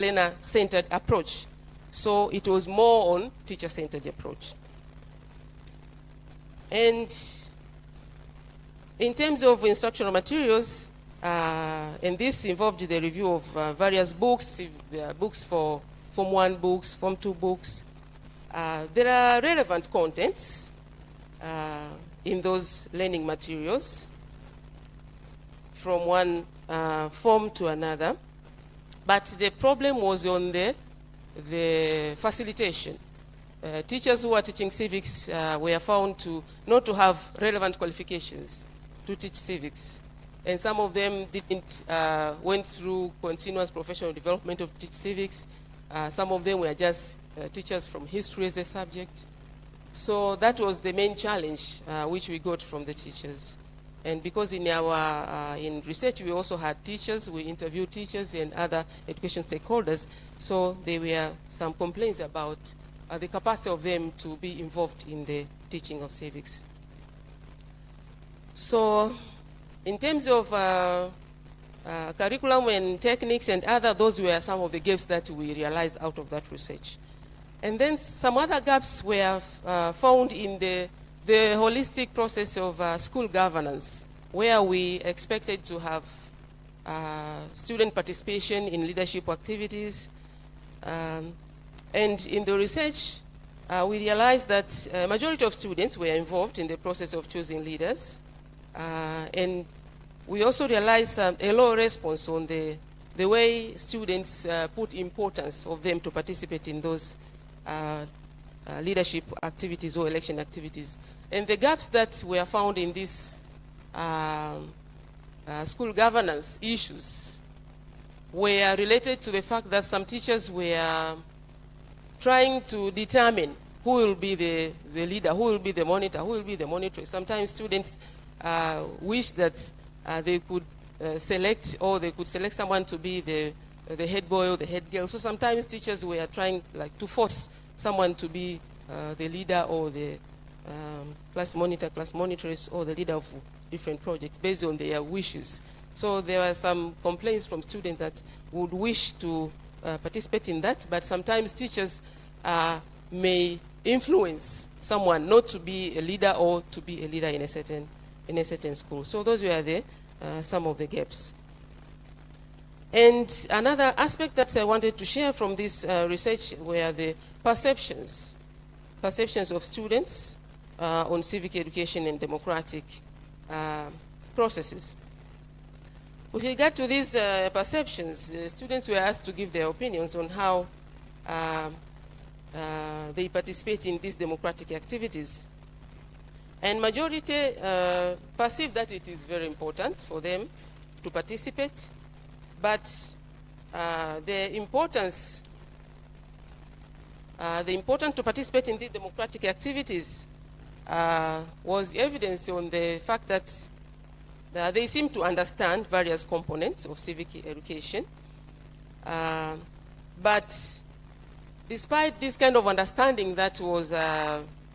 learner-centered approach. So it was more on teacher-centered approach. And in terms of instructional materials, and this involved the review of various books, books for Form 1 books, Form 2 books. There are relevant contents in those learning materials from one form to another. But the problem was on the facilitation. Teachers who are teaching civics were found to not to have relevant qualifications to teach civics. And some of them didn't went through continuous professional development to teach civics. Some of them were just teachers from history as a subject. So that was the main challenge which we got from the teachers. And because in our in research we also had teachers, we interviewed teachers and other education stakeholders, so there were some complaints about the capacity of them to be involved in the teaching of civics. So in terms of curriculum and techniques and other, those were some of the gaps that we realized out of that research. And then some other gaps were found in the holistic process of school governance, where we expected to have student participation in leadership activities. And in the research, we realized that a majority of students were involved in the process of choosing leaders. And we also realized a low response on the way students put importance of them to participate in those leadership activities or election activities. And the gaps that were found in these school governance issues were related to the fact that some teachers were trying to determine who will be the leader, who will be the monitor, who will be the monitor. Sometimes students wish that they could select, or they could select someone to be the head boy or the head girl. So sometimes teachers were trying to force someone to be the leader or the class monitor, class monitress, or the leader of different projects based on their wishes. So there were some complaints from students that would wish to participate in that, but sometimes teachers may influence someone not to be a leader or to be a leader in a certain school. So those were some of the gaps. And another aspect that I wanted to share from this research were the perceptions of students on civic education and democratic processes. With regard to these perceptions, students were asked to give their opinions on how they participate in these democratic activities. And majority perceive that it is very important for them to participate, but the importance to participate in these democratic activities was evidenced on the fact that they seem to understand various components of civic education. But despite this kind of understanding that was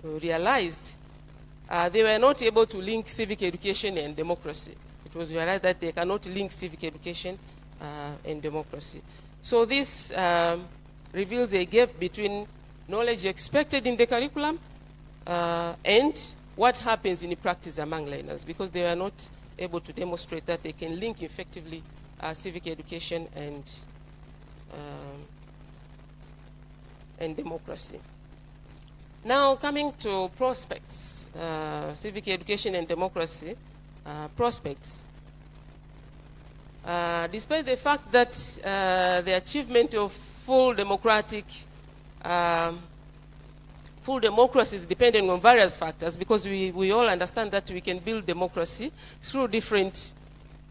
realized, they were not able to link civic education and democracy. It was realized that they cannot link civic education and democracy. So this reveals a gap between knowledge expected in the curriculum and what happens in practice among learners, because they were not able to demonstrate that they can link effectively civic education and democracy. Now coming to prospects, civic education and democracy prospects. Despite the fact that the achievement of full democracy is dependent on various factors, because we all understand that we can build democracy through different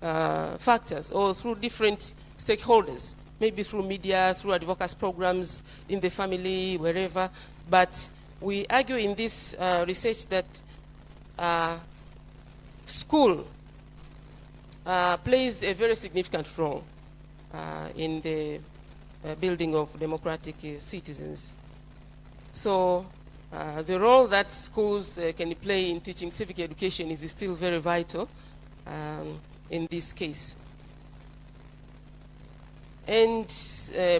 factors or through different stakeholders, maybe through media, through advocacy programs, in the family, wherever. But we argue in this research that school plays a very significant role in the building of democratic citizens. So the role that schools can play in teaching civic education is still very vital in this case. And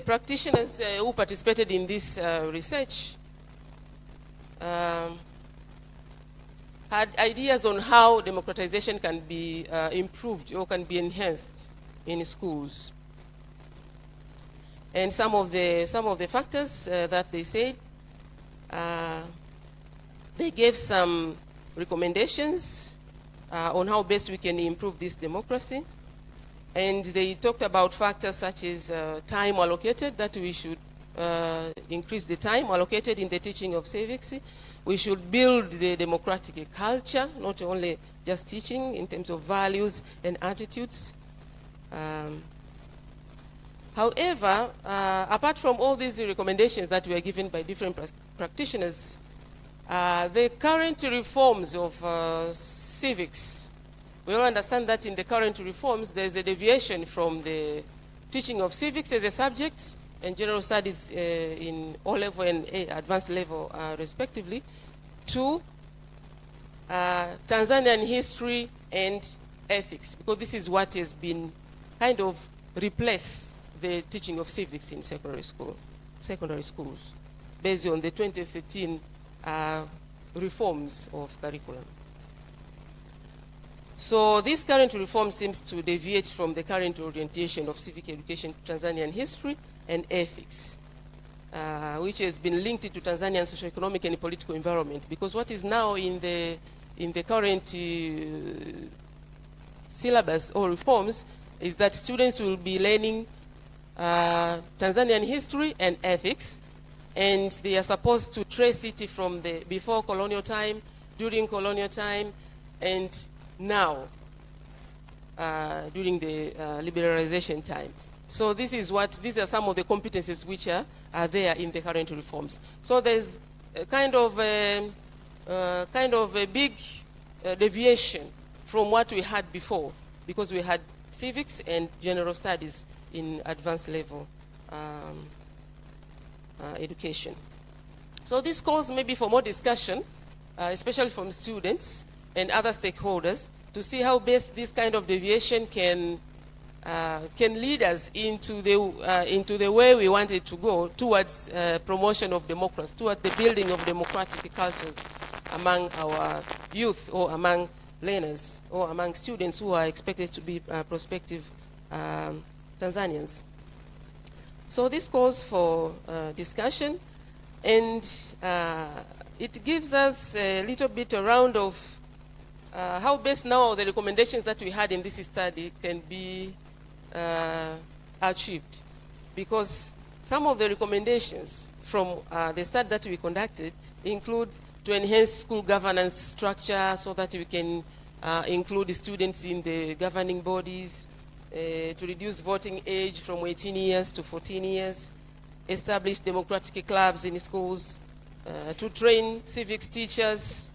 practitioners who participated in this research had ideas on how democratization can be improved or can be enhanced in schools. And some of the factors that they said, they gave some recommendations on how best we can improve this democracy. And they talked about factors such as time allocated, that we should increase the time allocated in the teaching of civics. We should build the democratic culture, not only just teaching in terms of values and attitudes. However, apart from all these recommendations that were given by different practitioners, the current reforms of civics, we all understand that in the current reforms, there's a deviation from the teaching of civics as a subject and general studies in O-level and advanced level, respectively, to Tanzanian history and ethics, because this is what has been kind of replaced the teaching of civics in secondary schools, based on the 2013 reforms of curriculum. So this current reform seems to deviate from the current orientation of civic education to Tanzanian history and ethics, which has been linked to Tanzanian socio-economic and political environment. Because what is now in the current syllabus or reforms is that students will be learning Tanzanian history and ethics, and they are supposed to trace it from the before colonial time, during colonial time, and now during the liberalization time. So these are some of the competencies which are there in the current reforms. So there's a kind of a big deviation from what we had before, because we had civics and general studies in advanced level education. So this calls maybe for more discussion, especially from students and other stakeholders, to see how best this kind of deviation can lead us into the way we want it to go, towards promotion of democracy, towards the building of democratic cultures among our youth, or among learners, or among students who are expected to be prospective Tanzanians. So this calls for discussion, and it gives us a little bit a round of how best now the recommendations that we had in this study can be achieved. Because some of the recommendations from the study that we conducted include to enhance school governance structure so that we can include the students in the governing bodies, to reduce voting age from 18 years to 14 years, establish democratic clubs in schools, to train civics teachers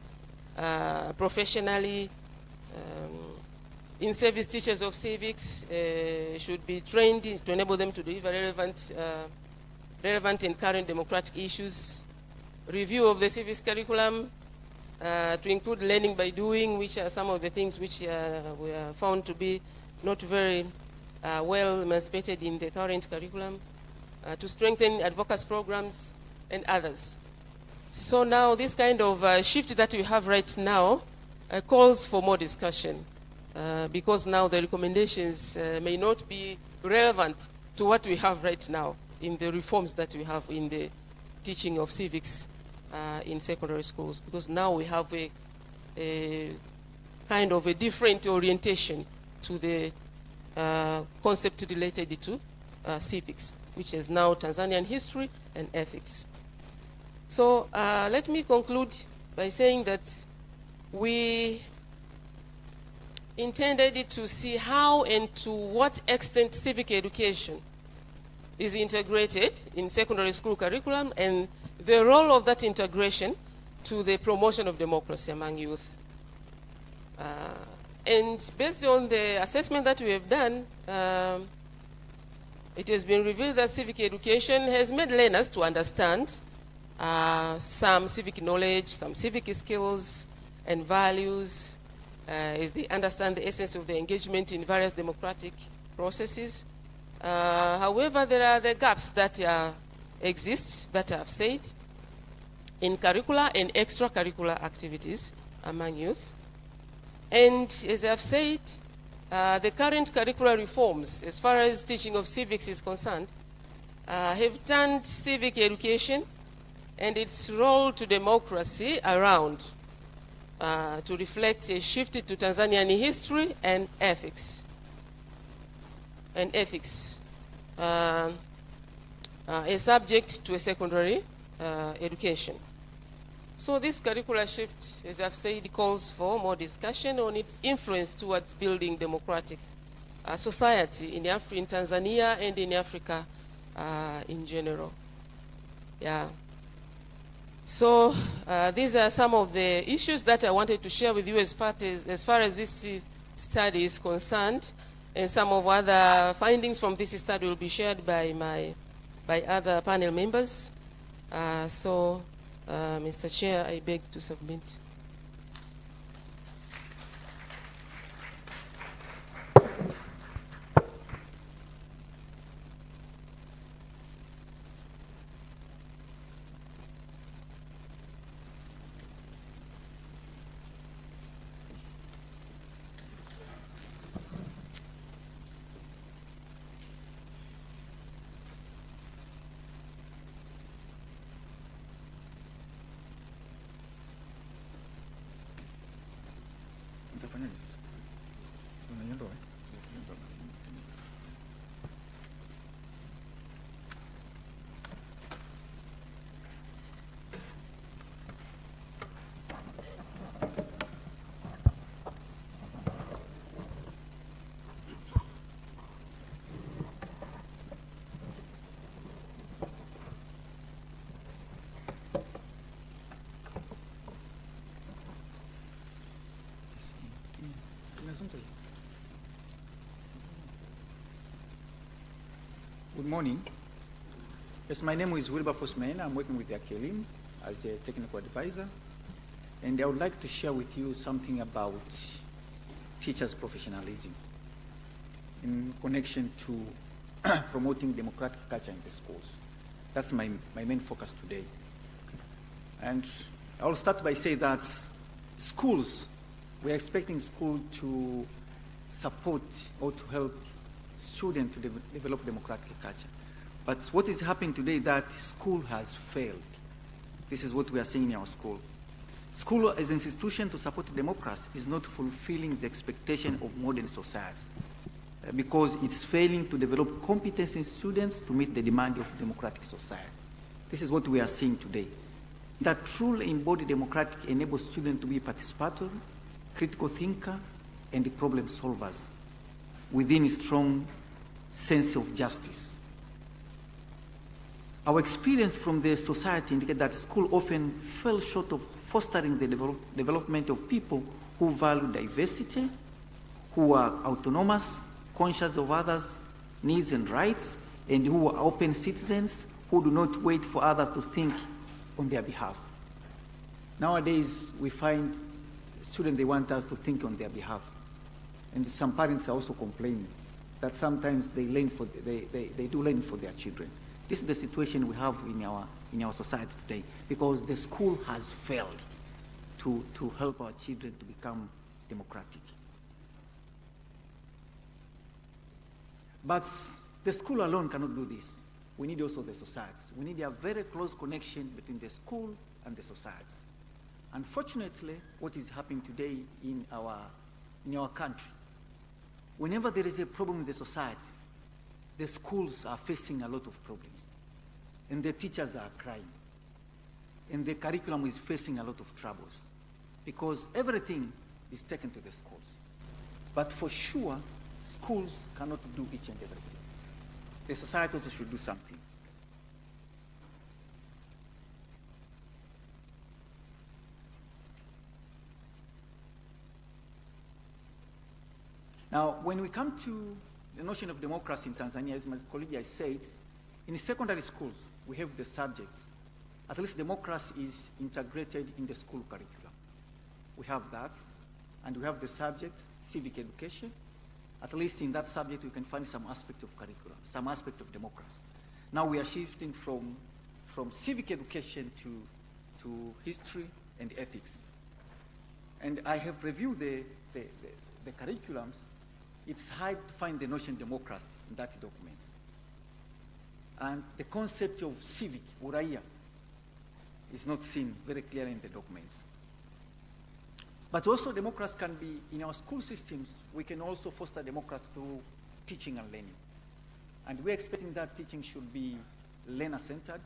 professionally. In-service teachers of civics should be trained to enable them to deliver relevant and current democratic issues. Review of the civics curriculum to include learning by doing, which are some of the things which were found to be not very well emancipated in the current curriculum, to strengthen advocacy programs and others. So now this kind of shift that we have right now calls for more discussion, because now the recommendations may not be relevant to what we have right now in the reforms that we have in the teaching of civics in secondary schools, because now we have a kind of a different orientation to the concept related to civics, which is now Tanzanian history and ethics. So let me conclude by saying that we intended to see how and to what extent civic education is integrated in secondary school curriculum, and the role of that integration to the promotion of democracy among youth. And based on the assessment that we have done, it has been revealed that civic education has made learners to understand some civic knowledge, some civic skills and values, as they understand the essence of the engagement in various democratic processes. However, there are the gaps that exist, that I've said, in curricular and extracurricular activities among youth. And as I've said, the current curricular reforms, as far as teaching of civics is concerned, have turned civic education and its role to democracy around to reflect a shift to Tanzanian history and ethics. A subject to a secondary education. So this curricular shift, as I've said, calls for more discussion on its influence towards building democratic society in Tanzania and in Africa in general. Yeah. So these are some of the issues that I wanted to share with you as far as this study is concerned, and some of other findings from this study will be shared by other panel members. Mr. Chair, I beg to submit. Good morning. Yes, my name is Wilberforce Maina. I'm working with the Akelim as a technical advisor. And I would like to share with you something about teachers' professionalism in connection to promoting democratic culture in the schools. That's my main focus today. And I will start by saying that schools, we're expecting school to support or to help students to develop democratic culture. But what is happening today is that school has failed. This is what we are seeing in our school. School as an institution to support democracy is not fulfilling the expectation of modern society because it's failing to develop competence in students to meet the demand of democratic society. This is what we are seeing today. That truly embodied democratic enables students to be participatory, critical thinker, and problem solvers within a strong sense of justice. Our experience from the society indicates that school often fell short of fostering the development of people who value diversity, who are autonomous, conscious of others' needs and rights, and who are open citizens who do not wait for others to think on their behalf. Nowadays, we find students, they want us to think on their behalf. And some parents are also complaining that sometimes they do learn for their children. This is the situation we have in our society today because the school has failed to help our children to become democratic. But the school alone cannot do this. We need also the society. We need a very close connection between the school and the society. Unfortunately, what is happening today in our country, whenever there is a problem in the society, the schools are facing a lot of problems, and the teachers are crying, and the curriculum is facing a lot of troubles, because everything is taken to the schools. But for sure, schools cannot do each and everything. The society also should do something. Now, when we come to the notion of democracy in Tanzania, as my colleague has said, in secondary schools, we have the subjects. At least democracy is integrated in the school curriculum. We have that, and we have the subject, civic education, at least in that subject, we can find some aspect of curriculum, some aspect of democracy. Now we are shifting from civic education to history and ethics. And I have reviewed the curriculums. It's hard to find the notion democracy in that documents. And the concept of civic, uraia, is not seen very clearly in the documents. But also democracy can be, in our school systems, we can also foster democracy through teaching and learning. And we're expecting that teaching should be learner-centered,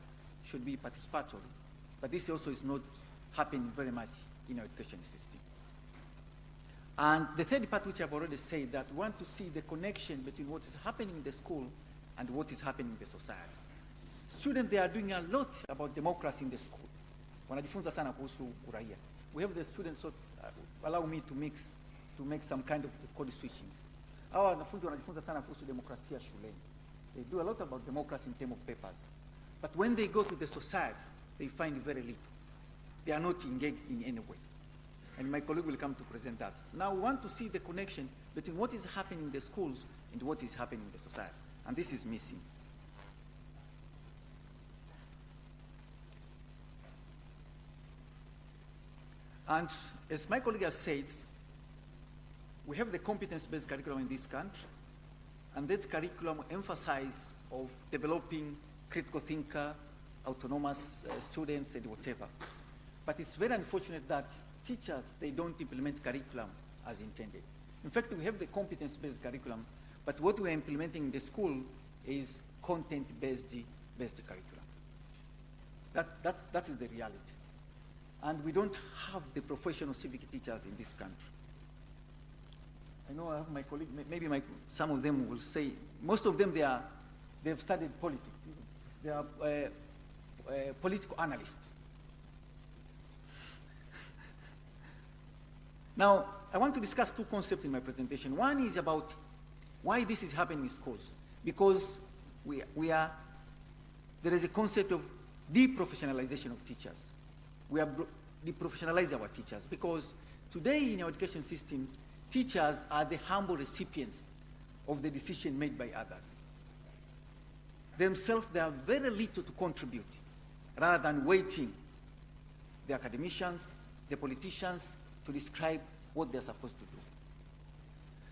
should be participatory. But this also is not happening very much in our education system. And the third part, which I've already said, that we want to see the connection between what is happening in the school and what is happening in the society. Students, they are doing a lot about democracy in the school. Wanajifunza sana kuhusu uraia. We have the students, so allow me to make some kind of code switchings. Hawa wanafunzi wanajifunza sana kuhusu demokrasia shuleni. They do a lot about democracy in terms of papers. But when they go to the society, they find very little. They are not engaged in any way. And my colleague will come to present that. Now we want to see the connection between what is happening in the schools and what is happening in the society. And this is missing. And as my colleague has said, we have the competence-based curriculum in this country, and that curriculum emphasizes of developing critical thinker, autonomous students, and whatever. But it's very unfortunate that teachers, they don't implement curriculum as intended. In fact, we have the competence-based curriculum, but what we are implementing in the school is content-based curriculum. That is the reality. And we don't have the professional civic teachers in this country. I know I have my colleague, maybe some of them will say, most of them, they've studied politics. They are political analysts. Now, I want to discuss two concepts in my presentation. One is about why this is happening in schools. Because there is a concept of deprofessionalization of teachers. We are deprofessionalizing our teachers because today in our education system, teachers are the humble recipients of the decision made by others. Themselves, they have very little to contribute rather than waiting the academicians, the politicians to describe what they're supposed to do.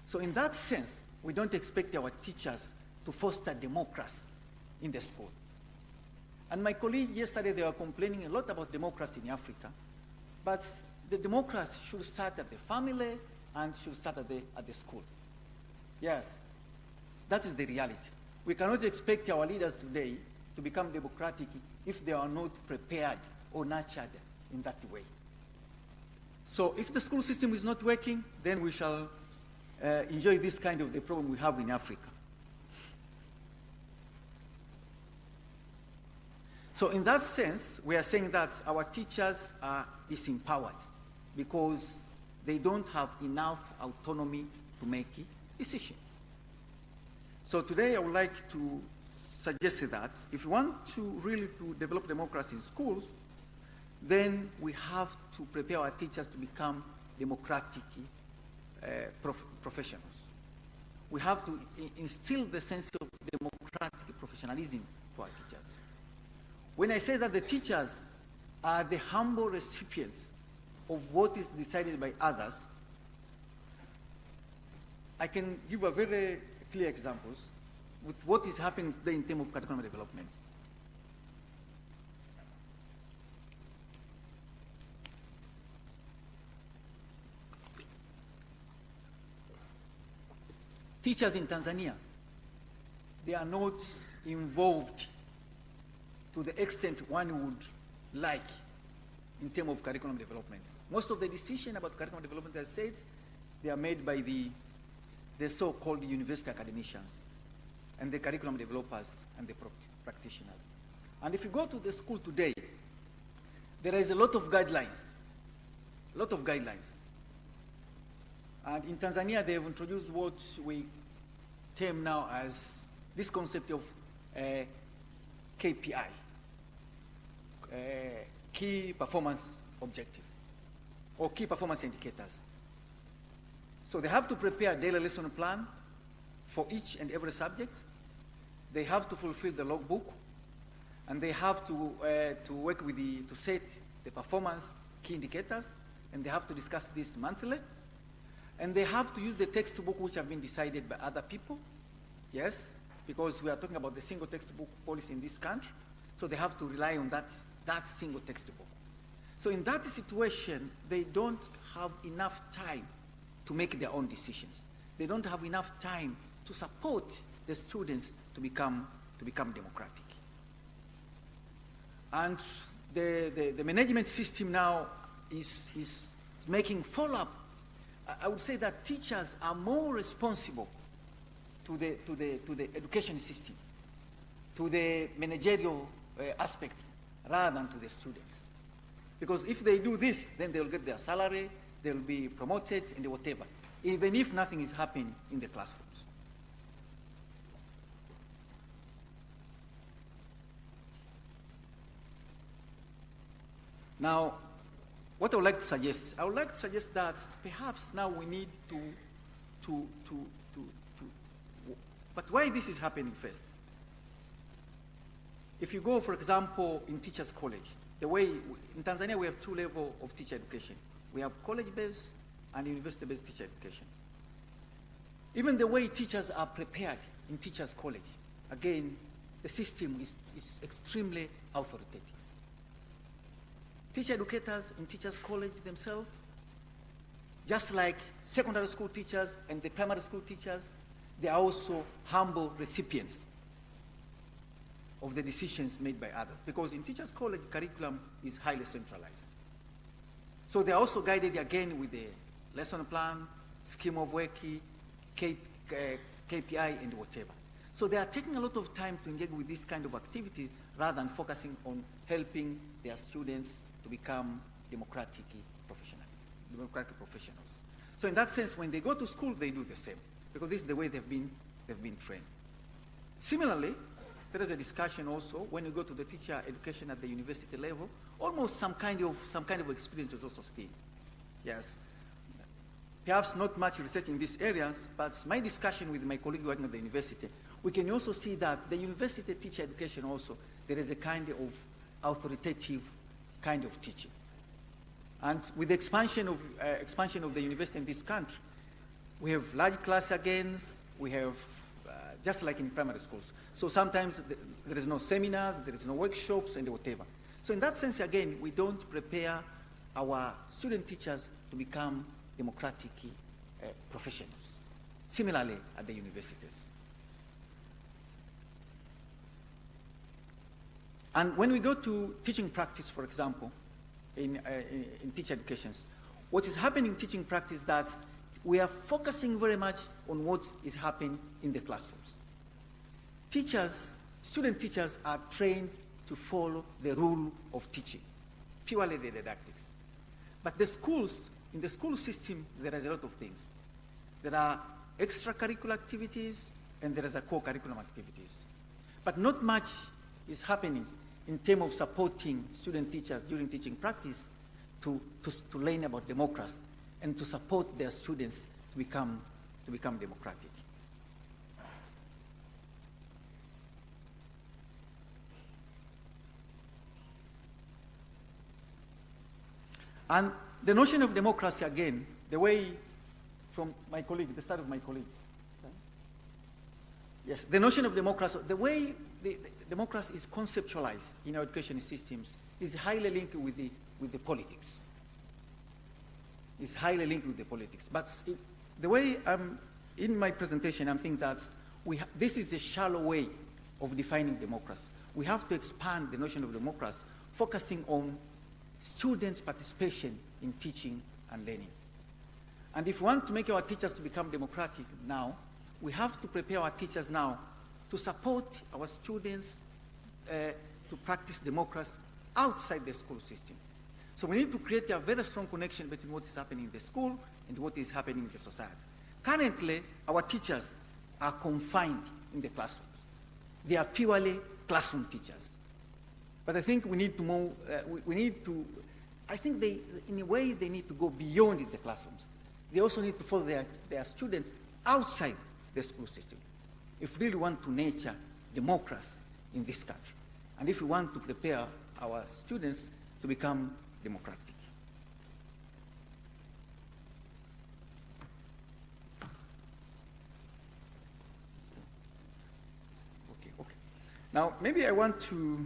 So in that sense, we don't expect our teachers to foster democracy in the school. And my colleague yesterday, they were complaining a lot about democracy in Africa, but the democracy should start at the family and should start at the school. Yes, that is the reality. We cannot expect our leaders today to become democratic if they are not prepared or nurtured in that way. So if the school system is not working, then we shall enjoy this kind of the problem we have in Africa. So in that sense, we are saying that our teachers are disempowered because they don't have enough autonomy to make a decision. So today I would like to suggest that if we want to really develop democracy in schools, then we have to prepare our teachers to become democratic professionals. We have to instill the sense of democratic professionalism to our teachers. When I say that the teachers are the humble recipients of what is decided by others, I can give a very clear examples with what is happening today in terms of curriculum development. Teachers in Tanzania, they are not involved to the extent one would like in terms of curriculum development. Most of the decisions about curriculum development, as I said, they are made by the so-called university academicians and the curriculum developers and the practitioners. And if you go to the school today, there is a lot of guidelines. And in Tanzania, they have introduced what we term now as this concept of KPI, key performance objective, or key performance indicators. So they have to prepare a daily lesson plan, for each and every subject. They have to fulfill the logbook, and they have to work with to set the performance key indicators, and they have to discuss this monthly. And they have to use the textbook which have been decided by other people, yes, because we are talking about the single textbook policy in this country. So they have to rely on that single textbook. So in that situation, they don't have enough time to make their own decisions. They don't have enough time to support the students to become democratic. And the management system now is making follow-up. I would say that teachers are more responsible to the education system, to the managerial aspects, rather than to the students. Because if they do this, then they'll get their salary, they'll be promoted, and whatever, even if nothing is happening in the classrooms. Now, what I would like to suggest, that perhaps now we need but why this is happening first? If you go, for example, in teachers' college, the way, in Tanzania we have two levels of teacher education. We have college-based and university-based teacher education. Even the way teachers are prepared in teachers' college, again, the system is extremely authoritative. Teacher educators in teachers' college themselves, just like secondary school teachers and the primary school teachers, they are also humble recipients of the decisions made by others. Because in teachers' college, curriculum is highly centralized. So they are also guided again with the lesson plan, scheme of work, KPI, and whatever. So they are taking a lot of time to engage with this kind of activity rather than focusing on helping their students to become democratic professionals. So in that sense, when they go to school, they do the same, because this is the way they've been trained. Similarly, there is a discussion also when you go to the teacher education at the university level. Almost some kind of experience is also still. Yes, perhaps not much research in these areas, but my discussion with my colleague working at the university, we can also see that the university teacher education also, there is a kind of authoritative kind of teaching. And with the expansion of the university in this country, we have large class agains, we have, just like in primary schools. So sometimes there is no seminars, there is no workshops, and whatever. So in that sense, again, we don't prepare our student teachers to become democratic professionals. Similarly, at the universities. And when we go to teaching practice, for example, in teacher educations, what is happening in teaching practice is that we are focusing very much on what is happening in the classrooms. Student teachers are trained to follow the rule of teaching, purely the didactics. But in the school system, there is a lot of things. There are extracurricular activities and there is a co-curriculum activities. But not much is happening in terms of supporting student teachers during teaching practice to learn about democracy and to support their students to become democratic. And the notion of democracy, again, the way from my colleague, the start of my colleague. Yes, the notion of democracy, the way the democracy is conceptualized in our education systems is highly linked with the politics. It's highly linked with the politics. But the way in my presentation, I'm thinking that this is a shallow way of defining democracy. We have to expand the notion of democracy, focusing on students' participation in teaching and learning. And if we want to make our teachers to become democratic now, we have to prepare our teachers now to support our students to practice democracy outside the school system. So we need to create a very strong connection between what is happening in the school and what is happening in the society. Currently, our teachers are confined in the classrooms. They are purely classroom teachers. But I think we need to move, I think in a way, they need to go beyond the classrooms. They also need to follow their students outside the school system. If we really want to nurture democracy in this country, and if we want to prepare our students to become democratic. Okay. Now, maybe I want to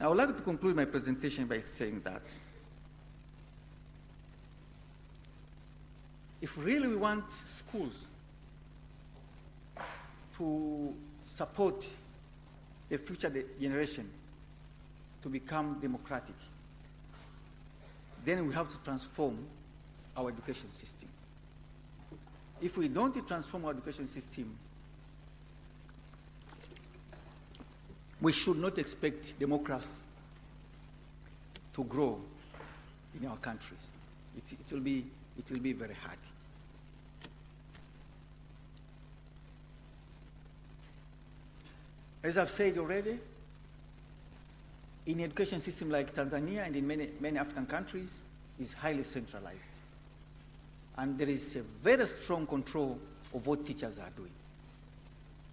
I would like to conclude my presentation by saying that if really we want schools to support the future generation to become democratic, then we have to transform our education system. If we don't transform our education system, we should not expect democracy to grow in our countries. It will be very hard. As I've said already, in an education system like Tanzania and in many African countries, is highly centralized. And there is a very strong control of what teachers are doing.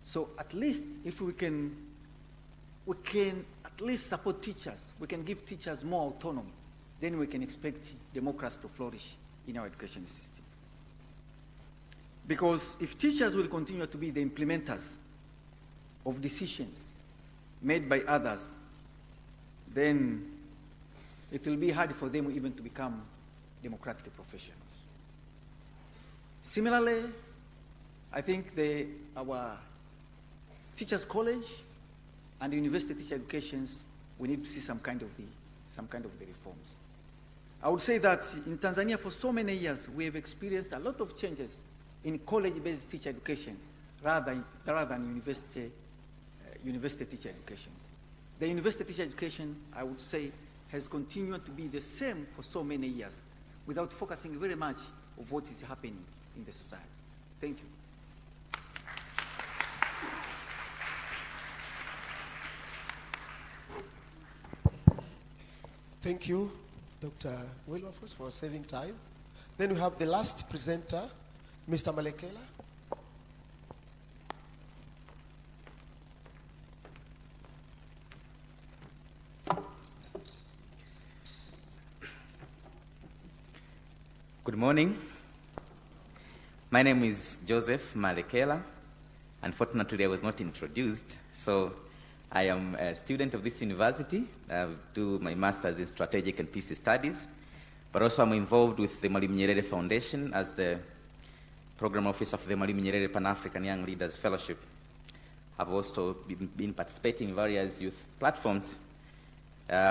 So at least if we can at least support teachers. We can give teachers more autonomy. Then we can expect democracy to flourish in our education system. Because if teachers will continue to be the implementers of decisions made by others, then it will be hard for them even to become democratic professionals. Similarly, I think our teachers' college and university teacher educations, we need to see some kind of the reforms. I would say that in Tanzania for so many years, we have experienced a lot of changes in college-based teacher education rather than university teacher educations. The university teacher education, I would say, has continued to be the same for so many years without focusing very much of what is happening in the society. Thank you. Thank you, Dr. Wilberforce, for saving time. Then we have the last presenter, Mr. Malekela. Good morning. My name is Joseph Malekela. Unfortunately, I was not introduced, so I am a student of this university. I do my master's in strategic and peace studies, but also I'm involved with the Mwalimu Nyerere Foundation as the program officer of the Mwalimu Nyerere Pan-African Young Leaders Fellowship. I've also been participating in various youth platforms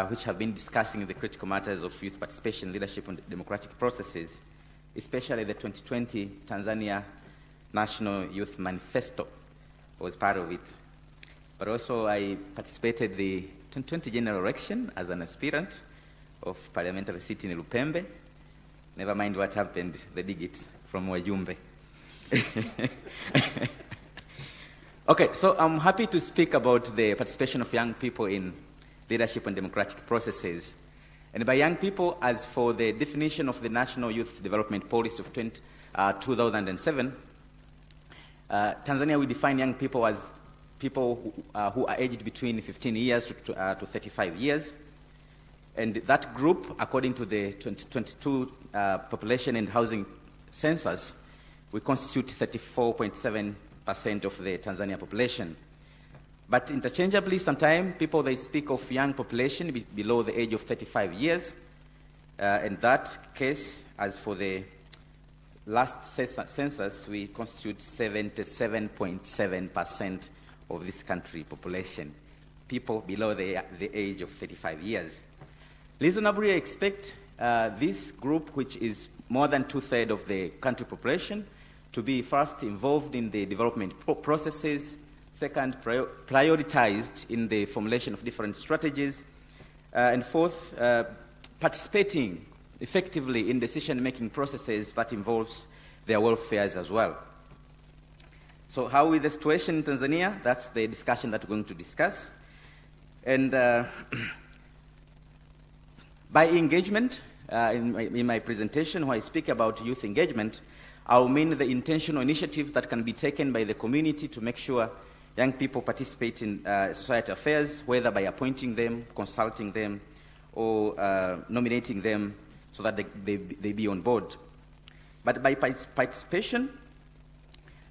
which have been discussing the critical matters of youth participation, leadership, and democratic processes, especially the 2020 Tanzania National Youth Manifesto was part of it. But also I participated in the 2020 general election as an aspirant of parliamentary seat in Lupembe. Never mind what happened, the digits from Wajumbe. Okay, so I'm happy to speak about the participation of young people in leadership and democratic processes. And by young people, as for the definition of the National Youth Development Policy of 2007, Tanzania, we define young people as people who are aged between 15 years to 35 years. And that group, according to the 2022 population and housing census, we constitute 34.7% of the Tanzania population. But interchangeably, sometimes people, they speak of young population below the age of 35 years. In that case, as for the last census, we constitute 77.7% of this country population, people below the age of 35 years. Reasonably, I expect this group, which is more than 2/3 of the country population, to be first involved in the development processes, second, prioritized in the formulation of different strategies, and fourth, participating effectively in decision-making processes that involves their welfare as well. So how is the situation in Tanzania? That's the discussion that we're going to discuss. And by engagement, in my presentation, when I speak about youth engagement, I'll mean the intentional initiative that can be taken by the community to make sure young people participate in society affairs, whether by appointing them, consulting them, or nominating them so that they be on board. But by participation,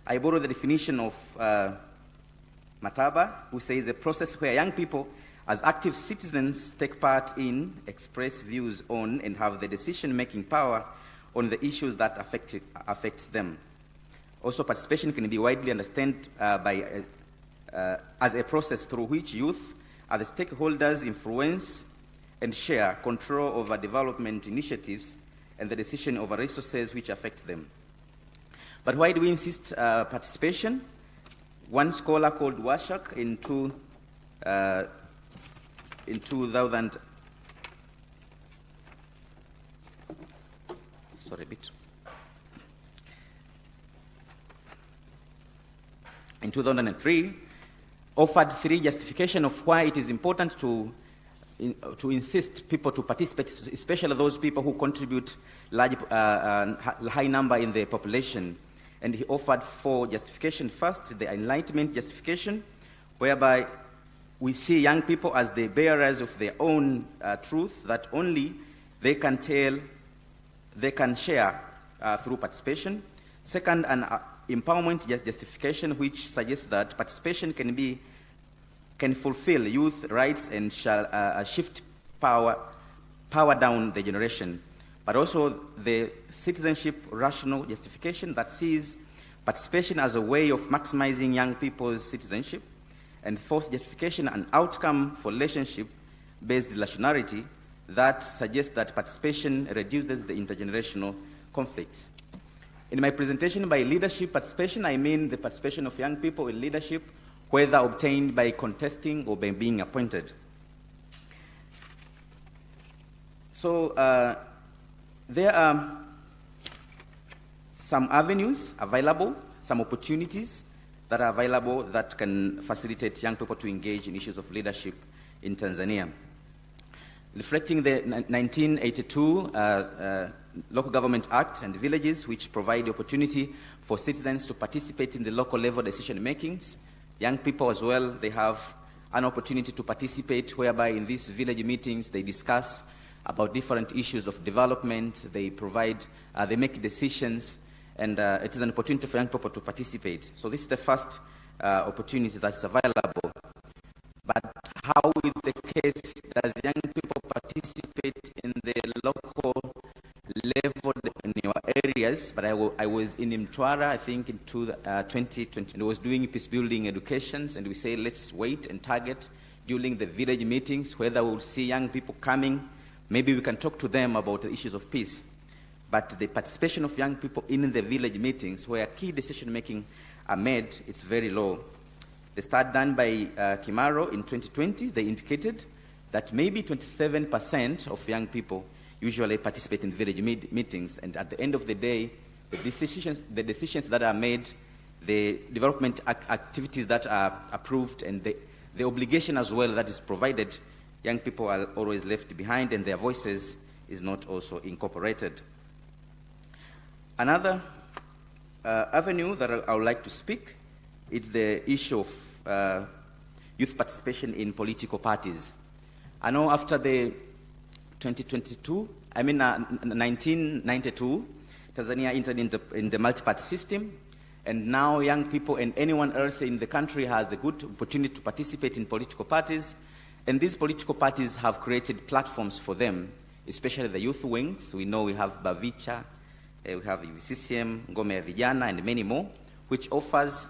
I borrow the definition of Mataba, who says a process where young people, as active citizens, take part in, express views on, and have the decision-making power on the issues that affect them. Also, participation can be widely understood as a process through which youth are the stakeholders influence and share control over development initiatives and the decision over resources which affect them. But why do we insist participation? One scholar called Washak in 2000, sorry, a bit. In 2003, offered 3 justifications of why it is important to insist people to participate, especially those people who contribute high number in the population. And he offered 4 justifications. First, the Enlightenment justification, whereby we see young people as the bearers of their own truth that only they can tell, they can share through participation. Second, an empowerment justification, which suggests that participation can fulfill youth rights and shall shift power down the generation. But also the citizenship rational justification that sees participation as a way of maximizing young people's citizenship. And fourth justification, an outcome for relationship-based rationality that suggests that participation reduces the intergenerational conflicts. In my presentation, by leadership participation, I mean the participation of young people in leadership, whether obtained by contesting or by being appointed. So there are some avenues available, some opportunities that are available that can facilitate young people to engage in issues of leadership in Tanzania. Reflecting the 1982 Local Government Act and Villages, which provide the opportunity for citizens to participate in the local level decision makings, young people as well, they have an opportunity to participate, whereby in these village meetings they discuss about different issues of development, they make decisions, and it is an opportunity for young people to participate. So this is the first opportunity that's available. But how is the case, does young people participate in the local level in your areas? But I was in Mtwara, I think in 2020, and I was doing peace building educations, and we say let's wait and target during the village meetings, whether we'll see young people coming, maybe we can talk to them about the issues of peace. But the participation of young people in the village meetings, where key decision-making are made, is very low. The study done by Kimaro in 2020, they indicated that maybe 27% of young people usually participate in village meetings, and at the end of the day, the decisions that are made, the development activities that are approved, and the obligation as well that is provided, young people are always left behind, and their voices is not also incorporated. Another avenue that I would like to speak is the issue of youth participation in political parties. I know after the 1992, Tanzania entered in the multi-party system, and now young people and anyone else in the country has a good opportunity to participate in political parties, and these political parties have created platforms for them, especially the youth wings. We know we have Bavicha, we have CCM, Ngome ya Vijana, and many more, which offers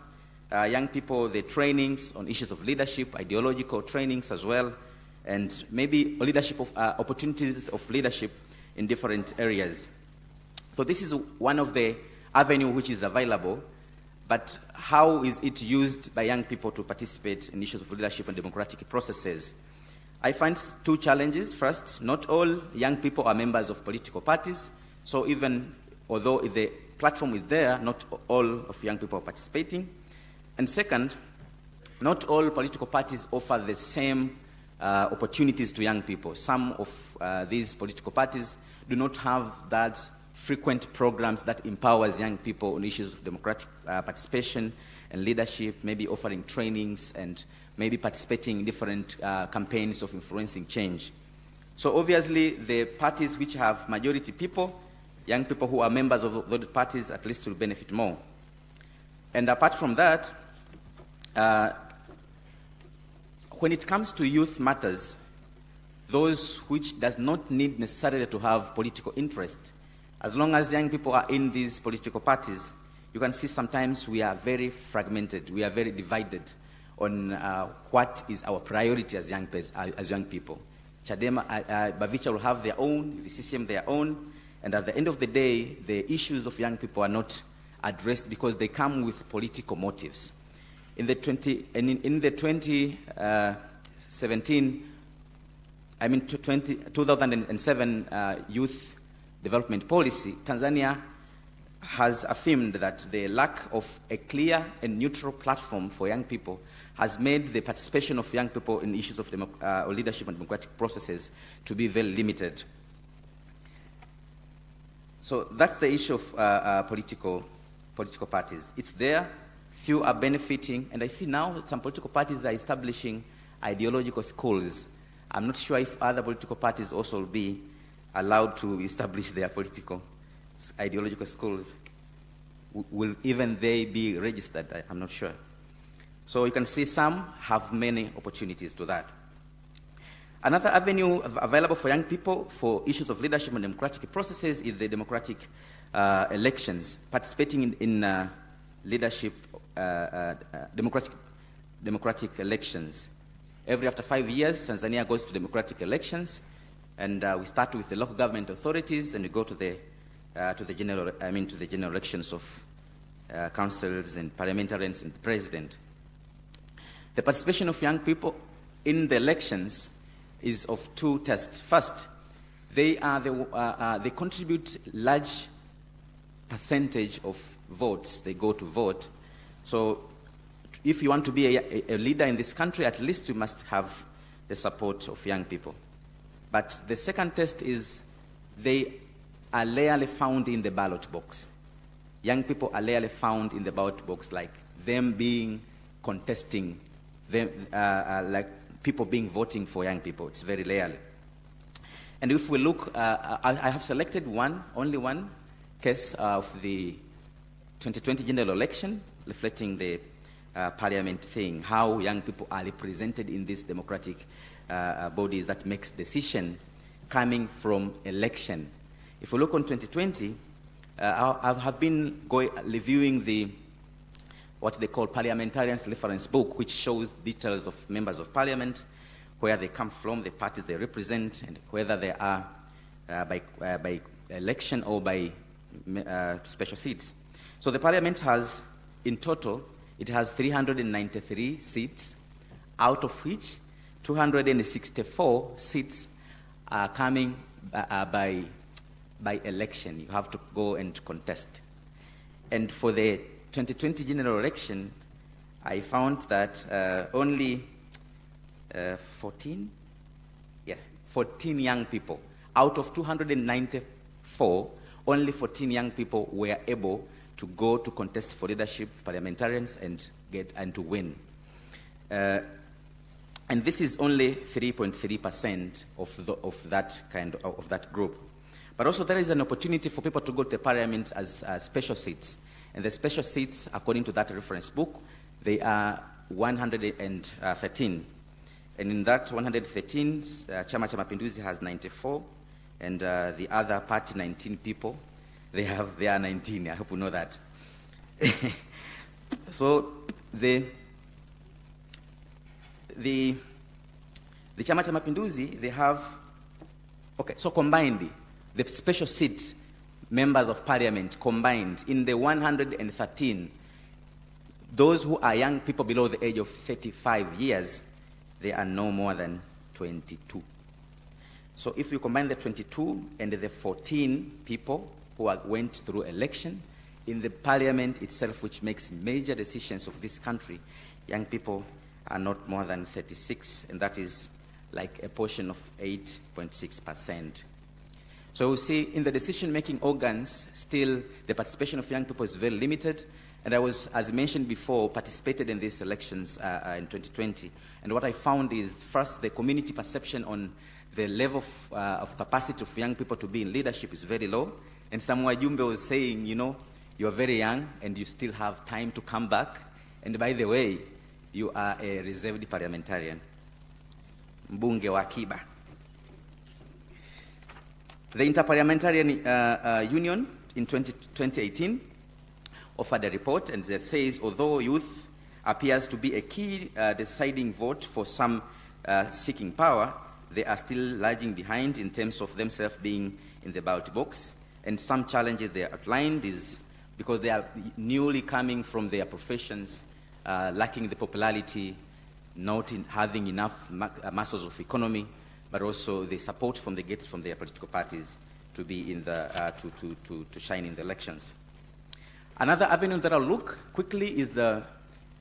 young people the trainings on issues of leadership, ideological trainings as well, and maybe leadership of, opportunities of leadership in different areas. So this is one of the avenues which is available, but how is it used by young people to participate in issues of leadership and democratic processes? I find 2 challenges. First, not all young people are members of political parties, so even although the platform is there, not all of young people are participating. And second, not all political parties offer the same opportunities to young people. Some of these political parties do not have that frequent programs that empowers young people on issues of democratic participation and leadership, maybe offering trainings and maybe participating in different campaigns of influencing change. So obviously, the parties which have majority people, young people who are members of those parties, at least will benefit more. And apart from that, when it comes to youth matters, those which does not need necessarily to have political interest, as long as young people are in these political parties, you can see sometimes we are very fragmented, we are very divided on what is our priority as young people. Chadema, Bavicha will have their own, VCCM their own, and at the end of the day, the issues of young people are not addressed because they come with political motives. In the 2007 youth development policy, Tanzania has affirmed that the lack of a clear and neutral platform for young people has made the participation of young people in issues of leadership and democratic processes to be very limited. So that's the issue of political parties. It's there, few are benefiting, and I see now some political parties are establishing ideological schools. I'm not sure if other political parties also will be allowed to establish their ideological schools. Will even they be registered? I'm not sure. So you can see some have many opportunities to that. Another avenue available for young people for issues of leadership and democratic processes is the democratic elections, participating in leadership, democratic elections. After 5 years, Tanzania goes to democratic elections, and we start with the local government authorities, and we go to the general elections of councils and parliamentarians and the president. The participation of young people in the elections is of two tests. First, they contribute large percentage of votes. They go to vote. So if you want to be a leader in this country, at least you must have the support of young people. But the second test is they are rarely found in the ballot box. Young people are rarely found in the ballot box, like them being contesting, them, like people being voting for young people. It's very rarely. And if we look, I have selected only one case of the 2020 general election, reflecting the parliament thing, how young people are represented in these democratic bodies that makes decision coming from election. If we look on 2020, I have been reviewing what they call parliamentarians reference book, which shows details of members of parliament, where they come from, the parties they represent, and whether they are by election or by special seats. So the parliament has, in total, it has 393 seats, out of which 264 seats are coming by election. You have to go and contest. And for the 2020 general election, I found that only 14 young people, out of 294, only 14 young people were able to go to contest for leadership, parliamentarians, and to win. And this is only 3.3% of that group. But also there is an opportunity for people to go to the parliament as special seats. And the special seats, according to that reference book, they are 113. And in that 113, Chama Cha Mapinduzi has 94, and the other party, 19 people, they are 19. I hope you know that. So the Chama Cha Mapinduzi, they have, so combined, the special seat members of parliament combined in the 113, those who are young people below the age of 35 years, they are no more than 22. So if you combine the 22 and the 14 people who went through election, in the parliament itself, which makes major decisions of this country, young people are not more than 36, and that is like a portion of 8.6%. So we see in the decision-making organs, still the participation of young people is very limited. And I was, as mentioned before, participated in these elections in 2020. And what I found is, first, the community perception on the level of capacity of young people to be in leadership is very low. And Samuel Jumbe was saying, you know, you are very young and you still have time to come back. And by the way, you are a reserved parliamentarian. Mbunge wa akiba. The Interparliamentarian Union in 2018 offered a report, and that says, although youth appears to be a key deciding vote for some seeking power, they are still lagging behind in terms of themselves being in the ballot box. And some challenges they outlined is because they are newly coming from their professions, lacking the popularity, not having enough muscles of economy, but also the support from their political parties to be in the to shine in the elections. Another avenue that I'll look quickly is the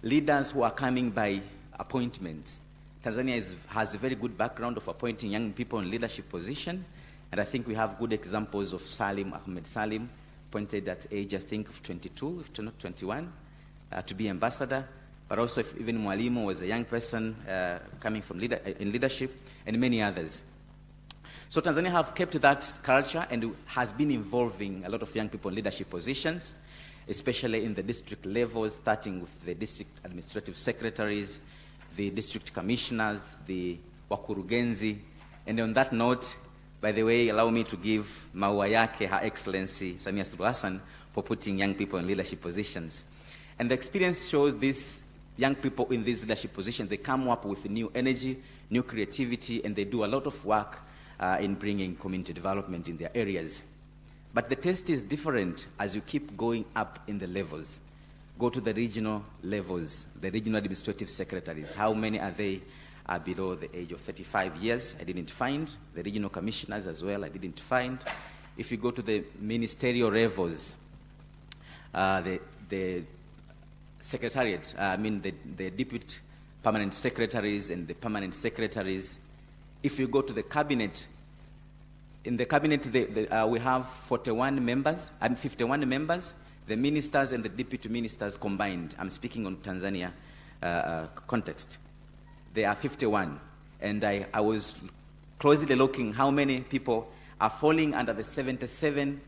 leaders who are coming by appointment. Tanzania has a very good background of appointing young people in leadership position, and I think we have good examples of Ahmed Salim, appointed at age, I think, of 22, if not 21, to be ambassador. But also, if even Mwalimu was a young person coming from in leadership, and many others. So Tanzania have kept that culture and has been involving a lot of young people in leadership positions, especially in the district levels, starting with the district administrative secretaries, the district commissioners, the wakurugenzi. And on that note, by the way, allow me to give maua yake Her Excellency Samia Suluhu Hassan for putting young people in leadership positions. And the experience shows these young people in these leadership positions, they come up with new energy, new creativity, and they do a lot of work in bringing community development in their areas. But the test is different as you keep going up in the levels. Go to the regional levels, the regional administrative secretaries. How many are they below the age of 35 years? I didn't find. The regional commissioners as well, I didn't find. If you go to the ministerial levels, the secretariat, the deputy permanent secretaries and the permanent secretaries. If you go to the cabinet, in the cabinet we have 41 members and 51 members, the ministers and the deputy ministers combined. I'm speaking on Tanzania context. There are 51. And I was closely looking how many people are falling under the 77%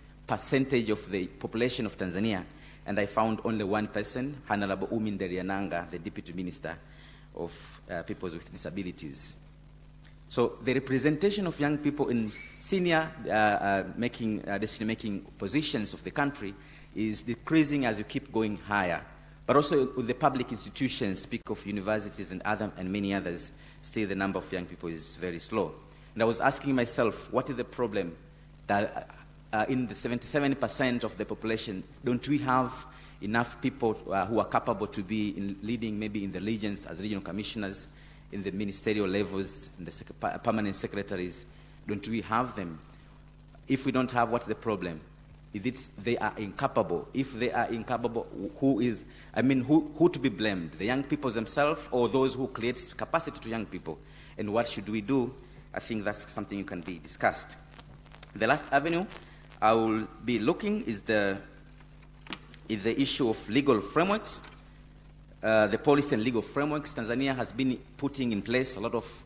of the population of Tanzania. And I found only one person, Honorable Uminderiananga, the Deputy Minister of People with Disabilities. So the representation of young people in senior decision-making positions of the country is decreasing as you keep going higher. But also with the public institutions, speak of universities and many others, still the number of young people is very slow. And I was asking myself, what is the problem that in the 77% of the population, don't we have enough people who are capable to be leading maybe in the regions as regional commissioners, in the ministerial levels, in the permanent secretaries? Don't we have them? If we don't have, what's the problem? If they are incapable. If they are incapable, who to be blamed? The young people themselves or those who create capacity to young people? And what should we do? I think that's something can be discussed. The last avenue I will be looking is the issue of legal frameworks. The policy and legal frameworks. Tanzania has been putting in place a lot of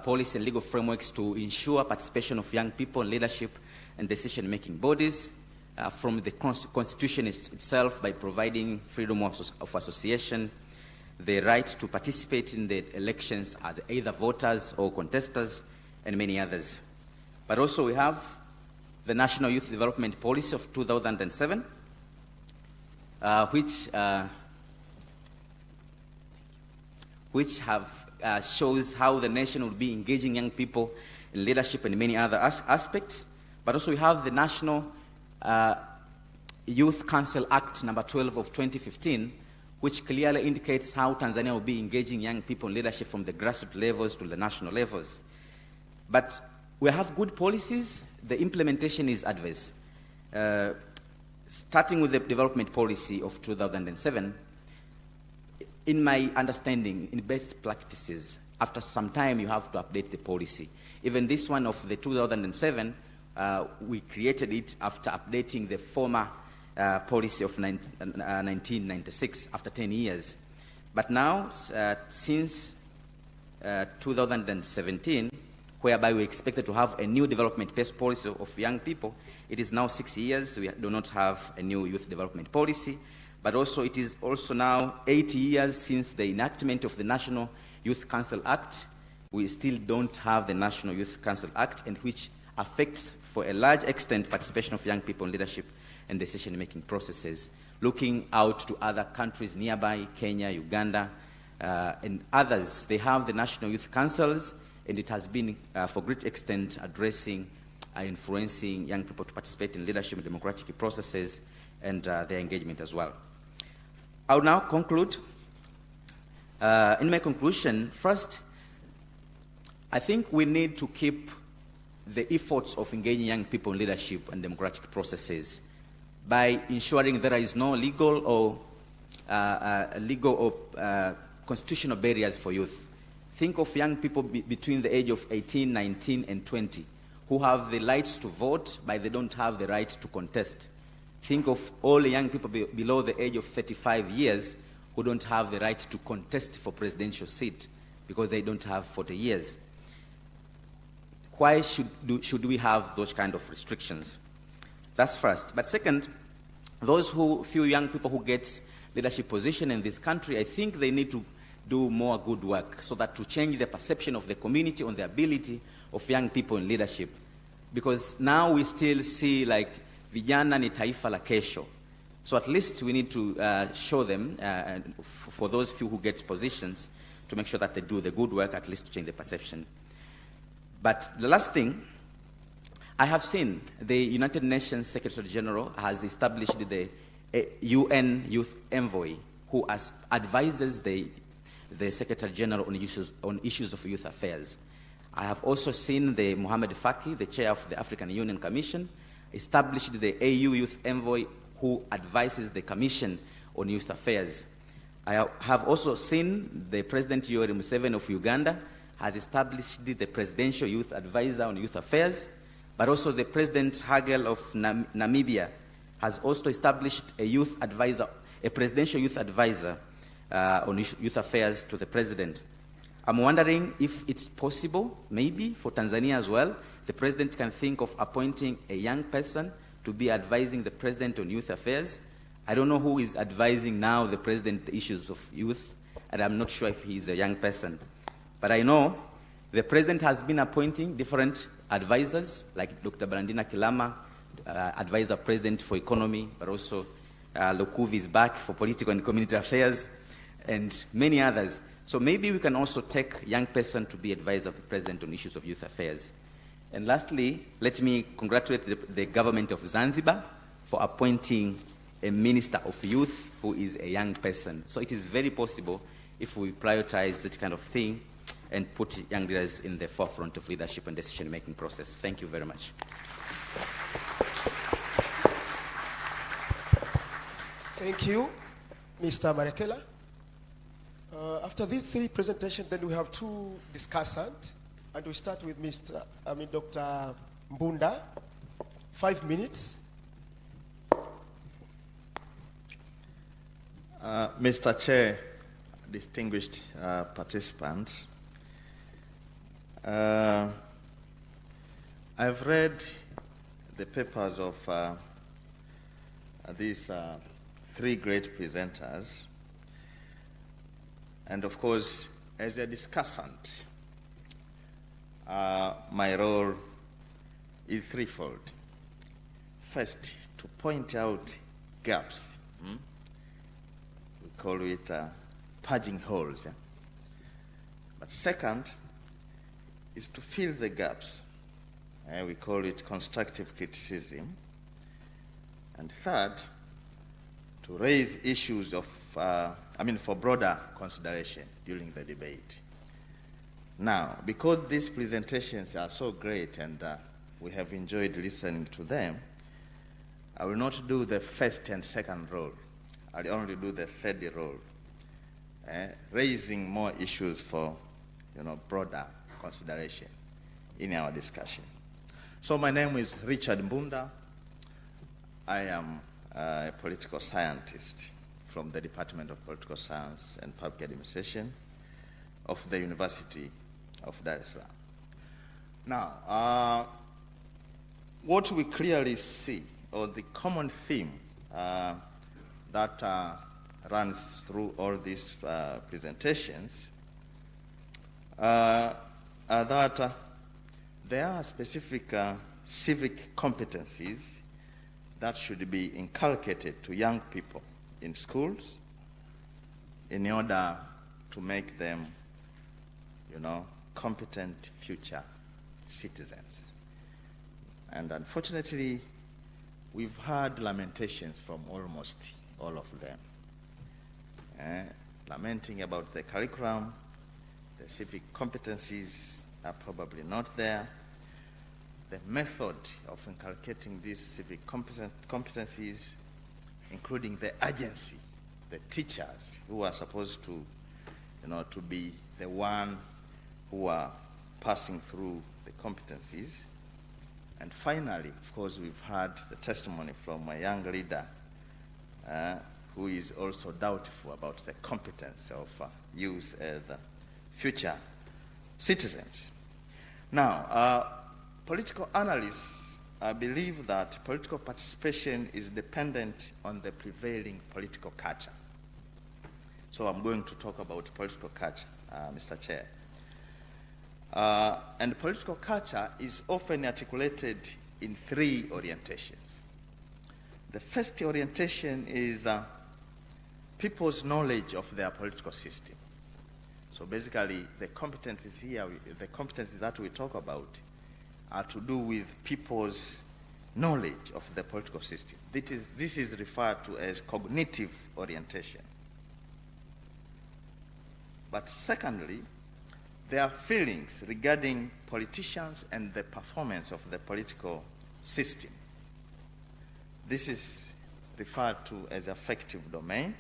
policy and legal frameworks to ensure participation of young people in leadership and decision-making bodies, from the Constitution itself by providing freedom of association, the right to participate in the elections as either voters or contestants, and many others. But also we have the National Youth Development Policy of 2007, which shows how the nation will be engaging young people in leadership and many other aspects. But also we have the National Youth Council Act number 12 of 2015, which clearly indicates how Tanzania will be engaging young people in leadership from the grassroots levels to the national levels. But we have good policies, the implementation is adverse. starting with the development policy of 2007, in my understanding, in best practices, after some time you have to update the policy. Even this one of the 2007, we created it after updating the former policy of 1996 after 10 years. But now, since 2017, whereby we expected to have a new development-based policy of young people, it is now 6 years. We do not have a new youth development policy. But also, it is also now 8 years since the enactment of the National Youth Council Act. We still don't have the National Youth Council Act, and which affects, for a large extent, participation of young people in leadership and decision-making processes. Looking out to other countries nearby, Kenya, Uganda, and others, they have the National Youth Councils, and it has been, for great extent, addressing, influencing young people to participate in leadership and democratic processes and their engagement as well. I will now conclude. In my conclusion, first, I think we need to keep the efforts of engaging young people in leadership and democratic processes by ensuring there is no legal or constitutional barriers for youth. Think of young people between the age of 18, 19, and 20 who have the rights to vote, but they don't have the right to contest. Think of all the young people below the age of 35 years who don't have the right to contest for presidential seat because they don't have 40 years. Why should we have those kind of restrictions? That's first. But second, those few young people who get leadership position in this country, I think they need to do more good work so that to change the perception of the community on the ability of young people in leadership. Because now we still see like vijana ni taifa la kesho. So at least we need to show them, for those few who get positions, to make sure that they do the good work, at least to change the perception. But the last thing, I have seen the United Nations Secretary General has established the UN Youth Envoy, who advises the Secretary General on issues of youth affairs. I have also seen the Mohamed Faki, the chair of the African Union Commission, established the AU Youth Envoy, who advises the Commission on youth affairs. I have also seen the President Yoweri Museveni of Uganda has established the Presidential Youth Advisor on Youth Affairs, but also the President Hagel of Namibia has also established a youth advisor, a Presidential Youth Advisor on youth affairs to the President. I'm wondering if it's possible, maybe for Tanzania as well, the President can think of appointing a young person to be advising the President on youth affairs. I don't know who is advising now the President the issues of youth, and I'm not sure if he's a young person. But I know the President has been appointing different advisors, like Dr. Brandina Kilama, advisor President for economy, but also Lukuvi is back for political and community affairs, and many others. So maybe we can also take a young person to be advisor of the President on issues of youth affairs. And lastly, let me congratulate the government of Zanzibar for appointing a minister of youth who is a young person. So it is very possible if we prioritize that kind of thing and put young leaders in the forefront of leadership and decision-making process. Thank you very much. Thank you, Mr. Marekela. After these three presentations, then we have two discussants, and we start with Dr. Mbunda. 5 minutes. Mr. Chair, distinguished participants, I've read the papers of these three great presenters, and of course, as a discussant, my role is threefold. First, to point out gaps. We call it purging holes. Yeah? But second is to fill the gaps. We call it constructive criticism. And third, to raise issues of, for broader consideration during the debate. Now, because these presentations are so great and we have enjoyed listening to them, I will not do the first and second role. I'll only do the third role, raising more issues for, broader consideration in our discussion. So my name is Richard Mbunda. I am a political scientist from the Department of Political Science and Public Administration of the University of Dar es Salaam. Now, what we clearly see, or the common theme that runs through all these presentations, are that there are specific civic competencies that should be inculcated to young people in schools in order to make them, competent future citizens. And unfortunately, we've heard lamentations from almost all of them, lamenting about the curriculum. The civic competencies are probably not there. The method of inculcating these civic competencies, including the agency, the teachers who are supposed to, to be the one who are passing through the competencies. And finally, of course, we've heard the testimony from a young leader who is also doubtful about the competence of youth as future citizens. Now, political analysts believe that political participation is dependent on the prevailing political culture. So I'm going to talk about political culture, Mr. Chair. And political culture is often articulated in three orientations. The first orientation is people's knowledge of their political system. So basically, the competencies here, the competencies that we talk about, are to do with people's knowledge of the political system. This is referred to as cognitive orientation. But secondly, there are feelings regarding politicians and the performance of the political system. This is referred to as affective domain,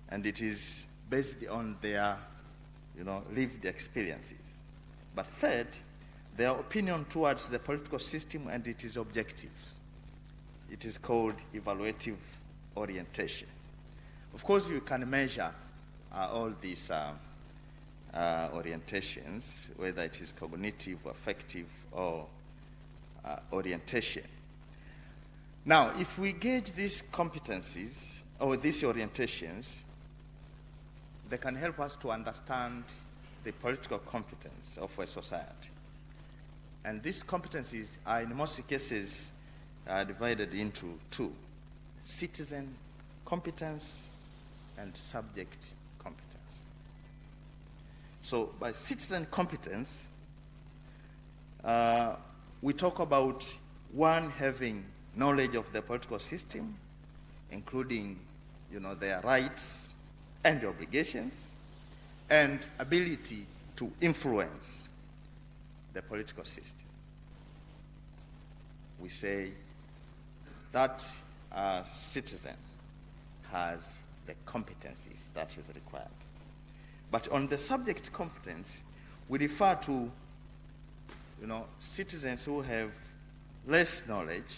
and it is based on their, lived experiences. But third, their opinion towards the political system and its objectives. It is called evaluative orientation. Of course, you can measure all these orientations, whether it is cognitive, affective, or orientation. Now, if we gauge these competencies or these orientations, they can help us to understand the political competence of a society. And these competencies are, in most cases, divided into two: citizen competence and subject competence. So by citizen competence, we talk about one having knowledge of the political system, including, their rights and obligations, and ability to influence the political system. We say that a citizen has the competencies that is required. But on the subject competence, we refer to, citizens who have less knowledge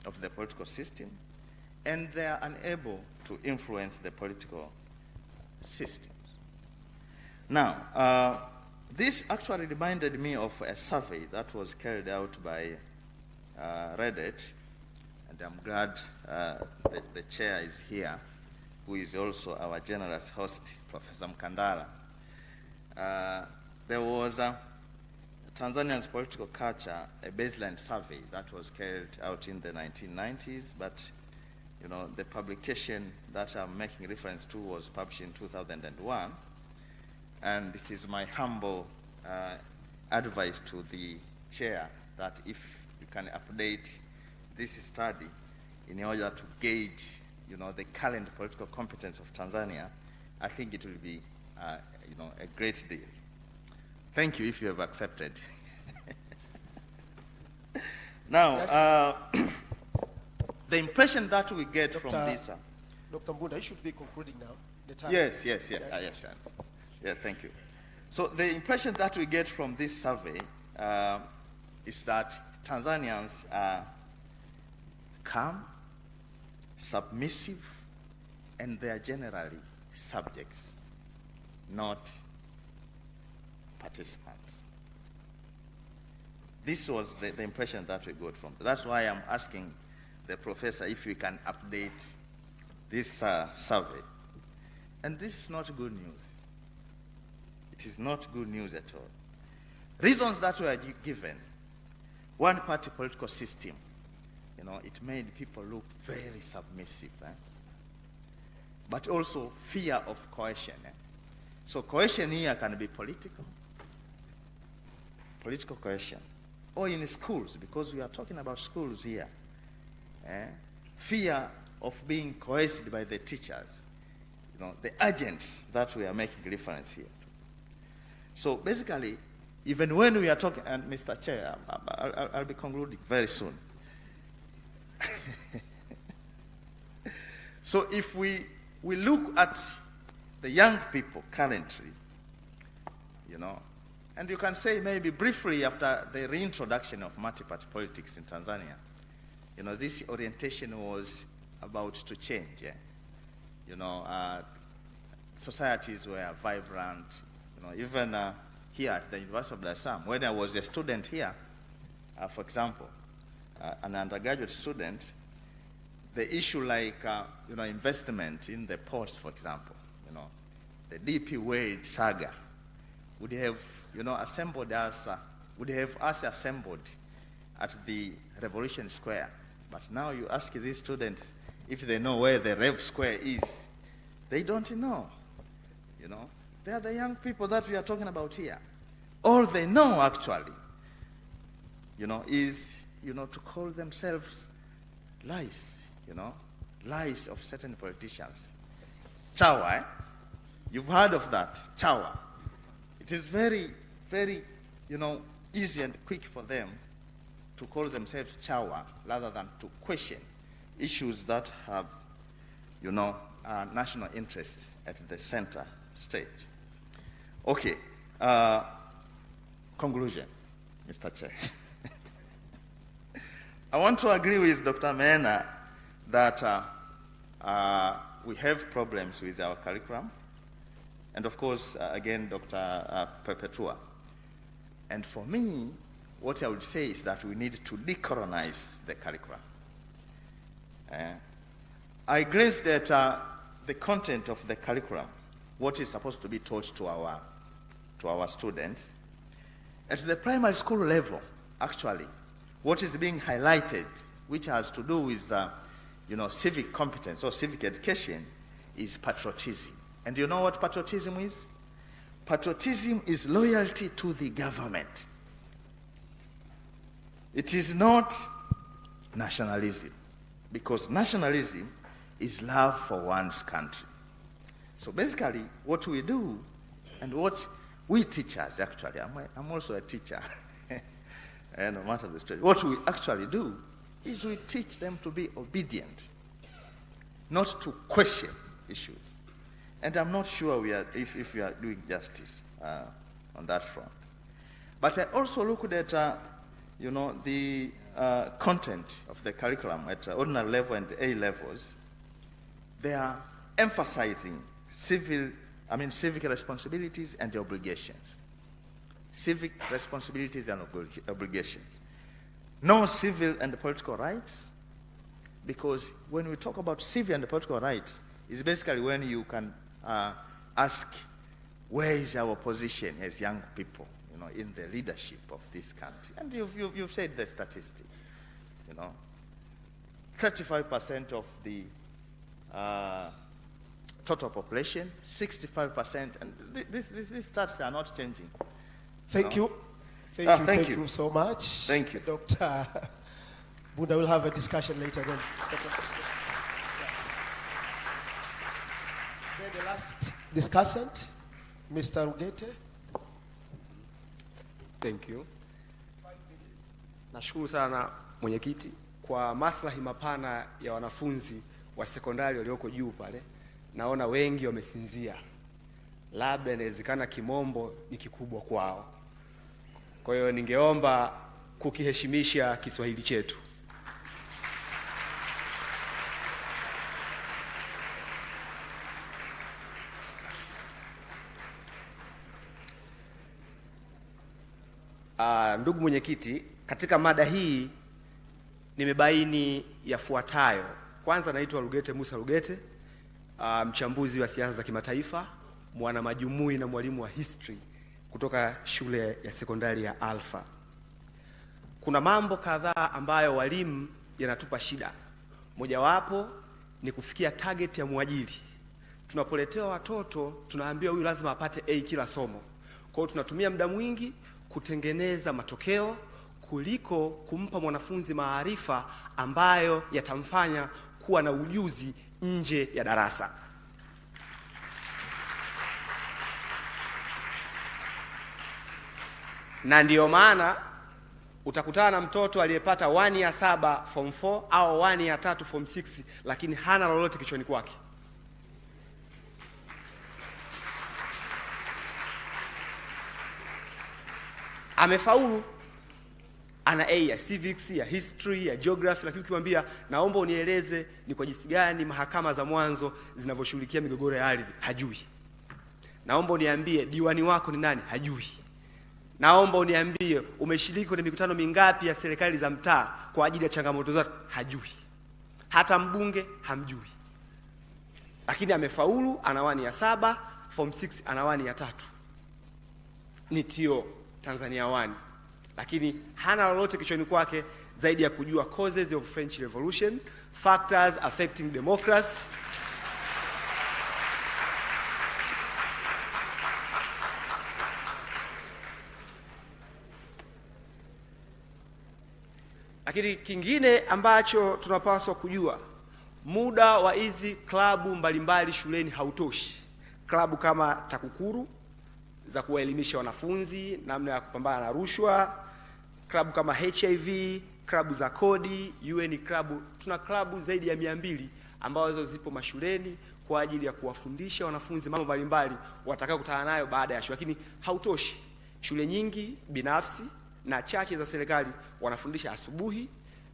of the political system, and they are unable to influence the political systems. Now, this actually reminded me of a survey that was carried out by Reddit, and I'm glad that the chair is here, who is also our generous host, Professor Mkandala. There was Tanzania's political culture, a baseline survey that was carried out in the 1990s, but the publication that I'm making reference to was published in 2001, and it is my humble advice to the chair that if you can update this study in order to gauge, the current political competence of Tanzania, I think it will be, a great deal. Thank you if you have accepted. Now, Yes. the impression that we get from this... Dr. Mbunda, you should be concluding now. The time. Yes, thank you. So the impression that we get from this survey is that Tanzanians are calm, submissive, and they are generally subjects, not participants. This was the impression that we got from. That's why I'm asking the professor if we can update this survey. And this is not good news. It is not good news at all. Reasons that were given: one-party political system, it made people look very submissive. But also fear of coercion. So coercion here can be political coercion, or in schools, because we are talking about schools here. Fear of being coerced by the teachers, the agents that we are making reference here to. So basically, even when we are talking, and Mr. Chair, I'll be concluding very soon. So if we look at the young people currently, and you can say maybe briefly after the reintroduction of multi-party politics in Tanzania, this orientation was about to change. Societies were vibrant. Even here at the University of Dar es Salaam, when I was a student here, for example, an undergraduate student, the issue like investment in the ports, for example, the DP World saga would have assembled us, assembled at the Revolution Square. But now you ask these students if they know where the Rev Square is. They don't know. They are the young people that we are talking about here. All they know actually, is to call themselves lies. Lies of certain politicians. Chawa, You've heard of that, chawa. It is very, very, easy and quick for them to call themselves chawa rather than to question issues that have, national interest at the center stage. Okay. Conclusion, Mr. Chair. I want to agree with Dr. Mena that we have problems with our curriculum. And of course, again, Dr. Perpetua. And for me, what I would say is that we need to decolonize the curriculum. I glanced at the content of the curriculum, what is supposed to be taught to our students. At the primary school level, actually, what is being highlighted, which has to do with civic competence or civic education, is patriotism. And you know what patriotism is? Patriotism is loyalty to the government. It is not nationalism, because nationalism is love for one's country. So basically, what we do, and what we teachers actually, I'm also a teacher, no matter the story, what we actually do is we teach them to be obedient, not to question issues. And I'm not sure if we are doing justice on that front. But I also looked at, the content of the curriculum at ordinary level and A levels. They are emphasizing civic responsibilities and obligations. Civic responsibilities and obligations. No civil and political rights, because when we talk about civil and political rights, it's basically when you can ask, where is our position as young people, in the leadership of this country? And you've said the statistics, 35% of the total population, 65%, and these stats are not changing. Thank you. Thank you so much. Thank you. Dr. Bunda will have a discussion later then. Then the last discussant, Mr. Rugete. Thank you. Nashukuru sana mwenyekiti kwa maslahi mapana ya wanafunzi wa sekondari walioko juu pale, naona wengi wamesinzia. Labda inawezekana kimombo ni kikubwa kwao. Kwa hiyo ningeomba kukiheshimisha Kiswahili chetu. Ndugu mwenyekiti, katika mada hii nimebaini yafuatayo. Kwanza, naitwa Lugete Musa Lugete, mchambuzi wa siasa za kimataifa, mwana majumui na mwalimu wa history kutoka shule ya sekondari ya Alpha. Kuna mambo kadhaa ambayo walimu yanatupa shida. Mojawapo ni kufikia target ya mwajiri. Tunapoletewa watoto tunaambiwa huyu lazima apate A kila somo. Kwa hiyo tunatumia muda mwingi kutengeneza matokeo kuliko kumpa mwanafunzi maarifa ambayo yatamfanya kuwa na ujuzi nje ya darasa. Na ndiyo maana utakutana na mtoto aliyepata 1 ya 7 form 4 au 1 ya 3 form 6, lakini hana lolote kichwani kwake. Amefaulu, ana A ya civics, ya history, ya geography, lakini ukimwambia naomba unieleze ni kwa jinsi gani mahakama za mwanzo zinavyoshughulikia migogoro ya ardhi, hajui. Naomba uniambie diwani wako ni nani, hajui. Naomba uniambie umeshiriki kwenye mikutano mingapi ya serikali za mtaa kwa ajili ya changamoto zote, hajui. Hata mbunge hamjui. Lakini amefaulu, ana 1 ya 7, form 6 ana 1 ya 3. Ni TO Tanzania 1. Lakini hana lolote kichwani kwake zaidi ya kujua causes of French Revolution, factors affecting democracy, lakini kingine ambacho tunapaswa kujua, muda wa hizi klabu mbalimbali shuleni hautoshi. Klabu kama TAKUKURU za kuwaelimisha wanafunzi namna ya kupambana na rushwa, klabu kama HIV, klabu za kodi, UN klabu, tuna klabu zaidi ya 200 ambazo zipo mashuleni kwa ajili ya kuwafundisha wanafunzi mambo mbalimbali watakao kutana nayo baada ya shule. Lakini hautoshi. Shule nyingi binafsi na chache za serikali wanafundisha asubuhi,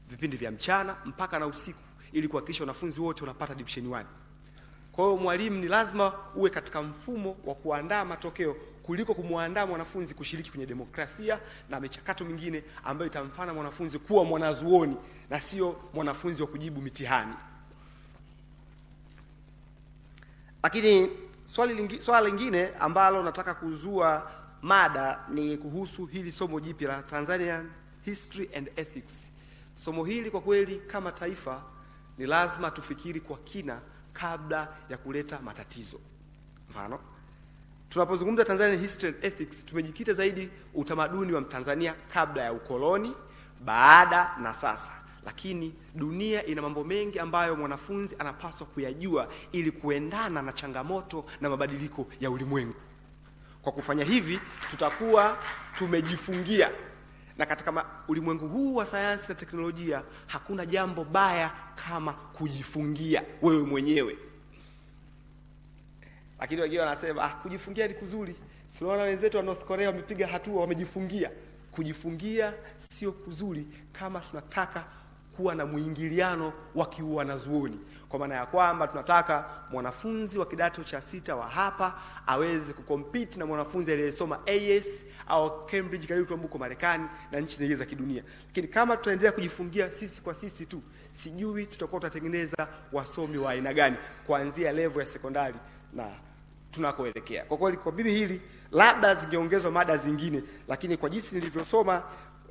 vipindi vya mchana mpaka na usiku ili kuhakikisha wanafunzi wote wanapata division 1. Kwa hiyo mwalimu ni lazima uwe katika mfumo wa kuandaa matokeo kuliko kumwandaa mwanafunzi kushiriki kwenye demokrasia na michakato mingine ambayo itamfanya mwanafunzi kuwa mwanazuoni na sio mwanafunzi wa kujibu mitihani. Lakini swali lingine ambalo nataka kuzua mada ni kuhusu hili somo jipya la Tanzanian History and Ethics. Somo hili kwa kweli kama taifa ni lazima tufikiri kwa kina kabla ya kuleta matatizo. Mfano, tunapozungumza Tanzanian History and Ethics tumejikita zaidi utamaduni wa Mtanzania kabla ya ukoloni, baada na sasa. Lakini dunia ina mambo mengi ambayo mwanafunzi anapaswa kuyajua ili kuendana na changamoto na mabadiliko ya ulimwengu. Kwa kufanya hivi tutakuwa tumejifungia. Na katika ulimwengu huu wa sayansi na teknolojia hakuna jambo baya kama kujifungia wewe mwenyewe. Lakini wengine wanasema kujifungia ni kuzuri. Siona wenzetu wa North Korea wamepiga hatua, wamejifungia. Kujifungia sio kuzuri kama tunataka kuwa na muingiliano wa kiwanazuoni. Kwa maana ya kwamba tunataka mwanafunzi wa kidato cha 6 wa hapa aweze kucompete na mwanafunzi aliyesoma AS au Cambridge curriculum huko Marekani na nchi zingine za kidunia. Lakini kama tutaendelea kujifungia sisi kwa sisi tu, sijui tutakuwa tutatengeneza wasomi wa aina gani kuanzia level ya sekondari na tunakoelekea. Kwa kweli kwa bibi hili labda zingeongezwa mada zingine, lakini kwa jinsi nilivyosoma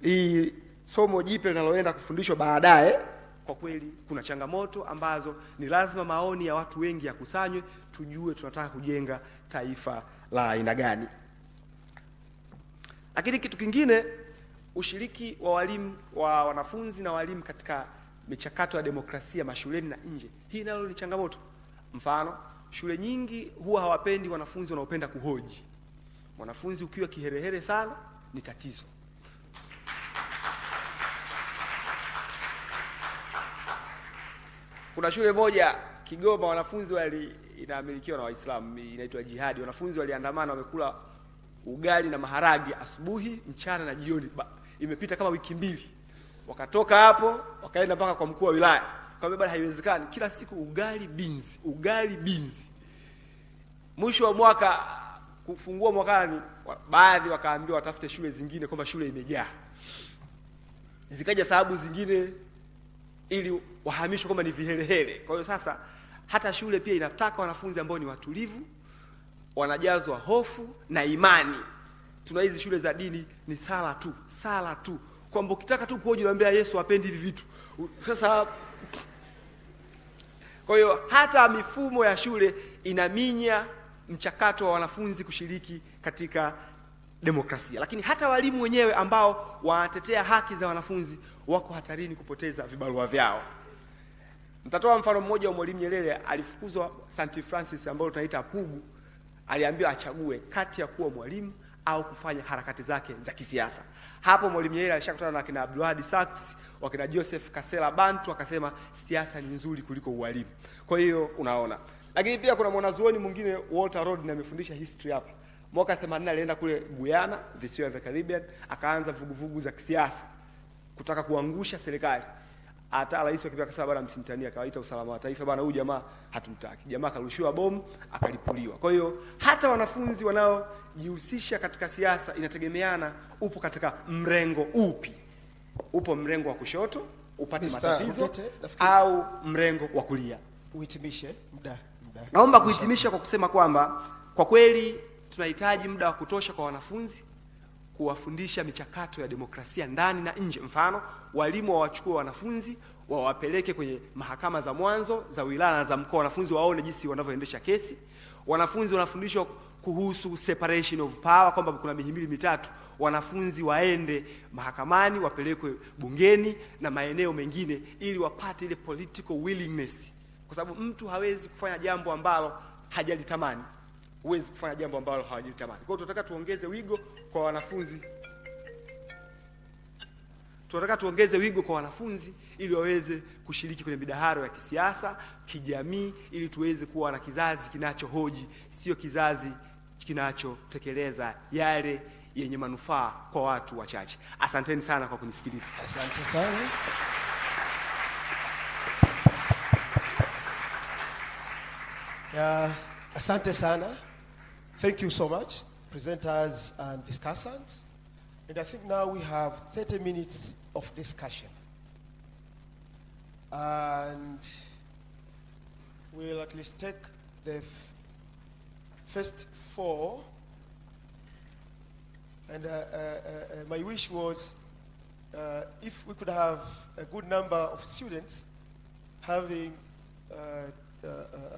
hii somo jipya linaloenda kufundishwa baadaye, kwa kweli kuna changamoto ambazo ni lazima maoni ya watu wengi yakusanywe tujue tunataka kujenga taifa la aina gani. Lakini kitu kingine, ushiriki wa walimu wa wanafunzi na walimu katika michakato ya demokrasia mashuleni na nje, hii nalo ni changamoto. Mfano, shule nyingi huwa hawapendi wanafunzi wanaopenda kuhoji. Mwanafunzi ukiwa kiherehere sana ni tatizo. Kuna shule moja Kigoma, wanafunzi inamilikiwa na Waislamu, inaitwa Jihadi. Wanafunzi waliandamana, wamekula ugali na maharage asubuhi, mchana na jioni. Imepita kama wiki 2. Wakatoka hapo wakaenda mpaka kwa mkuu wa wilaya. Kaambia bali haiwezekani, kila siku ugali beans, ugali beans. Mwisho wa mwaka, kufungua mwakani, baadhi wakaambiwa watafute shule zingine kwamba shule imejaa. Zikaja sababu zingine ili wahamishwe kwamba ni vihelehele. Kwa hiyo sasa hata shule pia inataka wanafunzi ambao ni watulivu, wanajazwa hofu na imani. Tuna hizi shule za dini ni sala tu. Kwamba ukitaka tu kuoje unaambia Yesu hapendi hivi vitu. Sasa kwa hiyo hata mifumo ya shule inaminya mchakato wa wanafunzi kushiriki katika demokrasia. Lakini hata walimu wenyewe ambao wanatetea haki za wanafunzi wako hatarini kupoteza vibarua vyao. Nitatoa mfano mmoja wa Mwalimu Nyerere. Alifukuzwa St. Francis, ambao tunaita Pugu. Aliambiwa achague kati ya kuwa mwalimu au kufanya harakati zake za kisiasa. Hapo Mwalimu Nyerere alishakutana na kina Abdulhadi Sachs, wakina Joseph Kasela Bantu, akasema siasa ni nzuri kuliko ualimu. Kwa hiyo unaona. Lakini pia kuna mwanazuoni mwingine Walter Rodney, amefundisha history hapa. Mwaka 80 alienda kule Guyana, visiwa vya Caribbean, akaanza vuguvugu za kisiasa kutaka kuangusha serikali. Hata rais akipia akasema bwana msimtania, akawaita usalama wa taifa, bwana huyu jamaa hatumtaki. Jamaa akarushiwa bomu, akalipuliwa. Kwa hiyo hata wanafunzi wanaojihusisha katika siasa inategemeana upo katika mrengo upi. Upo mrengo wa kushoto upate matatizo au mrengo wa kulia. Uhitimishe muda. Naomba kuhitimisha kwa kusema kwamba kwa kweli tunahitaji muda wa kutosha kwa wanafunzi kuwafundisha michakato ya demokrasia ndani na nje. Mfano, walimu wawachukue wanafunzi wawapeleke kwenye mahakama za mwanzo za wilaya na za mkoa, wanafunzi waone jinsi wanavyoendesha kesi. Wanafunzi wanafundishwa kuhusu separation of power, kwamba kuna mihimili mitatu. Wanafunzi waende mahakamani, wapelekwe bungeni na maeneo mengine ili wapate ile political willingness, kwa sababu mtu hawezi kufanya jambo ambalo hajalitamani. Huwezi kufanya jambo ambalo hawajalitamani. Kwa hiyo tunataka tuongeze wigo kwa wanafunzi. Tunataka tuongeze wigo kwa wanafunzi ili waweze kushiriki kwenye midaharo ya kisiasa, kijamii, ili tuweze kuwa na kizazi kinachohoji, sio kizazi kinachotekeleza yale yenye manufaa kwa watu wachache. Asanteni sana kwa kunisikiliza. Asante sana. Asante sana. Thank you so much, presenters and discussants. And I think now we have 30 minutes of discussion. And we'll at least take the first 4. And my wish was if we could have a good number of students having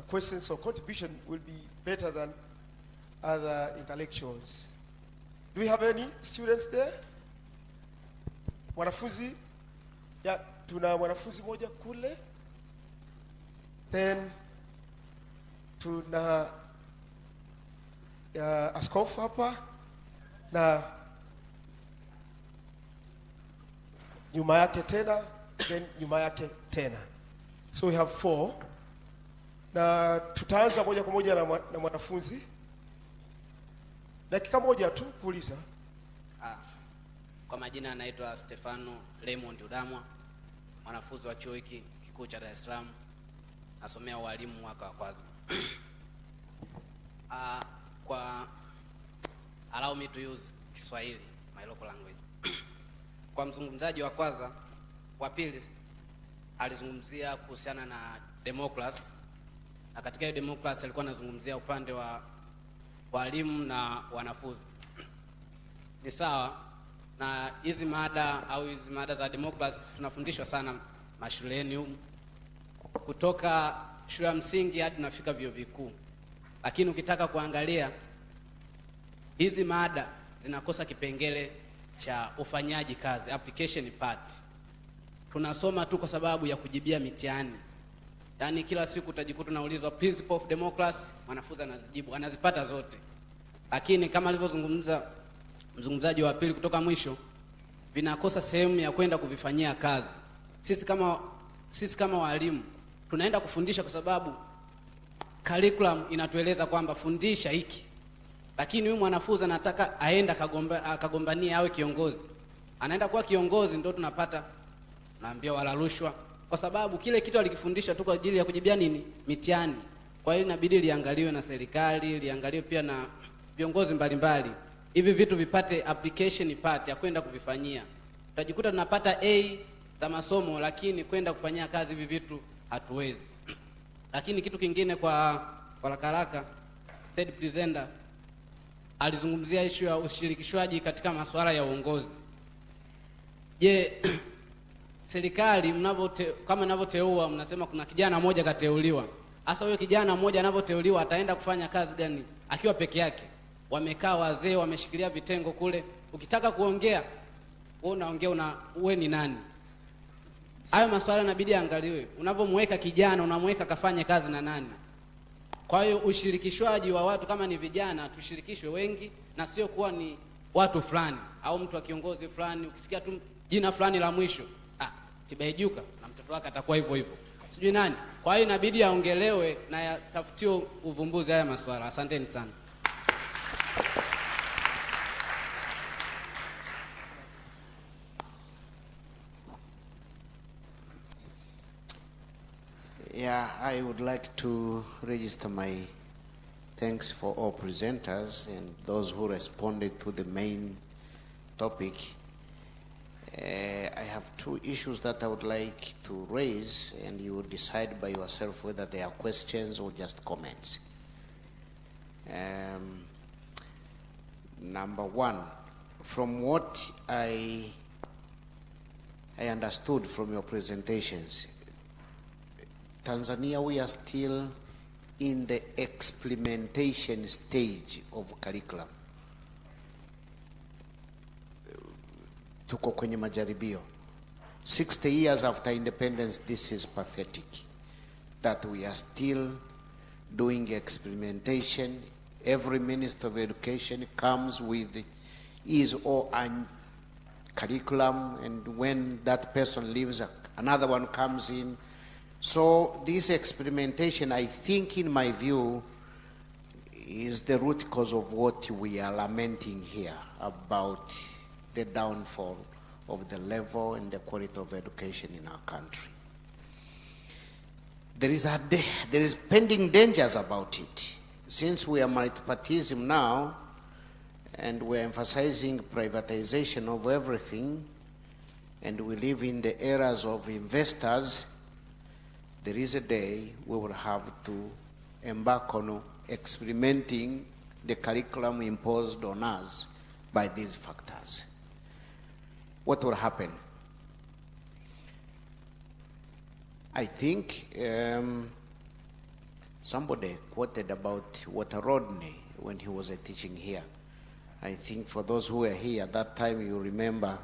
questions or contribution will be better than other intellectuals. Do we have any students there? Wanafunzi? Ya, tuna wanafunzi moja kule. Then tuna askofu hapa na nyuma yake tena, then nyuma yake tena. So we have 4. Na tutaanza moja kwa moja na mwanafunzi. Dakika moja tu kuuliza. Kwa majina anaitwa Stefano Raymond Udamwa, mwanafunzi wa chuo hiki kikuu cha Dar es Salaam. Nasomea ualimu mwaka wa kwanza. Allow me to use Kiswahili, my local language. Kwa mzungumzaji wa kwanza, wa pili alizungumzia kuhusiana na democracy. Na katika hiyo democracy alikuwa anazungumzia upande wa walimu na wanafunzi. Ni sawa, na hizi mada za democracy tunafundishwa sana mashuleni huko, kutoka shule ya msingi hadi nafika vyuo vikuu. Lakini ukitaka kuangalia hizi mada zinakosa kipengele cha ufanyaji kazi, application part. Tunasoma tu kwa sababu ya kujibia mitihani. Yaani kila siku utajikuta unaulizwa principle of democracy, mwanafunzi anazijibu, anazipata zote. Lakini kama alivyozungumza mzungumzaji wa pili kutoka mwisho, vinakosa sehemu ya kwenda kuvifanyia kazi. Sisi kama walimu tunaenda kufundisha kwa sababu curriculum inatueleza kwamba fundisha hiki, lakini huyu mwanafunzi anataka aenda akagombania awe kiongozi. Anaenda kuwa kiongozi, ndio tunapata naambia wala rushwa, kwa sababu kile kitu alikifundisha tu kwa ajili ya kujibia nini, mitihani. Kwa hiyo inabidi liangaliwe na serikali, liangaliwe pia na viongozi mbalimbali, hivi vitu vipate application ipate ya kwenda kuvifanyia. Tutajikuta tunapata A za masomo, lakini kwenda kufanyia kazi hivi vitu hatuwezi. Lakini kitu kingine kwa haraka, third presenter alizungumzia issue ya ushirikishwaji katika masuala ya uongozi. Je, serikali kama mnavyoteua, mnasema kuna kijana mmoja kateuliwa. Hasa huyo kijana mmoja anavyoteuliwa ataenda kufanya kazi gani akiwa peke yake? Wamekaa wazee, wameshikilia vitengo kule. Ukitaka kuongea, wewe unaongea wewe ni nani? Hayo masuala inabidi angaliwe. Unapomweka kijana, unamweka kafanye kazi na nani? Kwa hiyo ushirikishwaji wa watu, kama ni vijana, tushirikishwe wengi na sio kuwa ni watu fulani au mtu wa kiongozi fulani. Ukisikia tu jina fulani la mwisho, Tibaijuka na mtoto wake atakuwa hivyo hivyo, sijui nani. Kwa hiyo inabidi aongelewe na yatafutiwe uvumbuzi haya masuala. Asanteni sana. Yeah, I would like to register my thanks for all presenters and those who responded to the main topic. I have two issues that I would like to raise, and you will decide by yourself whether they are questions or just comments. Number one, from what I understood from your presentations, Tanzania, we are still in the experimentation stage of curriculum. Tuko kwenye majaribio. 60 years after independence, this is pathetic that we are still doing experimentation. Every Minister of Education comes with his or a curriculum, and when that person leaves, another one comes in. So this experimentation, I think, in my view, is the root cause of what we are lamenting here about the downfall of the level and the quality of education in our country. There is pending dangers about it. Since we are multipartism now, and we're emphasizing privatization of everything, and we live in the eras of investors, there is a day we will have to embark on experimenting the curriculum imposed on us by these factors. What will happen? I think somebody quoted about Walter Rodney when he was teaching here. I think for those who were here at that time, you remember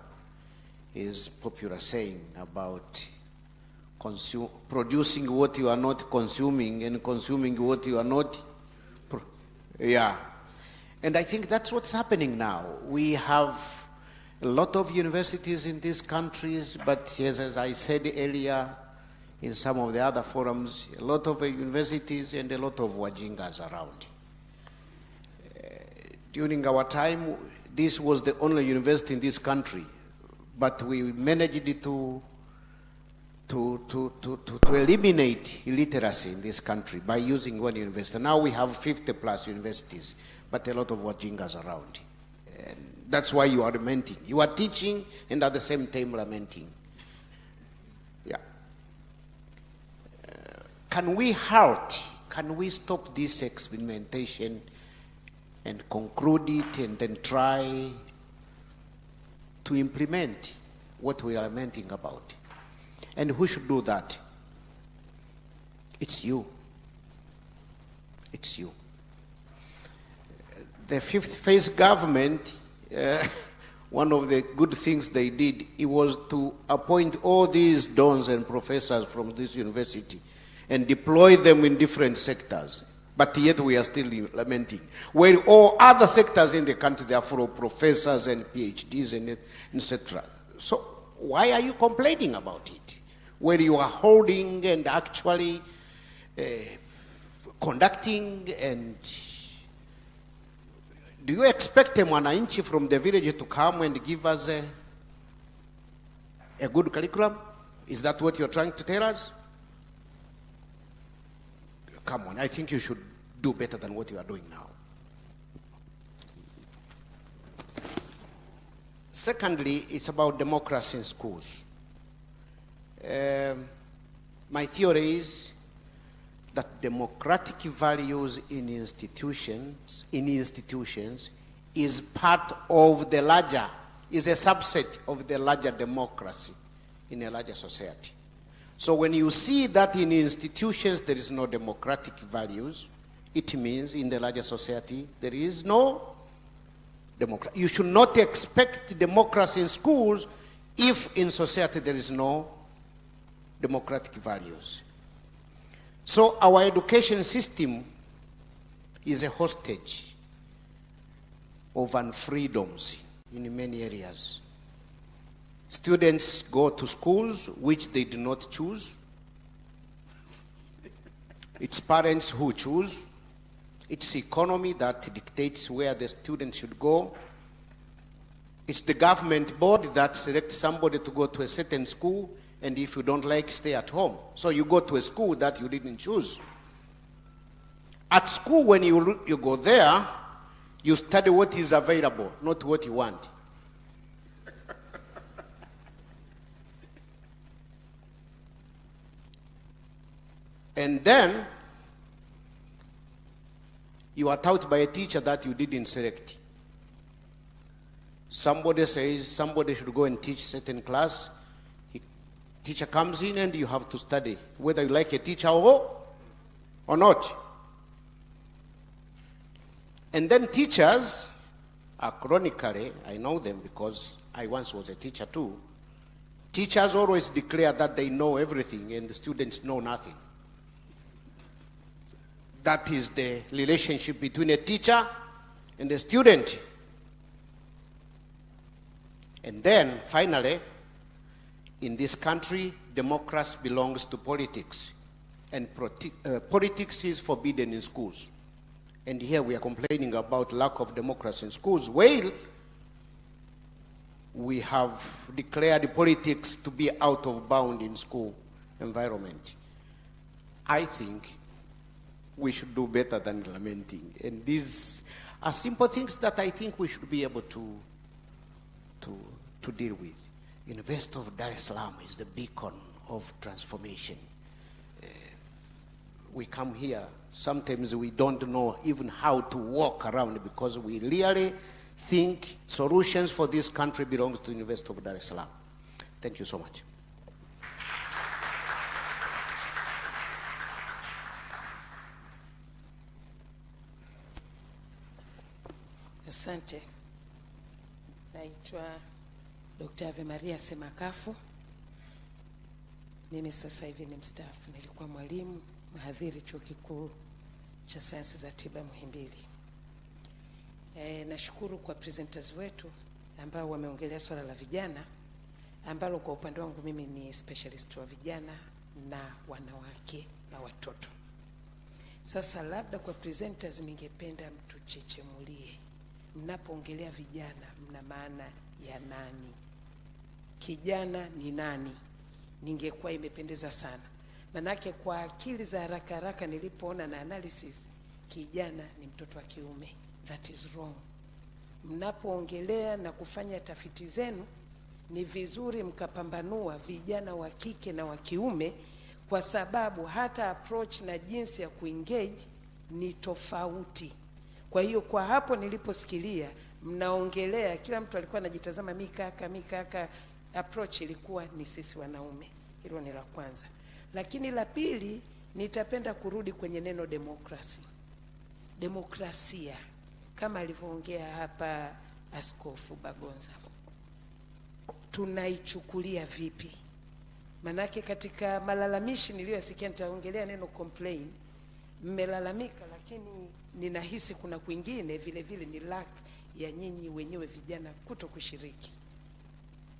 his popular saying about producing what you are not consuming and consuming what you are not. And I think that's what's happening now. We have a lot of universities in these countries, but as I said earlier in some of the other forums, a lot of universities and a lot of wajingas around. During our time, this was the only university in this country, but we managed to eliminate illiteracy in this country by using one university. Now we have 50 plus universities, but a lot of wajingas around. And that's why you are lamenting. You are teaching and at the same time lamenting. Yeah. Can we halt? Can we stop this experimentation and conclude it and then try to implement what we are lamenting about? And who should do that? It's you. It's you. The fifth phase government, one of the good things they did, it was to appoint all these dons and professors from this university and deploy them in different sectors. But yet we are still lamenting. Where all other sectors in the country, they are full of professors and PhDs and etc. So why are you complaining about it? where you are holding and actually conducting. And do you expect a mwananchi from the village to come and give us a good curriculum? Is that what you're trying to tell us? Come on, I think you should do better than what you are doing now. Secondly, it's about democracy in schools. My theory is that democratic values in institutions is part of the larger, is a subset of the larger democracy in a larger society. So when you see that in institutions there is no democratic values, it means in the larger society there is no democracy. You should not expect democracy in schools if in society there is no democratic values. So our education system is a hostage of unfreedoms in many areas. Students go to schools which they do not choose. It's parents who choose. It's economy that dictates where the students should go. It's the government board that selects somebody to go to a certain school, and if you don't like, stay at home. So you go to a school that you didn't choose. At school, when you go there, you study what is available, not what you want. And then, you are taught by a teacher that you didn't select. Somebody says somebody should go and teach certain class. Teacher comes in and you have to study, whether you like a teacher or not. And then teachers are chronically, I know them because I once was a teacher too. Teachers always declare that they know everything and the students know nothing. That is the relationship between a teacher and a student. And then, finally, in this country, democracy belongs to politics. And politics is forbidden in schools. And here we are complaining about lack of democracy in schools. Well, we have declared politics to be out of bound in school environment. I think we should do better than lamenting. And these are simple things that I think we should be able to deal with. University of Dar es Salaam is the beacon of transformation. We come here, sometimes we don't know even how to walk around because we really think solutions for this country belongs to University of Dar es Salaam. Thank you so much. Asante. Naitwa Dr. Ave Maria Semakafu. Mimi sasa hivi ni mstaafu. Nilikuwa mwalimu mhadhiri chuo kikuu cha sayansi za tiba Muhimbili. Nashukuru kwa presenters wetu ambao wameongelea swala la vijana, ambalo kwa upande wangu mimi ni specialist wa vijana na wanawake na watoto. Sasa labda kwa presenters ningependa mtuchechemulie. Mnapoongelea vijana mna maana ya nani? Kijana ni nani? Ningekuwa imependeza sana. Manake kwa akili za haraka haraka nilipoona na analysis, kijana ni mtoto wa kiume. That is wrong. Mnapoongelea na kufanya tafiti zenu, ni vizuri mkapambanua vijana wa kike na wa kiume, kwa sababu hata approach na jinsi ya kuengage ni tofauti. Kwa hiyo kwa hapo niliposikilia mnaongelea, kila mtu alikuwa anajitazama mikaka, approach ilikuwa ni sisi wanaume. Hilo ni la kwanza. Lakini la pili, nitapenda kurudi kwenye neno demokrasi. Demokrasia, kama alivyoongea hapa Askofu Bagonza, tunaichukulia vipi? Manake katika malalamishi niliyosikia, nitaongelea neno complain. Mmelalamika, lakini ninahisi kuna kwingine vile vile ni lack ya nyinyi wenyewe vijana kuto kushiriki.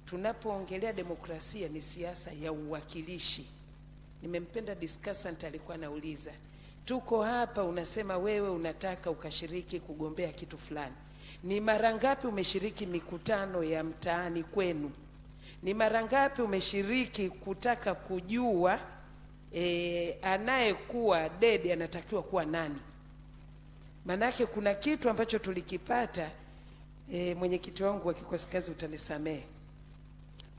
tunapoongelea demokrasia ni siasa ya uwakilishi. Nimempenda discussant alikuwa anauliza, tuko hapa unasema wewe unataka ukashiriki kugombea kitu fulani. Ni mara ngapi umeshiriki mikutano ya mtaani kwenu? Ni mara ngapi umeshiriki kutaka kujua anayekuwa dede anatakiwa kuwa nani? Manake kuna kitu ambacho tulikipata, mwenyekiti wangu wa kikosi kazi utanisamehe.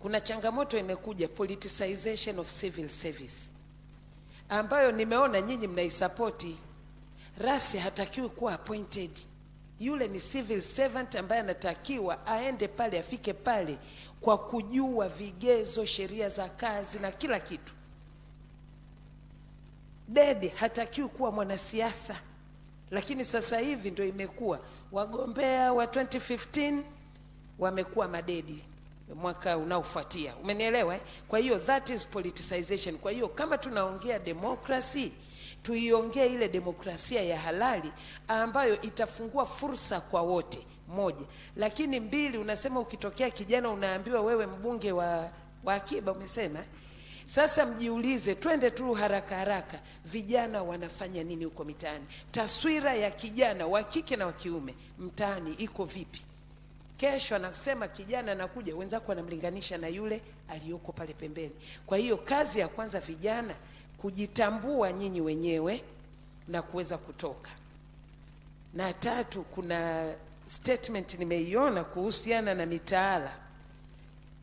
Kuna changamoto imekuja, politicization of civil service, ambayo nimeona nyinyi mnaisapoti. Rasi hatakiwi kuwa appointed. Yule ni civil servant ambaye anatakiwa aende pale, afike pale kwa kujua vigezo, sheria za kazi na kila kitu. Dede hatakiwi kuwa mwanasiasa. Lakini sasa hivi ndio imekuwa wagombea wa 2015 wamekuwa madedi mwaka unaofuatia. Umenielewa eh? Kwa hiyo that is politicization. Kwa hiyo kama tunaongea democracy, tuiongee ile demokrasia ya halali ambayo itafungua fursa kwa wote, moja. Lakini mbili, unasema ukitokea kijana unaambiwa wewe mbunge wa akiba, umesema. Sasa mjiulize, twende tu haraka haraka, vijana wanafanya nini huko mitaani? Taswira ya kijana wa kike na wa kiume mtaani iko vipi? Kesho anasema kijana anakuja, wenzako wanamlinganisha na yule aliyoko pale pembeni. Kwa hiyo kazi ya kwanza vijana kujitambua nyinyi wenyewe na kuweza kutoka. Na tatu, kuna statement nimeiona kuhusiana na mitaala.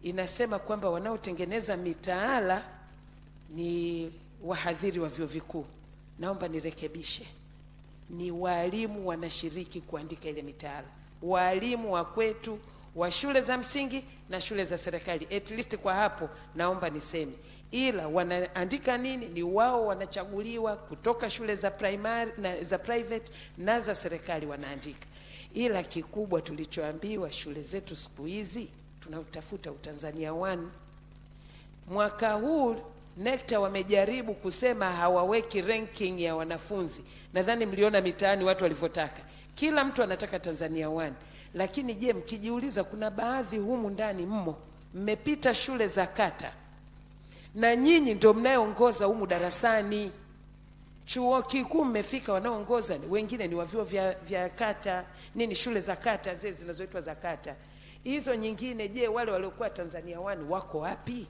Inasema kwamba wanaotengeneza mitaala ni wahadhiri wa vyuo vikuu. Naomba nirekebishe, ni walimu wanashiriki kuandika ile mitaala. Walimu wa kwetu wa shule za msingi na shule za serikali, at least kwa hapo naomba niseme. Ila wanaandika nini ni wao, wanachaguliwa kutoka shule za primary na za private na za serikali wanaandika. Ila kikubwa tulichoambiwa, shule zetu siku hizi tunautafuta utanzania 1. Mwaka huu NECTA wamejaribu kusema hawaweki ranking ya wanafunzi. Nadhani mliona mitaani watu walivyotaka. Kila mtu anataka Tanzania 1. Lakini je, mkijiuliza, kuna baadhi humu ndani mmepita shule za kata na nyinyi ndio mnayeongoza humu darasani. Chuo kikuu mmefika, wanaoongoza wengine ni wa vyuo vya kata, shule za kata zile zinazoitwa za kata. Hizo nyingine, je, wale waliokuwa Tanzania 1 wako wapi?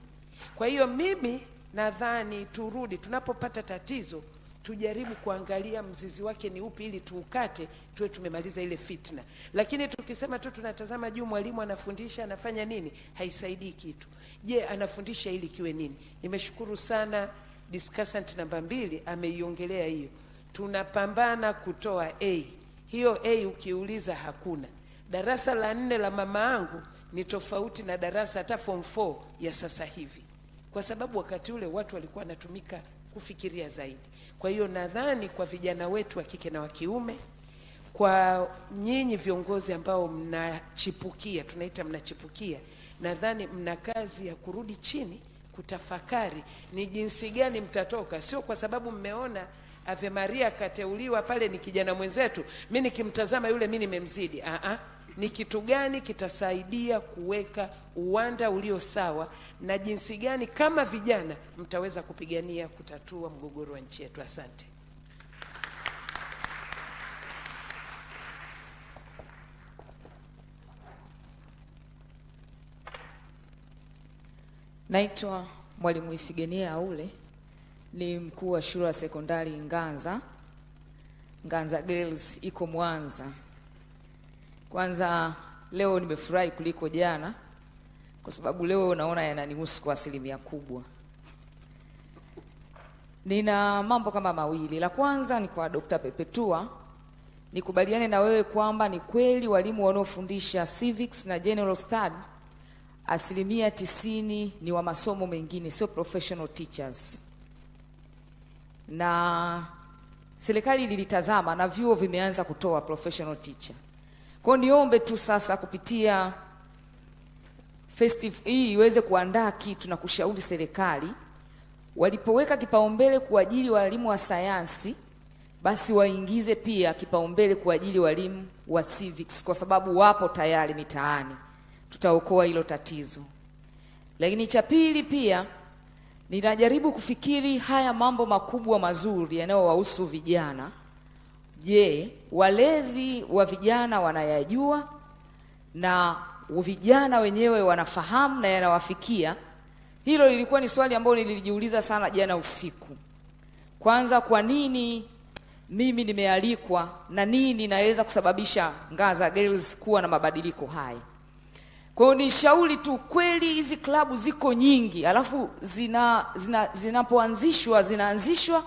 Kwa hiyo mimi nadhani turudi, tunapopata tatizo tujaribu kuangalia mzizi wake ni upi, ili tuukate, tuwe tumemaliza ile fitna. Lakini tukisema tu tunatazama juu, mwalimu anafundisha anafanya nini, haisaidii kitu. Je, anafundisha ili kiwe nini? Nimeshukuru sana discussant namba 2 ameiongelea hiyo. Tunapambana kutoa A. Hiyo A ukiuliza hakuna. Darasa la 4 la mama yangu ni tofauti na darasa hata form 4 ya sasa hivi, kwa sababu wakati ule watu walikuwa wanatumika kufikiria zaidi. Kwa hiyo nadhani kwa vijana wetu wa kike na wa kiume, kwa nyinyi viongozi ambao mnachipukia, tunaita mnachipukia, nadhani mna kazi ya kurudi chini kutafakari ni jinsi gani mtatoka. Sio kwa sababu mmeona Ave Maria kateuliwa pale ni kijana mwenzetu, mimi nikimtazama yule mimi nimemzidi. Ni kitu gani kitasaidia kuweka uwanda ulio sawa, na jinsi gani kama vijana mtaweza kupigania kutatua mgogoro wa nchi yetu. Asante. Naitwa Mwalimu Ifigenia Aule, ni mkuu wa shule ya sekondari Nganza Girls iko Mwanza. Kwanza leo nimefurahi kuliko jana, kwa sababu leo naona yananihusu kwa asilimia kubwa. Nina mambo kama mawili. La kwanza ni kwa Dr. Pepetua, nikubaliane na wewe kwamba ni kweli walimu wanaofundisha civics na general study 90% ni wa masomo mengine, sio professional teachers. Na serikali lilitazama na vyuo vimeanza kutoa professional teacher. Kwa niombe tu sasa kupitia festive hii iweze kuandaa kitu na kushauri serikali, walipoweka kipaumbele kuajili walimu wa sayansi, basi waingize pia kipaumbele kuajili walimu wa civics, kwa sababu wapo tayari mitaani. Tutaokoa hilo tatizo. Lakini cha pili pia ninajaribu kufikiri haya mambo makubwa mazuri yanayowahusu vijana. Je, walezi wa vijana wanayajua na vijana wenyewe wanafahamu na yanawafikia? Hilo lilikuwa ni swali ambalo nilijiuliza sana jana usiku. Kwanza, kwa nini mimi nimealikwa na nini naweza kusababisha Ngaza Girls kuwa na mabadiliko haya? Kwa hiyo ni shauri tu, kweli hizi klabu ziko nyingi, alafu zinapoanzishwa zinaanzishwa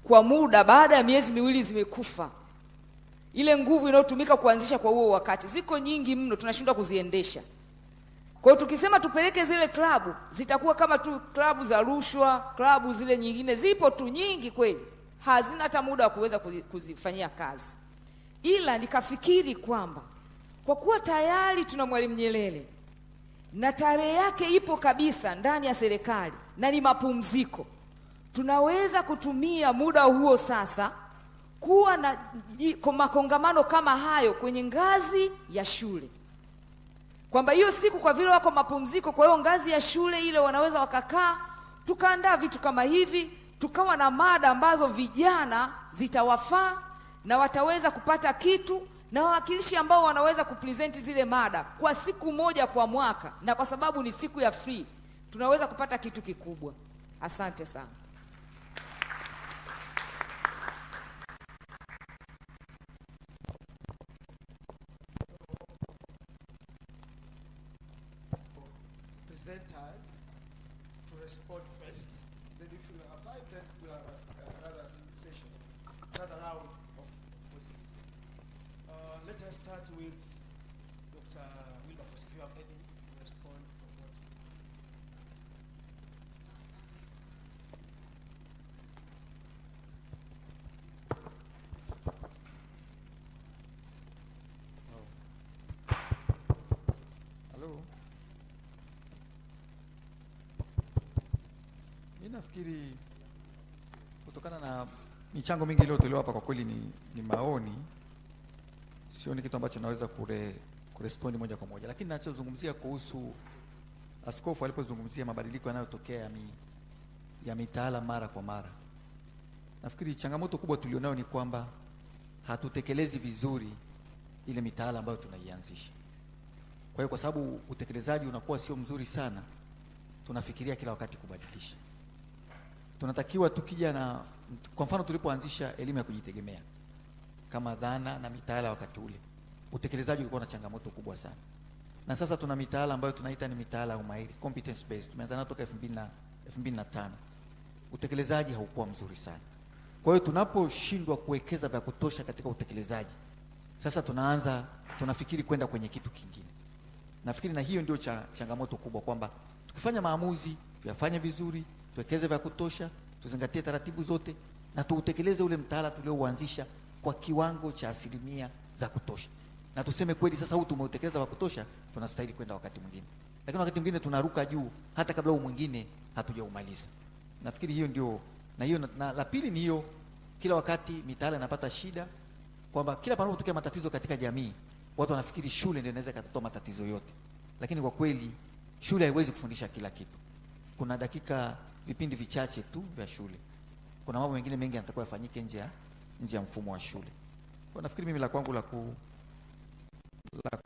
kwa muda, baada ya miezi miwili zimekufa. Ile nguvu inayotumika kuanzisha kwa huo wakati, ziko nyingi mno, tunashindwa kuziendesha. Kwa hiyo tukisema tupeleke zile klabu, zitakuwa kama tu klabu za rushwa, klabu zile nyingine zipo tu nyingi kweli, hazina hata muda wa kuweza kuzifanyia kazi. Ila nikafikiri kwamba kwa kuwa tayari tuna Mwalimu Nyerere na tarehe yake ipo kabisa ndani ya serikali na ni mapumziko, tunaweza kutumia muda huo sasa kuwa na makongamano kama hayo kwenye ngazi ya shule. Kwamba hiyo siku kwa vile wako mapumziko, kwa hiyo ngazi ya shule ile wanaweza wakakaa, tukaandaa vitu kama hivi, tukawa na mada ambazo vijana zitawafaa na wataweza kupata kitu, na wawakilishi ambao wanaweza kupresent zile mada kwa siku moja kwa mwaka, na kwa sababu ni siku ya free tunaweza kupata kitu kikubwa. Asante sana. Presenters to respond first. Then if you have time, then we'll have another session, another round of questions. Let us start with Dr. Wilberforce, if you have any to respond from what. Hello. Nafikiri kutokana na michango mingi iliyotolewa hapa, kwa kweli ni maoni, sioni kitu ambacho naweza kurespondi moja kwa moja. Lakini ninachozungumzia kuhusu askofu alipozungumzia mabadiliko yanayotokea ya mitaala mara kwa mara, nafikiri changamoto kubwa tulionayo ni kwamba hatutekelezi vizuri ile mitaala ambayo tunaianzisha. Kwa hiyo kwa sababu utekelezaji unakuwa sio mzuri sana, tunafikiria kila wakati kubadilisha. Tunatakiwa tukija na, kwa mfano tulipoanzisha elimu ya kujitegemea kama dhana na mitaala, wakati ule utekelezaji ulikuwa na changamoto kubwa sana. Na sasa tuna mitaala ambayo tunaita ni mitaala ya umahiri, competence based, tumeanza nayo toka 2005. Utekelezaji haukuwa mzuri sana. Kwa hiyo tunaposhindwa kuwekeza vya kutosha katika utekelezaji, sasa tunafikiri kwenda kwenye kitu kingine. Nafikiri na hiyo ndio changamoto kubwa, kwamba tukifanya maamuzi tuyafanye vizuri, tuwekeze vya kutosha, tuzingatie taratibu zote na tuutekeleze ule mtaala tuliouanzisha kwa kiwango cha asilimia za kutosha. Na tuseme kweli sasa huu tumeutekeleza vya kutosha, tunastahili kwenda wakati mwingine. Lakini wakati mwingine tunaruka juu hata kabla huu mwingine hatujaumaliza. Nafikiri hiyo ndio, na hiyo na la pili ni hiyo, kila wakati mitaala inapata shida, kwamba kila panapotokea matatizo katika jamii, watu wanafikiri shule ndio inaweza kutatua matatizo yote. Lakini kwa kweli shule haiwezi kufundisha kila kitu. Kuna vipindi vichache tu vya shule. Kuna mambo mengine mengi yanatakiwa yafanyike nje ya mfumo wa shule. Kwa nafikiri mimi la kwangu la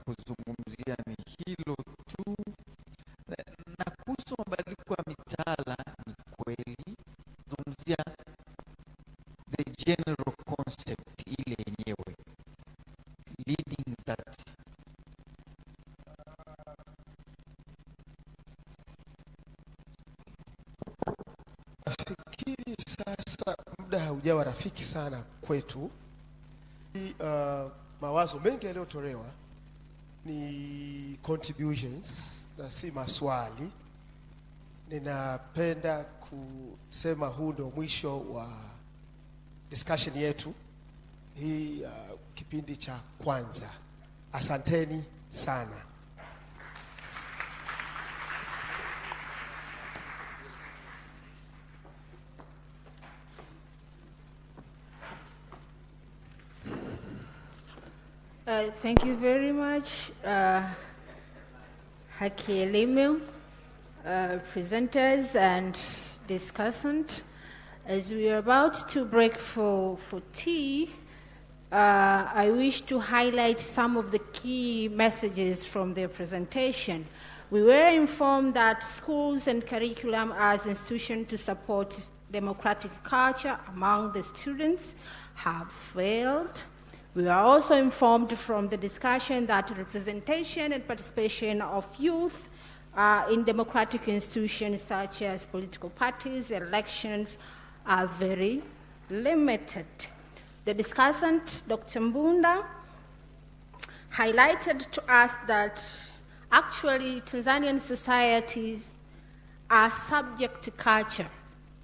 kuzungumzia ni hilo tu. Na kuhusu mabadiliko ya mitaala, ni kweli zungumzia the general concept ile yenyewe, leading that. Nafikiri sasa muda haujawa rafiki sana kwetu. Mawazo mengi yaliyotolewa ni contributions na si maswali. Ninapenda kusema huu ndio mwisho wa discussion yetu hii, kipindi cha kwanza. Asanteni sana. Thank you very much, Haki Elimu. presenters and discussant. As we are about to break for tea, I wish to highlight some of the key messages from their presentation. We were informed that schools and curriculum as institutions to support democratic culture among the students have failed. We are also informed from the discussion that representation and participation of youth in democratic institutions such as political parties, elections, are very limited. The discussant, Dr. Mbunda, highlighted to us that actually Tanzanian societies are subject to culture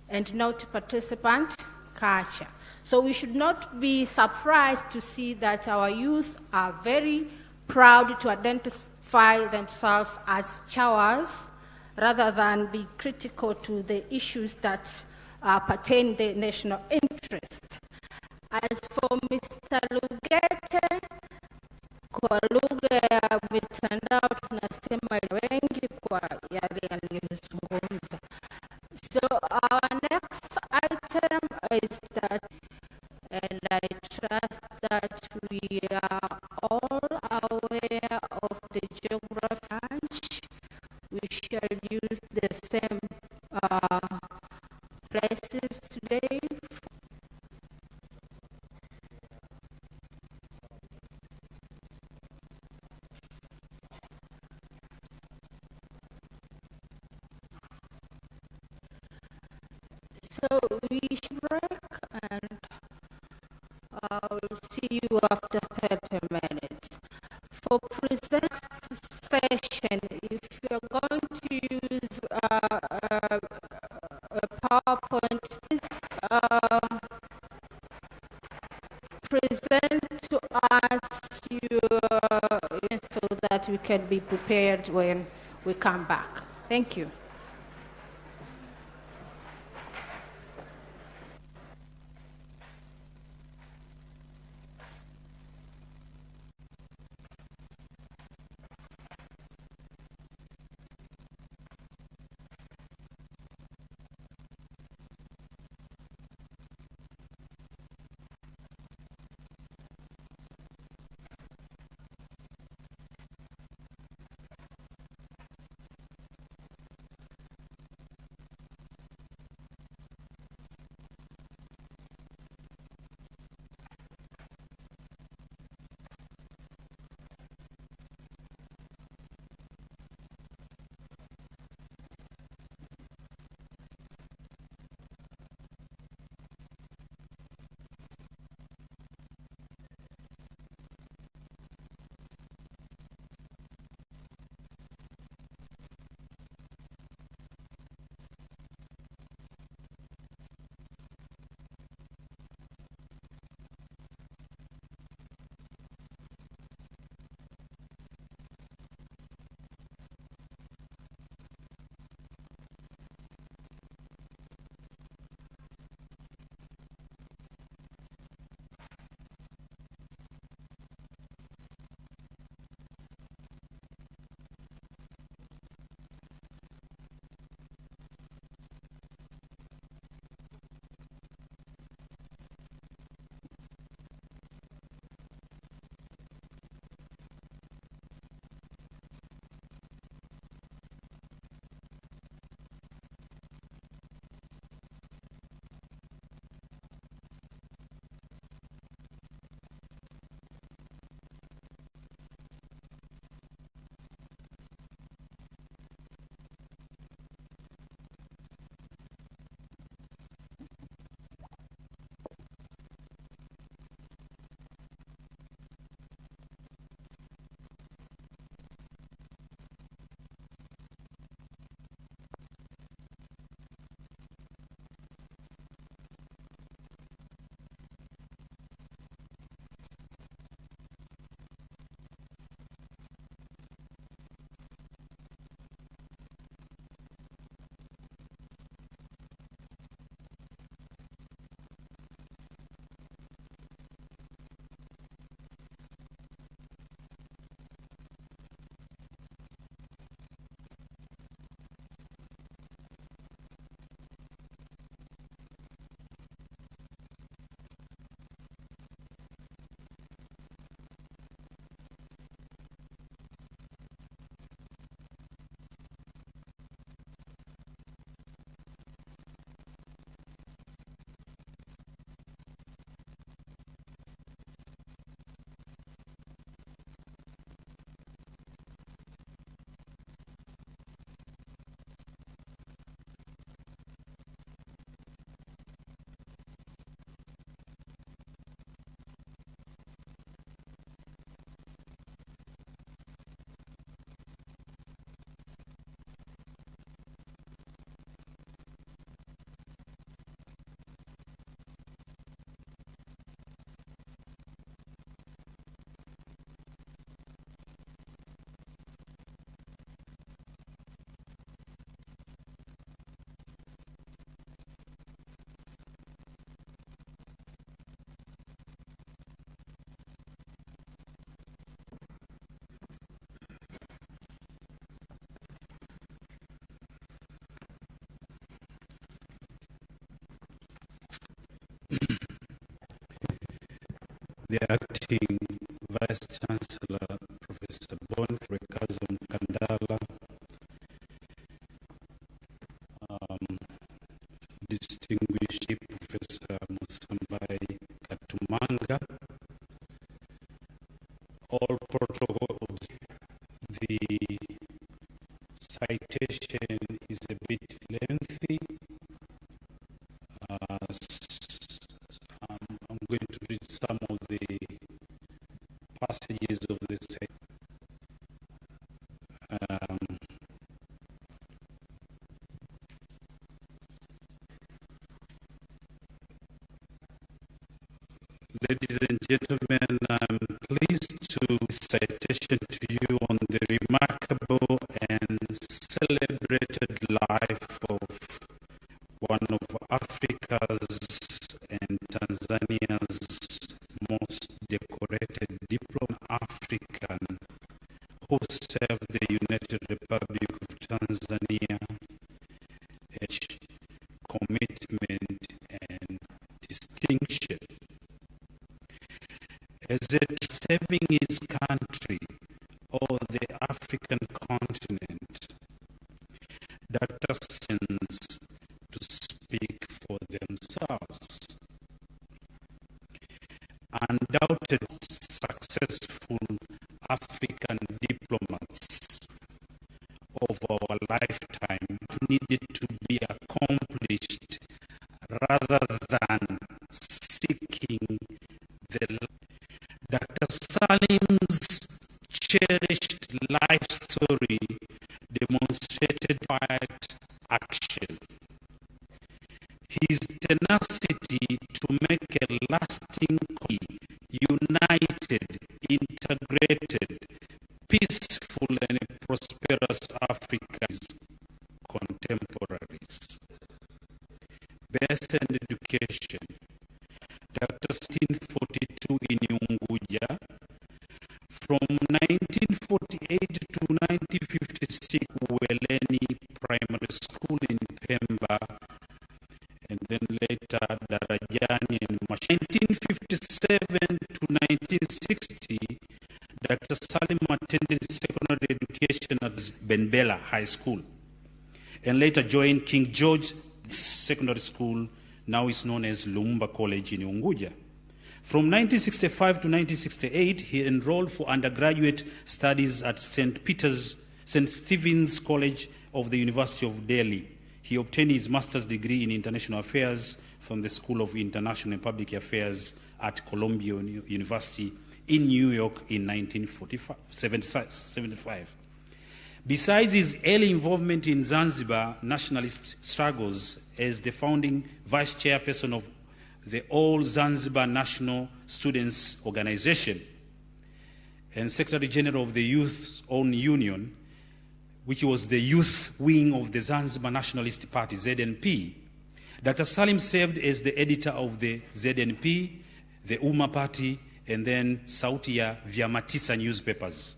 and not participant culture. So we should not be surprised to see that our youth are very proud to identify themselves as Chawas rather than be critical to the issues that pertain the national interest. As for Mr. Lugete, kwa lugha ya mitandao tunasema wengi kwa yale aliyozungumza. So our next item is that, and I trust that we are all aware of the geography. We shall use the same places today. So we should break, and we'll see you after 30 minutes. For present session, if you're going to use a PowerPoint, please present to us so that we can be prepared when we come back. Thank you. the acting Vice Chancellor, Professor Bonfrey Kandala, distinguished Professor Musambai Katumanga, all protocols. The citation is a bit lengthy. I'm going to read some of the passages of the citation. Ladies and gentlemen, I'm pleased to citation to you on the remarkable and celebrated life of one of Africa's and Tanzania's most decorated diplomat, African, who served the United Republic of Tanzania, its commitment and distinction. As it serving its country or the African continent, Dr. sends to speak for themselves. Undoubted successful African diplomats of our lifetime needed to be accomplished rather than seeking the Dr. Salim's cherished life story demonstrated quiet action. His tenacity to make a lasting, united, integrated, peaceful, and prosperous Africa's contemporaries. Birth and education. Dr. 1942 in Unguja. From 1948 to 1956, Uweleni Primary School in Pemba, and then later Darajani in Mash. 1957 to 1960, Dr. Salim attended secondary education at Benbela High School, and later joined King George Secondary School, now is known as Lumumba College in Unguja. From 1965 to 1968, he enrolled for undergraduate studies at St. Stephen's College of the University of Delhi. He obtained his master's degree in international affairs from the School of International and Public Affairs at Columbia University in New York in 1975. Besides his early involvement in Zanzibar nationalist struggles as the founding vice chairperson of the All Zanzibar National Students Organization and Secretary General of the Youth Own Union, which was the youth wing of the Zanzibar Nationalist Party, ZNP, Dr. Salim served as the editor of the ZNP, the Umma Party, and then Sauti ya Vyama Tisa newspapers.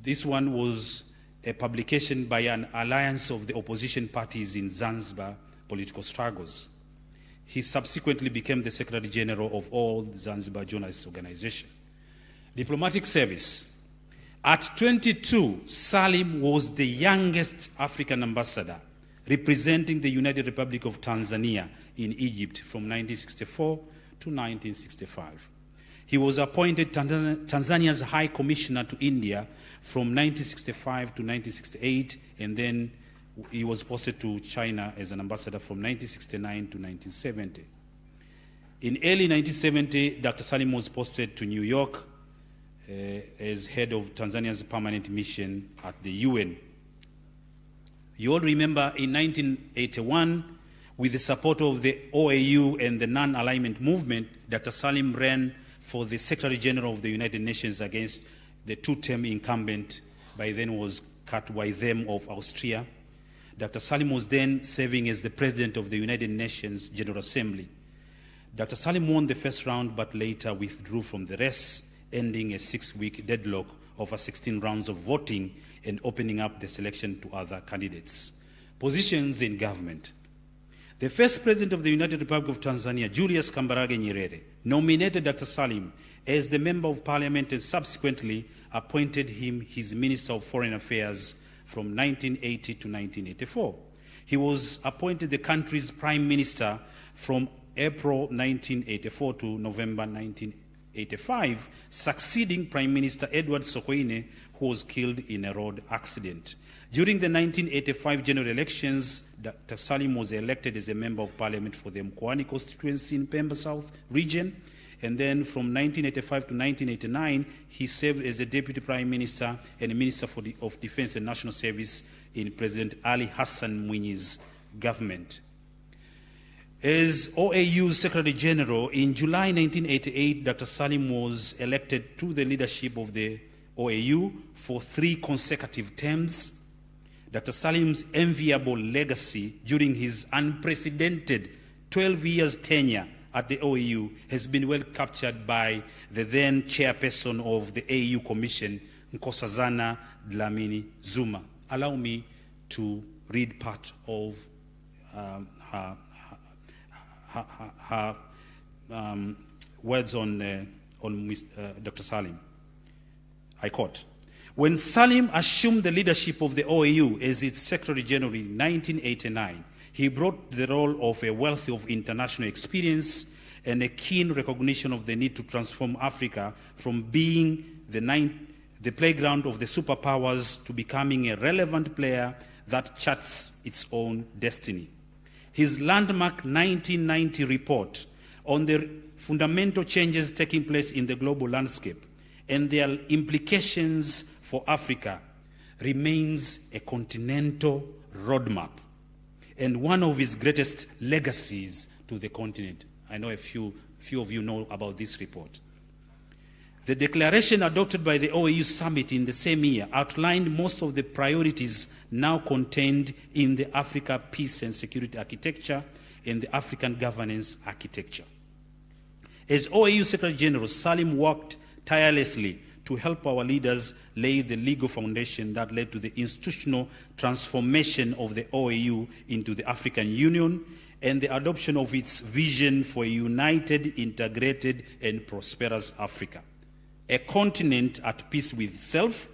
This one was a publication by an alliance of the opposition parties in Zanzibar political struggles. He subsequently became the Secretary General of all the Zanzibar Journalists Organization. Diplomatic service. At 22, Salim was the youngest African ambassador representing the United Republic of Tanzania in Egypt from 1964 to 1965. He was appointed Tanzania's High Commissioner to India from 1965 to 1968, and then he was posted to China as an ambassador from 1969 to 1970. In early 1970, Dr. Salim was posted to New York as head of Tanzania's permanent mission at the UN. You all remember in 1981, with the support of the OAU and the non-alignment movement, Dr. Salim ran for the Secretary General of the United Nations against the two-term incumbent, by then was Kurt Weidem of Austria. Dr. Salim was then serving as the President of the United Nations General Assembly. Dr. Salim won the first round, but later withdrew from the race, ending a 6-week deadlock over 16 rounds of voting and opening up the selection to other candidates. Positions in government. The first president of the United Republic of Tanzania, Julius Nyerere, nominated Dr. Salim as the member of parliament and subsequently appointed him his Minister of Foreign Affairs from 1980 to 1984. He was appointed the country's Prime Minister from April 1984 to November 1985, succeeding Prime Minister Edward Sokoine, who was killed in a road accident. During the 1985 general elections, Dr. Salim was elected as a member of parliament for the Mkoani constituency in Pemba South region. And then from 1985 to 1989, he served as a deputy prime minister and a minister of defense and national service in President Ali Hassan Mwinyi's government. As OAU's Secretary General, in July 1988, Dr. Salim was elected to the leadership of the OAU for 3 consecutive terms. Dr. Salim's enviable legacy during his unprecedented 12 years tenure at the OAU has been well captured by the then chairperson of the AU Commission, Nkosazana Dlamini Zuma. Allow me to read part of her words on Dr. Salim. I quote, "When Salim assumed the leadership of the OAU as its Secretary General in 1989, he brought the role of a wealth of international experience and a keen recognition of the need to transform Africa from being the playground of the superpowers to becoming a relevant player that charts its own destiny. His landmark 1990 report on the fundamental changes taking place in the global landscape and their implications for Africa remains a continental roadmap and one of his greatest legacies to the continent." I know a few of you know about this report. The declaration adopted by the OAU summit in the same year outlined most of the priorities now contained in the Africa Peace and Security Architecture and the African Governance Architecture. As OAU Secretary General, Salim worked tirelessly to help our leaders lay the legal foundation that led to the institutional transformation of the OAU into the African Union and the adoption of its vision for a united, integrated, and prosperous Africa. A continent at peace with itself,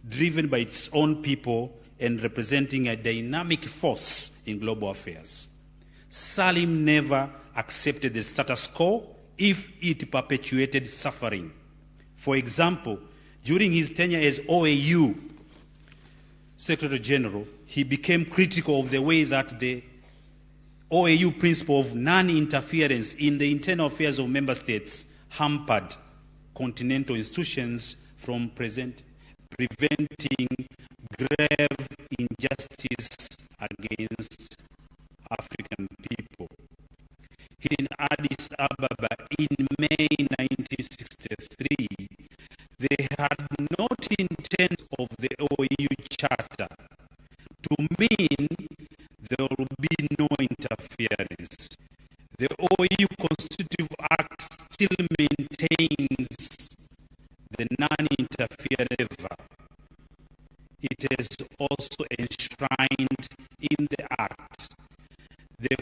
driven by its own people, and representing a dynamic force in global affairs. Salim never accepted the status quo if it perpetuated suffering. For example, during his tenure as OAU Secretary General, he became critical of the way that the OAU principle of non-interference in the internal affairs of member states hampered continental institutions from preventing grave injustice against African people. In Addis Ababa in May 1963, they had not intent of the OAU Charter to mean there will be no interference. The OAU Constitutive Act still maintains the non-interference. It is also enshrined in the Act. The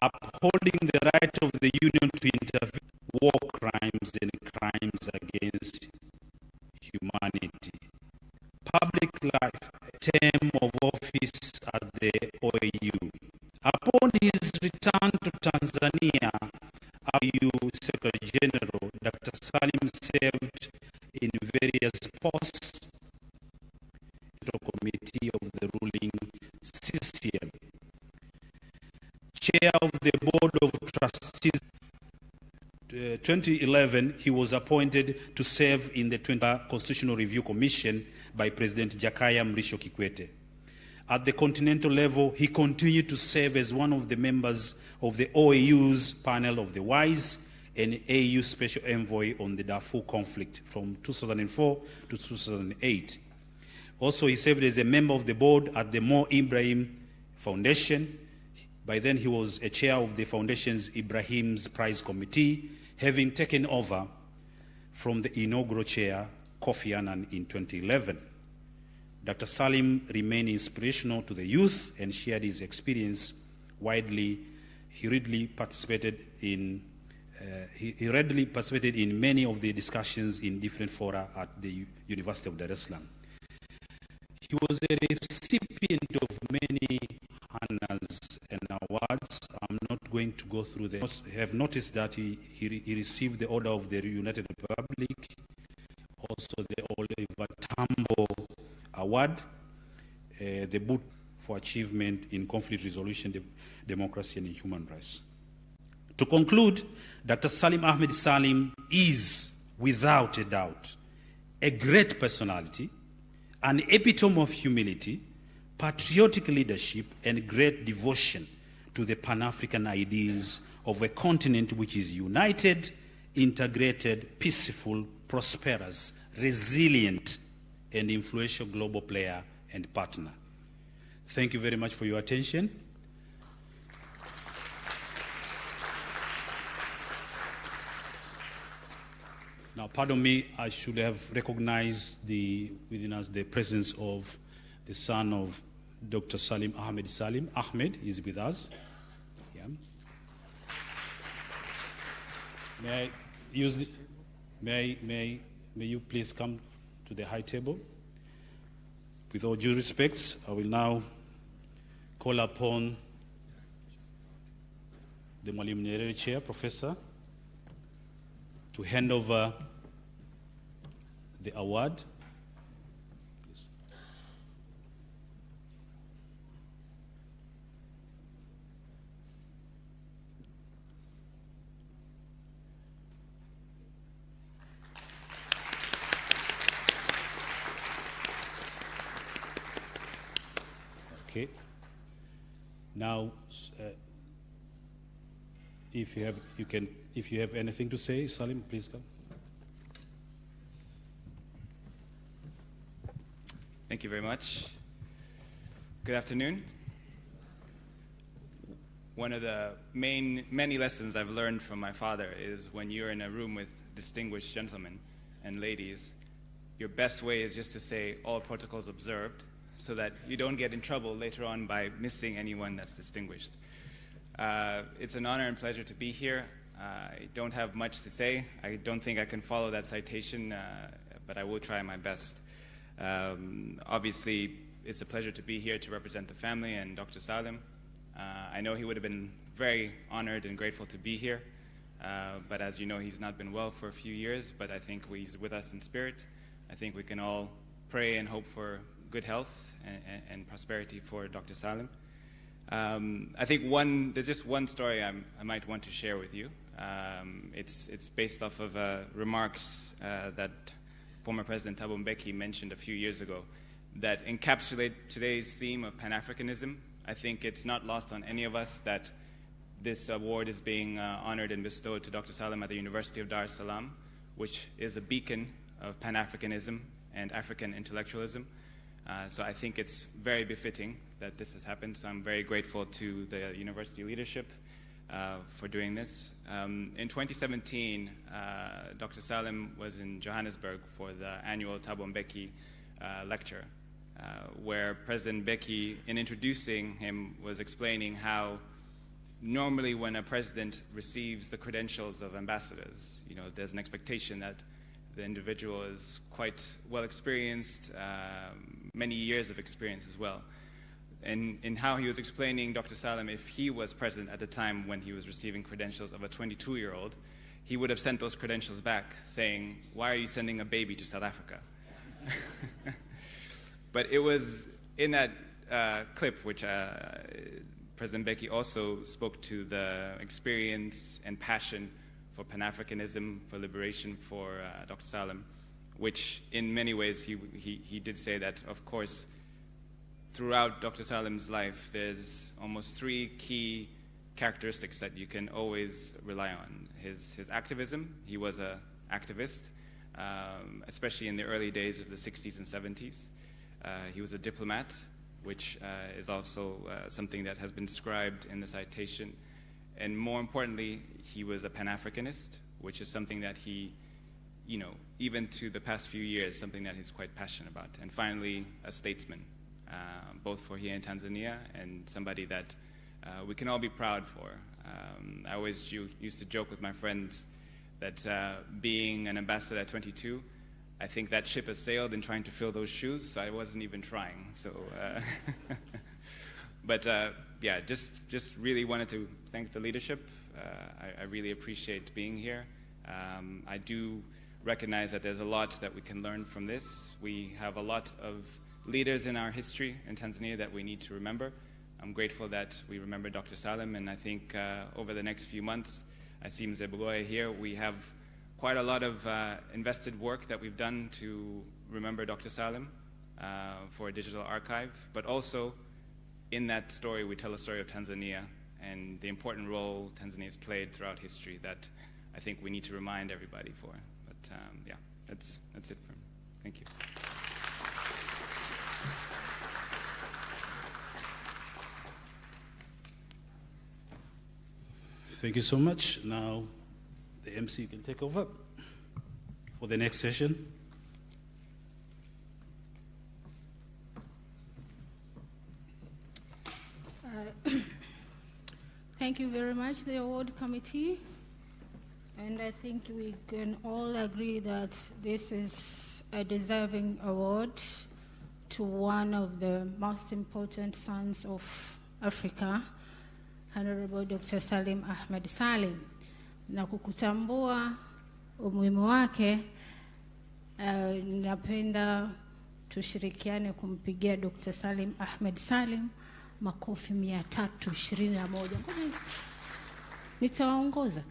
upholding the right of the Union to intervene in war crimes and crimes against humanity. Public life, term of office at the OAU. Upon his return to Tanzania, OAU Secretary General, Dr. Salim served in various posts, committee of the ruling CCM, chair of the board of trustees. 2011, he was appointed to serve in the 20th Constitutional Review Commission by President Jakaya Mrisho Kikwete. At the continental level, he continued to serve as one of the members of the OAU's panel of the WISE and AU Special Envoy on the Darfur conflict from 2004 to 2008. Also, he served as a member of the board at the Mo Ibrahim Foundation. By then, he was a chair of the foundation's Ibrahim's Prize Committee, having taken over from the inaugural chair, Kofi Annan, in 2011. Dr. Salim remained inspirational to the youth and shared his experience widely. He readily participated in many of the discussions in different fora at the University of Dar es Salaam. He was a recipient of many honors and awards. I'm not going to go through them. You have noticed that he received the Order of the United Republic, also the Oliver Tambo Award, the Boot for Achievement in Conflict Resolution, Democracy and Human Rights. To conclude, Dr. Salim Ahmed Salim is, without a doubt, a great personality, an epitome of humility, patriotic leadership, and great devotion to the Pan-African ideals of a continent which is united, integrated, peaceful, prosperous, resilient, and influential global player and partner. Thank you very much for your attention. Now, pardon me, I should have recognized within us the presence of the son of Dr. Salim Ahmed Salim. Ahmed is with us. Yeah. May you please come to the high table? With all due respects, I will now call upon the Mwalimu Nyerere Chair, Professor, to hand over the award. Okay. Now, if you have anything to say, Salim, please come. Thank you very much. Good afternoon. One of the many lessons I've learned from my father is when you're in a room with distinguished gentlemen and ladies, your best way is just to say all protocols observed, so that you don't get in trouble later on by missing anyone that's distinguished. It's an honor and pleasure to be here. I don't have much to say. I don't think I can follow that citation, but I will try my best. Obviously, it's a pleasure to be here to represent the family and Dr. Salim. I know he would have been very honored and grateful to be here, but as you know, he's not been well for a few years, but I think he's with us in spirit. I think we can all pray and hope for good health and prosperity for Dr. Salim. I think there's just one story I might want to share with you. It's based off of remarks that former President Thabo Mbeki mentioned a few years ago that encapsulate today's theme of Pan-Africanism. I think it's not lost on any of us that this award is being honored and bestowed to Dr. Salim at the University of Dar es Salaam, which is a beacon of Pan-Africanism and African intellectualism. So I think it's very befitting that this has happened. So I'm very grateful to the university leadership for doing this. In 2017, Dr. Salim was in Johannesburg for the annual Thabo Mbeki lecture, where President Mbeki, in introducing him, was explaining how normally when a president receives the credentials of ambassadors, there's an expectation that the individual is quite well experienced, many years of experience as well. And in how he was explaining Dr. Salim, if he was present at the time when he was receiving credentials of a 22-year-old, he would have sent those credentials back saying, "Why are you sending a baby to South Africa?" But it was in that clip which President Mbeki also spoke to the experience and passion for Pan-Africanism, for liberation for Dr. Salim, which in many ways he did say that, of course, throughout Dr. Salim's life, there's almost three key characteristics that you can always rely on. His activism, he was an activist, especially in the early days of the 60s and 70s. He was a diplomat, which is also something that has been described in the citation. And more importantly, he was a Pan-Africanist, which is something that he, even to the past few years, something that he's quite passionate about. And finally, a statesman, both for here in Tanzania and somebody that we can all be proud for. I always used to joke with my friends that being an ambassador at 22, I think that ship has sailed in trying to fill those shoes, so I wasn't even trying. So, but yeah, just really wanted to thank the leadership. I really appreciate being here. I do recognize that there's a lot that we can learn from this. We have a lot of leaders in our history in Tanzania that we need to remember. I'm grateful that we remember Dr. Salim, and I think over the next few months, I see Mzee Bugoye here, we have quite a lot of invested work that we've done to remember Dr. Salim for a digital archive, but also in that story we tell a story of Tanzania and the important role Tanzania has played throughout history that I think we need to remind everybody for. But yeah, that's it for me. Thank you. Thank you so much. Now the MC can take over for the next session. Thank you very much, the award committee. And I think we can all agree that this is a deserving award to one of the most important sons of Africa, Honorable Dr. Salim Ahmed Salim. Na kukutambua umuhimu wake, napenda tushirikiane kumpigia Dr. Salim Ahmed Salim makofi 321. Nitawaongoza.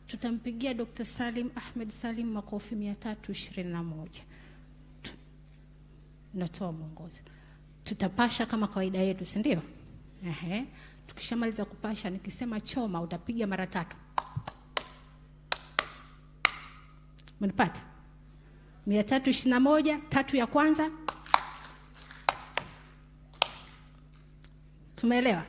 Tutampigia Dr. Salim Ahmed Salim makofi 321. Natoa mwongozo. Tutapasha kama kawaida yetu, si ndio? Tukishamaliza kupasha, nikisema choma utapiga mara 3. Mnipata? 321, 3 ya kwanza. Tumeelewa?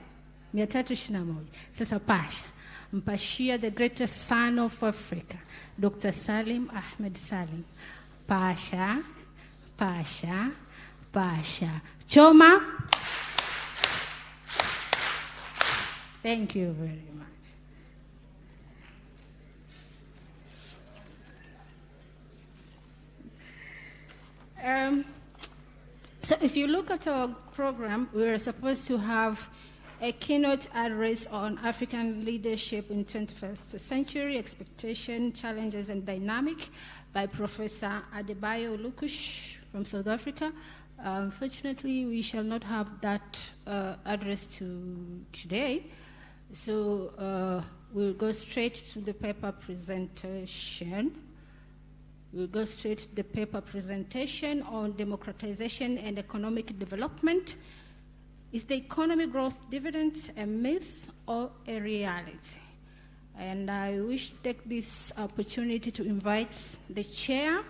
321. Sasa pasha. Mpashia the greatest son of Africa, Dr. Salim Ahmed Salim. Pasha, pasha, pasha. Choma. Thank you very much. So if you look at our program, we are supposed to have a keynote address on African leadership in 21st century, expectation, challenges, and dynamic by Professor Adebayo Lukush from South Africa. Unfortunately, we shall not have that address today, so we'll go straight to the paper presentation. We'll go straight to the paper presentation on democratization and economic development. Is the economy growth dividend a myth or a reality? And I wish to take this opportunity to invite the chair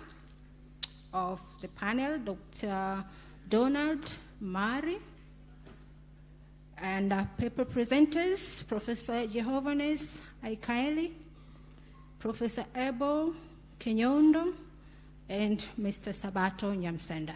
of the panel, Dr. Donald Mari, and our paper presenters, Professor Jehovanes Aikaeli, Professor Abel Kenyondo, and Mr. Sabato Nyamsenda.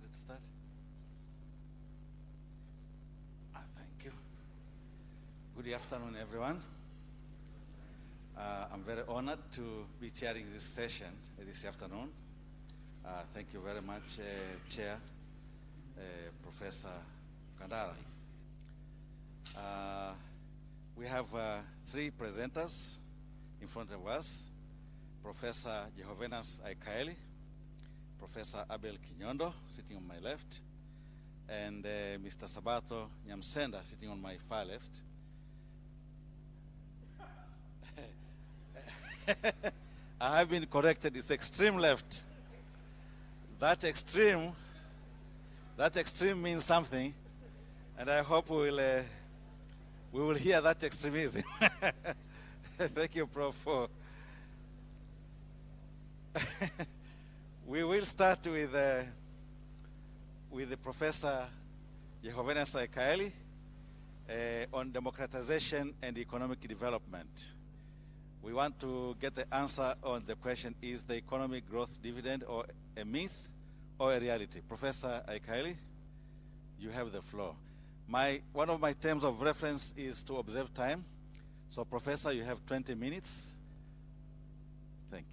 ready to start? Thank you. Good afternoon, everyone. I'm very honored to be chairing this session this afternoon. Thank you very much, Chair, Professor Kandara. We have 3 presenters in front of us: Professor Jehovenas Aikaeli, Professor Abel Kinyondo, sitting on my left, and Mr. Sabato Nyamsenda, sitting on my far left. I have been corrected, it's extreme left. That extreme means something, and I hope we will hear that extremism. Thank you, Prof. We will start with the Professor Jehovenas Aikaeli on democratization and economic development. We want to get the answer on the question, is the economic growth dividend or a myth or a reality? Professor Aikaeli, you have the floor. One of my terms of reference is to observe time. So, Professor, you have 20 minutes. Thank you.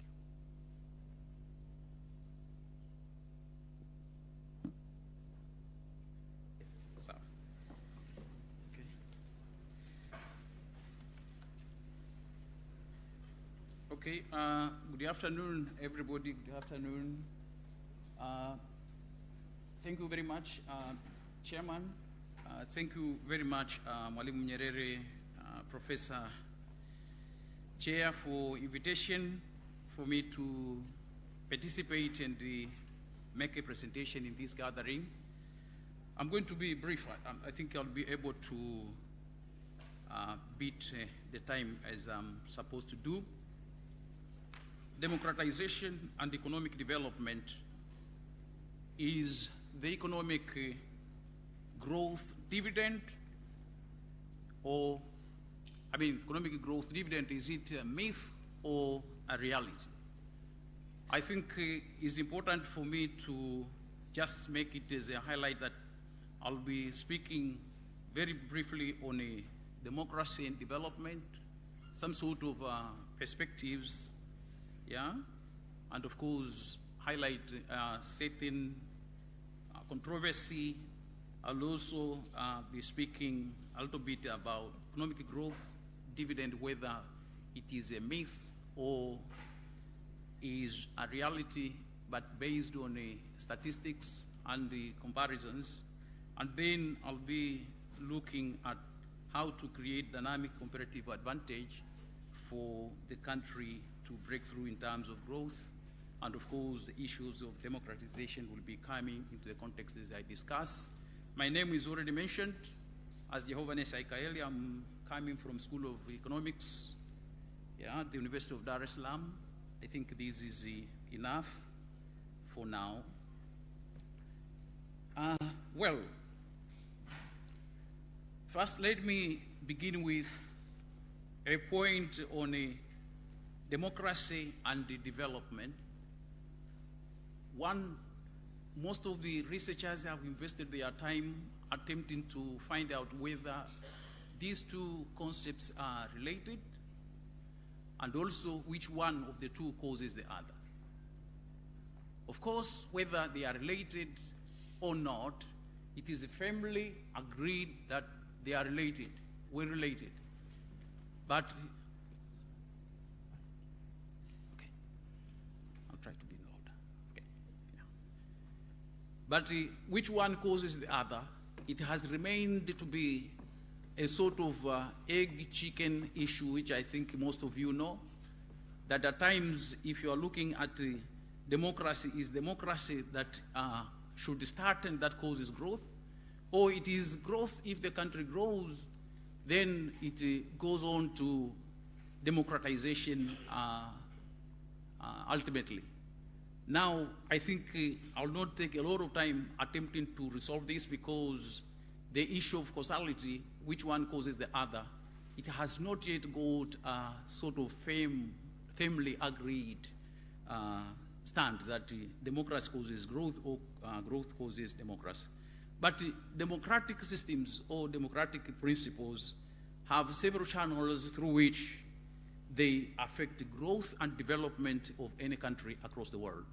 Okay, good afternoon, everybody. Good afternoon. Thank you very much, Chairman. Thank you very much, Mwalimu Nyerere, Professor Chair, for invitation for me to participate and make a presentation in this gathering. I'm going to be brief. I think I'll be able to beat the time as I'm supposed to do. Democratization and economic development is the economic growth dividend, or, economic growth dividend, is it a myth or a reality? I think it's important for me to just make it as a highlight that I'll be speaking very briefly on a democracy and development, some sort of perspectives, and of course highlight certain controversy. I'll also be speaking a little bit about economic growth dividend, whether it is a myth or is a reality, but based on statistics and the comparisons. And then I'll be looking at how to create dynamic comparative advantage for the country to break through in terms of growth. And of course, the issues of democratization will be coming into the context as I discuss. My name is already mentioned as Jehovenas Aikaeli. I'm coming from School of Economics, the University of Dar es Salaam. I think this is enough for now. Well, first let me begin with a point on democracy and development. Most of the researchers have invested their time attempting to find out whether these two concepts are related, and also which one of the two causes the other. Of course, whether they are related or not, it is firmly agreed that they are related, we're related. But, okay, I'll try to be louder. Okay, yeah. But which one causes the other? It has remained to be a sort of egg-chicken issue, which I think most of you know, that at times, if you are looking at democracy, is democracy that should start and that causes growth, or it is growth if the country grows, then it goes on to democratization ultimately. Now, I think I'll not take a lot of time attempting to resolve this, because the issue of causality, which one causes the other, it has not yet got a sort of firmly agreed stand that democracy causes growth or growth causes democracy. But democratic systems or democratic principles have several channels through which they affect growth and development of any country across the world.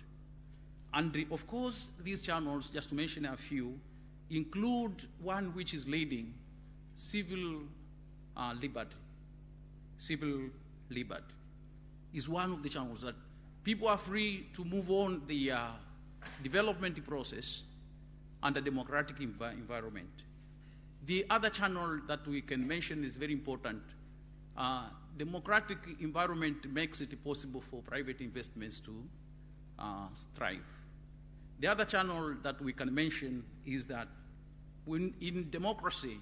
And of course, these channels, just to mention a few, include one which is leading civil liberty. Civil liberty is one of the channels that people are free to move on the development process under democratic environment. The other channel that we can mention is very important. Democratic environment makes it possible for private investments to thrive. The other channel that we can mention is that when in democracy,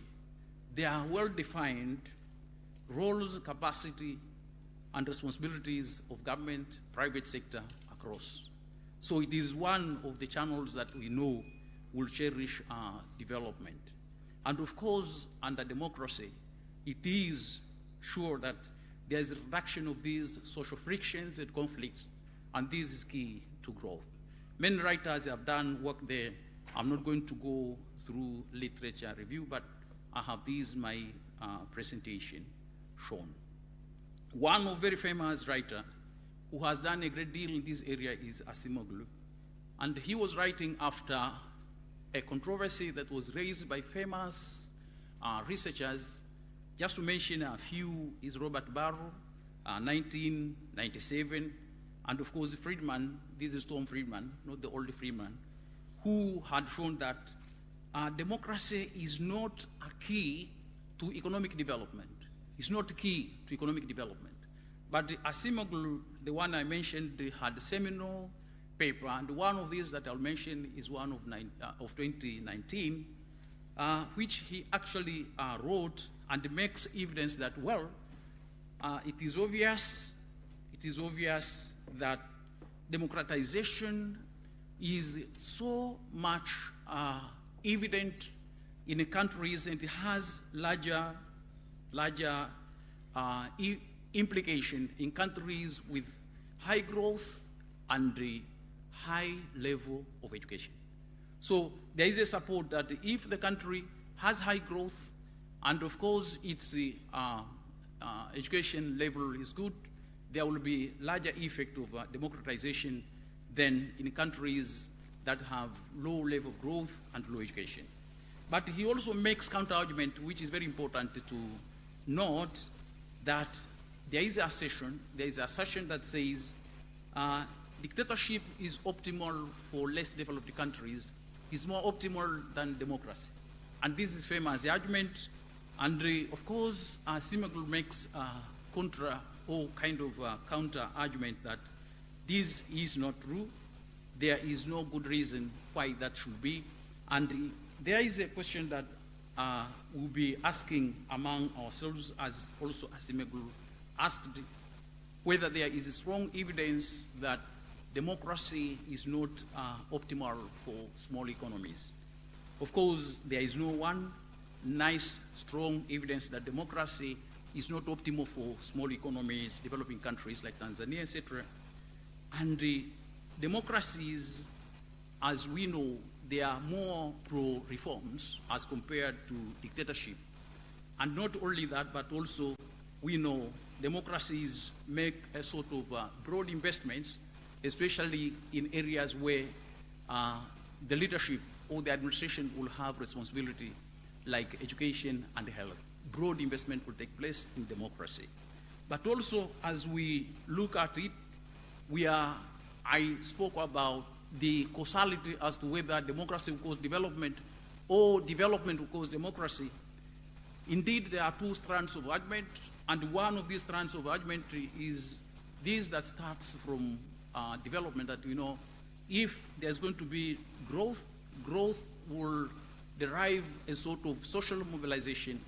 there are well-defined roles, capacity, and responsibilities of government, private sector across. So it is one of the channels that we know will cherish development. And of course, under democracy, it is sure that there is a reduction of these social frictions and conflicts, and this is key to growth. Many writers have done work there. I'm not going to go through literature review, but I have this my presentation shown. One of very famous writer who has done a great deal in this area is Acemoglu, and he was writing after a controversy that was raised by famous researchers. Just to mention a few is Robert Barrow, 1997, and of course Friedman, this is Tom Friedman, not the old Friedman, who had shown that democracy is not a key to economic development. It's not key to economic development. But Acemoglu, the one I mentioned, had a seminal paper, and one of these that I'll mention is one of 2019, which he actually wrote and makes evidence that, well, it is obvious that democratization is so much evident in countries, and it has larger implication in countries with high growth and high level of education. So there is a support that if the country has high growth, and of course its education level is good, there will be larger effect of democratization than in countries that have low level of growth and low education. But he also makes counter-argument, which is very important to note, that there is an assertion that says dictatorship is optimal for less developed countries, is more optimal than democracy. And this is famous argument, and of course, Acemoglu makes counter argument that this is not true. There is no good reason why that should be. And there is a question that we'll be asking among ourselves, as also Acemoglu asked, whether there is strong evidence that democracy is not optimal for small economies. Of course, there is no one nice, strong evidence that democracy is not optimal for small economies, developing countries like Tanzania, etc. And democracies, as we know, they are more pro-reforms as compared to dictatorship. And not only that, but also we know democracies make a sort of broad investments, especially in areas where the leadership or the administration will have responsibility, like education and health. Broad investment will take place in democracy. But also, as we look at it, I spoke about the causality as to whether democracy will cause development or development will cause democracy. Indeed, there are two strands of argument, and one of these strands of argument is this that starts from development, that if there's going to be growth will derive a sort of social mobilization,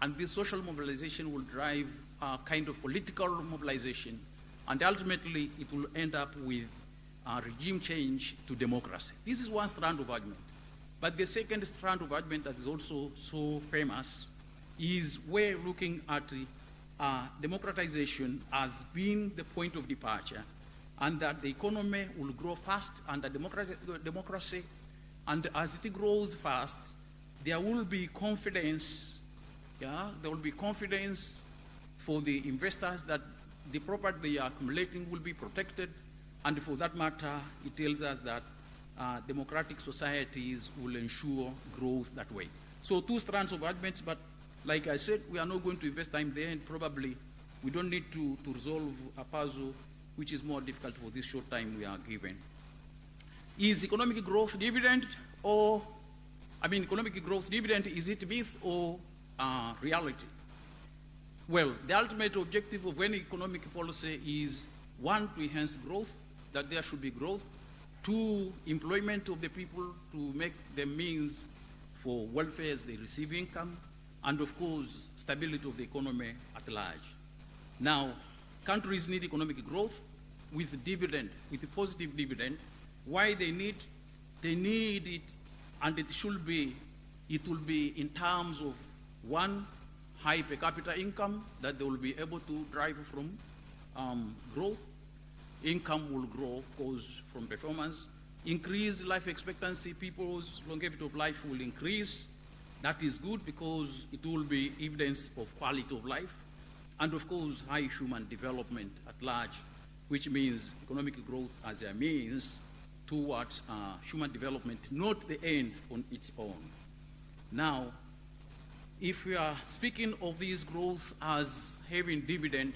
and this social mobilization will drive a kind of political mobilization, and ultimately it will end up with regime change to democracy. This is one strand of argument. But the second strand of argument that is also so famous is we're looking at democratization as being the point of departure and that the economy will grow fast under democracy, and as it grows fast, there will be confidence, there will be confidence for the investors that the property they are accumulating will be protected, and for that matter, it tells us that democratic societies will ensure growth that way. So two strands of arguments, but like I said, we are not going to invest time there, and probably we don't need to resolve a puzzle which is more difficult for this short time we are given. Is economic growth dividend or, economic growth dividend, is it myth or reality? Well, the ultimate objective of any economic policy is, one, to enhance growth, that there should be growth. Two, employment of the people to make them means for welfare as they receive income. And of course, stability of the economy at large. Now, countries need economic growth with dividend, with a positive dividend. Why they need? They need it, and it will be in terms of, one, high per capita income that they will be able to drive from growth. Income will grow, of course, from performance. Increased life expectancy, people's longevity of life will increase. That is good because it will be evidence of quality of life. And of course, high human development at large, which means economic growth as a means towards human development, not the end on its own. Now, if we are speaking of this growth as having dividend,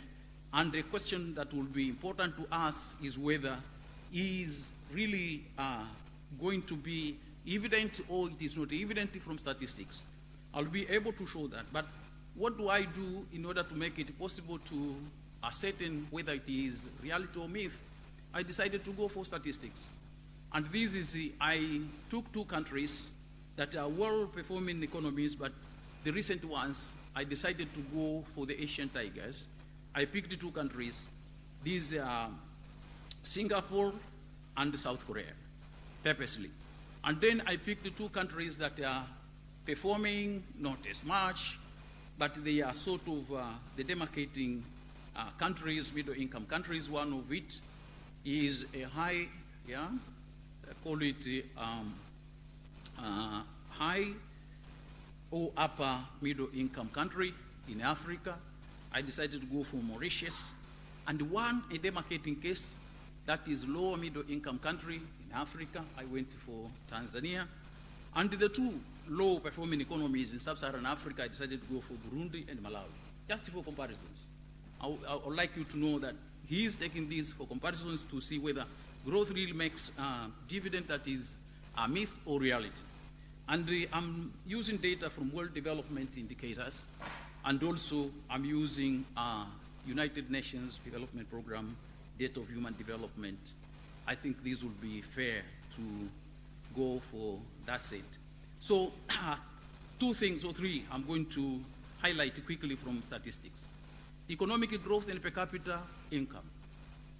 and the question that will be important to us is whether is really going to be evident or it is not evident from statistics. I'll be able to show that. But what do I do in order to make it possible to ascertain whether it is reality or myth? I decided to go for statistics. And this is, I took two countries that are well-performing economies, but the recent ones, I decided to go for the Asian tigers. I picked two countries. These are Singapore and South Korea, purposely. And then I picked two countries that are performing not as much, but they are sort of the demarcating countries, middle-income countries. One of it is a high, call it high or upper middle-income country in Africa. I decided to go for Mauritius. And one, a demarcating case, that is lower middle-income country in Africa. I went for Tanzania. And the two low-performing economies in sub-Saharan Africa, I decided to go for Burundi and Malawi, just for comparisons. I would like you to know that he is taking these for comparisons to see whether growth really makes dividend that is a myth or reality. And I'm using data from World Development Indicators, and also I'm using United Nations Development Program data of human development. I think this will be fair to go for that set. So two things or three I'm going to highlight quickly from statistics. Economic growth in per capita income.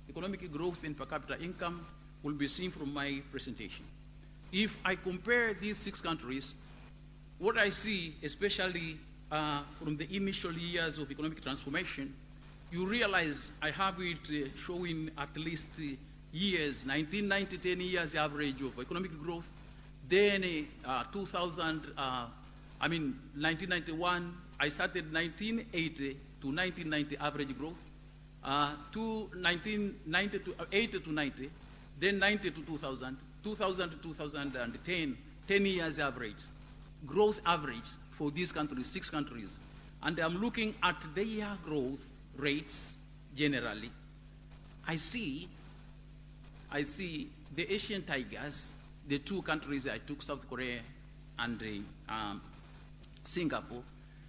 Economic growth in per capita income will be seen from my presentation. If I compare these 6 countries, what I see, especially from the initial years of economic transformation, you realize I have it showing at least years, 1990, 10 years average of economic growth. Then 1991, I started 1980 to 1990 average growth, to 1990 to 80 to 90, then 90 to 2000, 2000 to 2010, 10 years average, growth average for these countries, 6 countries. And I'm looking at their growth rates generally. I see the Asian tigers, the 2 countries I took, South Korea and Singapore,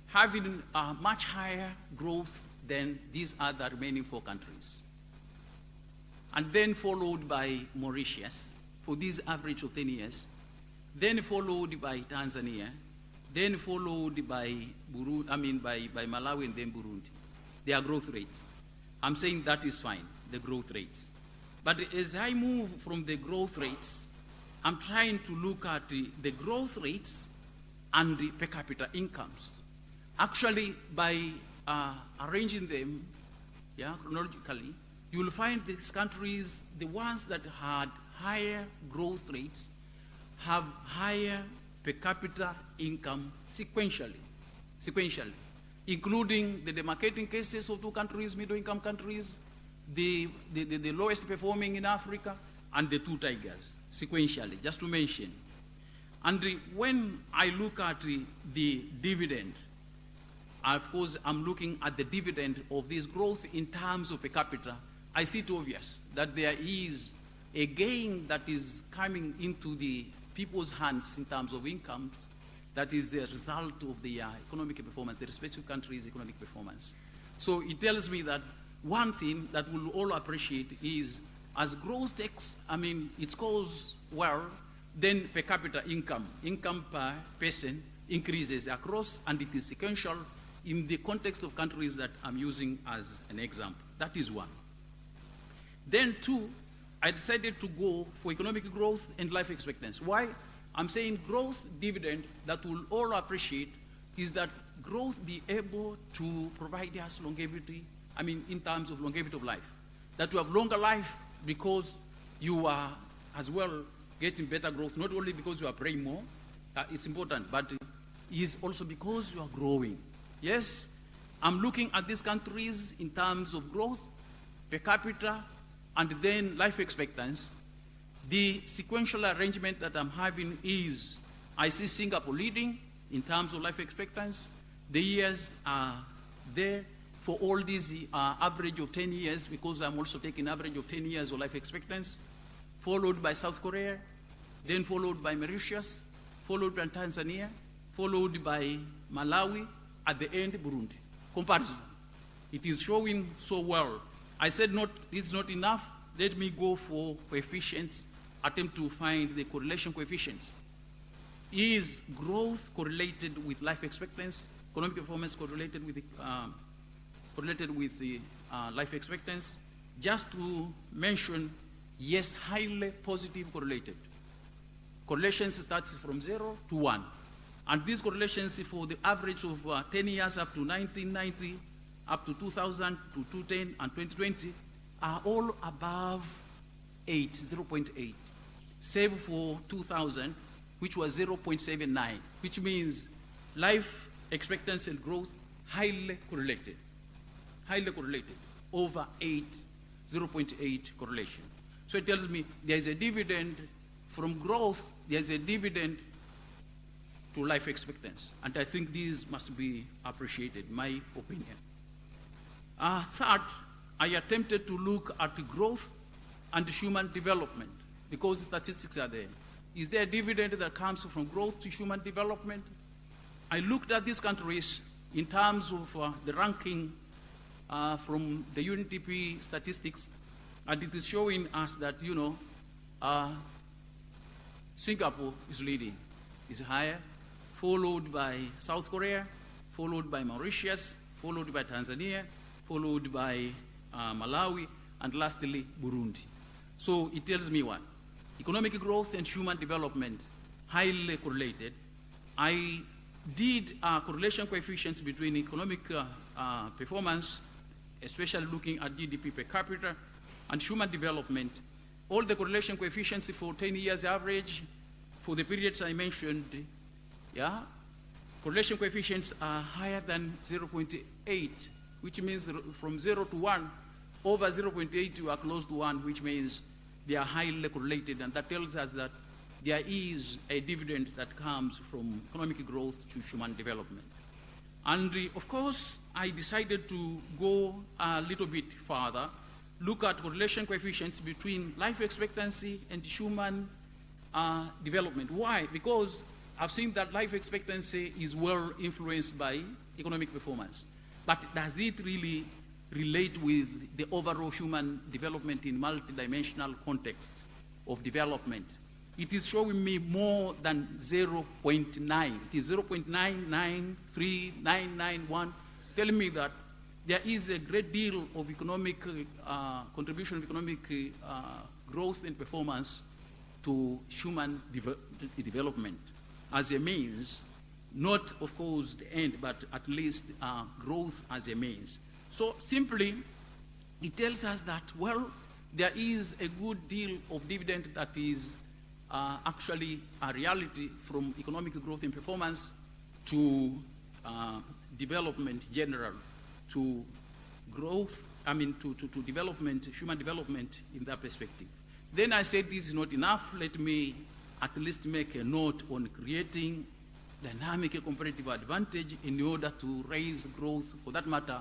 having a much higher growth than these other remaining 4 countries. And then followed by Mauritius for this average of 10 years, then followed by Tanzania, then followed by by Malawi and then Burundi. Their growth rates. I'm saying that is fine, the growth rates. But as I move from the growth rates, I'm trying to look at the growth rates and the per capita incomes. Actually, by arranging them chronologically, you will find these countries, the ones that had higher growth rates, have higher per capita income sequentially, including the demarcating cases of two countries, middle-income countries, the lowest performing in Africa, and the two tigers, sequentially, just to mention. And when I look at the dividend, of course, I'm looking at the dividend of this growth in terms of per capita. I see it obvious that there is a gain that is coming into the people's hands in terms of income that is a result of the economic performance, the respective country's economic performance. So it tells me that one thing that we'll all appreciate is as growth takes, it goes well, then per capita income per person increases across, and it is sequential in the context of countries that I'm using as an example. That is one. Then two, I decided to go for economic growth and life expectancy. Why? I'm saying growth dividend that we'll all appreciate is that growth be able to provide us longevity, in terms of longevity of life. That you have longer life because you are as well getting better growth, not only because you are praying more, it's important, but it is also because you are growing. Yes, I'm looking at these countries in terms of growth, per capita, and then life expectancy. The sequential arrangement that I'm having is, I see Singapore leading in terms of life expectancy. The years are there for all these average of 10 years, because I'm also taking average of 10 years of life expectancy, followed by South Korea, then followed by Mauritius, followed by Tanzania, followed by Malawi, at the end, Burundi. Comparison. It is showing so well. I said it's not enough. Let me go for coefficients, attempt to find the correlation coefficients. Is growth correlated with life expectancy? Economic performance correlated with the life expectancy? Just to mention, yes, highly positive correlated. Correlation starts from 0 to 1. And these correlations for the average of 10 years up to 1990, up to 2000, to 2010, and 2020 are all above 8, 0.8. Save for 2000, which was 0.79, which means life expectancy and growth highly correlated, over 8, 0.8 correlation. So it tells me there's a dividend from growth, there's a dividend to life expectancy. And I think these must be appreciated, my opinion. Third, I attempted to look at growth and human development, because statistics are there. Is there a dividend that comes from growth to human development? I looked at these countries in terms of the ranking from the UNDP statistics, and it is showing us that, Singapore is leading, is higher, followed by South Korea, followed by Mauritius, followed by Tanzania, followed by Malawi, and lastly, Burundi. So it tells me what? Economic growth and human development, highly correlated. I did correlation coefficients between economic performance, especially looking at GDP per capita, and human development. All the correlation coefficients for 10 years average, for the periods I mentioned, correlation coefficients are higher than 0.8, which means from 0 to 1, over 0.8 you are close to 1, which means they are highly correlated, and that tells us that there is a dividend that comes from economic growth to human development. And of course, I decided to go a little bit further, look at correlation coefficients between life expectancy and human development. Why? Because I've seen that life expectancy is well influenced by economic performance. But does it really relate with the overall human development in multidimensional context of development? It is showing me more than 0.9. It is 0.993991, telling me that there is a great deal of economic contribution of economic growth and performance to human development as a means, not of course the end, but at least growth as a means. So simply, it tells us that, well, there is a good deal of dividend that is actually a reality from economic growth and performance to development general, to growth, to development, human development in that perspective. Then I said this is not enough. Let me at least make a note on creating dynamic competitive advantage in order to raise growth, for that matter,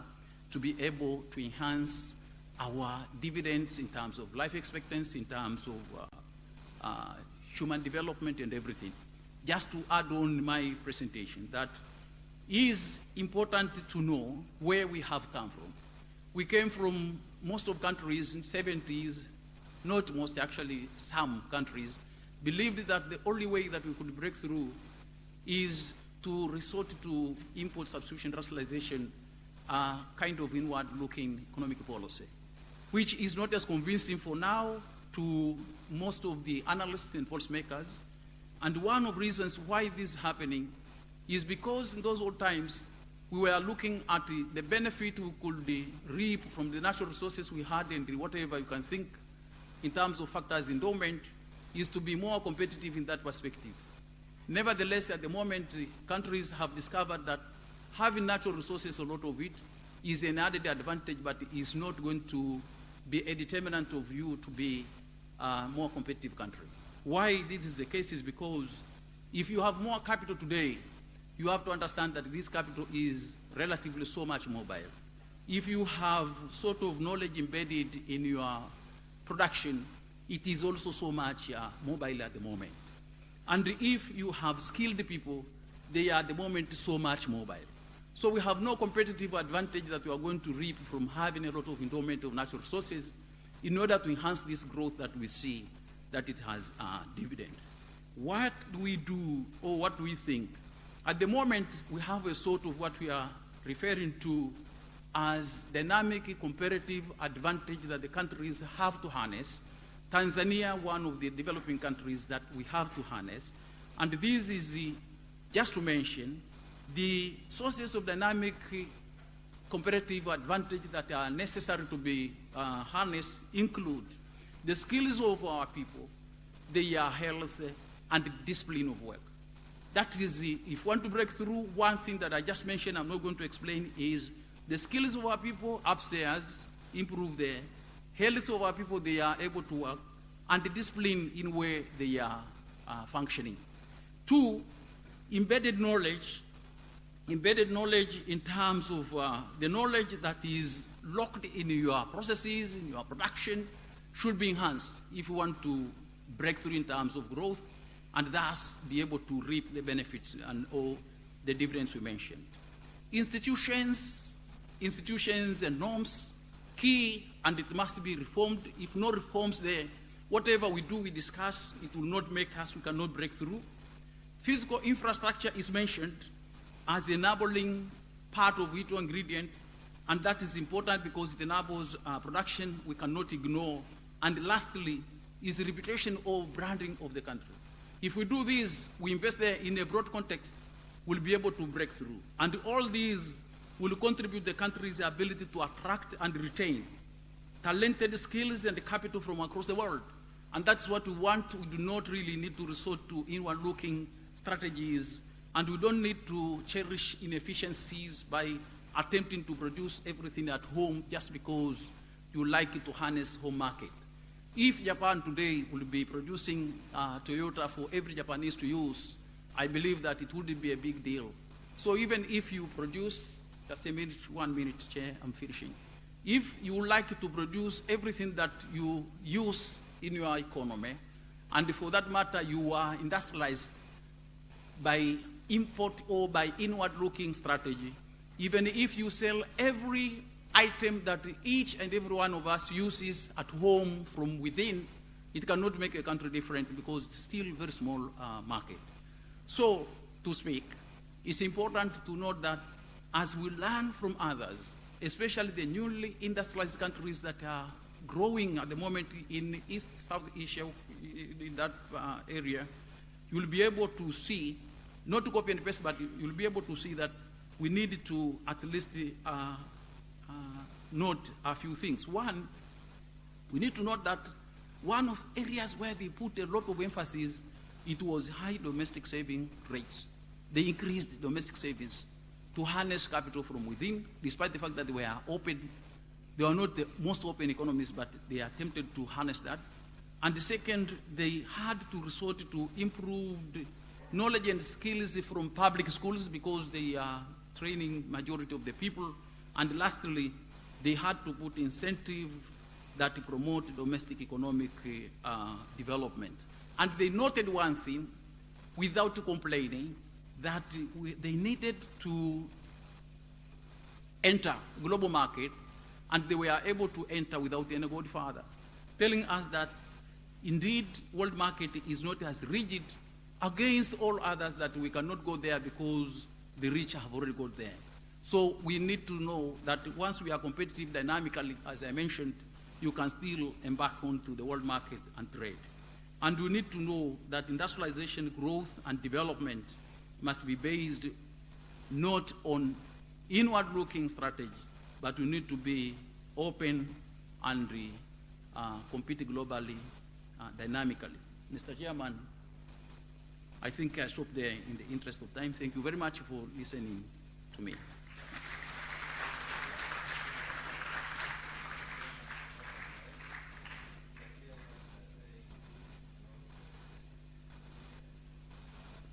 to be able to enhance our dividends in terms of life expectancy, in terms of human development and everything. Just to add on my presentation, that is important to know where we have come from. We came from most of countries in the 70s, not most, actually some countries, believed that the only way that we could break through is to resort to import substitution rationalization, kind of inward-looking economic policy, which is not as convincing for now to most of the analysts and policymakers. And one of the reasons why this is happening is because in those old times, we were looking at the benefit we could reap from the natural resources we had, and whatever you can think in terms of factors endowment is to be more competitive in that perspective. Nevertheless, at the moment, countries have discovered that having natural resources, a lot of it, is an added advantage, but is not going to be a determinant of you to be a more competitive country. Why this is the case is because if you have more capital today, you have to understand that this capital is relatively so much mobile. If you have sort of knowledge embedded in your production, it is also so much mobile at the moment. And if you have skilled people, they are at the moment so much mobile. So we have no competitive advantage that we are going to reap from having a lot of endowment of natural resources in order to enhance this growth that we see that it has dividend. What do we do, or what do we think? At the moment, we have a sort of what we are referring to as dynamic comparative advantage that the countries have to harness. Tanzania, one of the developing countries that we have to harness. And this is, just to mention, the sources of dynamic comparative advantage that are necessary to be harnessed include the skills of our people, their health, and discipline of work. That is, if you want to break through, one thing that I just mentioned, I'm not going to explain, is the skills of our people upstairs improve the health of our people, they are able to work, and the discipline in where they are functioning. Two, embedded knowledge in terms of the knowledge that is locked in your processes, in your production, should be enhanced if you want to break through in terms of growth, and thus be able to reap the benefits and all the dividends we mentioned. Institutions and norms, key, and it must be reformed. If no reforms there, whatever we do, we discuss, it will not make us, we cannot break through. Physical infrastructure is mentioned as enabling part of vital ingredient, and that is important because it enables production we cannot ignore. And lastly, is the reputation or branding of the country. If we do this, we invest there in a broad context, we'll be able to break through. And all these will contribute the country's ability to attract and retain talented skills and capital from across the world. And that's what we want. We do not really need to resort to inward-looking strategies, and we don't need to cherish inefficiencies by attempting to produce everything at home just because you like it to harness home market. If Japan today will be producing Toyota for every Japanese to use, I believe that it wouldn't be a big deal. So even if you produce, just a minute, 1 minute, Chair, I'm finishing. If you would like to produce everything that you use in your economy, and for that matter, you are industrialized by import or by inward-looking strategy, even if you sell every item that each and every one of us uses at home from within, it cannot make a country different because it's still a very small market. So, to speak, it's important to note that as we learn from others, especially the newly industrialized countries that are growing at the moment in East, South Asia, in that area, you'll be able to see, not to copy and paste, but you'll be able to see that we need to at least note a few things. One, we need to note that one of the areas where they put a lot of emphasis, it was high domestic saving rates. They increased domestic savings to harness capital from within, despite the fact that they were open. They are not the most open economies, but they attempted to harness that. And the second, they had to resort to improved knowledge and skills from public schools because they are training majority of the people. And lastly, they had to put incentive that promote domestic economic development. And they noted one thing, without complaining, that they needed to enter global market, and they were able to enter without any godfather, telling us that indeed world market is not as rigid against all others, that we cannot go there because the rich have already got there. So we need to know that once we are competitive dynamically, as I mentioned, you can still embark onto the world market and trade. And we need to know that industrialization, growth, and development must be based not on inward-looking strategy, but we need to be open and compete globally, dynamically. Mr. Chairman, I think I stop there in the interest of time. Thank you very much for listening to me.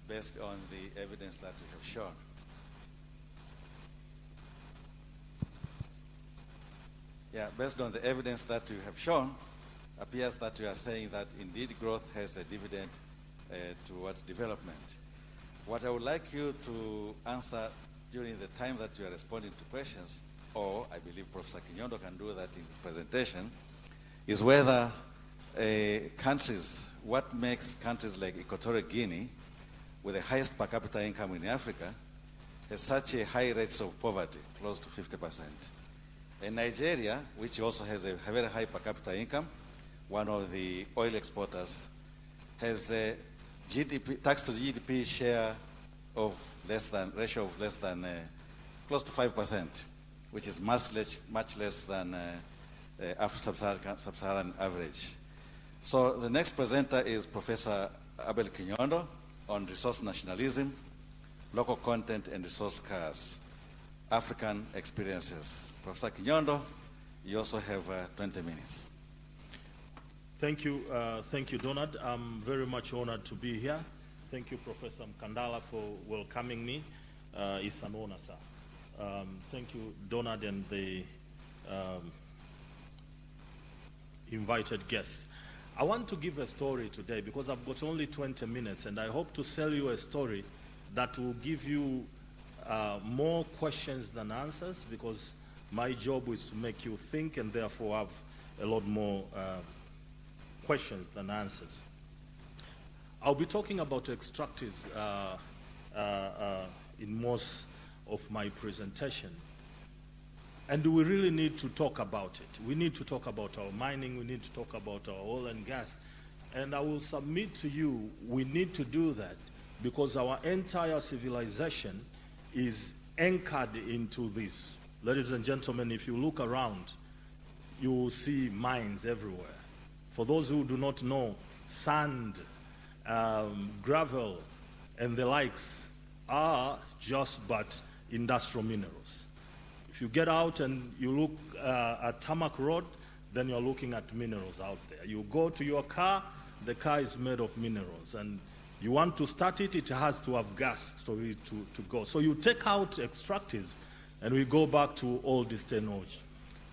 Based on the evidence that you have shown. Yeah, based on the evidence that you have shown, appears that you are saying that indeed growth has a dividend towards development. What I would like you to answer during the time that you are responding to questions, or I believe Professor Kinyondo can do that in his presentation, is whether countries, what makes countries like Equatorial Guinea, with the highest per capita income in Africa, has such a high rates of poverty, close to 50%. And Nigeria, which also has a very high per capita income, one of the oil exporters, has a GDP, tax to GDP share of ratio of less than, close to 5%, which is much less than sub-Saharan average. So the next presenter is Professor Abel Kinyondo on resource nationalism, local content and resource curse, African experiences. Professor Kinyondo, you also have 20 minutes. Thank you, Donald. I'm very much honored to be here. Thank you, Professor Mkandala, for welcoming me. It's an honor, sir. Thank you, Donald, and the invited guests. I want to give a story today because I've got only 20 minutes, and I hope to sell you a story that will give you more questions than answers, because my job is to make you think and therefore have a lot more questions than answers. I'll be talking about extractives in most of my presentation. And we really need to talk about it. We need to talk about our mining, we need to talk about our oil and gas. And I will submit to you, we need to do that because our entire civilization is anchored into this. Ladies and gentlemen, if you look around, you will see mines everywhere. For those who do not know, sand, gravel, and the likes are just but industrial minerals. If you get out and you look at tarmac road, then you're looking at minerals out there. You go to your car, the car is made of minerals. And you want to start it, it has to have gas for it to go. So you take out extractives and we go back to all this technology.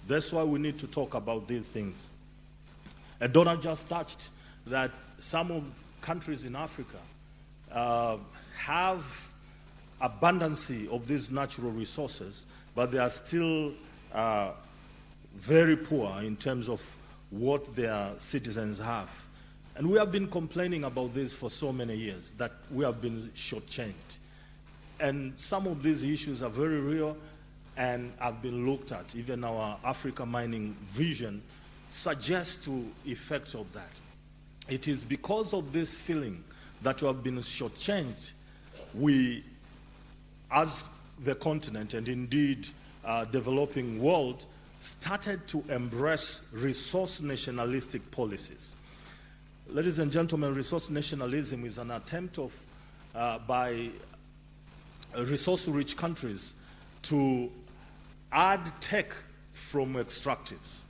That's why we need to talk about these things. And Donald just touched that some of countries in Africa have abundance of these natural resources, but they are still very poor in terms of what their citizens have. And we have been complaining about this for so many years, that we have been shortchanged. And some of these issues are very real and have been looked at. Even our Africa Mining Vision suggests to effects of that. It is because of this feeling that we have been shortchanged, we, as the continent and indeed developing world, started to embrace resource nationalistic policies. Ladies and gentlemen, resource nationalism is an attempt of by resource-rich countries to add tech from extractives.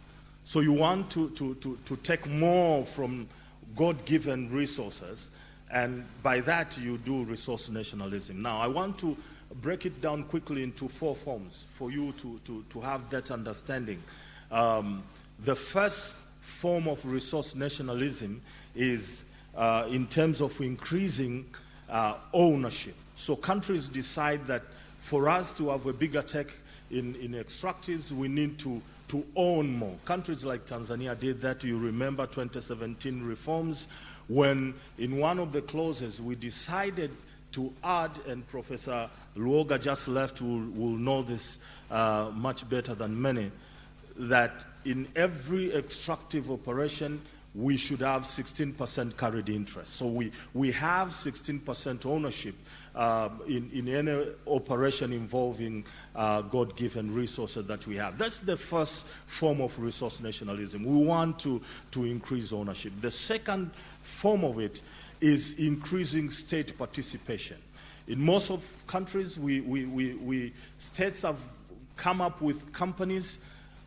So you want to take more from God-given resources, and by that you do resource nationalism. Now, I want to break it down quickly into 4 forms for you to have that understanding. The first form of resource nationalism is in terms of increasing ownership. So countries decide that for us to have a bigger tech in extractives, we need to own more. Countries like Tanzania did that. You remember 2017 reforms, when in one of the clauses we decided to add, and Professor Luoga just left, will know this much better than many, that in every extractive operation we should have 16% carried interest. So we have 16% ownership in any operation involving God-given resources that we have. That's the first form of resource nationalism. We want to increase ownership. The second form of it is increasing state participation. In most of countries, states have come up with companies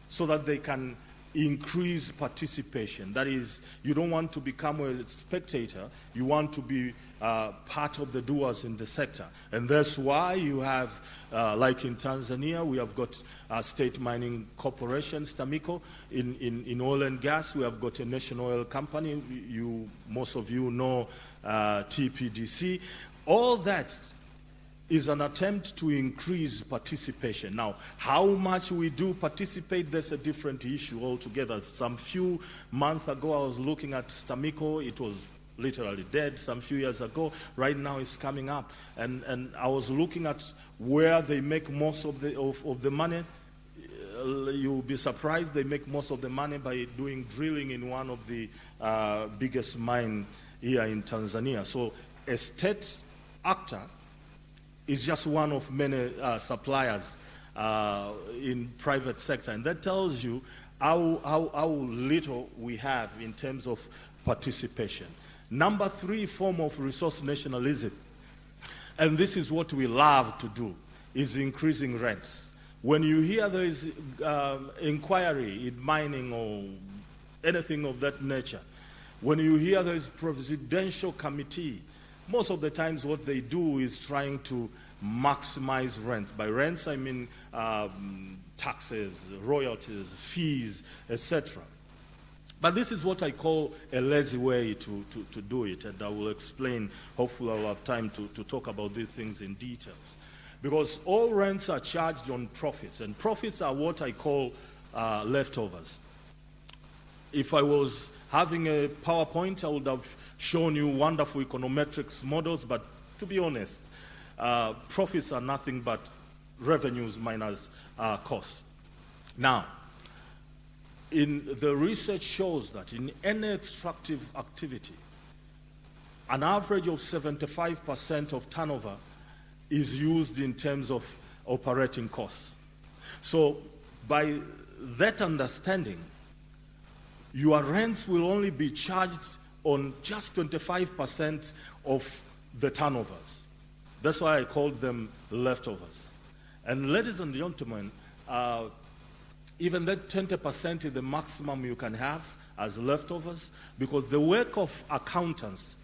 so that they can increase participation. That is, you don't want to become a spectator, you want to be part of the doers in the sector. And that's why you have, like in Tanzania, we have got state mining corporations, TAMICO. In oil and gas, we have got a national oil company. Most of you know TPDC. All that is an attempt to increase participation. Now, how much we do participate, that's a different issue altogether. Some few months ago, I was looking at Stamico. It was literally dead some few years ago. Right now, it's coming up. And I was looking at where they make most of the money. You'll be surprised, they make most of the money by doing drilling in one of the biggest mines here in Tanzania. So a state actor is just one of many suppliers in private sector, and that tells you how little we have in terms of participation. Number 3 form of resource nationalism, and this is what we love to do, is increasing rents. When you hear there is inquiry in mining or anything of that nature, when you hear there is presidential committee, most of the times what they do is trying to maximize rent. By rents, I mean taxes, royalties, fees, etc. But this is what I call a lazy way to do it, and I will explain. Hopefully I'll have time to talk about these things in details. Because all rents are charged on profits, and profits are what I call leftovers. If I was having a PowerPoint, I would have shown you wonderful econometrics models, but to be honest, profits are nothing but revenues minus costs. Now, the research shows that in any extractive activity, an average of 75% of turnover is used in terms of operating costs. So by that understanding, your rents will only be charged on just 25% of the turnovers. That's why I called them leftovers. And ladies and gentlemen, even that 20% is the maximum you can have as leftovers, because the work of accountants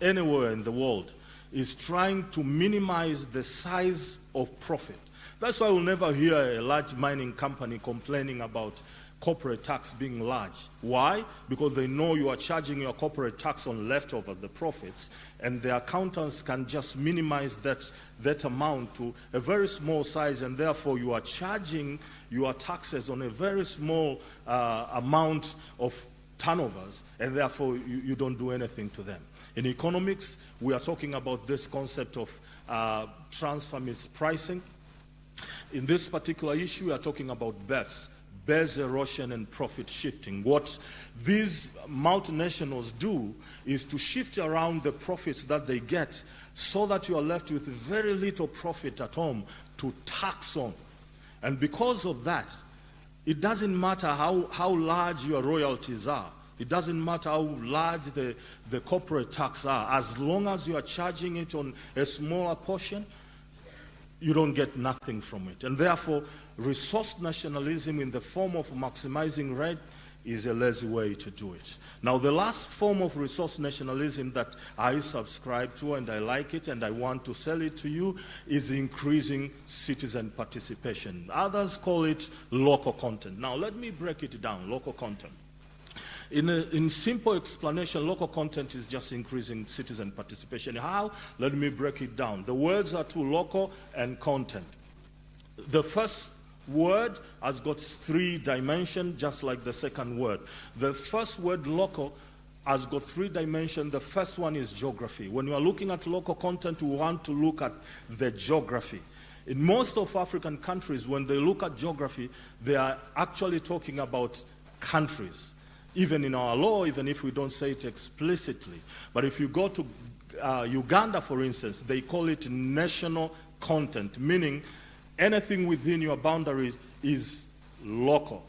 anywhere in the world is trying to minimize the size of profit. That's why we'll never hear a large mining company complaining about corporate tax being large. Why? Because they know you are charging your corporate tax on leftover, the profits, and the accountants can just minimize that amount to a very small size, and therefore you are charging your taxes on a very small amount of turnovers, and therefore you don't do anything to them. In economics, we are talking about this concept of transfer mispricing. In this particular issue, we are talking about BEPS, base erosion and profit shifting. What these multinationals do is to shift around the profits that they get so that you are left with very little profit at home to tax on. And because of that, it doesn't matter how large your royalties are. It doesn't matter how large the corporate tax are. As long as you are charging it on a smaller portion, you don't get nothing from it. And therefore, resource nationalism in the form of maximizing rent is a lazy way to do it. Now, the last form of resource nationalism that I subscribe to, and I like it, and I want to sell it to you, is increasing citizen participation. Others call it local content. Now, let me break it down, local content. In simple explanation, local content is just increasing citizen participation. How? Let me break it down. The words are two, local and content. The first word has got 3 dimensions, just like the second word. The first word, local, has got 3 dimensions. The first one is geography. When you are looking at local content, we want to look at the geography. In most of African countries, when they look at geography, they are actually talking about countries. Even in our law, even if we don't say it explicitly. But if you go to Uganda, for instance, they call it national content, meaning anything within your boundaries is local.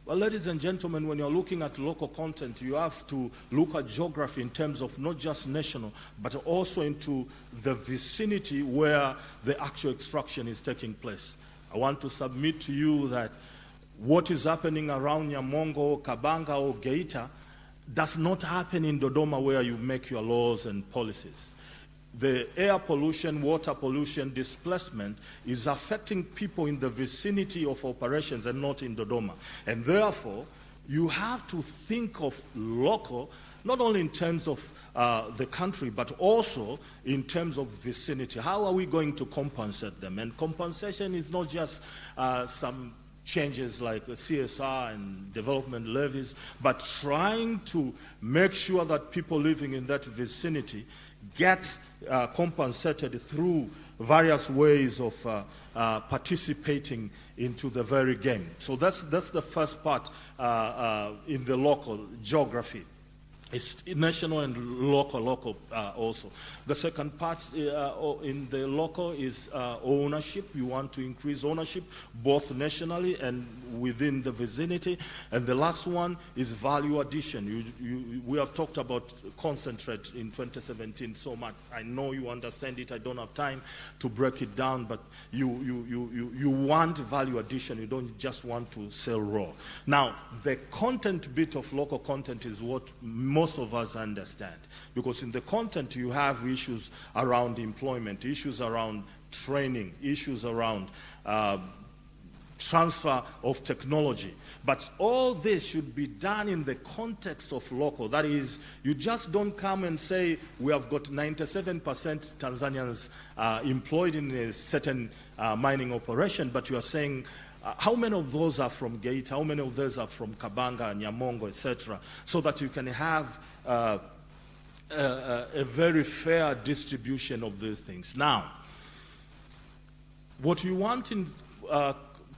Well, ladies and gentlemen, when you're looking at local content, you have to look at geography in terms of not just national, but also into the vicinity where the actual extraction is taking place. I want to submit to you that what is happening around Nyamongo, Kabanga, or Geita does not happen in Dodoma where you make your laws and policies. The air pollution, water pollution, displacement is affecting people in the vicinity of operations and not in Dodoma. And therefore, you have to think of local, not only in terms of the country, but also in terms of vicinity. How are we going to compensate them? And compensation is not just some changes like the CSR and development levies, but trying to make sure that people living in that vicinity get compensated through various ways of participating into the very game. So that's the first part in the local geography. It's national and local also. The second part in the local is ownership. You want to increase ownership both nationally and within the vicinity. And the last one is value addition. We have talked about concentrate in 2017 so much. I know you understand it. I don't have time to break it down, but you want value addition. You don't just want to sell raw. Now, the content bit of local content is what most of us understand, because in the content you have issues around employment, issues around training, issues around transfer of technology. But all this should be done in the context of local. That is, you just don't come and say we have got 97% Tanzanians employed in a certain mining operation, but you are saying how many of those are from Geita, how many of those are from Kabanga, Nyamongo, etc., so that you can have a very fair distribution of these things. Now, what you want in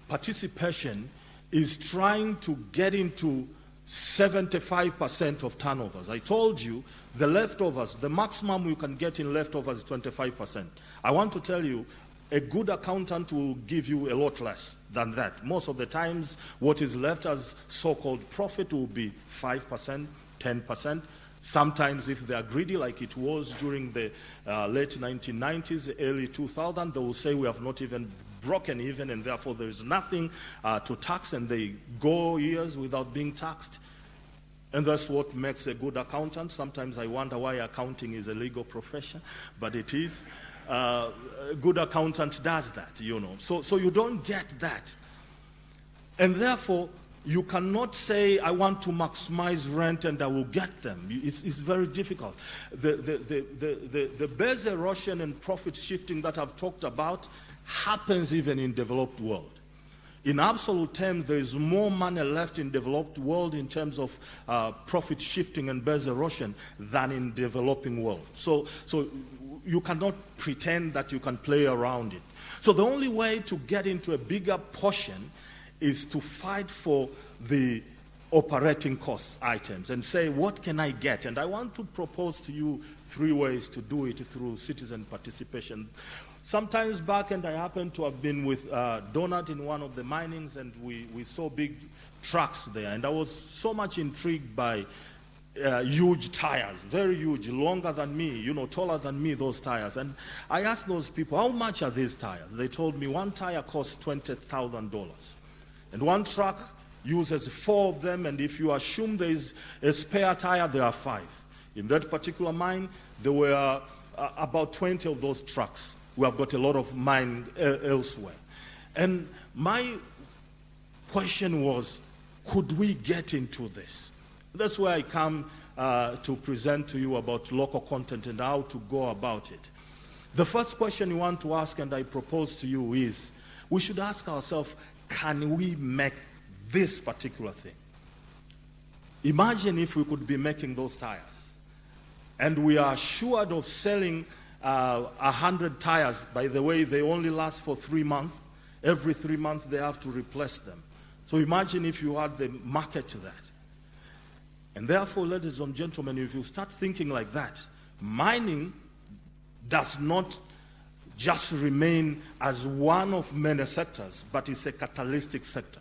participation is trying to get into 75% of turnovers. I told you the leftovers, the maximum you can get in leftovers is 25%. I want to tell you, a good accountant will give you a lot less than that. Most of the times, what is left as so-called profit will be 5%, 10%. Sometimes, if they are greedy, like it was during the late 1990s, early 2000, they will say we have not even broken even, and therefore there is nothing to tax, and they go years without being taxed. And that's what makes a good accountant. Sometimes I wonder why accounting is a legal profession, but it is. A good accountant does that, you know. So you don't get that. And therefore, you cannot say, I want to maximize rent and I will get them. It's very difficult. The base erosion and profit shifting that I've talked about happens even in developed world. In absolute terms, there is more money left in developed world in terms of profit shifting and base erosion than in developing world. So you cannot pretend that you can play around it. So the only way to get into a bigger portion is to fight for the operating cost items and say, what can I get? And I want to propose to you 3 ways to do it through citizen participation. Sometimes back, and I happened to have been with Donald in one of the minings, and we saw big trucks there, and I was so much intrigued by huge tires, very huge, longer than me, taller than me, those tires. And I asked those people, how much are these tires? They told me one tire costs $20,000. And one truck uses 4 of them, and if you assume there is a spare tire, there are 5. In that particular mine, there were about 20 of those trucks. We have got a lot of mine elsewhere. And my question was, could we get into this? That's where I come to present to you about local content and how to go about it. The first question you want to ask, and I propose to you, is we should ask ourselves, can we make this particular thing? Imagine if we could be making those tires, and we are assured of selling 100 tires. By the way, they only last for 3 months. Every 3 months they have to replace them. So imagine if you had the market to that. And therefore, ladies and gentlemen, if you start thinking like that, mining does not just remain as one of many sectors, but it's a catalytic sector.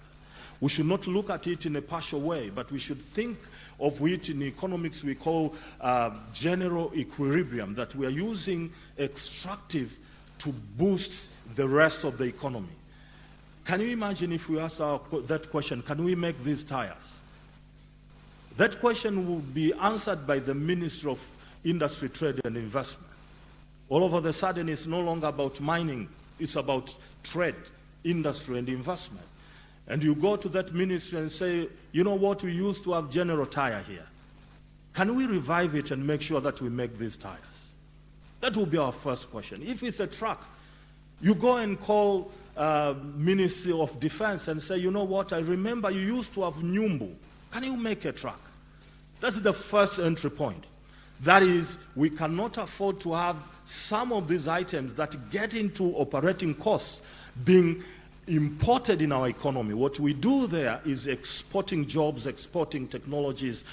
We should not look at it in a partial way, but we should think of it in economics we call general equilibrium, that we are using extractive to boost the rest of the economy. Can you imagine if we ask that question, can we make these tires? That question will be answered by the Ministry of Industry, Trade and Investment. All of a sudden, it's no longer about mining, it's about trade, industry and investment. And you go to that ministry and say, you know what, we used to have General Tire here. Can we revive it and make sure that we make these tires? That will be our first question. If it's a truck, you go and call Ministry of Defense and say, you know what, I remember you used to have Nyumbu. Can you make a truck? That's the first entry point. That is, we cannot afford to have some of these items that get into operating costs being imported in our economy. What we do there is exporting jobs, exporting technologies,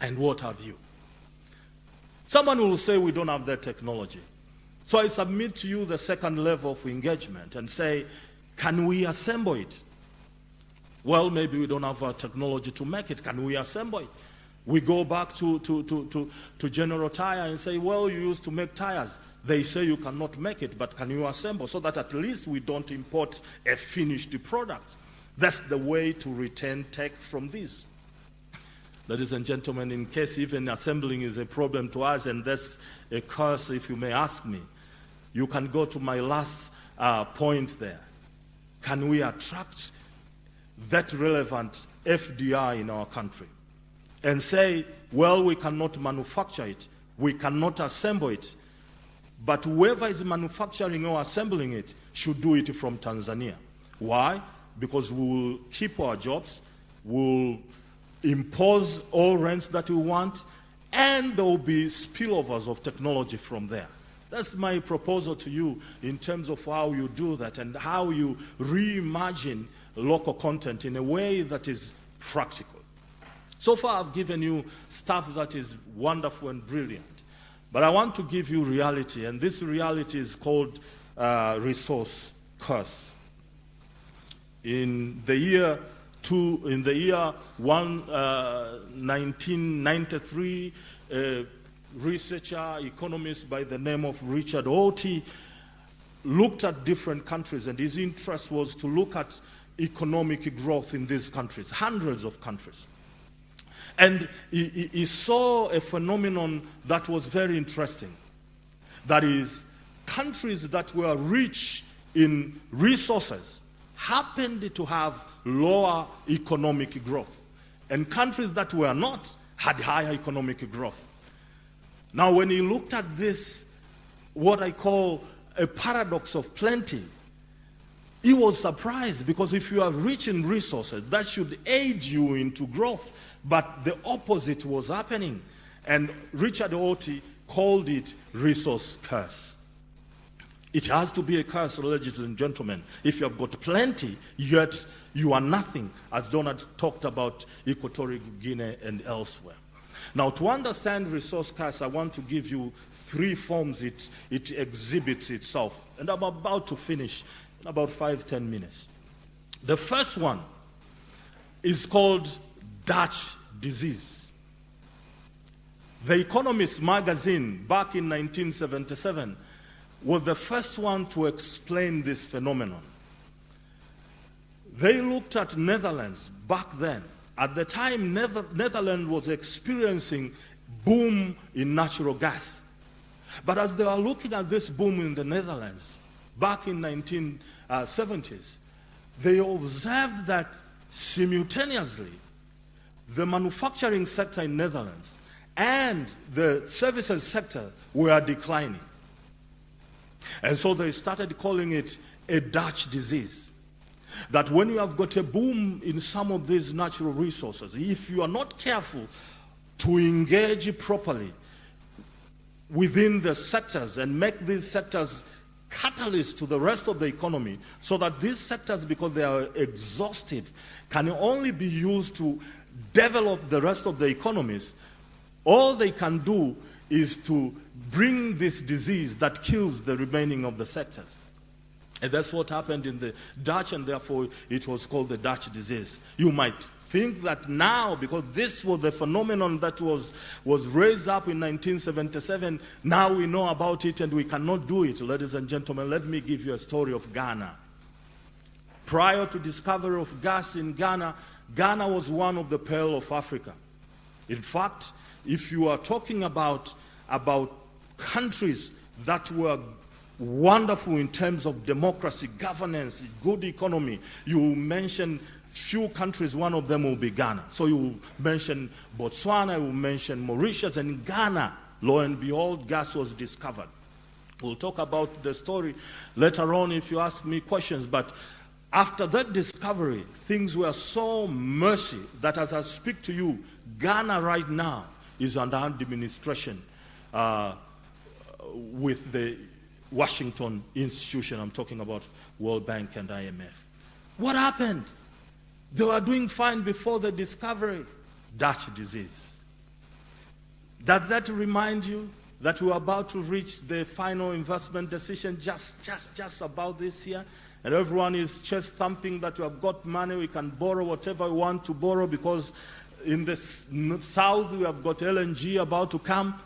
and what have you. Someone will say we don't have that technology. So I submit to you the second level of engagement and say, can we assemble it? Well, maybe we don't have a technology to make it. Can we assemble it? We go back to General Tire and say, well, you used to make tires. They say you cannot make it, but can you assemble so that at least we don't import a finished product? That's the way to retain tech from this. Ladies and gentlemen, in case even assembling is a problem to us, and that's a curse if you may ask me, you can go to my last point there. Can we attract that relevant FDI in our country? And say, well, we cannot manufacture it, we cannot assemble it, but whoever is manufacturing or assembling it should do it from Tanzania. Why? Because we will keep our jobs, we'll impose all rents that we want, and there will be spillovers of technology from there. That's my proposal to you in terms of how you do that and how you reimagine local content in a way that is practical. So far, I've given you stuff that is wonderful and brilliant. But I want to give you reality, and this reality is called resource curse. In the year 1993, a researcher, economist by the name of Richard Orty looked at different countries, and his interest was to look at economic growth in these countries, hundreds of countries. And he saw a phenomenon that was very interesting. That is, countries that were rich in resources happened to have lower economic growth. And countries that were not had higher economic growth. Now, when he looked at this, what I call a paradox of plenty, he was surprised, because if you are rich in resources, that should aid you into growth. But the opposite was happening. And Richard Orty called it resource curse. It has to be a curse, ladies and gentlemen. If you have got plenty, yet you are nothing, as Donald talked about Equatorial Guinea and elsewhere. Now, to understand resource curse, I want to give you 3 forms it exhibits itself. And I'm about to finish in about 5-10 minutes. The first one is called Dutch disease. The Economist magazine, back in 1977, was the first one to explain this phenomenon. They looked at Netherlands back then. At the time, Netherlands was experiencing boom in natural gas. But as they were looking at this boom in the Netherlands back in 1970s, they observed that simultaneously the manufacturing sector in Netherlands and the services sector were declining. And so they started calling it a Dutch disease. That when you have got a boom in some of these natural resources, if you are not careful to engage properly within the sectors and make these sectors catalysts to the rest of the economy, so that these sectors, because they are exhaustive, can only be used to develop the rest of the economies, all they can do is to bring this disease that kills the remaining of the sectors. And that's what happened in the Dutch, and therefore it was called the Dutch disease. You might think that now, because this was the phenomenon that was raised up in 1977, now we know about it and we cannot do it. Ladies and gentlemen, let me give you a story of Ghana. Prior to discovery of gas in Ghana, Ghana was one of the Pearl of Africa. In fact, if you are talking about countries that were wonderful in terms of democracy, governance, good economy, you mention few countries, one of them will be Ghana. So you mention Botswana, you mention Mauritius, and Ghana, lo and behold, gas was discovered. We'll talk about the story later on if you ask me questions, but after that discovery, things were so messy that as I speak to you, Ghana right now is under administration with the Washington institution. I'm talking about World Bank and IMF. What happened? They were doing fine before the discovery. Dutch disease. Does that remind you that we're about to reach the final investment decision just about this year? And everyone is chest thumping that we have got money, we can borrow whatever we want to borrow because in the south we have got LNG about to come.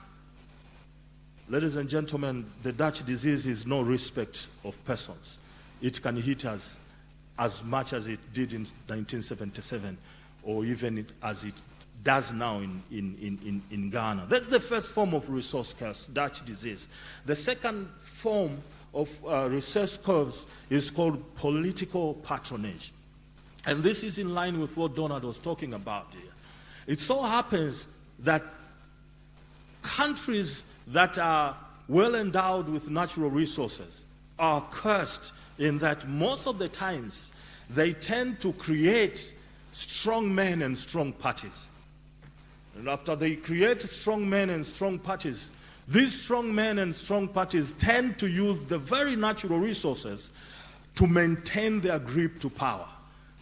Ladies and gentlemen, the Dutch disease is no respect of persons. It can hit us as much as it did in 1977, or even as it does now in Ghana. That's the first form of resource curse, Dutch disease. The second form of resource curse is called political patronage. And this is in line with what Donald was talking about here. It so happens that countries that are well endowed with natural resources are cursed in that most of the times they tend to create strong men and strong parties. And after they create strong men and strong parties, these strong men and strong parties tend to use the very natural resources to maintain their grip to power.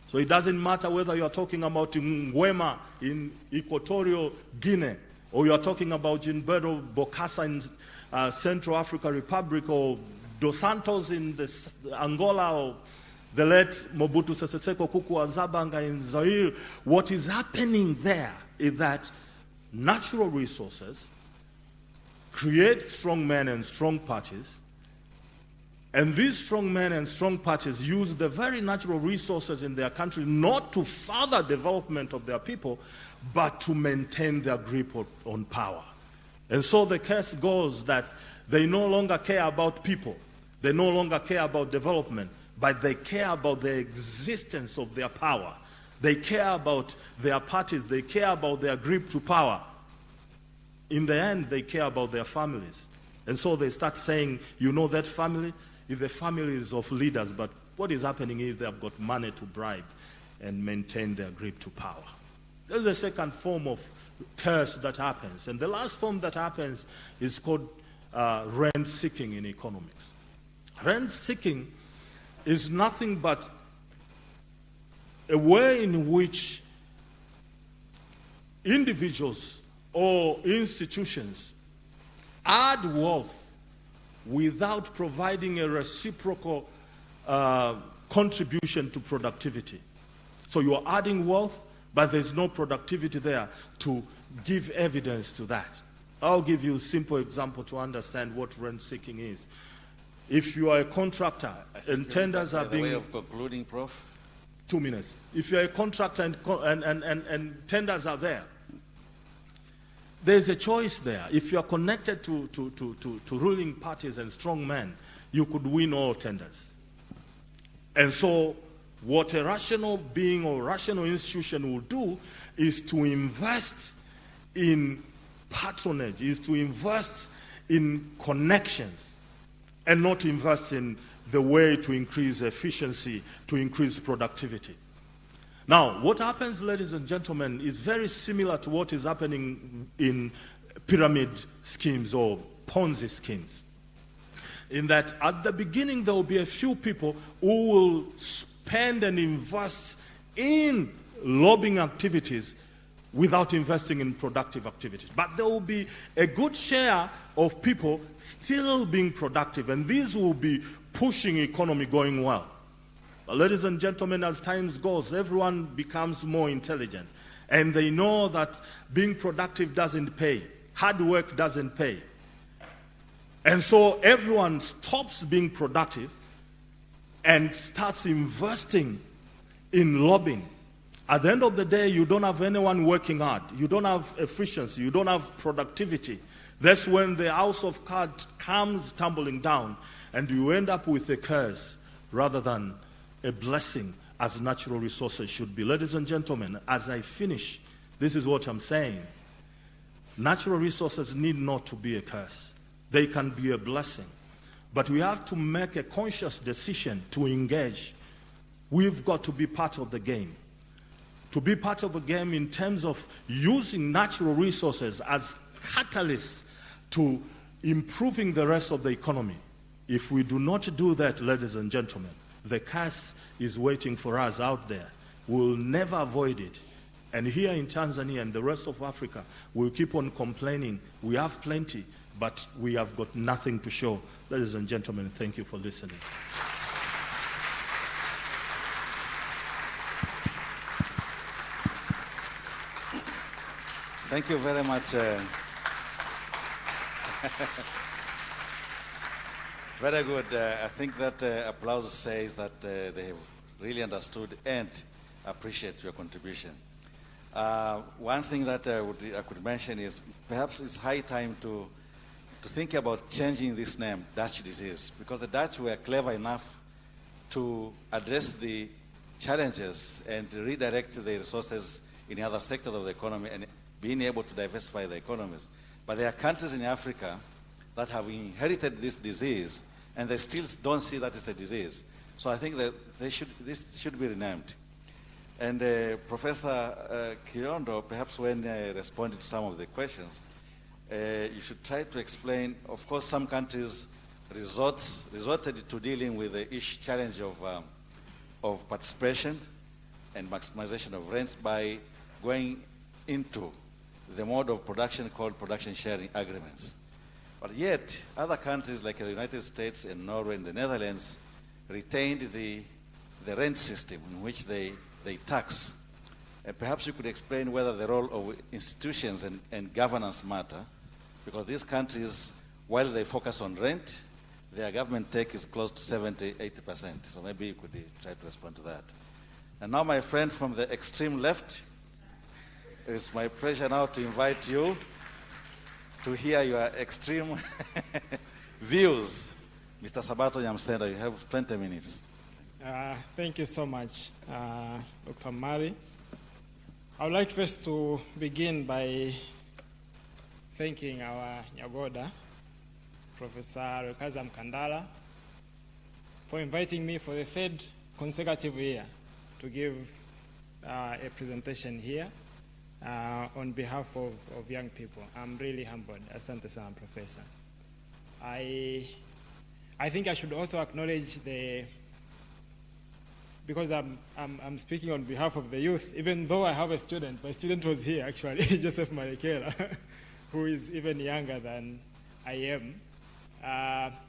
So it doesn't matter whether you are talking about Ngwema in Equatorial Guinea, or you are talking about Gilberto Bokassa in Central African Republic, or Dos Santos in Angola, or the late Mobutu Sese Seko Kuku Azabanga in Zaire. What is happening there is that natural resources create strong men and strong parties, and these strong men and strong parties use the very natural resources in their country not to further development of their people, but to maintain their grip on power. And so the case goes that they no longer care about people, they no longer care about development, but they care about the existence of their power. They care about their parties, they care about their grip to power. In the end, they care about their families. And so they start saying, you know that family? If the family is of leaders, but what is happening is they have got money to bribe and maintain their grip to power. There's the second form of curse that happens. And the last form that happens is called rent-seeking in economics. Rent-seeking is nothing but a way in which individuals or institutions add wealth without providing a reciprocal contribution to productivity. So you are adding wealth, but there's no productivity there to give evidence to that. I'll give you a simple example to understand what rent-seeking is. If you are a contractor and tenders are being... By way of concluding, Prof. 2 minutes. If you're a contractor and tenders are there, there's a choice there. If you are connected to ruling parties and strong men, you could win all tenders. And so what a rational being or rational institution will do is to invest in patronage, is to invest in connections, and not invest in the way to increase efficiency, to increase productivity. Now, what happens, ladies and gentlemen, is very similar to what is happening in pyramid schemes or Ponzi schemes. In that at the beginning there will be a few people who will spend and invest in lobbying activities without investing in productive activities. But there will be a good share of people still being productive, and these will be pushing economy going well. But ladies and gentlemen, as time goes, everyone becomes more intelligent, and they know that being productive doesn't pay. Hard work doesn't pay. And so everyone stops being productive and starts investing in lobbying. At the end of the day, you don't have anyone working hard. You don't have efficiency. You don't have productivity. That's when the house of cards comes tumbling down, and you end up with a curse rather than a blessing, as natural resources should be. Ladies and gentlemen, as I finish, this is what I'm saying. Natural resources need not to be a curse. They can be a blessing. But we have to make a conscious decision to engage. We've got to be part of the game. To be part of the game in terms of using natural resources as catalysts to improving the rest of the economy. If we do not do that, ladies and gentlemen, the curse is waiting for us out there. We'll never avoid it. And here in Tanzania and the rest of Africa, we'll keep on complaining. We have plenty, but we have got nothing to show. Ladies and gentlemen, thank you for listening. Thank you very much. Very good. I think that applause says that they have really understood and appreciate your contribution. One thing that I could mention is perhaps it's high time to think about changing this name, Dutch disease, because the Dutch were clever enough to address the challenges and redirect the resources in other sectors of the economy and being able to diversify the economies. But there are countries in Africa that have inherited this disease, and they still don't see that it's a disease. So I think that this should be renamed. And Professor Kiyondo, perhaps when responding to some of the questions, you should try to explain, of course, some countries resorted to dealing with the challenge of participation and maximization of rents by going into the mode of production called production sharing agreements. But yet, other countries like the United States and Norway and the Netherlands retained the rent system in which they tax. And perhaps you could explain whether the role of institutions and governance matter, because these countries, while they focus on rent, their government take is close to 70–80%. So maybe you could try to respond to that. And now, my friend from the extreme left, it's my pleasure now to invite you to hear your extreme views. Mr. Sabato Nyamsenda, you have 20 minutes. Thank you so much, Dr. Mari. I would like first to begin by thanking our Nyagoda, Professor Rekaza Mkandala, for inviting me for the third consecutive year to give a presentation here on behalf of young people. I'm really humbled. Asante sana, Professor. I think I should also acknowledge the because I'm speaking on behalf of the youth, even though I have a student. My student was here, actually, Joseph Marekela, who is even younger than I am.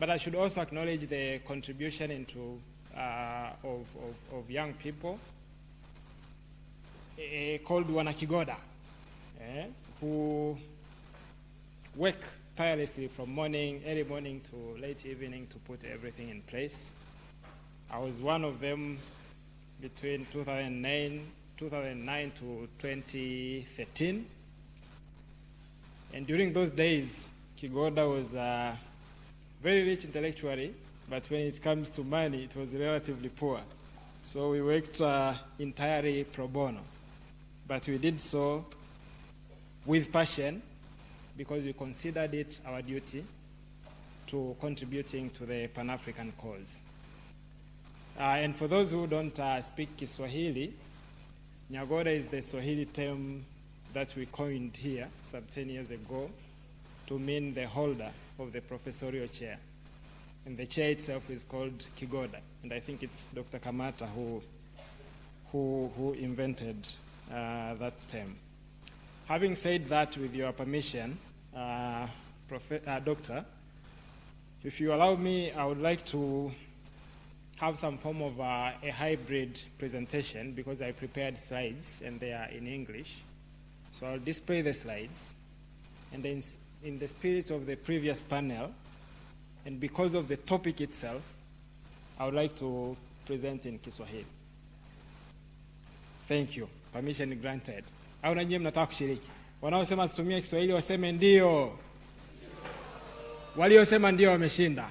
But I should also acknowledge the contribution into of young people called Wanakigoda, who work tirelessly from early morning to late evening to put everything in place. I was one of them between 2009 to 2013. And during those days, Kigoda was very rich intellectually, but when it comes to money, it was relatively poor. So we worked entirely pro bono. But we did so with passion because we considered it our duty to contributing to the Pan-African cause. And for those who don't speak Kiswahili, Nyagoda is the Swahili term that we coined here some 10 years ago to mean the holder of the professorial chair. And the chair itself is called Kigoda. And I think it's Dr. Kamata who invented that term. Having said that, with your permission, Doctor, if you allow me, I would like to have some form of a hybrid presentation because I prepared slides and they are in English. So I'll display the slides. And then in the spirit of the previous panel, and because of the topic itself, I would like to present in Kiswahili. Thank you. Permission granted. Au na nyinyi mnataka kushiriki? Wanaosema tutumie Kiswahili waseme ndio. Waliosema ndio wameshinda.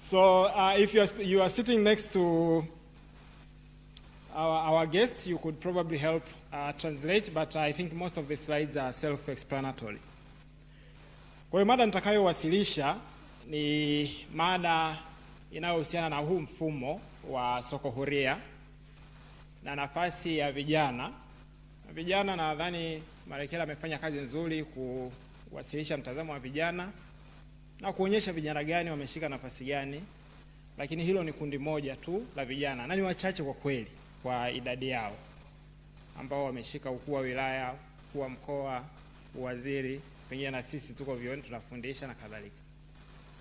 So if you are sitting next to our guest, you could probably help translate, but I think most of the slides are self-explanatory. Kwa hiyo mada nitakayowasilisha ni mada inayohusiana na huu mfumo wa soko huria na nafasi ya vijana. Vijana, nadhani Marekela amefanya kazi nzuri kuwasilisha mtazamo wa vijana na kuonyesha vijana gani wameshika nafasi gani, lakini hilo ni kundi moja tu la vijana, na ni wachache kwa kweli kwa idadi yao, ambao wameshika ukuu wa wilaya, ukuu wa mkoa, uwaziri, pengine na sisi tuko vioni tunafundisha na kadhalika.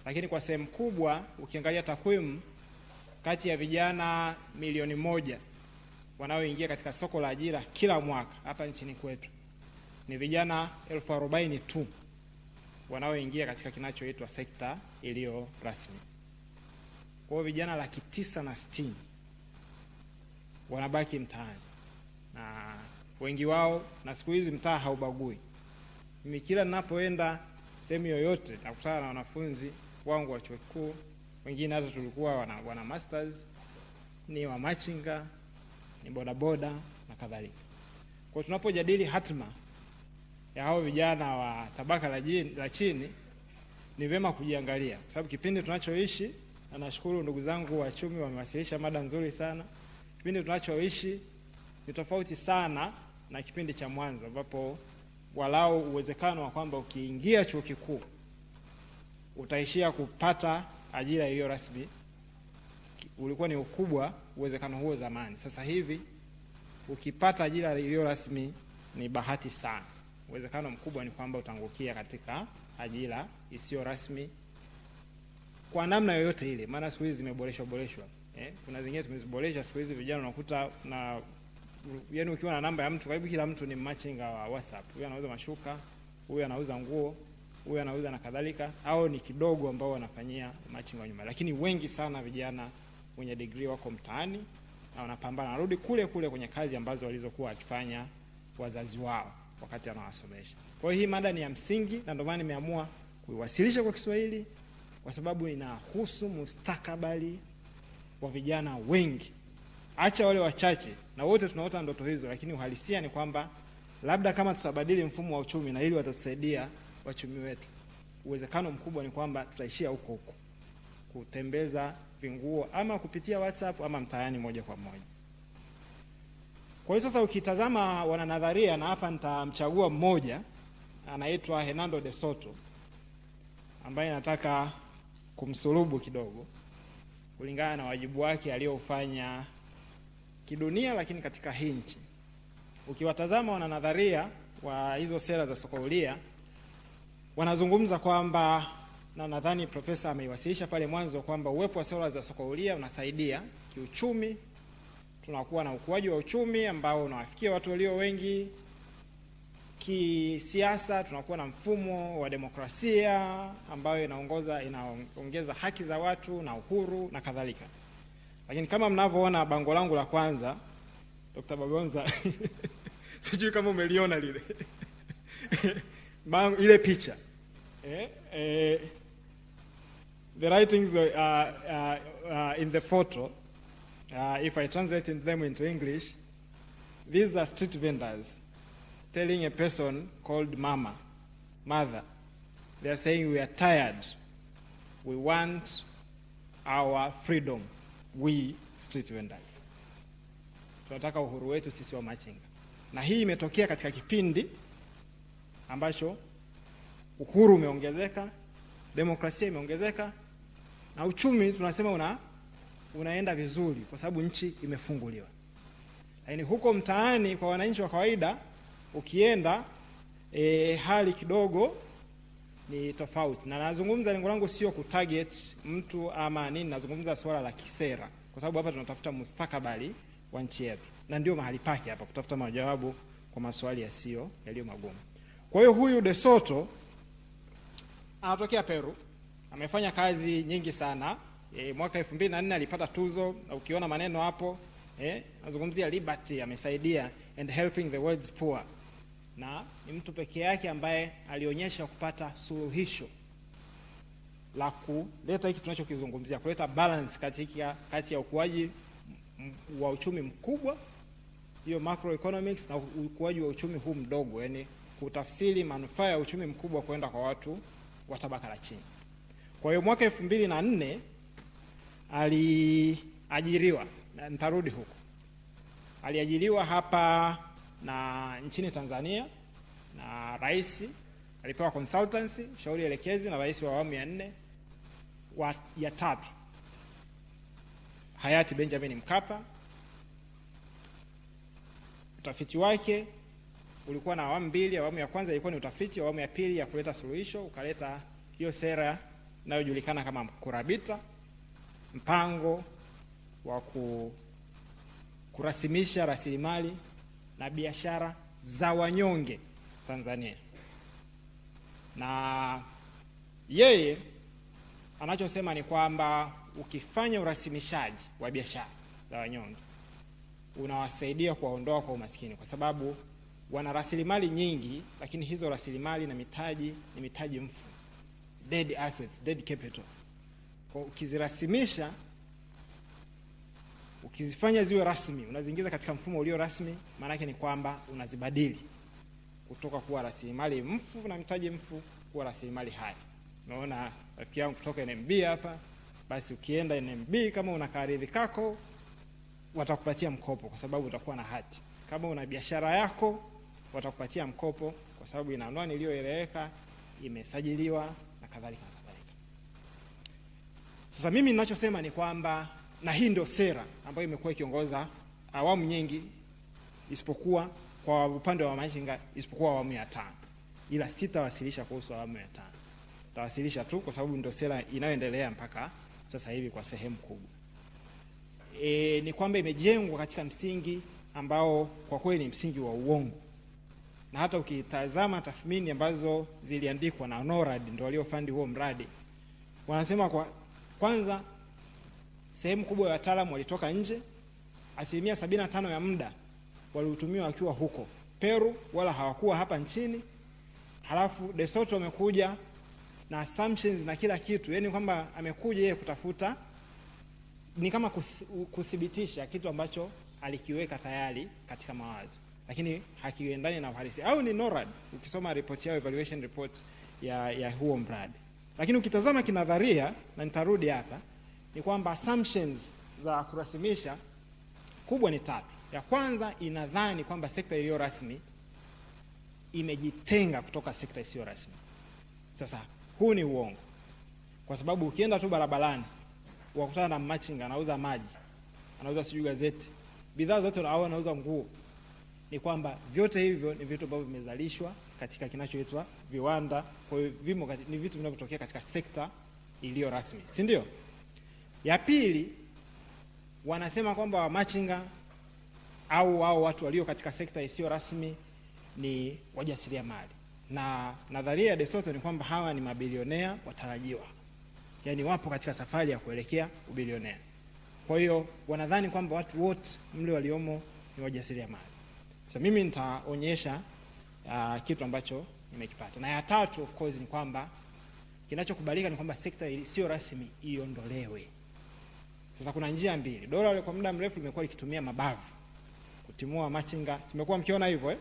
Lakini kwa sehemu kubwa ukiangalia takwimu, kati ya vijana 1,000,000 wanaoingia katika soko la ajira kila mwaka hapa nchini kwetu, ni vijana 40,000 tu wanaoingia katika kinachoitwa sekta iliyo rasmi. Kwa hiyo vijana 960,000 wanabaki mtaani, na wengi wao, na siku hizi mtaa haubagui. Mimi kila ninapoenda sehemu yoyote nakutana na wanafunzi wangu wa chuo kikuu, wengine hata tulikuwa wana masters, ni wa machinga, ni bodaboda na kadhalika. Kwa tunapojadili hatima ya hao vijana wa tabaka la chini, ni vema kujiangalia, kwa sababu kipindi tunachoishi, na nashukuru ndugu zangu wachumi wamewasilisha mada nzuri sana, kipindi tunachoishi ni tofauti sana na kipindi cha mwanzo, ambapo walau uwezekano wa kwamba ukiingia chuo kikuu utaishia kupata ajira iliyo rasmi ulikuwa ni ukubwa uwezekano huo zamani. Sasa hivi ukipata ajira iliyo rasmi ni bahati sana. Uwezekano mkubwa ni kwamba utangukia katika ajira isiyo rasmi kwa namna yoyote ile, maana siku hizi zimeboreshwa. Kuna zingine tumeziboresha siku hizi, vijana unakuta na yaani ukiwa na namba ya mtu, karibu kila mtu ni machinga wa WhatsApp. Huyu anauza mashuka, huyu anauza nguo, huyu anauza na kadhalika, au ni kidogo ambao wanafanyia machinga nyuma. Lakini wengi sana vijana wenye degree wako mtaani na wanapambana, narudi kule kwenye kazi ambazo walizokuwa wakifanya wazazi wao wakati wanawasomesha. Kwa hiyo hii mada ni ya msingi, na ndio maana nimeamua kuiwasilisha kwa Kiswahili, kwa sababu inahusu mustakabali wa vijana wengi. Acha wale wachache, na wote tunaota ndoto hizo, lakini uhalisia ni kwamba labda kama tutabadili mfumo wa uchumi na ili watatusaidia wachumi wetu, uwezekano mkubwa ni kwamba tutaishia huko kutembeza vinguo ama kupitia WhatsApp ama mtaani moja kwa moja. Kwa hiyo sasa ukitazama wananadharia, na hapa nitamchagua mmoja, anaitwa Hernando de Soto, ambaye nataka kumsulubu kidogo. kulingana na wajibu wake aliofanya kidunia, lakini katika hii nchi. Ukiwatazama wananadharia wa hizo sera za soko huria, wanazungumza kwamba, na nadhani profesa ameiwasilisha pale mwanzo, kwamba uwepo wa sera za soko huria unasaidia kiuchumi. Tunakuwa na ukuaji wa uchumi ambao unawafikia watu walio wengi. Kisiasa tunakuwa na mfumo wa demokrasia ambayo inaongeza haki za watu na uhuru na kadhalika. Lakini kama mnavyoona bango langu la kwanza, Dr. Bagonza sijui kama umeliona lile ile picha the writings in the photo, if I translate them into English, these are street vendors telling a person called mother. They are saying, we are tired. We want our freedom. We street vendors. Tunataka uhuru wetu sisi wa machinga. Na hii imetokea katika kipindi ambacho uhuru umeongezeka, demokrasia imeongezeka, na uchumi tunasema unaenda vizuri kwa sababu nchi imefunguliwa. Lakini huko mtaani kwa wananchi wa kawaida ukienda, hali kidogo ni tofauti. Na nazungumza, lengo langu sio kutarget mtu ama nini, nazungumza swala la kisera, kwa sababu hapa tunatafuta mustakabali wa nchi yetu, na ndio mahali pake hapa kutafuta majawabu kwa maswali yaliyo magumu. Kwa hiyo huyu De Soto anatokea Peru, amefanya kazi nyingi sana. Mwaka 2004 alipata tuzo, na ukiona maneno hapo nazungumzia liberty, amesaidia and helping the world's poor. Na ni mtu pekee yake ambaye alionyesha kupata suluhisho la kuleta hiki tunachokizungumzia, kuleta balance kati ya ukuaji wa uchumi mkubwa, hiyo macroeconomics, na ukuaji wa uchumi huu mdogo, yani kutafsiri manufaa ya uchumi mkubwa kwenda kwa watu wa tabaka la chini. Kwa hiyo mwaka 2004 aliajiriwa, na nitarudi huko. Aliajiriwa hapa na nchini Tanzania na rais, alipewa consultancy, ushauri elekezi na rais wa awamu ya 4 ya 3 hayati Benjamin Mkapa. Utafiti wake ulikuwa na awamu 2. Awamu ya kwanza ilikuwa ni utafiti, awamu ya pili ya kuleta suluhisho, ukaleta hiyo sera inayojulikana kama Kurabita, mpango wa kurasimisha rasilimali na biashara za wanyonge Tanzania. Na yeye anachosema ni kwamba ukifanya urasimishaji wa biashara za wanyonge unawasaidia kuwaondoa kwa umaskini, kwa sababu wana rasilimali nyingi, lakini hizo rasilimali na mitaji ni mitaji mfu, dead assets, dead capital. Kwa ukizirasimisha, ukizifanya ziwe rasmi, unaziingiza katika mfumo ulio rasmi, maana yake ni kwamba unazibadili kutoka kuwa rasilimali mfu na mitaji mfu kuwa rasilimali hai. Unaona rafiki yangu kutoka NMB hapa, basi ukienda NMB kama una karidhi kako watakupatia mkopo kwa sababu utakuwa na hati. Kama una biashara yako watakupatia mkopo kwa sababu ina anwani iliyoeleweka, imesajiliwa na kadhalika na kadhalika. Sasa mimi ninachosema ni kwamba, na hii ndio sera ambayo imekuwa ikiongoza awamu nyingi, isipokuwa kwa upande wa machinga, isipokuwa awamu ya 5. Ila sitawasilisha kuhusu awamu ya 5. Tawasilisha tu kwa sababu ndio sera inayoendelea mpaka sasa hivi kwa sehemu kubwa. Ni kwamba imejengwa katika msingi ambao kwa kweli ni msingi wa uongo. Na hata ukitazama tathmini ambazo ziliandikwa na NORAD, ndio waliofandi huo mradi, wanasema kwanza sehemu kubwa ya wataalamu walitoka nje, 75% ya muda waliutumia wakiwa huko Peru, wala hawakuwa hapa nchini. Halafu De Soto amekuja na assumptions na kila kitu, yani kwamba amekuja yeye kutafuta, ni kama kuthibitisha kitu ambacho alikiweka tayari katika mawazo, lakini hakiendani na uhalisia. Au ni NORAD, ukisoma report yao, evaluation report ya huo mradi. Lakini ukitazama kinadharia, na nitarudi hapa, ni kwamba assumptions za kurasimisha kubwa ni 3. Ya kwanza inadhani kwamba sekta iliyo rasmi imejitenga kutoka sekta isiyo rasmi. Sasa huu ni uongo, kwa sababu ukienda tu barabarani wakutana na machinga anauza maji, anauza sijui gazeti, bidhaa zote au anauza nguo, ni kwamba vyote hivyo ni vitu ambavyo vimezalishwa katika kinachoitwa viwanda. Kwa hiyo ni vitu vinavyotokea katika sekta iliyo rasmi, si ndio? Ya pili, wanasema kwamba wamachinga au watu walio katika sekta isiyo rasmi ni wajasiriamali, na nadharia ya De Soto ni kwamba hawa ni mabilionea watarajiwa, yaani wapo katika safari ya kuelekea ubilionea. Kwa hiyo wanadhani kwamba watu wote mle waliomo ni wajasiriamali. Sasa mimi nitaonyesha kitu ambacho nimekipata. Na ya tatu of course ni kwamba kinachokubalika ni kwamba sekta isiyo rasmi iondolewe. Sasa kuna njia mbili. Dola kwa muda mrefu limekuwa likitumia mabavu kutimua machinga, simekuwa mkiona hivyo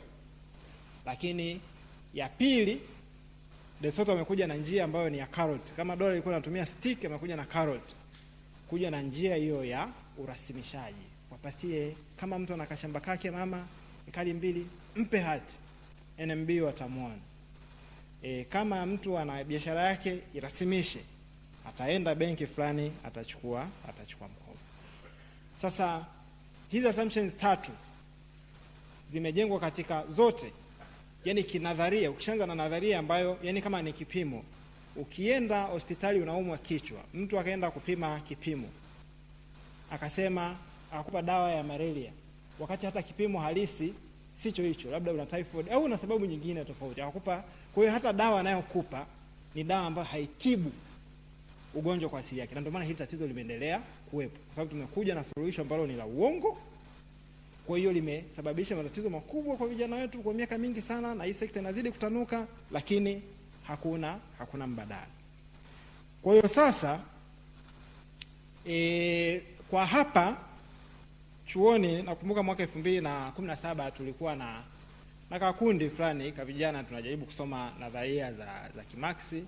Lakini ya pili, De Soto amekuja na njia ambayo ni ya carrot. Kama dola ilikuwa inatumia stick, amekuja na carrot, kuja na njia hiyo ya urasimishaji. Wapatie, kama mtu ana kashamba kake mama ekari 2, mpe hati, NMB watamuona. Kama mtu ana biashara yake irasimishe, ataenda benki fulani atachukua mkopo. Sasa hizi assumptions tatu zimejengwa katika zote, yani kinadharia. Ukishaanza na nadharia ambayo yani kama ni kipimo, ukienda hospitali unaumwa kichwa, mtu akaenda kupima kipimo akasema akupa dawa ya malaria, wakati hata kipimo halisi sicho hicho, labda una typhoid au una sababu nyingine tofauti akupa. Kwa hiyo hata dawa anayokupa ni dawa ambayo haitibu ugonjwa kwa asili yake. Na ndio maana hili tatizo limeendelea kuwepo, kwa sababu tumekuja na suluhisho ambalo ni la uongo. Kwa hiyo limesababisha matatizo makubwa kwa vijana wetu kwa miaka mingi sana, na hii sekta inazidi kutanuka, lakini hakuna mbadala. Kwa hiyo sasa kwa hapa chuoni nakumbuka mwaka 2017 tulikuwa na kakundi fulani ka vijana tunajaribu kusoma nadharia za Kimaksi,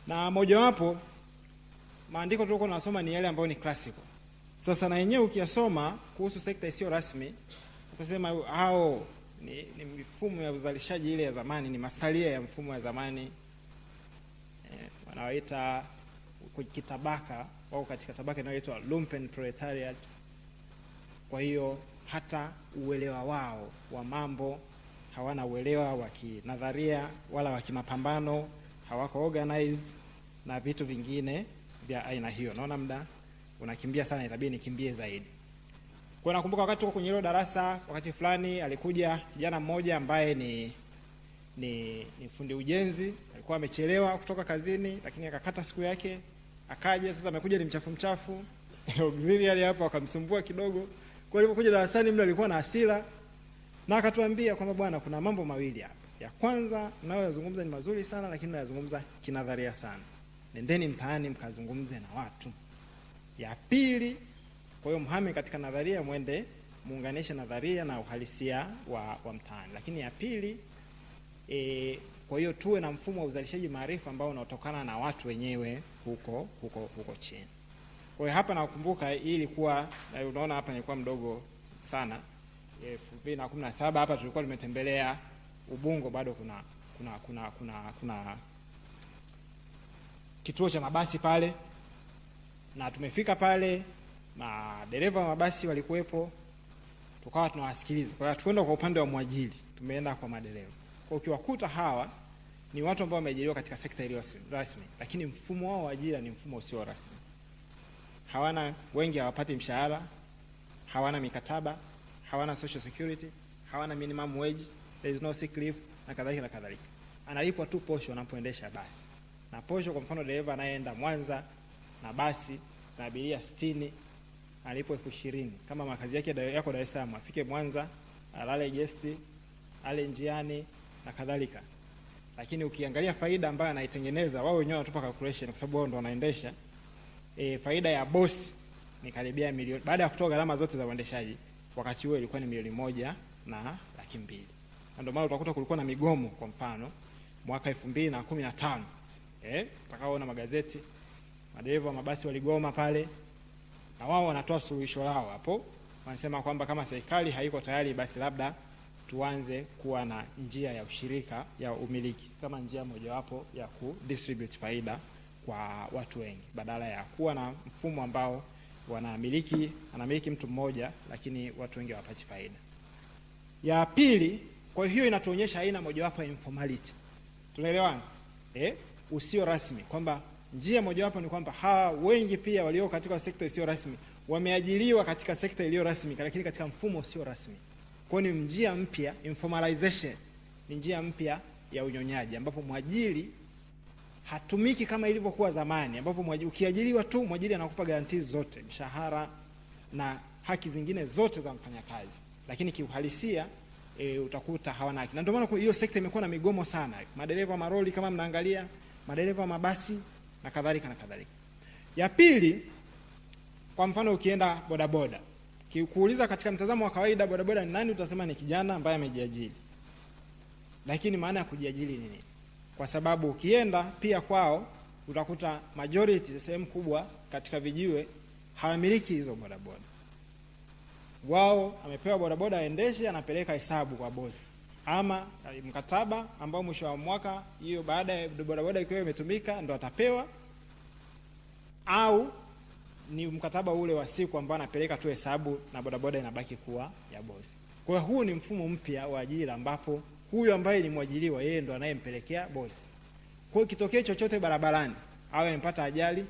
na mojawapo maandiko tulikuwa tunasoma ni yale ambayo ni classical. Sasa na yenyewe ukiyasoma kuhusu sekta isiyo rasmi utasema hao ni mifumo ya uzalishaji ile ya zamani, ni masalia ya mfumo ya zamani, wanaoita kitabaka au katika tabaka inayoitwa lumpen proletariat. Kwa hiyo hata uelewa wao wa mambo hawana uelewa wa kinadharia wala wa kimapambano, hawako organized na vitu vingine vya aina hiyo. Naona muda unakimbia sana, itabidi nikimbie zaidi. Kwa nakumbuka wakati tuko kwenye hilo darasa, wakati fulani alikuja kijana mmoja ambaye ni fundi ujenzi, alikuwa amechelewa kutoka kazini, lakini akakata siku yake akaja. Sasa amekuja ni mchafu auxiliary hapo akamsumbua kidogo. Kwa hiyo alipokuja darasani mle alikuwa na hasira, na akatuambia kwamba bwana, kuna mambo mawili hapa. Ya kwanza ninayozungumza ni mazuri sana, lakini ninayozungumza kinadharia sana. Nendeni mtaani mkazungumze na watu. Ya pili, kwa hiyo mhame katika nadharia, mwende muunganishe nadharia na uhalisia wa mtaani. Lakini ya pili, kwa hiyo tuwe na mfumo wa uzalishaji maarifa ambao unatokana na watu wenyewe huko chini. Kwa hiyo hapa nakumbuka hii ilikuwa, unaona hapa nilikuwa mdogo sana, 2017 hapa tulikuwa tumetembelea Ubungo, bado kuna kituo cha mabasi pale, na tumefika pale na dereva wa mabasi walikuwepo, tukawa tunawasikiliza. Kwa hiyo tukwenda kwa upande wa mwajiri, tumeenda kwa madereva. Kwa ukiwakuta hawa ni watu ambao wameajiriwa katika sekta iliyo rasmi, lakini mfumo wao wa ajira ni mfumo usio rasmi. Wengi hawapati mshahara, hawana mikataba, hawana social security, hawana minimum wage, there is no sick leave na kadhalika na kadhalika. Analipwa tu posho anapoendesha basi. Na posho, kwa mfano dereva anayeenda Mwanza na basi na abiria 60 analipwa 20,000. Kama makazi yake yako Dar es Salaam, afike Mwanza, alale guest, ale njiani na kadhalika. Lakini ukiangalia faida ambayo anaitengeneza, wao wenyewe wanatupa calculation kwa sababu wao ndio wanaendesha. Faida ya boss ni karibia milioni, baada ya kutoa gharama zote za uendeshaji, wakati huo ilikuwa ni 1,200,000. Ndio maana utakuta kulikuwa na migomo, kwa mfano mwaka 2015 utakaoona magazeti, madereva wa mabasi waligoma pale, na wao wanatoa suluhisho lao hapo. Wanasema kwamba kama serikali haiko tayari, basi labda tuanze kuwa na njia ya ushirika ya umiliki kama njia mojawapo ya kudistribute faida kwa watu wengi, badala ya kuwa na mfumo ambao anamiliki mtu mmoja lakini watu wengi hawapati faida. Ya pili, kwa hiyo inatuonyesha aina mojawapo ya informality. Tunaelewana? Usio rasmi, kwamba njia mojawapo ni kwamba hawa wengi pia walio katika sekta isiyo rasmi wameajiriwa katika sekta iliyo rasmi lakini katika mfumo usio rasmi. Kwa ni njia mpya, informalization ni njia mpya ya unyonyaji, ambapo mwajiri hatumiki kama ilivyokuwa zamani, ambapo ukiajiriwa tu mwajiri anakupa guarantees zote, mshahara na haki zingine zote za mfanyakazi, lakini kiuhalisia utakuta hawana haki. Na ndio maana hiyo sekta imekuwa na migomo sana. Madereva maroli kama mnaangalia, madereva mabasi na kadhalika na kadhalika. Ya pili, kwa mfano ukienda bodaboda, kuuliza katika mtazamo wa kawaida bodaboda ni nani, utasema ni kijana ambaye amejiajiri. Lakini maana ya kujiajiri ni nini? Kwa sababu ukienda pia kwao utakuta majority, sehemu kubwa katika vijiwe hawamiliki hizo bodaboda. Wao amepewa bodaboda aendeshe, anapeleka hesabu kwa bosi, ama mkataba ambao mwisho wa mwaka hiyo baada ya bodaboda ikiwa imetumika ndo atapewa, au ni mkataba ule wa siku ambao anapeleka tu hesabu na bodaboda inabaki kuwa ya bosi. Kwa hiyo huu ni mfumo mpya wa ajira ambapo huyu ambaye ni mwajiriwa yeye ndo anayempelekea bosi. Kwa hiyo kitokee chochote barabarani, awe amepata ajali,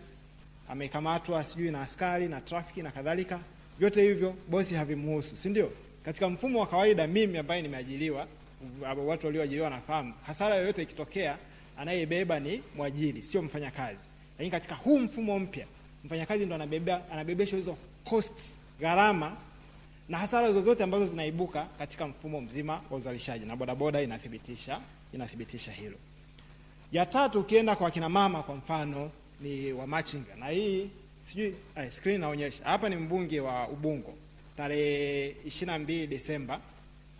amekamatwa sijui na askari na trafiki na kadhalika, vyote hivyo bosi havimhusu, si ndio? Katika mfumo wa kawaida, mimi ambaye nimeajiriwa, watu walioajiriwa nafahamu, hasara yoyote ikitokea anayebeba ni mwajiri, sio mfanyakazi. Lakini katika huu mfumo mpya, mfanyakazi ndo anabebeshwa hizo costs, gharama na hasara zozote ambazo zinaibuka katika mfumo mzima wa uzalishaji, na bodaboda inathibitisha hilo. Ya tatu, ukienda kwa kina mama kwa mfano ni wa machinga, na hii sijui screen inaonyesha hapa, ni mbunge wa Ubungo tarehe 22 Desemba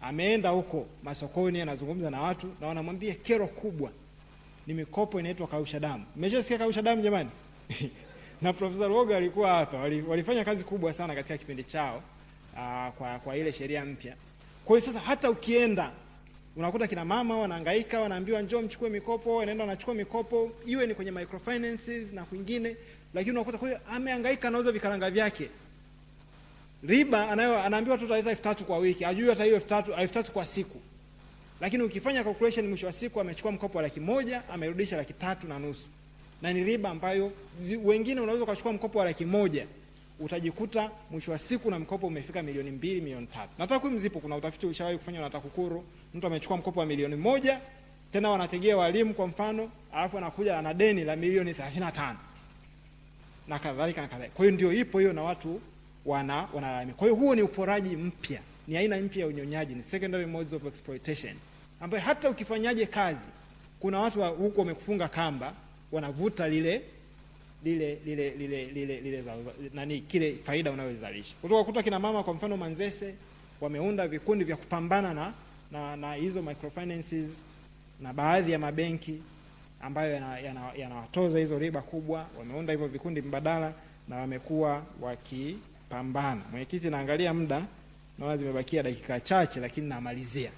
ameenda huko masokoni, anazungumza na watu na wanamwambia kero kubwa ni mikopo inaitwa kausha damu. Mmeshasikia kausha damu jamani? Na Profesa Roga alikuwa hapa, walifanya kazi kubwa sana katika kipindi chao kwa ile sheria mpya. Kwa hiyo sasa hata ukienda unakuta kina mama wanahangaika, wanaambiwa njoo mchukue mikopo, wanaenda wanachukua mikopo, iwe ni kwenye microfinances na kwingine, lakini unakuta kwa hiyo amehangaika, anauza vikaranga vyake. Riba anaambiwa tu utaleta 3,000 kwa wiki, ajui hata hiyo 3,000 kwa siku. Lakini ukifanya calculation mwisho wa siku amechukua mkopo wa 100,000, amerudisha 3,500. Na ni riba ambayo wengine unaweza kuchukua mkopo wa 100,000, utajikuta mwisho wa siku na mkopo umefika 2 milioni 3. Na takwimu zipo, kuna utafiti ulishawahi kufanywa na TAKUKURU, mtu amechukua mkopo wa 1,000,000, tena wanategea walimu kwa mfano, alafu anakuja ana deni la milioni 35. Na kadhalika na kadhalika. Kwa hiyo ndio ipo hiyo na watu wanalalamika. Kwa hiyo huo ni uporaji mpya, ni aina mpya ya unyonyaji, ni secondary modes of exploitation, ambayo hata ukifanyaje kazi, kuna watu huko wamekufunga kamba, wanavuta lile kile faida unayozalisha. Utakuta kina mama kwa mfano Manzese wameunda vikundi vya kupambana na hizo microfinances na baadhi ya mabenki ambayo yanawatoza hizo riba kubwa. Wameunda hivyo vikundi mbadala na wamekuwa wakipambana. Mwenyekiti, naangalia muda, naona zimebakia dakika chache, lakini namalizia.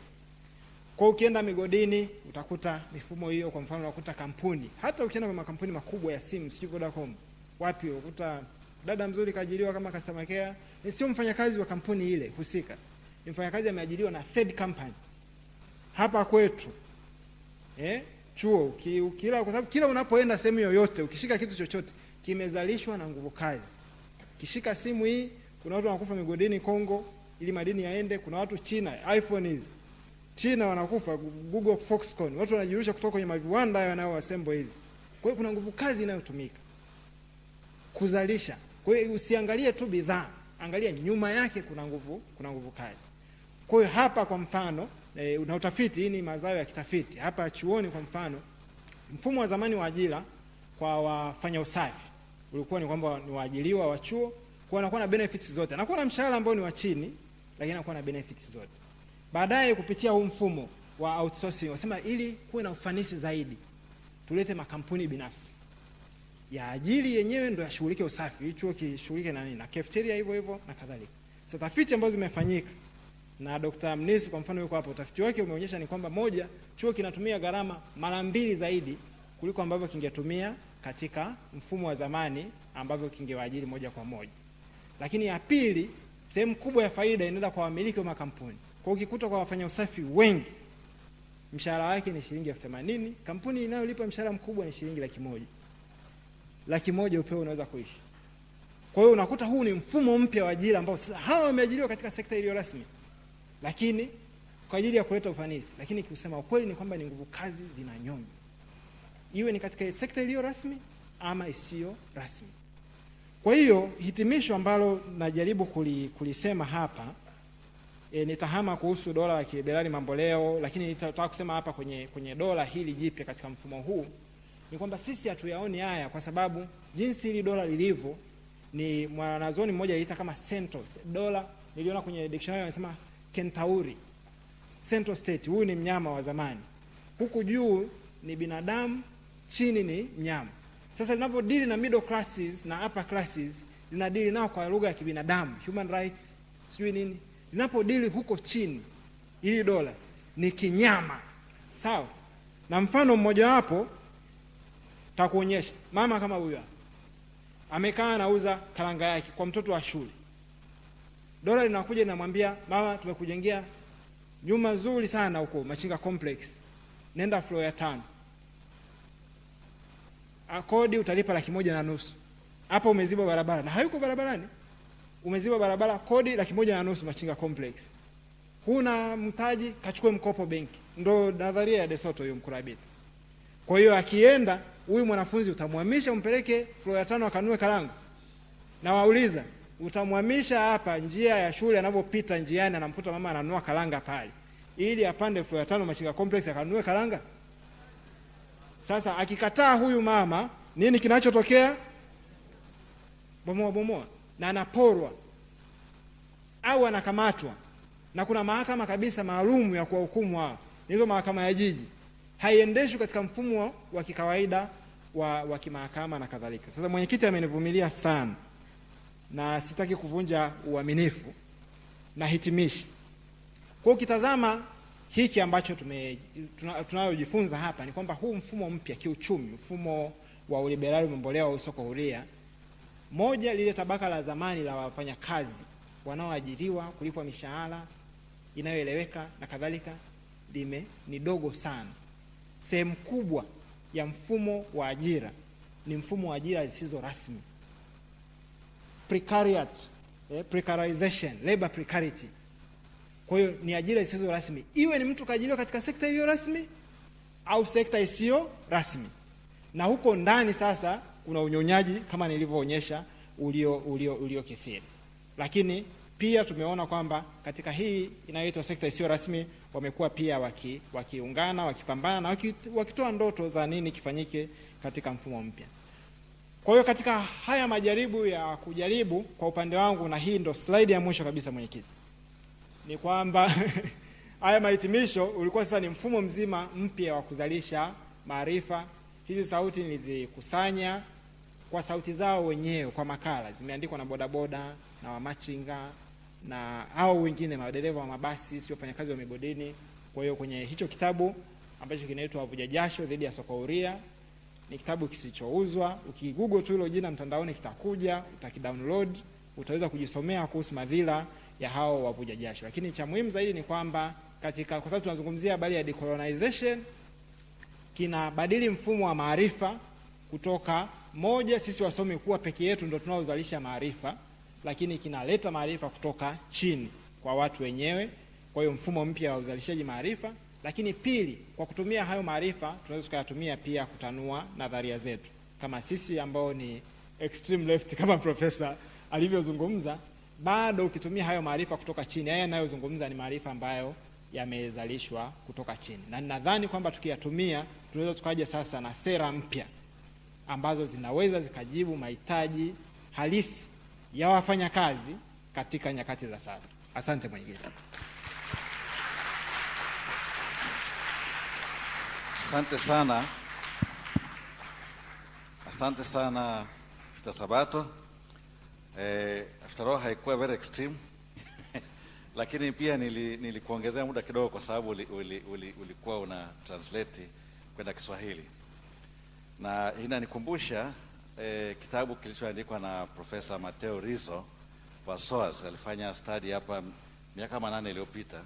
Kwa ukienda migodini utakuta mifumo hiyo. Kwa mfano unakuta kampuni, hata ukienda kwa makampuni makubwa ya simu, sijui Vodacom, wapi ukuta dada mzuri kaajiriwa kama customer care, sio mfanyakazi wa kampuni ile husika, ni mfanyakazi ameajiriwa na third company. Hapa kwetu chuo kwa sababu kila unapoenda sehemu yoyote, ukishika kitu chochote kimezalishwa na nguvu kazi. Kishika simu hii, kuna watu wanakufa migodini Kongo ili madini yaende, kuna watu China, iPhone hizi China wanakufa, Google Foxconn, watu wanajirusha kutoka kwenye maviwanda yanao assemble hizi. Kwa hiyo kuna nguvu kazi inayotumika kuzalisha. Kwa hiyo usiangalie tu bidhaa, angalia nyuma yake kuna nguvu kazi. Kwa hiyo hapa kwa mfano una utafiti, hii ni mazao ya kitafiti. Hapa chuoni kwa mfano, mfumo wa zamani wa ajira kwa wafanya usafi ulikuwa ni kwamba ni waajiriwa wa chuo, kwa anakuwa na benefits zote. Anakuwa na mshahara ambao ni wa chini, lakini anakuwa na benefits zote. Baadaye kupitia huu mfumo wa outsourcing, wasema ili kuwe na ufanisi zaidi, tulete makampuni binafsi ya ajili yenyewe ndio yashughulike usafi, chuo kishughulike na nini, na cafeteria hivyo hivyo na kadhalika. Sasa tafiti ambazo zimefanyika na Dr. Mnisi kwa mfano yuko hapo, utafiti wake umeonyesha ni kwamba moja, chuo kinatumia gharama mara 2 zaidi kuliko ambavyo kingetumia katika mfumo wa zamani ambavyo kingewaajiri moja kwa moja. Lakini ya pili, sehemu kubwa ya faida inaenda kwa wamiliki wa makampuni. Kwa ukikuta kwa wafanya usafi wengi mshahara wake ni shilingi 80,000, kampuni inayolipa mshahara mkubwa ni shilingi 100,000. 100,000 upeo unaweza kuishi. Kwa hiyo unakuta huu ni mfumo mpya wa ajira ambao sasa hawa wameajiriwa katika sekta iliyo rasmi, lakini kwa ajili ya kuleta ufanisi. Lakini kusema ukweli ni kwamba ni nguvu kazi zinanyonywa, iwe ni katika sekta iliyo rasmi ama isiyo rasmi. Kwa hiyo hitimisho ambalo najaribu kulisema hapa, nitahama kuhusu dola la kiliberali mamboleo, lakini nitataka kusema hapa kwenye dola hili jipya katika mfumo huu ni kwamba sisi hatuyaoni haya, kwa sababu jinsi hili dola lilivyo, ni mwanazoni mmoja aliita kama centos. Dola niliona kwenye dictionary wanasema kentauri, central state. Huyu ni mnyama wa zamani, huku juu ni binadamu, chini ni mnyama. Sasa linavyodili na middle classes na upper classes, linadili nao kwa lugha ya kibinadamu, human rights, sijui nini. Linapodili huko chini, hili dola ni kinyama, sawa? Na mfano mmoja wapo takuonyesha. Mama kama huyu amekaa anauza karanga yake kwa mtoto wa shule. Dola linakuja linamwambia, mama, tumekujengea nyumba nzuri sana huko Machinga Complex, nenda floor ya 5. Kodi utalipa 1,500,000. Hapa umeziba barabara, na hayuko barabarani, umeziba barabara, kodi 1,500,000 Machinga Complex. Huna mtaji, kachukue mkopo benki. Ndo nadharia ya Desoto hiyo, mkurabiti. Kwa hiyo akienda huyu mwanafunzi utamhamisha umpeleke floor ya 5 akanue karanga. Na wauliza, utamhamisha hapa njia ya shule, anapopita njiani anamkuta mama ananunua karanga pale, ili apande floor ya 5 Machinga Complex akanunue karanga? Sasa akikataa huyu mama, nini kinachotokea? Bomoa na anaporwa au anakamatwa. Na kuna mahakama kabisa maalum ya kuwahukumu hao. Hizo mahakama ya jiji haiendeshwi katika mfumo wa kikawaida wa kimahakama na kadhalika. Sasa mwenyekiti amenivumilia sana na sitaki kuvunja uaminifu, na hitimishi. Kwa ukitazama hiki ambacho tunayojifunza hapa ni kwamba huu mfumo mpya kiuchumi, mfumo wa uliberali mamboleo au soko huria, moja, lile tabaka la zamani la wafanyakazi wanaoajiriwa kulipwa mishahara inayoeleweka na kadhalika ni dogo sana. Sehemu kubwa ya mfumo wa ajira ni mfumo wa ajira zisizo rasmi, precarization, labor precarity. Kwa hiyo ni ajira zisizo rasmi, iwe ni mtu kaajiriwa katika sekta iliyo rasmi au sekta isiyo rasmi. Na huko ndani sasa kuna unyonyaji kama nilivyoonyesha ulio kithiri. Lakini pia tumeona kwamba katika hii inayoitwa sekta isiyo rasmi wamekuwa pia wakiungana, wakipambana na wakitoa ndoto za nini kifanyike katika mfumo mpya. Kwa hiyo katika haya majaribu ya kujaribu kwa upande wangu, na hii ndo slide ya mwisho kabisa mwenyekiti, ni kwamba haya mahitimisho ulikuwa sasa ni mfumo mzima mpya wa kuzalisha maarifa. Hizi sauti nilizikusanya kwa sauti zao wenyewe, kwa makala zimeandikwa na bodaboda na wamachinga na hao wengine madereva wa mabasi, sio wafanyakazi wa migodini. Kwa hiyo kwenye hicho kitabu ambacho kinaitwa Wavuja Jasho dhidi ya Soko Huria, ni kitabu kisichouzwa. Ukigoogle tu hilo jina mtandaoni kitakuja, utakidownload, utaweza kujisomea kuhusu madhila ya hao wavuja jasho. Lakini cha muhimu zaidi ni kwamba kwa sababu tunazungumzia habari ya decolonization, kinabadili mfumo wa maarifa kutoka moja, sisi wasomi kuwa peke yetu ndio tunaozalisha maarifa, lakini kinaleta maarifa kutoka chini kwa watu wenyewe. Kwa hiyo mfumo mpya wa uzalishaji maarifa. Lakini pili, kwa kutumia hayo maarifa tunaweza kuyatumia pia kutanua nadharia zetu, kama sisi ambao ni extreme left kama profesa alivyozungumza. Bado ukitumia hayo maarifa kutoka chini, haya yanayozungumza ni maarifa ambayo yamezalishwa kutoka chini, na ninadhani kwamba tukiyatumia tunaweza tukaja sasa na sera mpya ambazo zinaweza zikajibu mahitaji halisi ya wafanyakazi katika nyakati za sasa. Asante mwenyekiti. Asante sana. Asante sana Mr. Sabato. After all haikuwa very extreme lakini pia nilikuongezea muda kidogo kwa sababu ulikuwa una translate kwenda Kiswahili. Na inanikumbusha kitabu kilichoandikwa na Profesa Mateo Rizzo wa SOAS. Alifanya study hapa miaka 8 iliyopita.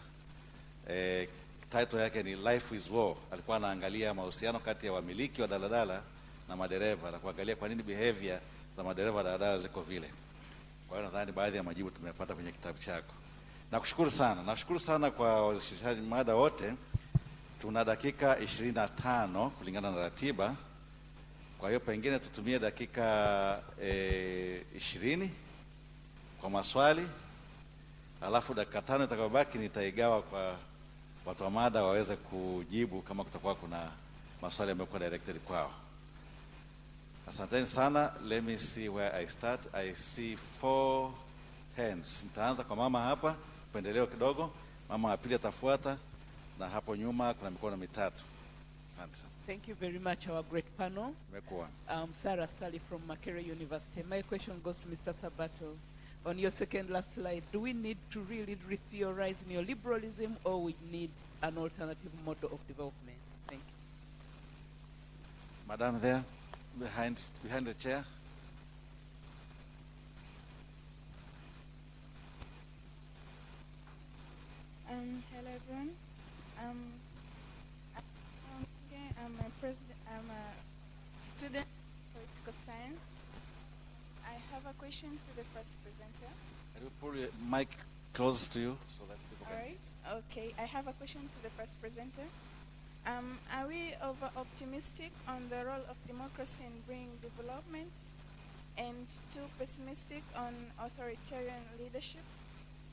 Title yake ni Life is War. Alikuwa anaangalia mahusiano kati ya wamiliki wa daladala na madereva, na kuangalia kwa nini behavior za madereva wa daladala ziko vile. Kwa hiyo nadhani baadhi ya majibu tumepata kwenye kitabu chako. Nakushukuru sana. Nashukuru sana kwa washirikishaji mada wote. Tuna dakika 25 kulingana na ratiba. Kwa hiyo pengine tutumie dakika 20 kwa maswali. Alafu dakika 5 itakayobaki nitaigawa kwa watu wa mada waweze kujibu kama kutakuwa kuna maswali yamekuwa directed kwao. Asanteni sana. Let me see where I start. I see 4 hands. Nitaanza kwa mama hapa, upendeleo kidogo. Mama wa pili atafuata, na hapo nyuma kuna mikono mitatu. Asante sana. Thank you very much, our great panel. Sarah Sally from Makerere University. My question goes to Mr. Sabato. On your second last slide, do we need to really re-theorize neoliberalism, or we need an alternative model of development? Thank you. Madam there, behind the chair. Hello everyone. I'm a student of political science. I have a question to the first presenter. Can you pull your mic close to you so that people can... All right. Okay. I have a question to the first presenter. Are we over-optimistic on the role of democracy in bringing development, and too pessimistic on authoritarian leadership?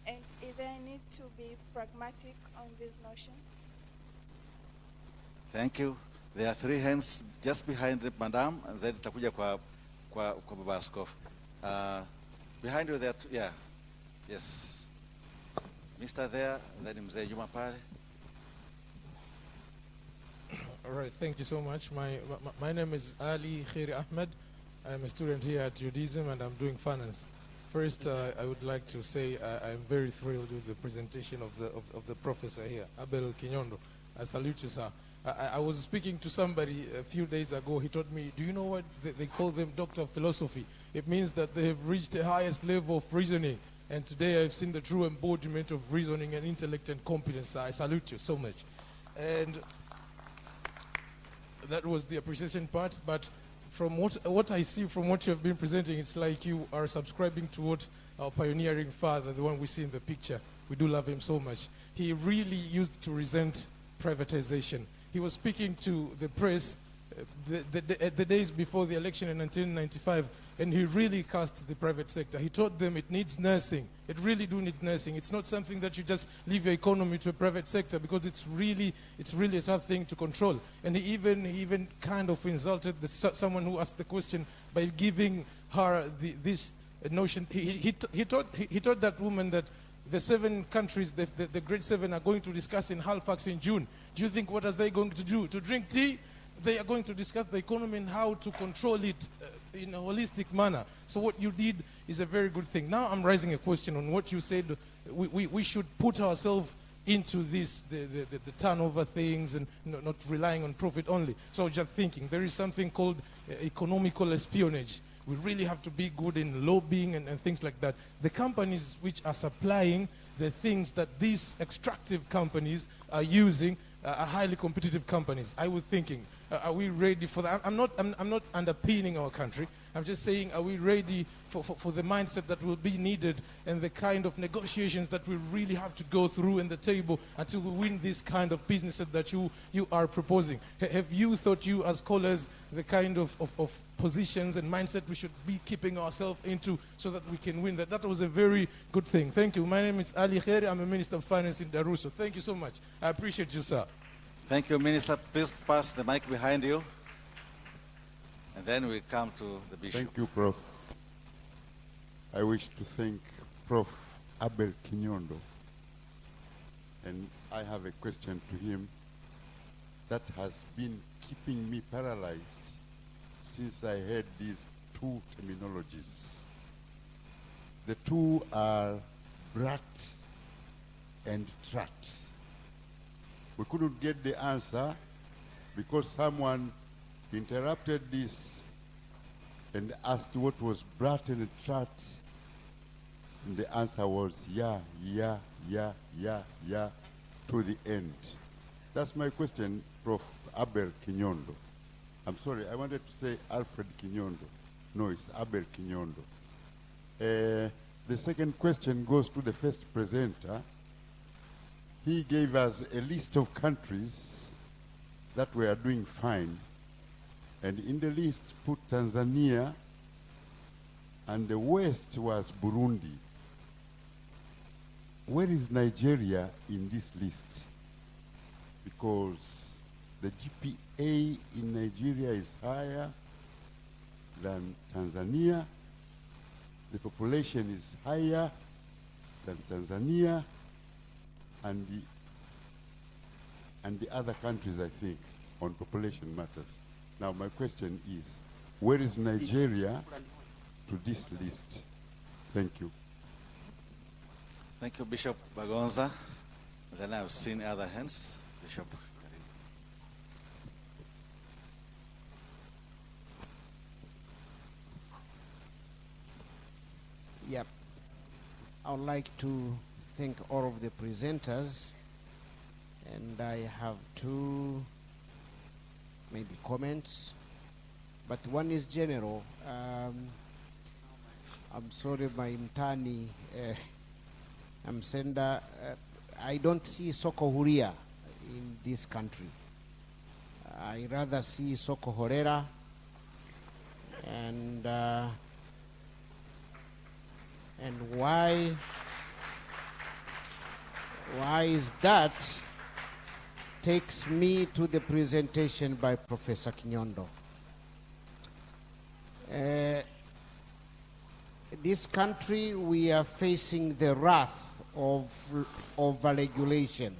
And is there a need to be pragmatic on these notions? Thank you. There are 3 hands just behind the madam, and then takuja kwa baba askofu. Behind you there, yeah, yes. Mr. there, and then Mzee Juma pale. All right, thank you so much. My name is Ali Khairi Ahmed. I'm a student here at Judaism, and I'm doing finance. First, I would like to say I'm very thrilled with the presentation of the professor here, Abel Kinyondo. I salute you, sir. I was speaking to somebody a few days ago. He told me, do you know what they call them? Doctor of philosophy. It means that they have reached the highest level of reasoning. And today I've seen the true embodiment of reasoning and intellect and competence. I salute you so much. And that was the appreciation part. But from what I see from what you have been presenting, it's like you are subscribing to what our pioneering father, the one we see in the picture, we do love him so much. He really used to resent privatization. He was speaking to the press the days before the election in 1995, and he really cast the private sector. He told them it needs nursing. It really do need nursing. It's not something that you just leave your economy to a private sector, because it's really a tough thing to control. And he even kind of insulted someone who asked the question by giving her this notion. He told that woman that the 7 countries, the Great 7, are going to discuss in Halifax in June. Do you think what are they going to do? To drink tea? They are going to discuss the economy and how to control it in a holistic manner. So what you did is a very good thing. Now I'm raising a question on what you said. We should put ourselves into this, the turnover things, and not relying on profit only. So just thinking, there is something called economical espionage. We really have to be good in lobbying and things like that. The companies which are supplying the things that these extractive companies are using are highly competitive companies. I was thinking, are we ready for that? I'm not underpinning our country. I'm just saying, are we ready for the mindset that will be needed and the kind of negotiations that we really have to go through in the table until we win this kind of businesses that you are proposing? Have you thought, you as scholars, the kind of positions and mindset we should be keeping ourselves into so that we can win that? That was a very good thing. Thank you. My name is Ali Khairi. I'm a Minister of Finance in Darusso. Thank you so much. I appreciate you, sir. Thank you, Minister. Please pass the mic behind you. And then we come to the Bishop. Thank you, Prof. I wish to thank Prof. Abel Kinyondo. And I have a question to him that has been keeping me paralyzed since I heard these 2 terminologies. The 2 are brat and trat. We couldn't get the answer because someone interrupted this and asked what was brought in the chart, and the answer was yeah, to the end. That's my question, Prof. Abel Kinyondo. I'm sorry, I wanted to say Alfred Kinyondo. No, it's Abel Kinyondo. The second question goes to the first presenter. He gave us a list of countries that were doing fine, and in the list put Tanzania, and the West was Burundi. Where is Nigeria in this list? Because the GPA in Nigeria is higher than Tanzania. The population is higher than Tanzania and the other countries, I think, on population matters. Now my question is, where is Nigeria to this list? Thank you. Thank you, Bishop Bagonza. Then I've seen other hands. Bishop. Yep. I would like to thank all of the presenters, and I have two maybe comments, but one is general. I'm sorry, my mtani, I'm sender. I don't see soko huria in this country. I rather see soko horera, and why is that takes me to the presentation by Professor Kinyondo. This country, we are facing the wrath of overregulation.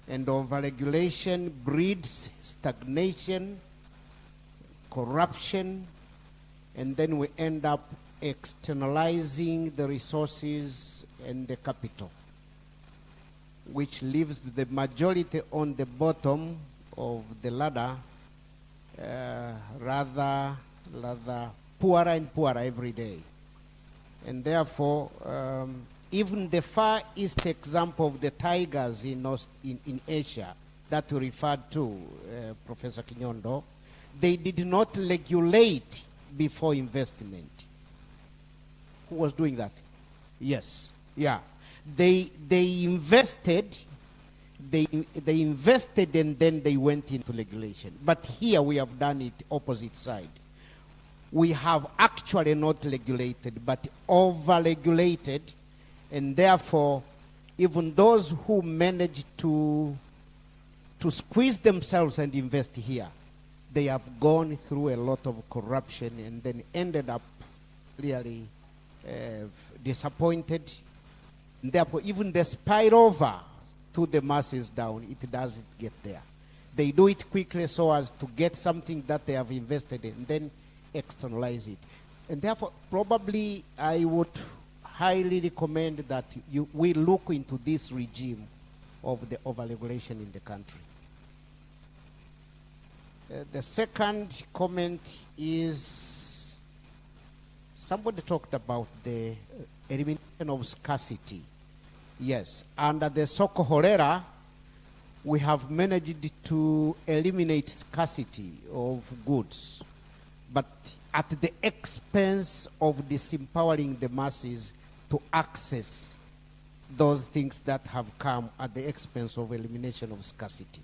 And overregulation breeds stagnation, corruption, and then we end up externalizing the resources and the capital, which leaves the majority on the bottom of the ladder, rather poorer and poorer every day. And therefore, even the Far East example of the tigers in Asia that we referred to, Professor Kinyondo, they did not regulate before investment. Who was doing that? Yes. Yeah. They invested and then they went into regulation. But here we have done it opposite side. We have actually not regulated, but over-regulated, and therefore, even those who manage to squeeze themselves and invest here, they have gone through a lot of corruption and then ended up really disappointed. And therefore, even the spillover to the masses down, it doesn't get there. They do it quickly so as to get something that they have invested in, and then externalize it. And therefore, probably I would highly recommend that we look into this regime of the overregulation in the country. The second comment is, somebody talked about the elimination of scarcity. Yes, under the Soko Horera, we have managed to eliminate scarcity of goods, but at the expense of disempowering the masses to access those things that have come at the expense of elimination of scarcity.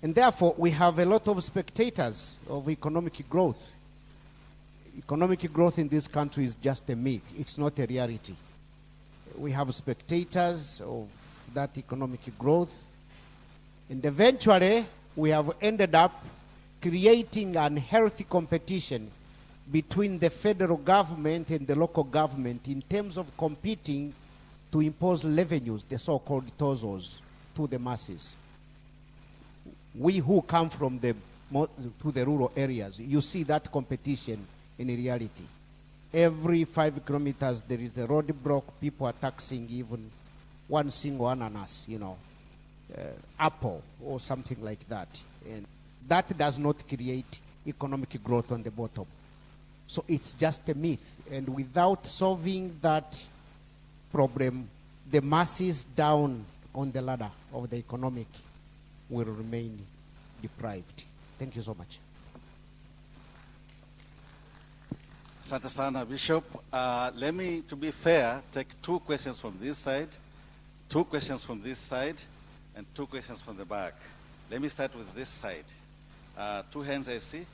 And therefore, we have a lot of spectators of economic growth. Economic growth in this country is just a myth. It's not a reality. We have spectators of that economic growth. And eventually, we have ended up creating an unhealthy competition between the federal government and the local government in terms of competing to impose revenues, the so-called tozos, to the masses. We who come from to the rural areas, you see that competition in reality. Every 5 kilometers there is a roadblock, people are taxing even one single ananas, you know. apple or something like that. And that does not create economic growth on the bottom. So it's just a myth. And without solving that problem, the masses down on the ladder of the economic will remain deprived. Thank you so much. Asante sana, Bishop. Let me, to be fair, take 2 questions from this side, 2 questions from this side, and 2 questions from the back. Let me start with this side. 2 hands I see.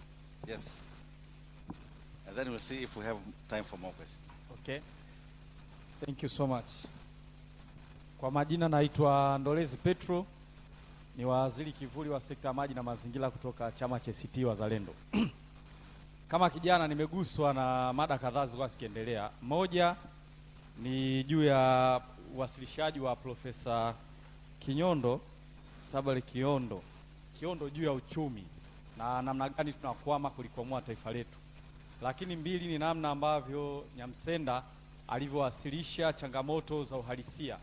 Yes. And then we'll see if we have time for more questions. Okay. Thank you so much. Kwa majina naitwa Ndolezi Petro, ni waziri kivuli wa sekta maji na mazingira kutoka chama cha ACT Wazalendo. Kama kijana nimeguswa na mada kadhaa zilizokuwa zikiendelea. Moja ni juu ya uwasilishaji wa Profesa Sabale Kiondo juu ya uchumi na namna gani tunakwama kulikwamua taifa letu. Lakini mbili ni namna ambavyo Nyamsenda alivyowasilisha changamoto za uhalisia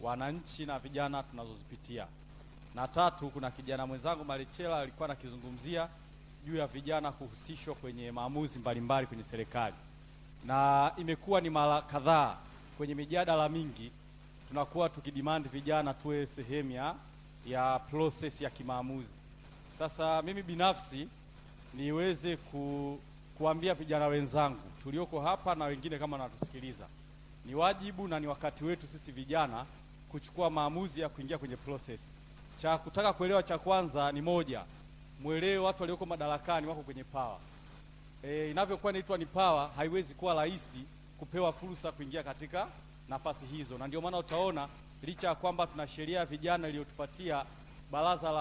wananchi na vijana tunazozipitia. Na tatu, kuna kijana mwenzangu Marechela alikuwa anakizungumzia juu ya vijana kuhusishwa kwenye maamuzi mbalimbali kwenye serikali. Na imekuwa ni mara kadhaa kwenye mijadala mingi tunakuwa tukidemand vijana tuwe sehemu ya process ya kimaamuzi. Sasa mimi binafsi niweze kuambia vijana wenzangu tulioko hapa na wengine kama natusikiliza, ni wajibu na ni wakati wetu sisi vijana kuchukua maamuzi ya kuingia kwenye process. Cha kutaka kuelewa cha kwanza ni moja, mwelewe watu walioko madarakani wako kwenye power. Inavyokuwa inaitwa ni power, haiwezi kuwa rahisi kupewa fursa kuingia katika nafasi hizo. Na ndio maana utaona licha ya kwamba tuna sheria ya vijana iliyotupatia Baraza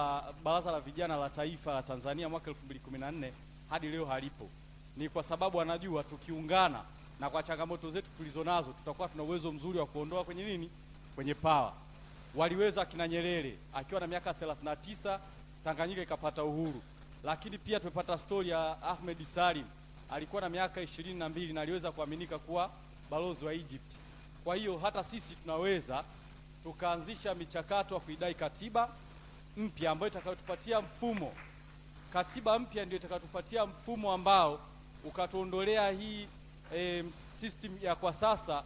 la Vijana la Taifa la Tanzania mwaka 2014 hadi leo halipo. Ni kwa sababu wanajua tukiungana na kwa changamoto zetu tulizonazo tutakuwa tuna uwezo mzuri wa kuondoa kwenye power. Waliweza kina Nyerere akiwa na miaka 39 Tanganyika ikapata uhuru. Lakini pia tumepata story ya Ahmed Salim, alikuwa na miaka 22 na aliweza kuaminika kuwa balozi wa Egypt. Kwa hiyo hata sisi tunaweza tukaanzisha michakato wa kuidai katiba mpya ambayo itakayotupatia mfumo. Katiba mpya ndio itakayotupatia mfumo ambao ukatuondolea hii system ya kwa sasa.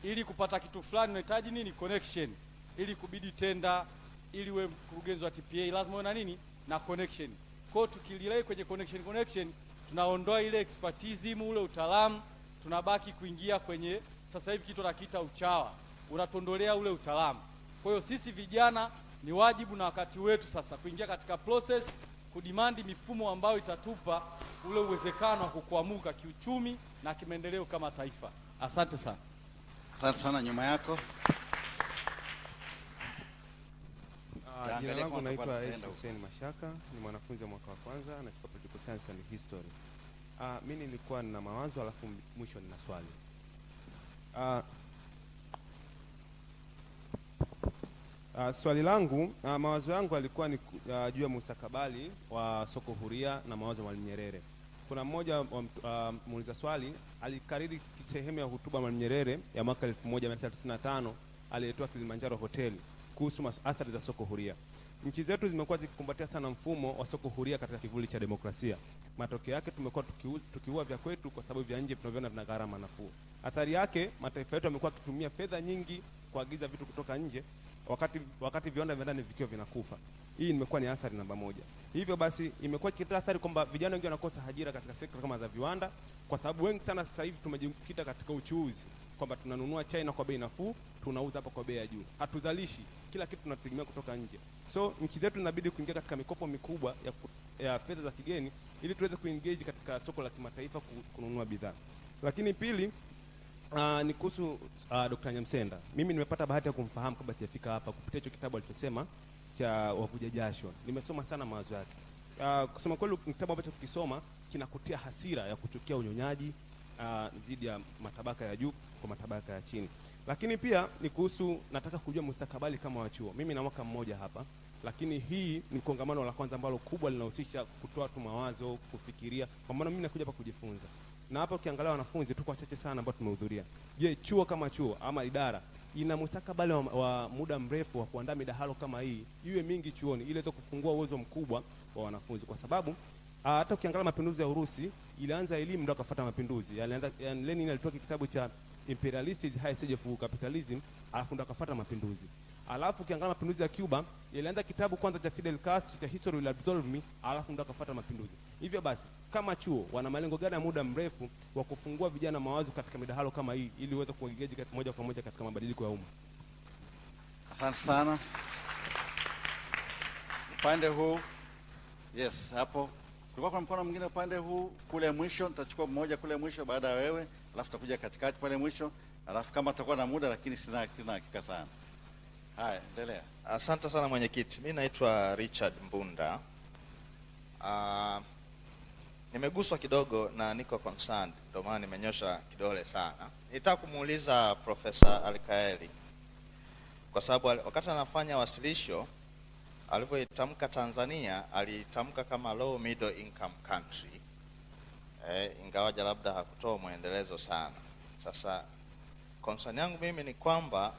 Ili kupata kitu fulani unahitaji nini? Connection. Ili kubidi tenda, ili we mkurugenzi wa TPA lazima uwe na nini? Na connection. Kwa tukililei kwenye connection tunaondoa ile expertise, ule utaalamu, tunabaki kuingia kwenye sasa hivi kitu nakiita uchawa. Unatondolea ule utaalamu. Kwa hiyo sisi vijana ni wajibu na wakati wetu sasa kuingia katika process, kudimandi mifumo ambayo itatupa ule uwezekano wa kukwamuka kiuchumi na kimaendeleo kama taifa. Asante sana. Asante sana, nyuma yako. Jina langu naitwa Hussein Mashaka, ni mwanafunzi wa mwaka wa kwanza nachukua Political Science and History. Mimi nilikuwa na mawazo alafu mwisho nina swali. Swali langu, mawazo yangu yalikuwa ni juu ya mustakabali wa soko huria na mawazo ya Mwalimu Nyerere. Kuna mmoja muuliza swali alikariri sehemu ya hotuba ya Mwalimu Nyerere ya mwaka 1995 aliyetoa Kilimanjaro Hotel kuhusu athari za soko huria. Nchi zetu zimekuwa zikikumbatia sana mfumo wa soko huria katika kivuli cha demokrasia. Matokeo yake tumekuwa tukiua vya kwetu kwa sababu vya nje tunaviona vina gharama nafuu. Athari yake mataifa yetu yamekuwa yakitumia fedha nyingi kuagiza vitu kutoka nje wakati viwanda vya ndani vikiwa vinakufa. Hii imekuwa ni athari namba moja. Hivyo basi imekuwa ikileta athari kwamba vijana wengi wanakosa ajira katika sekta kama za viwanda, kwa sababu wengi sana sasa hivi tumejikita katika uchuuzi, kwamba tunanunua China kwa bei nafuu, tunauza hapa kwa bei ya juu. Hatuzalishi, kila kitu tunategemea kutoka nje. So nchi zetu inabidi kuingia katika mikopo mikubwa ya fedha za kigeni ili tuweze kuengage katika soko la kimataifa kununua bidhaa. Lakini pili, ni kuhusu Dr. Nyamsenda. Mimi nimepata bahati ya kumfahamu kabla sijafika hapa kupitia hicho kitabu alichosema cha Wavuja Jasho. Nimesoma sana mawazo yake. Kusema kweli kitabu ambacho kukisoma kinakutia hasira ya kuchukia unyonyaji dhidi ya matabaka ya juu kwa matabaka ya chini. Lakini pia ni kuhusu, nataka kujua mustakabali kama wa chuo. Mimi na mwaka mmoja hapa, lakini hii ni kongamano la kwanza ambalo kubwa linahusisha kutoa tu mawazo, kufikiria. Kwa maana mimi nakuja hapa kujifunza. Na hapa ukiangalia wanafunzi tuko wachache sana ambao tumehudhuria. Je, chuo kama chuo ama idara ina mustakabali wa muda mrefu wa kuandaa midahalo kama hii iwe mingi chuoni ili iweze kufungua uwezo mkubwa wa wanafunzi? Kwa sababu hata ukiangalia mapinduzi ya Urusi ilianza elimu ndio akafuata mapinduzi. Yani Lenin alitoa kitabu cha Imperialist High Stage of Capitalism alafu ndio akafuata mapinduzi. Alafu ukiangalia mapinduzi ya Cuba ilianza kitabu kwanza cha Fidel Castro cha History Will Absolve Me alafu ndio akafuata mapinduzi. Hivyo basi kama chuo wana malengo gani ya muda mrefu wa kufungua vijana mawazo katika midahalo kama hii ili uweze kuengage moja kwa moja katika mabadiliko ya umma? Asante sana. Upande huu. Yes, hapo. Kulikuwa kuna mkono mwingine upande huu kule mwisho, nitachukua mmoja kule mwisho baada ya wewe, alafu tutakuja katikati pale mwisho, alafu kama tutakuwa na muda lakini sina hakika sana. Haya, endelea. Asante sana mwenyekiti. Mimi naitwa Richard Mbunda. Nimeguswa kidogo na niko concerned, ndio maana nimenyosha kidole sana. Nitaka kumuuliza Profesa Alkaeli kwa sababu wakati anafanya wasilisho alipoitamka Tanzania alitamka kama low middle income country, ingawaja labda hakutoa muendelezo sana. Sasa concern yangu mimi ni kwamba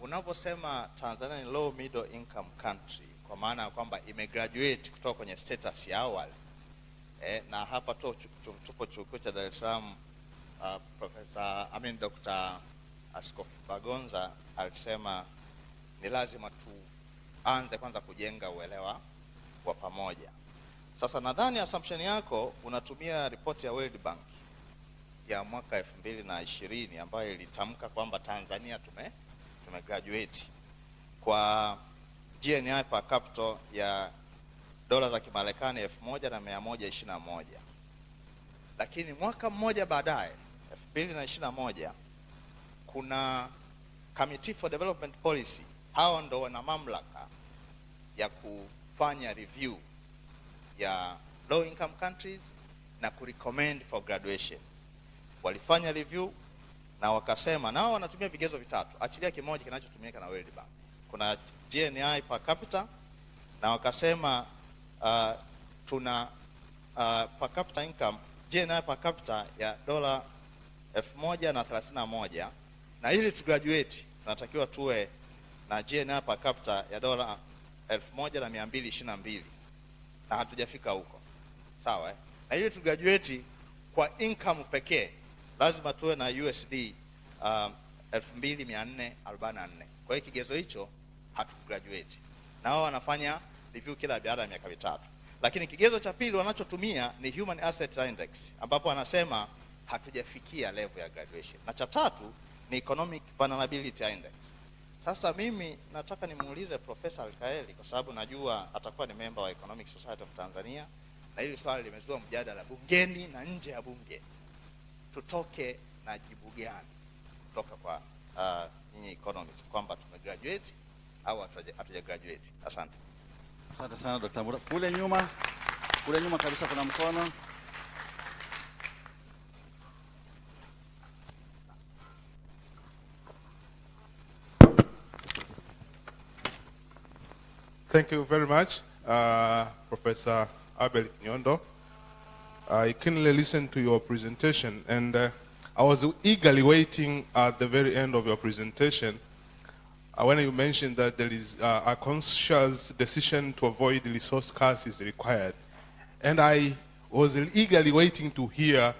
unaposema Tanzania ni low middle income country kwa maana ya kwamba imegraduate kutoka kwenye status ya awali, na hapa tupo chuo kikuu cha Dar es Salaam, Dr. Askofu Bagonza alisema ni lazima tuanze kwanza kujenga uelewa wa pamoja. Sasa nadhani assumption yako unatumia ripoti ya World Bank ya mwaka 2020 ambayo ilitamka kwamba Tanzania tumegraduate kwa GNI per capita ya dola za Kimarekani 1121. Lakini mwaka mmoja baadaye 2021 kuna Committee for Development Policy, hao ndo wana mamlaka ya kufanya review ya low income countries na kurecommend for graduation. Walifanya review na wakasema nao wanatumia vigezo vitatu, achilia kimoja kinachotumika na World Bank. Kuna GNI per capita na wakasema tuna per capita income GNI per capita ya dola 1031, na ili tu graduate tunatakiwa tuwe na GNI per capita ya dola 1222 na hatujafika huko. Sawa Na ili tu graduate kwa income pekee lazima tuwe na USD 2444. Kwa hiyo kigezo hicho hatukugraduate. Na wao wanafanya review kila baada ya miaka mitatu. Lakini kigezo cha pili wanachotumia ni Human Assets Index, ambapo wanasema hatujafikia level ya graduation. Na cha tatu ni Economic Vulnerability Index. Sasa mimi nataka nimuulize Profesa Alkaeli kwa sababu najua atakuwa ni member wa Economic Society of Tanzania, na hili swali limezua mjadala bungeni na nje ya bunge. Tutoke na jibu gani kutoka kwa nyinyi economists kwamba tumegraduate au hatuja graduate? Asante. Asante sana Dr. Mura. Kule nyuma kabisa kuna mkono. Thank you very much, Professor Abel Nyondo. I keenly listened to your presentation, and I was eagerly waiting at the very end of your presentation when you mentioned that there is a conscious decision to avoid resource cuts is required. And I was eagerly waiting to hear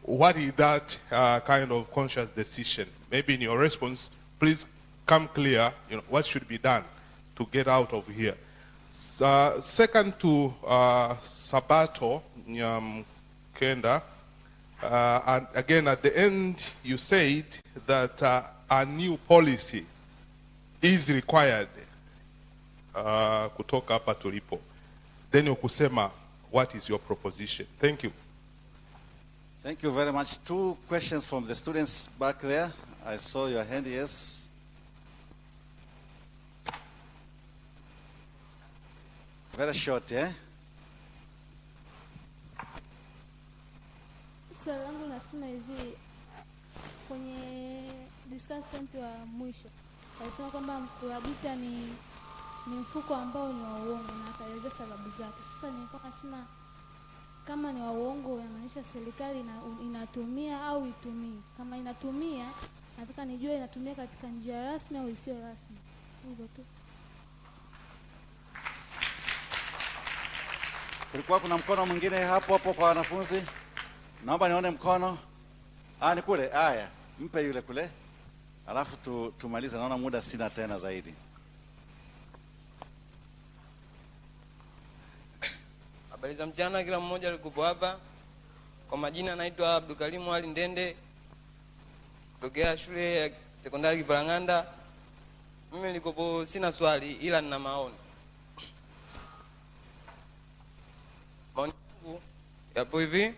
what is that kind of conscious decision. Maybe in your response, please come clear, what should be done to get out of here. Second to Sabato Kenda, and again at the end you said that a new policy is required kutoka hapa tulipo. Then ukusema, what is your proposition? Thank you. Thank you very much. Two questions from the students back there. I saw your hand, yes. Very short, eh? Swali langu nasema hivi, kwenye discussant wa mwisho alisema kwamba mkurabita ni mfuko ambao ni wa uongo na akaeleza sababu zake. Sasa nilikuwa nasema kama ni wa uongo unamaanisha serikali inatumia au itumii. Kama inatumia, nataka nijue inatumia katika njia rasmi au isiyo rasmi. Hivyo tu. Kulikuwa kuna mkono mwingine hapo kwa wanafunzi. Naomba nione mkono. Ni kule. Haya, mpe yule kule. Alafu tumalize, naona muda sina tena zaidi. Habari za mchana kila mmoja alikupo hapa. Kwa majina naitwa Abdulkarimu Ali Ndende. Kutokea shule ya sekondari Kiparang'anda. Mimi nilikopo sina swali ila nina maoni. Maoni yangu yapo hivi.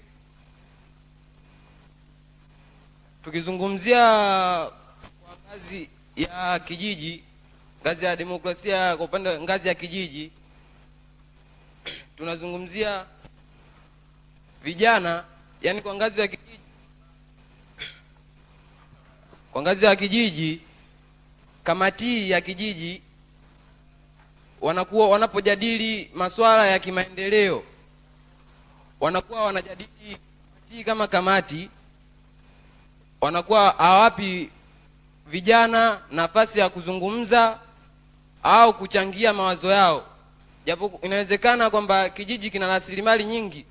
Tukizungumzia kwa ngazi ya kijiji, ngazi ya demokrasia kwa upande ngazi ya kijiji, tunazungumzia vijana, yani kwa ngazi ya kijiji. Kwa ngazi ya kijiji, kamati ya kijiji wanapojadili masuala ya kimaendeleo, wanakuwa wanajadili kama kamati, wanakuwa hawapi vijana nafasi ya kuzungumza au kuchangia mawazo yao. Japo inawezekana kwamba kijiji kina rasilimali nyingi,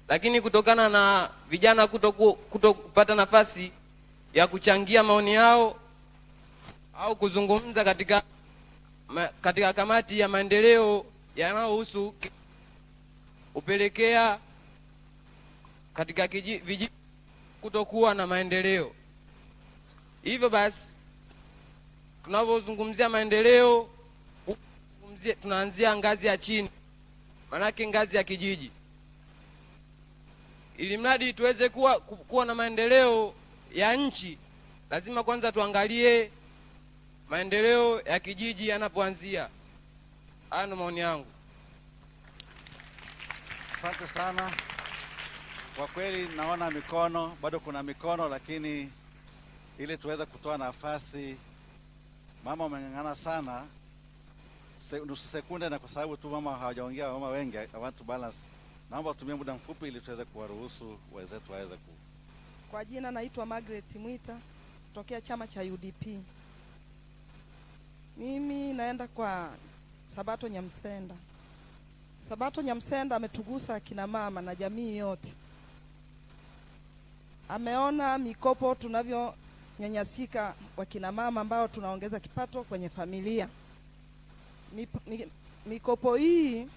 lakini kutokana na vijana kutokupata nafasi ya kuchangia maoni yao au kuzungumza katika kamati ya maendeleo yanayohusu, upelekea katika vijiji kutokuwa na maendeleo. Hivyo basi tunapozungumzia maendeleo tunaanzia ngazi ya chini, manake ngazi ya kijiji. Ili mradi tuweze kuwa na maendeleo ya nchi, lazima kwanza tuangalie maendeleo ya kijiji yanapoanzia. Haya ndio maoni yangu. Asante sana. Kwa kweli naona mikono, bado kuna mikono, lakini ili tuweze kutoa nafasi, mama umeng'ang'ana sana, nusu sekunde, na kwa sababu tu mama hawajaongea, mama wengi, I want to balance. Naomba utumie muda mfupi ili tuweze kuwaruhusu wenzetu waweze ku. Kwa jina naitwa Margaret Mwita, kutokea chama cha UDP. Mimi naenda kwa Sabato Nyamsenda. Sabato Nyamsenda ametugusa kina mama na jamii yote. Ameona mikopo tunavyonyanyasika wakina mama ambao tunaongeza kipato kwenye familia. Mikopo hii,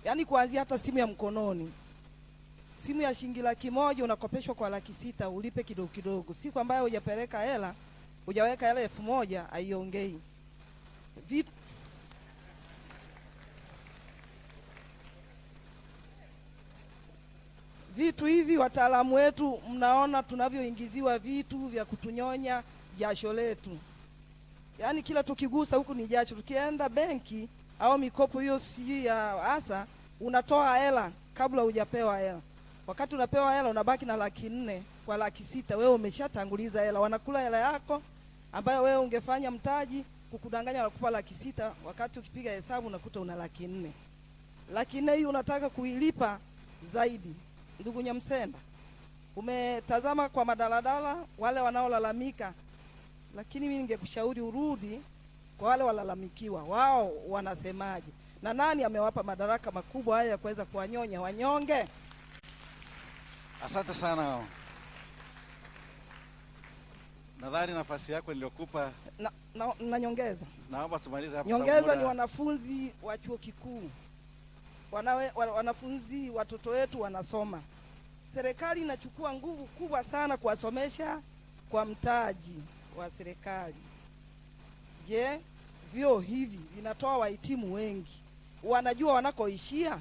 yani kuanzia hata simu ya mkononi. Simu ya shilingi 100,000 unakopeshwa kwa 600,000 ulipe kidogo kidogo. Siku ambayo hujapeleka hela, hujaweka hela 1,000 haiongei. Vitu hivi wataalamu wetu mnaona tunavyoingiziwa vitu vya kutunyonya jasho letu. Yaani kila tukigusa huku ni jasho. Tukienda benki au mikopo hiyo siji ya asa, unatoa hela kabla hujapewa hela. Wakati unapewa hela unabaki na 400,000 kwa 600,000, wewe umeshatanguliza hela. Wanakula hela yako ambayo wewe ungefanya mtaji, kukudanganya wanakupa 600,000, wakati ukipiga hesabu unakuta una 400,000. 400,000 hii unataka kuilipa zaidi. Ndugu Nyamsenda, umetazama kwa madaladala wale wanaolalamika, lakini mimi ningekushauri urudi kwa wale walalamikiwa. Wao wanasemaje? Na nani amewapa madaraka makubwa haya ya kuweza kuwanyonya wanyonge? Asante sana. Nadhani nafasi yako niliyokupa na nyongeza. Naomba tumalize hapo. Nyongeza ni wanafunzi wa chuo kikuu. Wanafunzi watoto wetu wanasoma. Serikali inachukua nguvu kubwa sana kuwasomesha kwa mtaji wa serikali. Je, vyuo hivi vinatoa wahitimu wengi? Wanajua wanakoishia?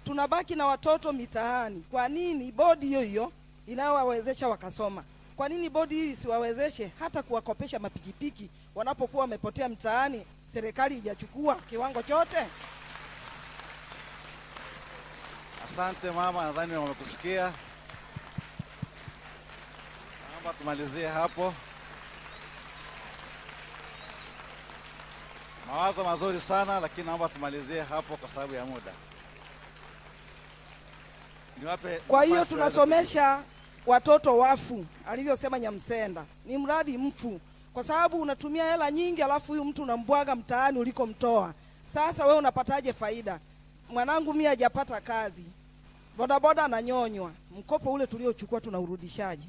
Tunabaki na watoto mitaani. Kwa nini bodi hiyo hiyo inayowawezesha wakasoma? Kwa nini bodi hii siwawezeshe hata kuwakopesha mapikipiki wanapokuwa wamepotea mtaani? Serikali hajachukua kiwango chote. Asante mama, nadhani wamekusikia. Naomba tumalizie hapo. Mawazo mazuri sana, lakini naomba tumalizie hapo kwa sababu ya muda. Kwa hiyo tunasomesha watoto wafu, alivyosema Nyamsenda, ni mradi mfu, kwa sababu unatumia hela nyingi, alafu huyu mtu unambwaga mtaani ulikomtoa. Sasa we unapataje faida? Mwanangu mimi hajapata kazi, bodaboda ananyonywa, mkopo ule tuliochukua tunaurudishaje?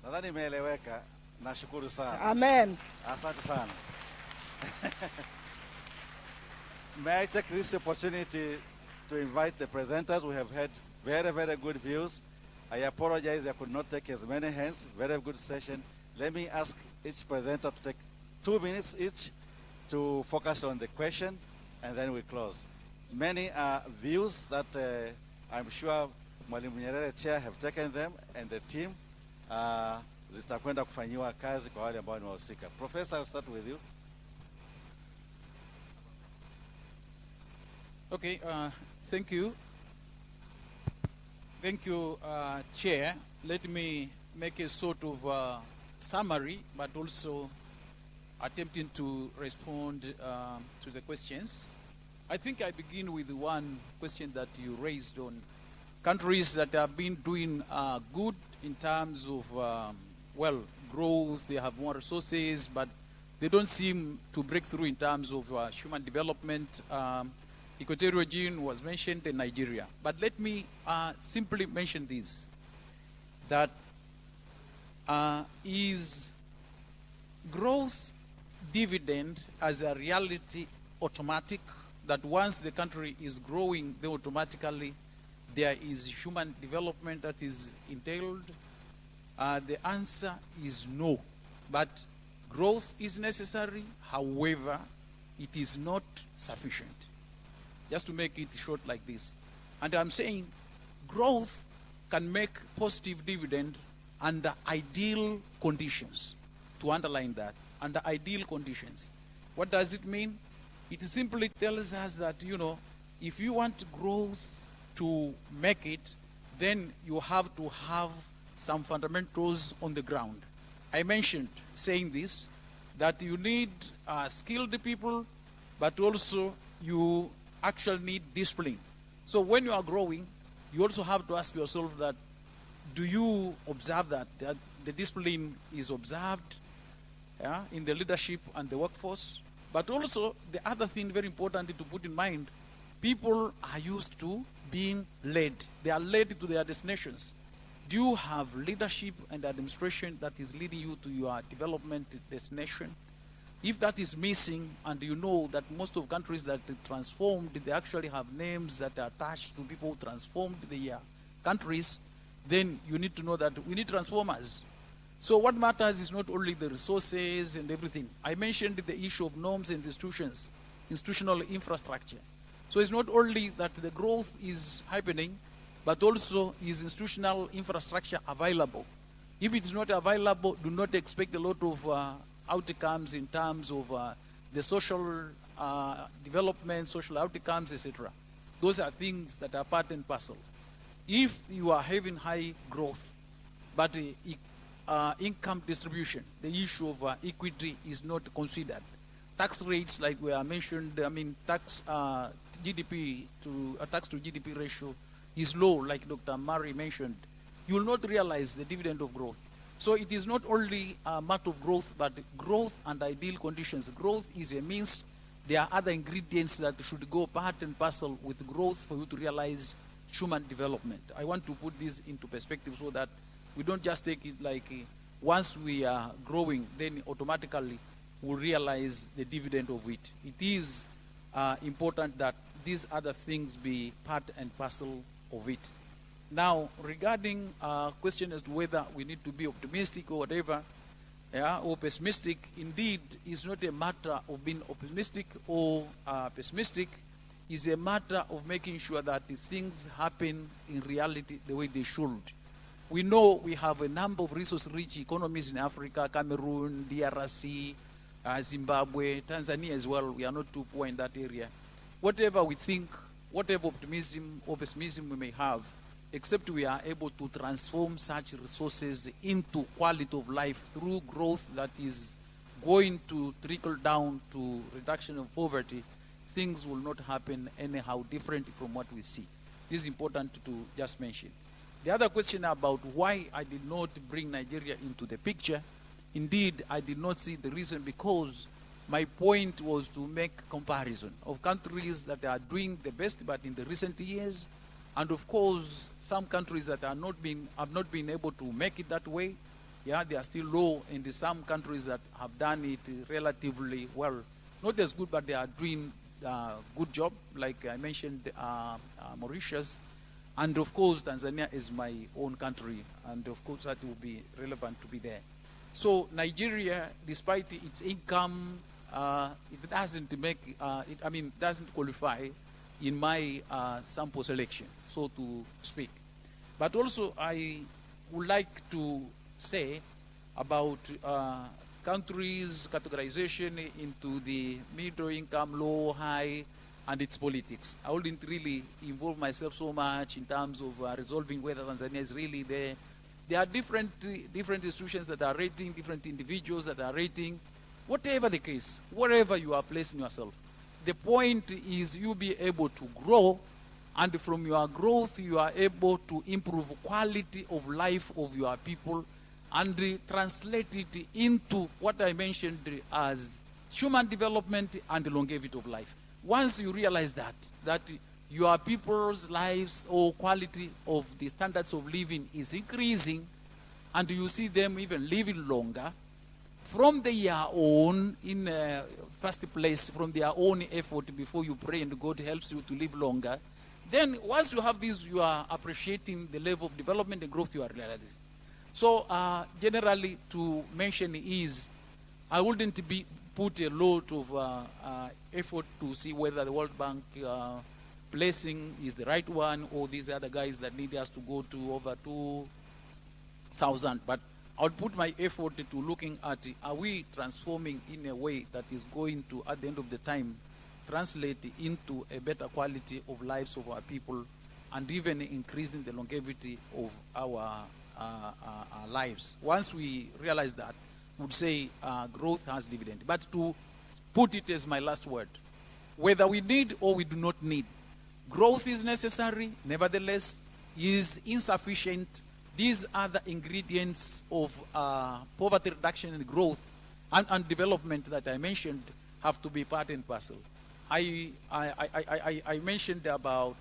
Nadhani imeeleweka. Nashukuru sana. Amen. Asante sana. May I take this opportunity to invite the presenters? We have had very, very good views. I apologize I could not take as many hands. Very good session. Let me ask each presenter to take 2 minutes each to focus on the question, and then we close. Many views that I'm sure Mwalimu Nyerere chair have taken them, and the team zitakwenda kufanyiwa kazi kwa wale ambao ni wahusika. Professor, I'll start with you. Okay, thank you. Thank you, Chair. Let me make a sort of summary, but also attempting to respond to the questions. I think I begin with one question that you raised on countries that have been doing good in terms of, well, growth. They have more resources, but they don't seem to break through in terms of human development. Equatorial Guinea was mentioned in Nigeria. But let me simply mention this, that is growth dividend as a reality automatic, that once the country is growing, then automatically there is human development that is entailed? The answer is no. But growth is necessary, however, it is not sufficient. Just to make it short like this. And I'm saying growth can make positive dividend under ideal conditions. To underline that, under ideal conditions. What does it mean? It simply tells us that, you know, if you want growth to make it, then you have to have some fundamentals on the ground. I mentioned saying this, that you need skilled people, but also you actually need discipline. So when you are growing, you also have to ask yourself that, do you observe that the discipline is observed in the leadership and the workforce? But also, the other thing very important to put in mind, people are used to being led. They are led to their destinations. Do you have leadership and administration that is leading you to your development destination? If that is missing, and you know that most of countries that transformed, they actually have names that are attached to people who transformed their countries, then you need to know that we need transformers. So what matters is not only the resources and everything. I mentioned the issue of norms and institutions, institutional infrastructure. So it's not only that the growth is happening, but also is institutional infrastructure available. If it's not available, do not expect a lot of outcomes in terms of the social development, social outcomes, etc. Those are things that are part and parcel. If you are having high growth, but income distribution, the issue of equity is not considered. Tax rates, like we are mentioned, I mean, tax GDP to tax to GDP ratio is low, like Dr. Murray mentioned. You will not realize the dividend of growth. So it is not only a matter of growth, but growth and ideal conditions. Growth is a means. There are other ingredients that should go part and parcel with growth for you to realize human development. I want to put this into perspective so that we don't just take it like once we are growing, then automatically we'll realize the dividend of it. It is important that these other things be part and parcel of it. Now, regarding question as to whether we need to be optimistic or whatever, or pessimistic, indeed, is not a matter of being optimistic or pessimistic. It's a matter of making sure that the things happen in reality the way they should. We know we have a number of resource-rich economies in Africa, Cameroon, DRC, Zimbabwe, Tanzania as well. We are not too poor in that area. Whatever we think, whatever optimism or pessimism we may have, except we are able to transform such resources into quality of life through growth that is going to trickle down to reduction of poverty, things will not happen anyhow different from what we see. This is important to just mention. The other question about why I did not bring Nigeria into the picture, indeed, I did not see the reason, because my point was to make comparison of countries that are doing the best, but in the recent years, and of course, some countries that have not been able to make it that way. Yeah, they are still low, and some countries that have done it relatively well. Not as good, but they are doing a good job, like I mentioned, Mauritius. And of course, Tanzania is my own country, and of course that will be relevant to be there. So Nigeria, despite its income, it doesn't doesn't qualify in my sample selection, so to speak. But also I would like to say about countries' categorization into the middle income, low, high, and its politics. I wouldn't really involve myself so much in terms of resolving whether Tanzania is really there. There are different institutions that are rating, different individuals that are rating. Whatever the case, wherever you are placing yourself, the point is you be able to grow, and from your growth you are able to improve quality of life of your people and translate it into what I mentioned as human development and longevity of life. Once you realize that your people's lives or quality of the standards of living is increasing, and you see them even living longer, from their own, in first place, from their own effort before you pray and God helps you to live longer, then once you have this, you are appreciating the level of development and growth you are realizing. So generally to mention is, I wouldn't put a lot of effort to see whether the World Bank placing is the right one, or these other guys that need us to go to over 2,000. But I would put my effort to looking at, are we transforming in a way that is going to, at the end of the time, translate into a better quality of lives of our people, and even increasing the longevity of our lives. Once we realize that, we would say growth has dividend. But to put it as my last word, whether we need or we do not need, growth is necessary, nevertheless is insufficient. These other ingredients of poverty reduction and growth and development that I mentioned have to be part and parcel. I mentioned about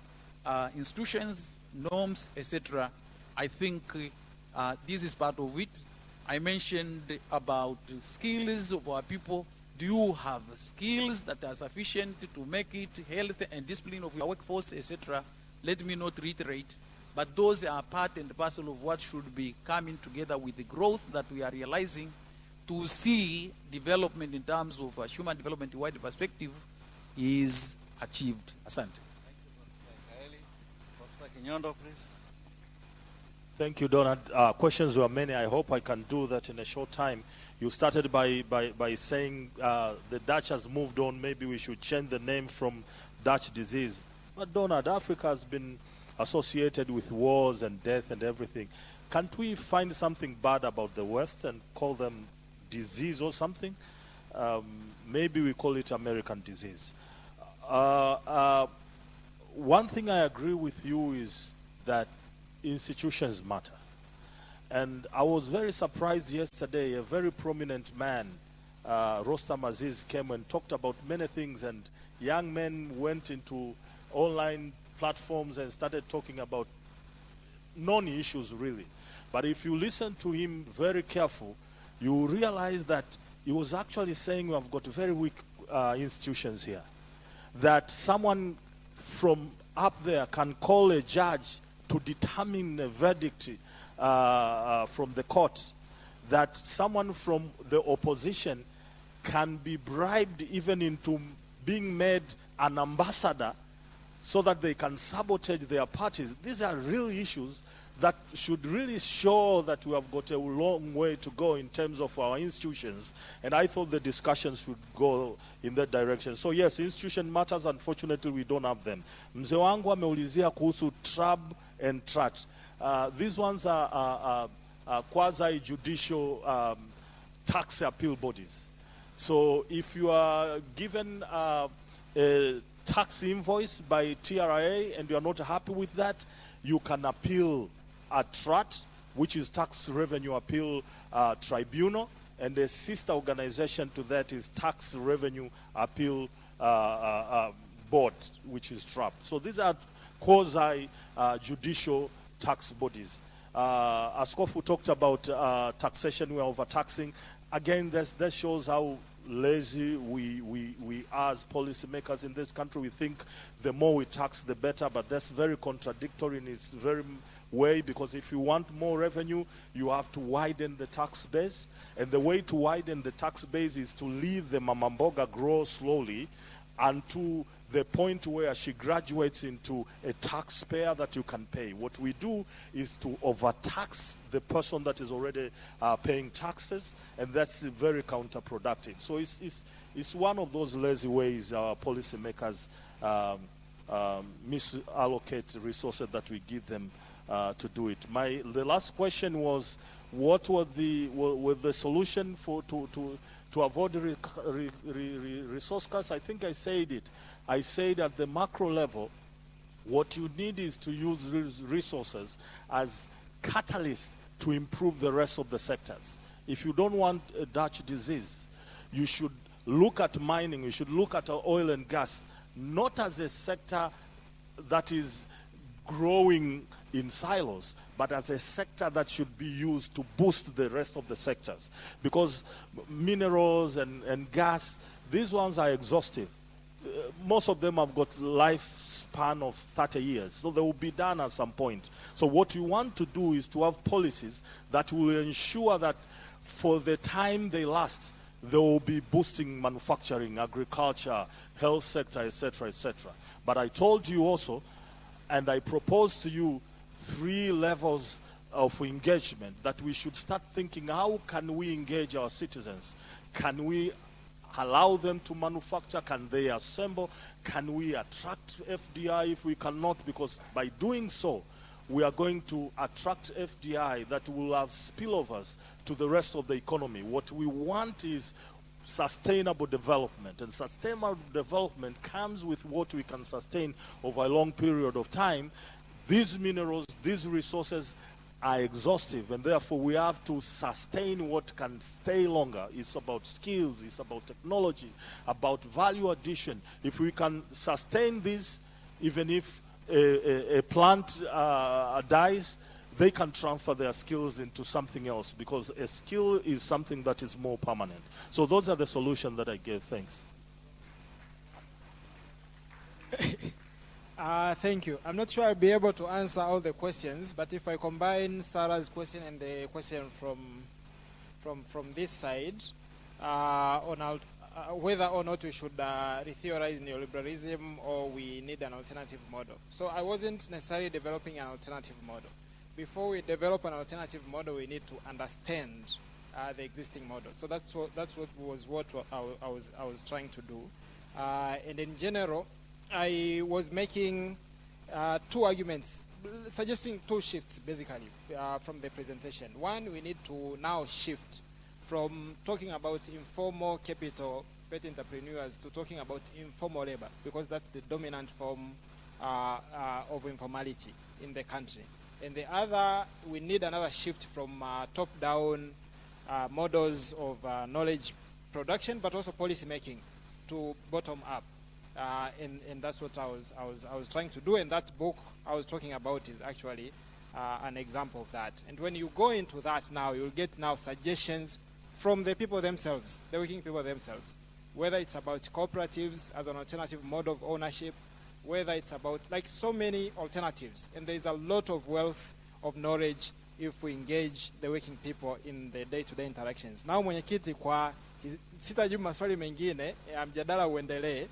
institutions, norms, etc. I think this is part of it. I mentioned about skills of our people. Do you have skills that are sufficient to make it health and discipline of your workforce, etc.? Let me not reiterate, but those are part and parcel of what should be coming together with the growth that we are realizing to see development in terms of human development in wide perspective is achieved. Asante. Professor Kinyondo, please. Thank you, Donald. Questions were many. I hope I can do that in a short time. You started by saying the Dutch has moved on. Maybe we should change the name from Dutch disease. But Donald, Africa has been associated with wars and death and everything. Can't we find something bad about the West and call them disease or something? Maybe we call it American disease. One thing I agree with you is that institutions matter. And I was very surprised yesterday, a very prominent man, Rostam Aziz, came and talked about many things, and young men went into online platforms and started talking about non-issues really. But if you listen to him very careful, you realize that he was actually saying we have got very weak institutions here. That someone from up there can call a judge to determine a verdict from the court, that someone from the opposition can be bribed even into being made an ambassador so that they can sabotage their parties. These are real issues that should really show that we have got a long way to go in terms of our institutions. And I thought the discussions should go in that direction. So yes, institution matters. Unfortunately, we don't have them. Mzee wangu ameulizia kuhusu TRAB and TRAT. These ones are quasi-judicial tax appeal bodies. So if you are given a tax invoice by TRA and you are not happy with that, you can appeal at TRAT, which is Tax Revenue Appeal Tribunal, and the sister organization to that is Tax Revenue Appeal Board, which is TRAP. So these are quasi-judicial tax bodies. Askofu talked about taxation, we are overtaxing. Again, that shows how lazy we are as policymakers in this country. We think the more we tax, the better, but that's very contradictory in its very way, because if you want more revenue, you have to widen the tax base. And the way to widen the tax base is to leave the mamamboga grow slowly and to the point where she graduates into a taxpayer that you can pay. What we do is to overtax the person that is already paying taxes, and that's very counterproductive. So it's one of those lazy ways our policymakers misallocate resources that we give them to do it. The last question was, what was the solution to avoid resource cuts? I think I said it. I said at the macro level, what you need is to use resources as catalysts to improve the rest of the sectors. If you don't want a Dutch disease, you should look at mining, you should look at oil and gas, not as a sector that is growing in silos, but as a sector that should be used to boost the rest of the sectors. Because minerals and gas, these ones are exhaustive. Most of them have got lifespan of 30 years, so they will be done at some point. So what you want to do is to have policies that will ensure that for the time they last, they will be boosting manufacturing, agriculture, health sector, etc., etc. But I told you also, and I proposed to you 3 levels of engagement, that we should start thinking, how can we engage our citizens? Can we allow them to manufacture? Can they assemble? Can we attract FDI if we cannot? Because by doing so, we are going to attract FDI that will have spillovers to the rest of the economy. What we want is sustainable development, and sustainable development comes with what we can sustain over a long period of time. These minerals, these resources are exhaustive, and therefore we have to sustain what can stay longer. It's about skills, it's about technology, about value addition. If we can sustain this, even if a plant dies, they can transfer their skills into something else, because a skill is something that is more permanent. So those are the solutions that I gave. Thanks. Thank you. I'm not sure I'll be able to answer all the questions, but if I combine Sarah's question and the question from this side, on whether or not we should re-theorize neoliberalism or we need an alternative model. So I wasn't necessarily developing an alternative model. Before we develop an alternative model, we need to understand the existing model. So that's what I was trying to do. And in general, I was making 2 arguments, suggesting 2 shifts basically from the presentation. One, we need to now shift from talking about informal capital paid entrepreneurs to talking about informal labor, because that's the dominant form of informality in the country. And the other, we need another shift from top-down models of knowledge production, but also policy making, to bottom-up. And that's what I was trying to do. And that book I was talking about is actually an example of that. And when you go into that now, you'll get now suggestions from the people themselves, the working people themselves, whether it's about cooperatives as an alternative mode of ownership, whether it's about, like, so many alternatives. And there's a lot of wealth of knowledge if we engage the working people in the day-to-day interactions. Now, mwenyekiti, kwa sitajibu maswali mengine ya mjadala uendelee,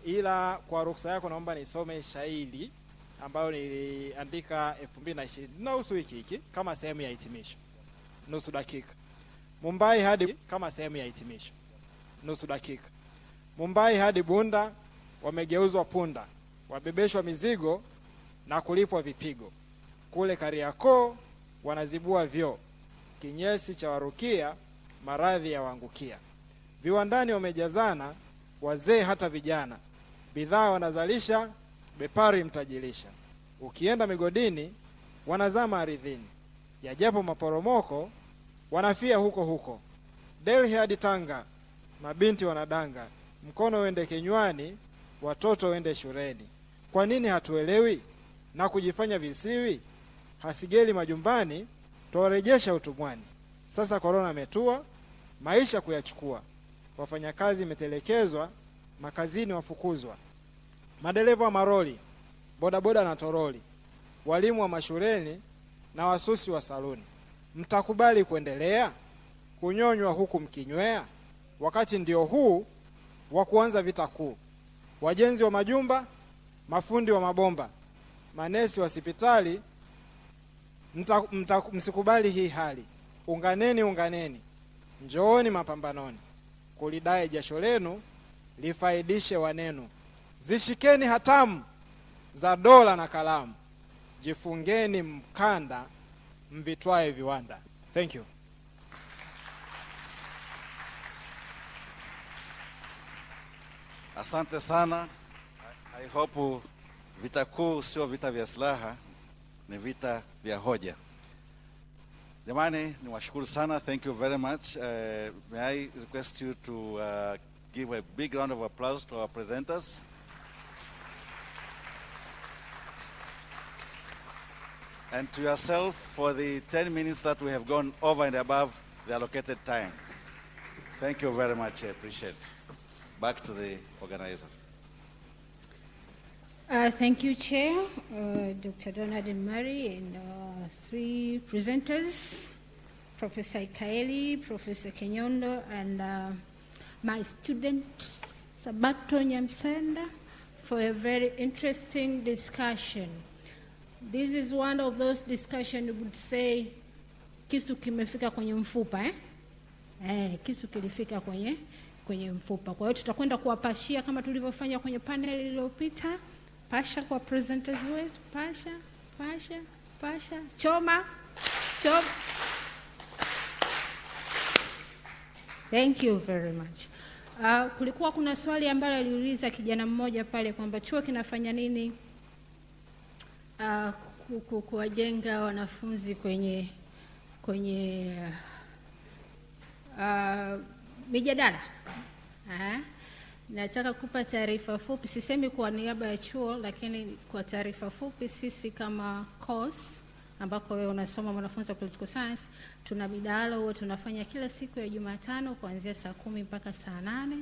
ila kwa ruksa yako naomba nisome shairi ambayo niliandika 2020 nusu wiki hiki kama sehemu ya hitimisho. Nusu dakika. Mumbai hadi kama sehemu ya hitimisho. Nusu dakika. Mumbai hadi Bunda wamegeuzwa punda, wabebeshwa mizigo na kulipwa vipigo. Kule Kariakoo wanazibua vyoo, kinyesi cha warukia, maradhi ya wangukia. Viwandani wamejazana, wazee hata vijana, bidhaa wanazalisha, bepari mtajilisha. Ukienda migodini, wanazama ardhini. Yajapo maporomoko, wanafia huko huko. Delhi hadi Tanga, mabinti wanadanga. Mkono wende kinywani, watoto wende shuleni. Kwa nini hatuelewi na kujifanya visiwi? Hasigeli majumbani, tuwarejesha utumwani. Sasa korona imetua, maisha kuyachukua. Wafanyakazi metelekezwa, makazini wafukuzwa. Madereva wa maroli, bodaboda na toroli, walimu wa mashuleni na wasusi wa saluni. Mtakubali kuendelea kunyonywa huku mkinywea? Wakati ndio huu wa kuanza vita kuu. Wajenzi wa majumba, mafundi wa mabomba, manesi wa hospitali, msikubali hii hali. Unganeni, unganeni, njooni mapambanoni, kulidae jasho lenu lifaidishe wanenu. Zishikeni hatamu za dola na kalamu, jifungeni mkanda mvitwae viwanda. Thank you. Asante sana. I hope vita kuu sio vita vya silaha, ni vita vya hoja. Jamani, niwashukuru sana. Thank you very much. May I request you to give a big round of applause to our presenters. And to yourself for the 10 minutes that we have gone over and above the allocated time. Thank you very much. I appreciate it. Back to the organizers. Thank you, Chair, Dr. Donald and Mary, and three presenters, Professor Kaeli, Professor Kinyondo, and my student, Sabato Nyamsenda, for a very interesting discussion. This is one of those discussions you would say, kisu kimefika kwenye mfupa, kisu kilifika kwenye mfupa. Kwa hiyo tutakwenda kuwapashia kama tulivyofanya kwenye panel iliyopita. Pasha kwa presenters wetu, pasha, choma. Thank you very much. Kulikuwa kuna swali ambalo aliuliza kijana mmoja pale kwamba chuo kinafanya nini kuwajenga wanafunzi kwenye mijadala. Nataka kupa taarifa fupi, sisemi kwa niaba ya chuo, lakini kwa taarifa fupi, sisi kama course ambako wewe unasoma mwanafunzi wa political science, tuna midahalo huwa tunafanya kila siku ya Jumatano kuanzia saa 10 mpaka saa 8,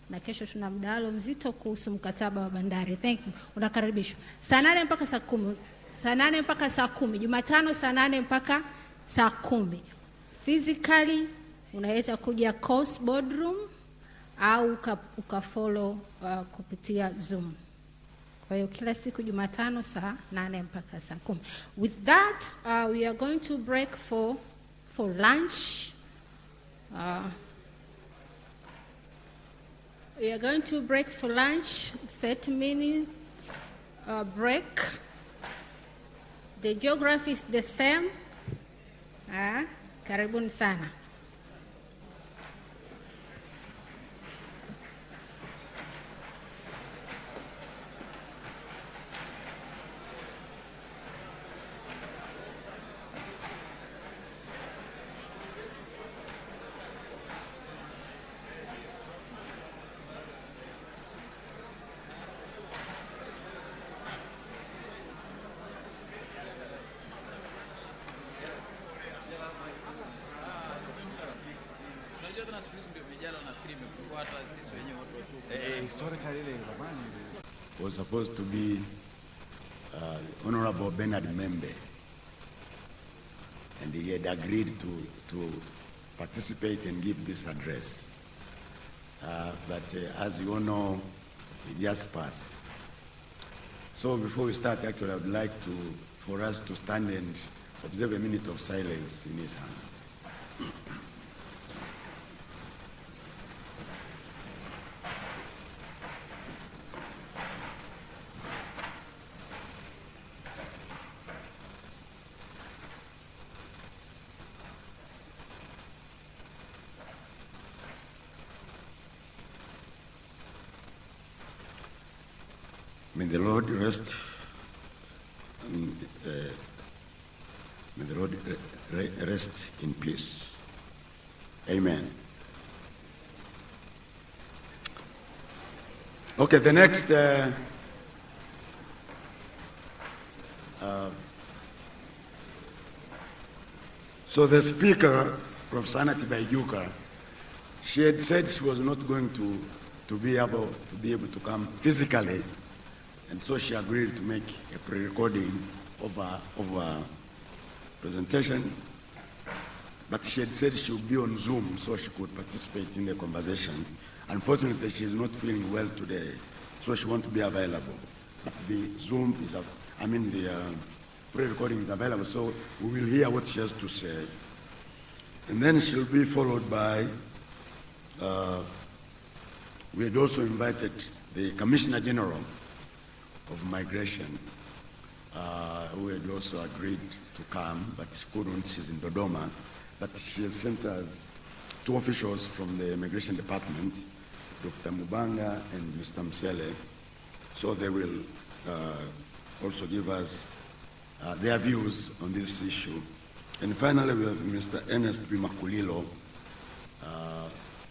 na kesho tuna mdahalo mzito kuhusu mkataba wa bandari. Thank you. Unakaribishwa. Saa 8 mpaka saa 10. Saa 8 mpaka saa 10. Jumatano saa 8 mpaka saa 10. Physically unaweza kuja course boardroom au ukafollow kupitia Zoom. Kwa hiyo kila siku Jumatano saa 8 mpaka saa 10. With that, we are going to break for lunch. We are going to break for lunch, 30 minutes break. The geography is the same. Karibuni sana. Was supposed to be Honorable Bernard Membe, and he had agreed to participate and give this address. But as you all know, it just passed. So before we start, actually, I would like for us to stand and observe a minute of silence in his honor. May the Lord rest. May the Lord rest in peace. Amen. Okay, the next. So the speaker, Professor Anati Baijuka, she had said she was not going to be able to come physically, and so she agreed to make a pre-recording of her presentation. But she had said she would be on Zoom so she could participate in the conversation. Unfortunately, she is not feeling well today, so she won't be available. But the Zoom is, the pre-recording is available, so we will hear what she has to say. And then she'll be followed by, we had also invited the Commissioner General of Migration, who had also agreed to come, but she couldn't, she's in Dodoma. But she has sent us two officials from the Immigration Department, Dr. Mubanga and Mr. Msele, so they will also give us their views on this issue. And finally, we have Mr. Ernest Bimakulilo.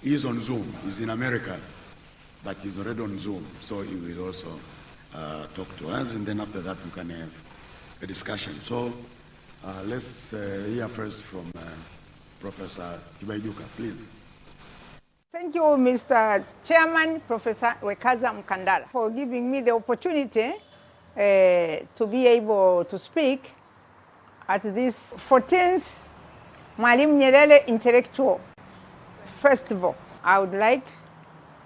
He's on Zoom. He's in America, but he's already on Zoom, so he will also talk to us, and then after that we can have a discussion. So let's hear first from Professor Tibaijuka, please. Thank you, Mr. Chairman, Professor Wekaza Mkandala, for giving me the opportunity to be able to speak at this 14th Mwalimu Nyerere Intellectual Festival. I would like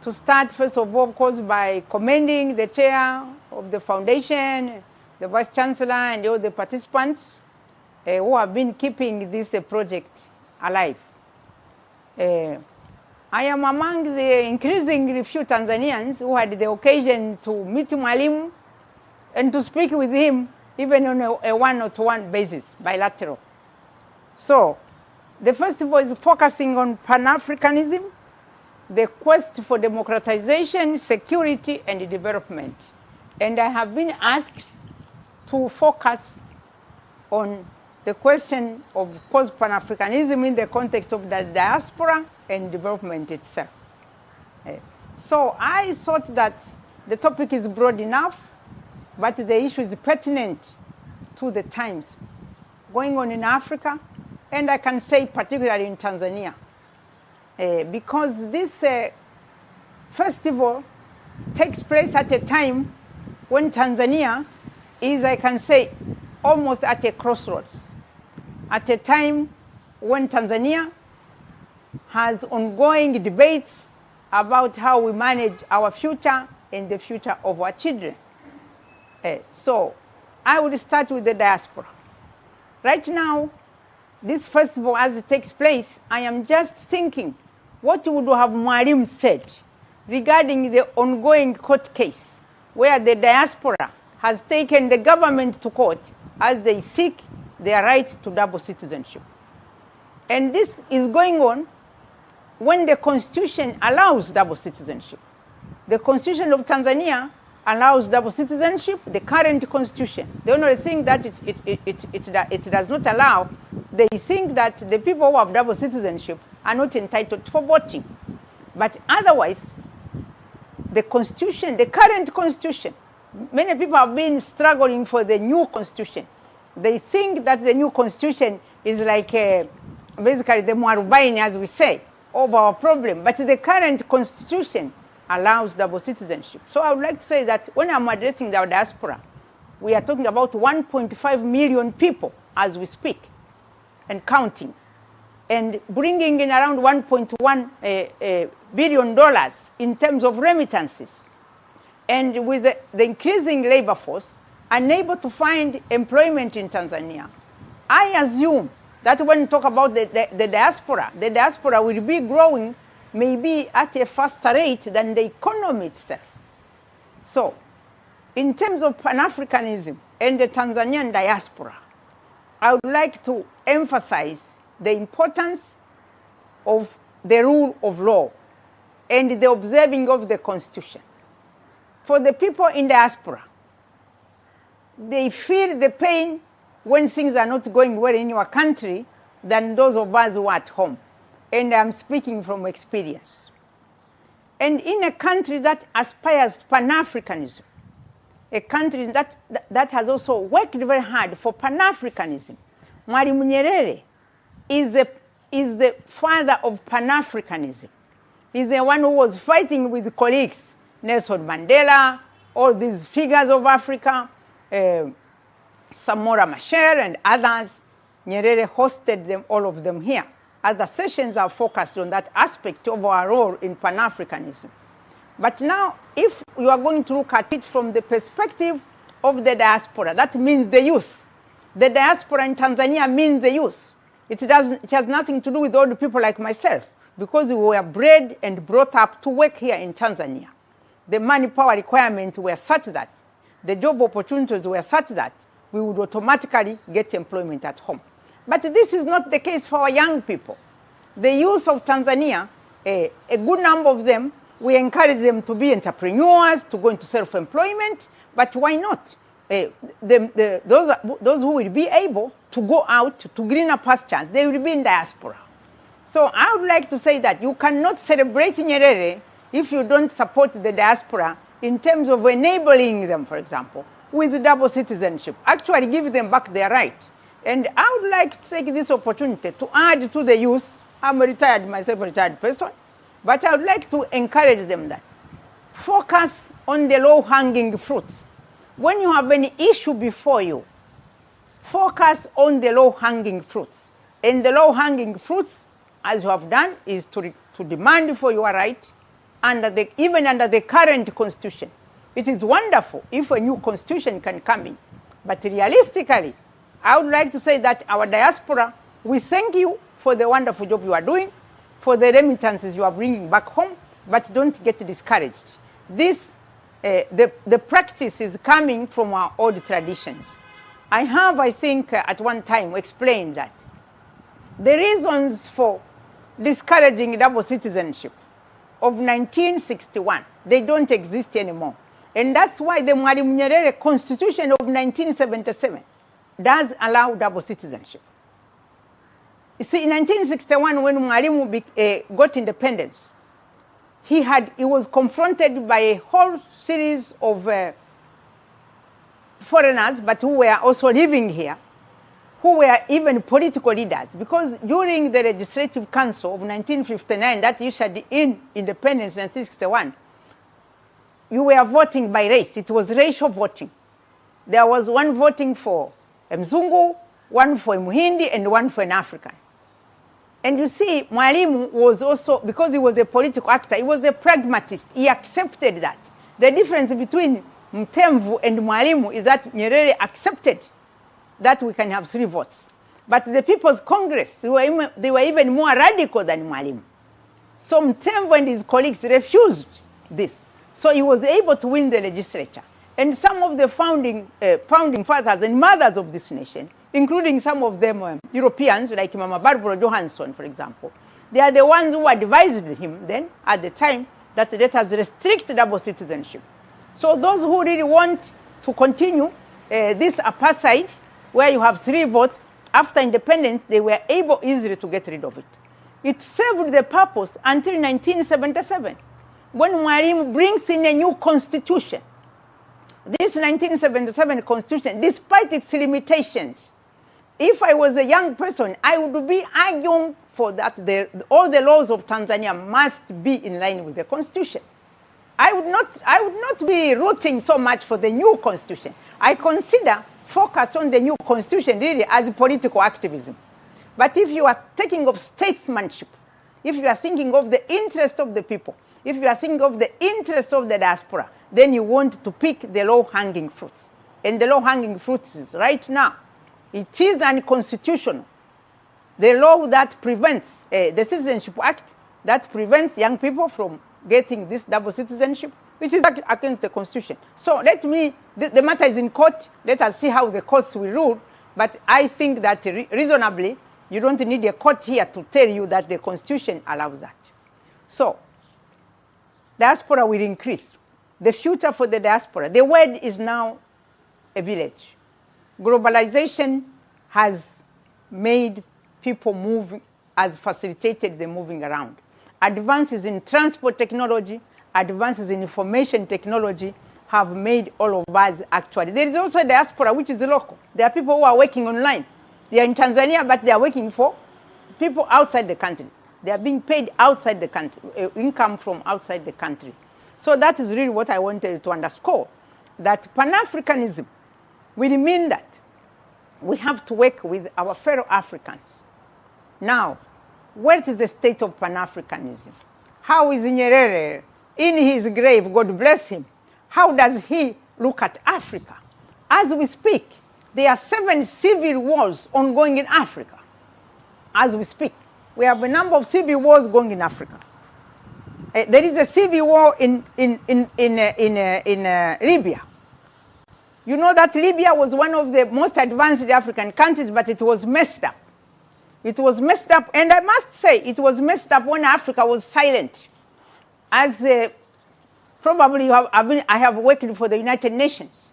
to start, first of all, of course, by commending the chair of the foundation, the vice chancellor, and all the participants who have been keeping this project alive. I am among the increasingly few Tanzanians who had the occasion to meet Mwalimu and to speak with him, even on a one-to-one basis, bilateral. So, the festival is focusing on Pan-Africanism, the quest for democratization, security, and development. And I have been asked to focus on the question of, course, Pan-Africanism in the context of the diaspora and development itself. So I thought that the topic is broad enough, but the issue is pertinent to the times going on in Africa, and I can say particularly in Tanzania, because this festival takes place at a time when Tanzania is, I can say, almost at a crossroads, at a time when Tanzania has ongoing debates about how we manage our future and the future of our children. So I would start with the diaspora. Right now, this festival, as it takes place, I am just thinking, what would have Mwalimu said regarding the ongoing court case where the diaspora has taken the government to court as they seek their right to double citizenship. And this is going on when the Constitution allows double citizenship. The Constitution of Tanzania allows double citizenship, the current Constitution. The only thing that it does not allow, they think that the people who have double citizenship are not entitled for voting. But otherwise, the Constitution, the current Constitution, many people have been struggling for the new Constitution. They think that the new Constitution is like basically the Mwarubaini, as we say, of our problem. But the current Constitution allows double citizenship. So I would like to say that when I'm addressing our diaspora, we are talking about 1.5 million people as we speak and counting, and bringing in around $1.1 billion in terms of remittances. And with the increasing labor force, unable to find employment in Tanzania, I assume that when we talk about the diaspora will be growing maybe at a faster rate than the economy itself. So, in terms of Pan-Africanism and the Tanzanian diaspora, I would like to emphasize the importance of the rule of law and the observing of the Constitution. For the people in diaspora, they feel the pain when things are not going well in your country than those of us who are at home. And I'm speaking from experience. And in a country that aspires to Pan-Africanism, a country that has also worked very hard for Pan-Africanism, Mwalimu Nyerere is the father of Pan-Africanism. He's the one who was fighting with colleagues, Nelson Mandela, all these figures of Africa, Samora Machel and others. Nyerere hosted them, all of them here. Other sessions are focused on that aspect of our role in Pan-Africanism. But now, if you are going to look at it from the perspective of the diaspora, that means the youth. The diaspora in Tanzania means the youth. It has nothing to do with old people like myself, because we were bred and brought up to work here in Tanzania. The manpower requirements were such that, the job opportunities were such that we would automatically get employment at home. But this is not the case for our young people. The youth of Tanzania, a good number of them, we encourage them to be entrepreneurs, to go into self-employment, but why not? Those who will be able to go out to greener pastures, they will be in diaspora. So I would like to say that you cannot celebrate Nyerere if you don't support the diaspora in terms of enabling them, for example, with double citizenship. Actually give them back their right. And I would like to take this opportunity to add to the youth. I'm a retired person, but I would like to encourage them that focus on the low-hanging fruits. When you have any issue before you, focus on the low-hanging fruits. And the low-hanging fruits, as you have done, is to demand for your right, even under the current constitution. It is wonderful if a new constitution can come in. But realistically, I would like to say that our diaspora, we thank you for the wonderful job you are doing, for the remittances you are bringing back home, but don't get discouraged. The practice is coming from our old traditions. I have, I think, at one time explained that the reasons for discouraging double citizenship of 1961, they don't exist anymore. And that's why the Mwalimu Nyerere Constitution of 1977 does allow double citizenship. You see, in 1961, when Mwalimu got independence, he was confronted by a whole series of foreigners, but who were also living here, who were even political leaders. Because during the Legislative Council of 1959, that issued in independence in 1961, you were voting by race. It was racial voting. There was one voting for Mzungu, one for Muhindi, and one for an African. And you see, Mwalimu was also, because he was a political actor, he was a pragmatist. He accepted that. The difference between Mtemvu and Mwalimu is that Nyerere accepted that we can have 3 votes. But the People's Congress, they were even more radical than Mwalimu. So Mtemvu and his colleagues refused this. So he was able to win the legislature. And some of the founding fathers and mothers of this nation, including some of them Europeans, like Mama Barbara Johansson, for example, they are the ones who advised him then, at the time, that let us restrict double citizenship. So those who really want to continue this apartheid, where you have 3 votes, after independence, they were able easily to get rid of it. It served the purpose until 1977, when Mwalimu brings in a new constitution. This 1977 constitution, despite its limitations, if I was a young person, I would be arguing for that all the laws of Tanzania must be in line with the constitution. I would not be rooting so much for the new constitution. I consider focus on the new constitution really as political activism. But if you are thinking of statesmanship, if you are thinking of the interest of the people, if you are thinking of the interest of the diaspora, then you want to pick the low-hanging fruits. And the low-hanging fruits is right now, it is unconstitutional. The law that prevents, the Citizenship Act, that prevents young people from getting this double citizenship, which is against the Constitution. So the matter is in court. Let us see how the courts will rule. But I think that reasonably, you don't need a court here to tell you that the Constitution allows that. So, diaspora will increase. The future for the diaspora, the word is now a village. Globalization has made people move, has facilitated the moving around. Advances in transport technology, advances in information technology have made all of us actually. There is also a diaspora which is local. There are people who are working online. They are in Tanzania, but they are working for people outside the country. They are being paid outside the country, income from outside the country. So that is really what I wanted to underscore, that Pan-Africanism will mean that we have to work with our fellow Africans. Now, what is the state of Pan-Africanism? How is Nyerere in his grave, God bless him, how does he look at Africa? As we speak, there are 7 civil wars ongoing in Africa. As we speak, we have a number of civil wars going in Africa. There is a civil war in Libya. You know that Libya was one of the most advanced African countries, but it was messed up. It was messed up, and I must say, it was messed up when Africa was silent. As probably I have worked for the United Nations.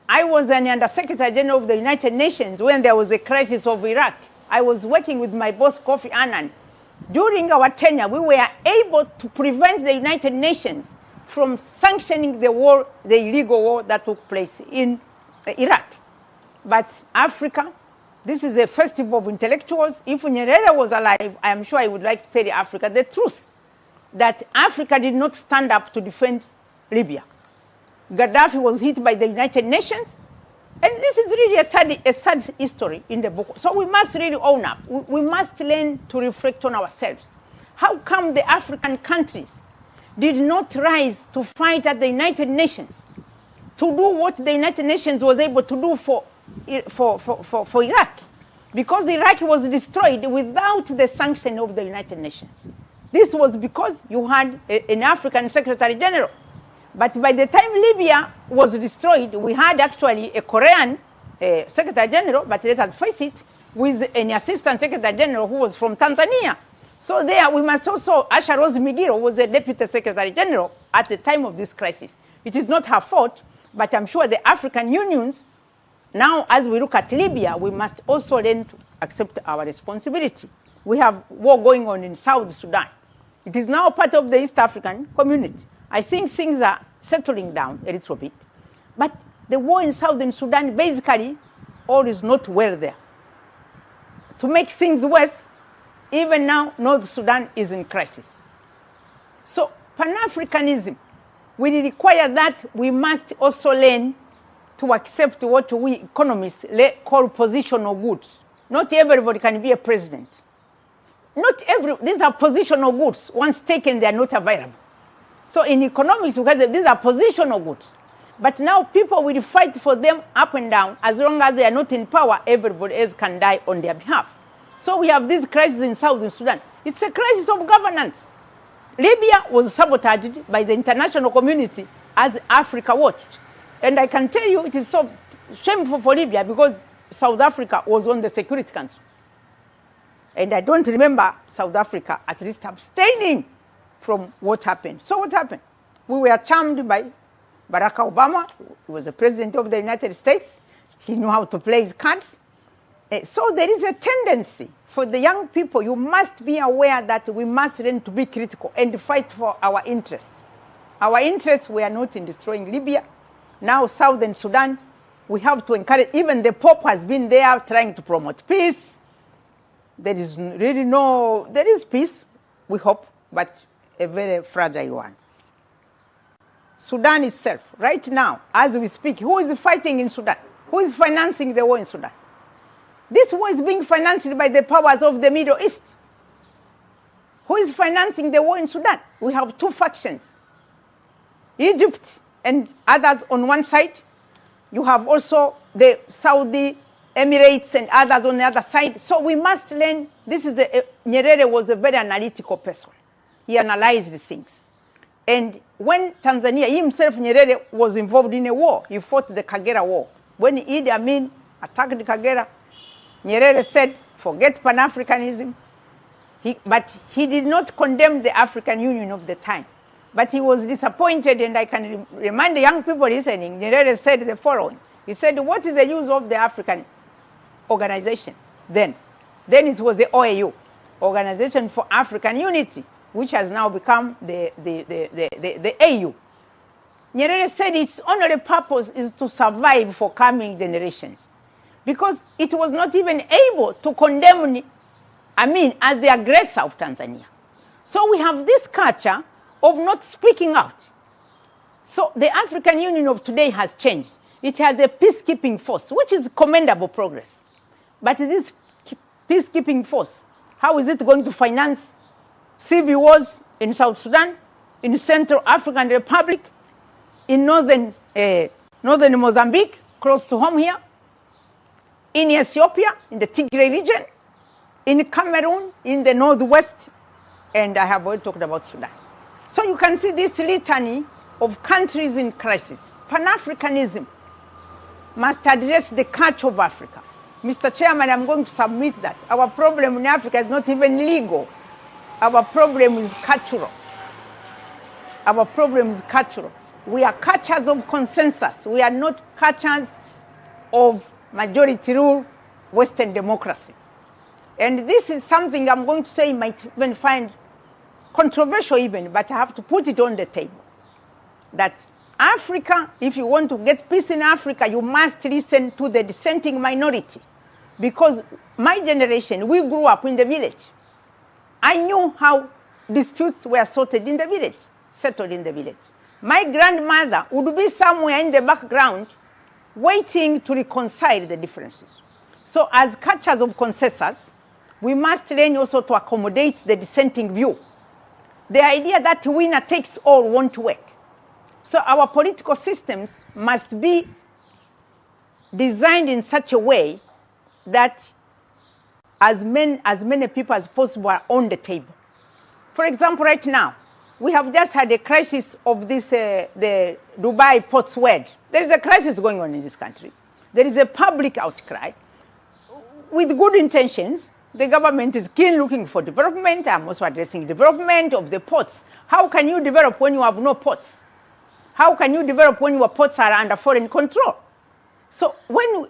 I was an Under-Secretary General of the United Nations when there was a crisis of Iraq. I was working with my boss, Kofi Annan. During our tenure, we were able to prevent the United Nations from sanctioning the war, the illegal war that took place in Iraq. But Africa, this is a festival of intellectuals. If Nyerere was alive, I am sure I would like to tell Africa the truth, that Africa did not stand up to defend Libya. Gaddafi was hit by the United Nations, and this is really a sad history in the book. So we must really own up. We must learn to reflect on ourselves. How come the African countries did not rise to fight at the United Nations, to do what the United Nations was able to do for Iraq? Because Iraq was destroyed without the sanction of the United Nations. This was because you had an African Secretary General. But by the time Libya was destroyed, we had actually a Korean Secretary General, but let us face it, with an Assistant Secretary General who was from Tanzania. So there we must also, Asha Rose Migiro was the Deputy Secretary General at the time of this crisis. It is not her fault, but I'm sure the African unions, now as we look at Libya, we must also learn to accept our responsibility. We have war going on in South Sudan. It is now part of the East African community. I think things are settling down a little bit. But the war in Southern Sudan, basically, all is not well there. To make things worse, even now, North Sudan is in crisis. So Pan-Africanism will require that we must also learn to accept what we economists call positional goods. Not everybody can be a president. These are positional goods. Once taken, they are not available. So in economics, these are positional goods. But now people will fight for them up and down. As long as they are not in power, everybody else can die on their behalf. So we have this crisis in Southern Sudan. It's a crisis of governance. Libya was sabotaged by the international community as Africa watched. And I can tell you it is so shameful for Libya because South Africa was on the Security Council. And I don't remember South Africa at least abstaining from what happened. So what happened? We were charmed by Barack Obama. He was the president of the United States. He knew how to play his cards. So there is a tendency for the young people, you must be aware that we must learn to be critical and fight for our interests. Our interests were not in destroying Libya. Now Southern Sudan, we have to encourage, even the Pope has been there trying to promote peace. There is really there is peace, we hope, but a very fragile one. Sudan itself, right now, as we speak, who is fighting in Sudan? Who is financing the war in Sudan? This war is being financed by the powers of the Middle East. Who is financing the war in Sudan? We have two factions. Egypt and others on one side. You have also the Saudi Emirates and others on the other side. So we must learn, Nyerere was a very analytical person. He analyzed things. And when Tanzania, himself, Nyerere, was involved in a war, he fought the Kagera War. When Idi Amin attacked Kagera, Nyerere said, forget Pan-Africanism. But he did not condemn the African Union of the time. But he was disappointed, and I can remind the young people listening, Nyerere said the following. He said, what is the use of the African organization then? Then it was the OAU, Organization for African Unity, which has now become the AU. Nyerere said its only purpose is to survive for coming generations, because it was not even able to condemn Amin as the aggressor of Tanzania. So we have this culture of not speaking out. So the African Union of today has changed. It has a peacekeeping force, which is commendable progress. But this peacekeeping force, how is it going to finance civil wars in South Sudan, in Central African Republic, in northern Mozambique, close to home here, in Ethiopia, in the Tigray region, in Cameroon, in the northwest, and I have already talked about Sudan. So you can see this litany of countries in crisis. Pan-Africanism must address the culture of Africa. Mr. Chairman, I'm going to submit that. Our problem in Africa is not even legal. Our problem is cultural. Our problem is cultural. We are cultures of consensus. We are not cultures of majority rule Western democracy. And this is something I'm going to say might even find controversial even, but I have to put it on the table. That Africa, if you want to get peace in Africa, you must listen to the dissenting minority. Because my generation, we grew up in the village. I knew how disputes were sorted in the village, settled in the village. My grandmother would be somewhere in the background waiting to reconcile the differences. So as cultures of consensus, we must learn also to accommodate the dissenting view. The idea that winner takes all won't work. So our political systems must be designed in such a way that as many people as possible are on the table. For example, right now, we have just had a crisis of this, the Dubai ports wedge. There is a crisis going on in this country. There is a public outcry. With good intentions, the government is keen looking for development. I'm also addressing development of the ports. How can you develop when you have no ports? How can you develop when your ports are under foreign control? So when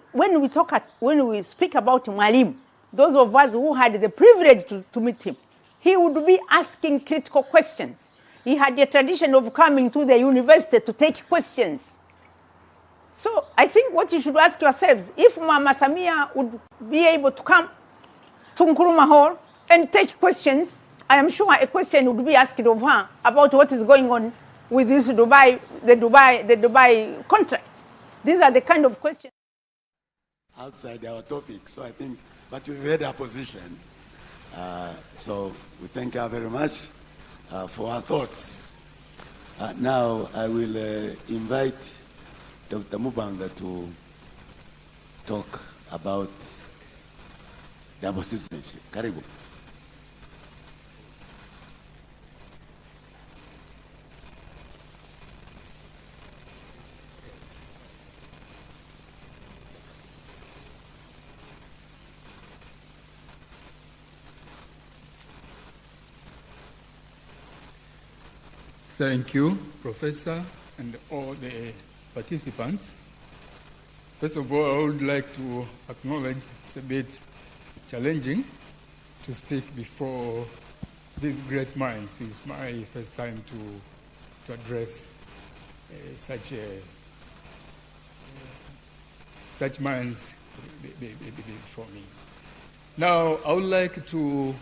we speak about Mwalimu, those of us who had the privilege to meet him, he would be asking critical questions. He had a tradition of coming to the university to take questions. So I think what you should ask yourselves, if Mama Samia would be able to come to Nkrumah Hall and take questions, I am sure a question would be asked of her about what is going on with this the Dubai contract. These are the kind of questions. Outside our topic, so I think, but we've heard our position. So we thank her very much for her thoughts. Now I will invite Dr. Mubanga to talk about double citizenship. Karibu. Thank you, Professor, and all the participants. First of all, I would like to acknowledge it's a bit challenging to speak before these great minds. It's my first time to address such minds before me. Now, I would like to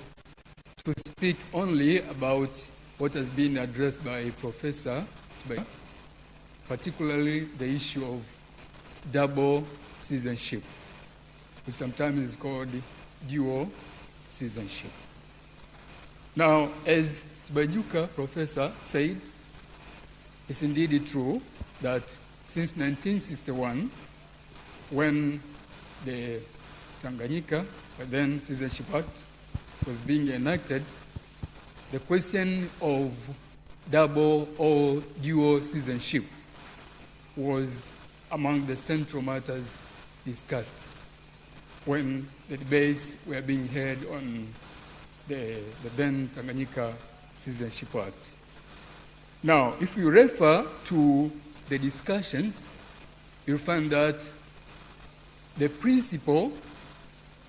speak only about what has been addressed by Professor, particularly the issue of double citizenship, which sometimes is called dual citizenship. Now, as Tibaijuka, Professor, said, it's indeed true that since 1961, when the Tanganyika, but then Citizenship Act, was being enacted, the question of double or dual citizenship was among the central matters discussed when the debates were being held on the then Tanganyika Citizenship Act. Now, if you refer to the discussions, you'll find that the principle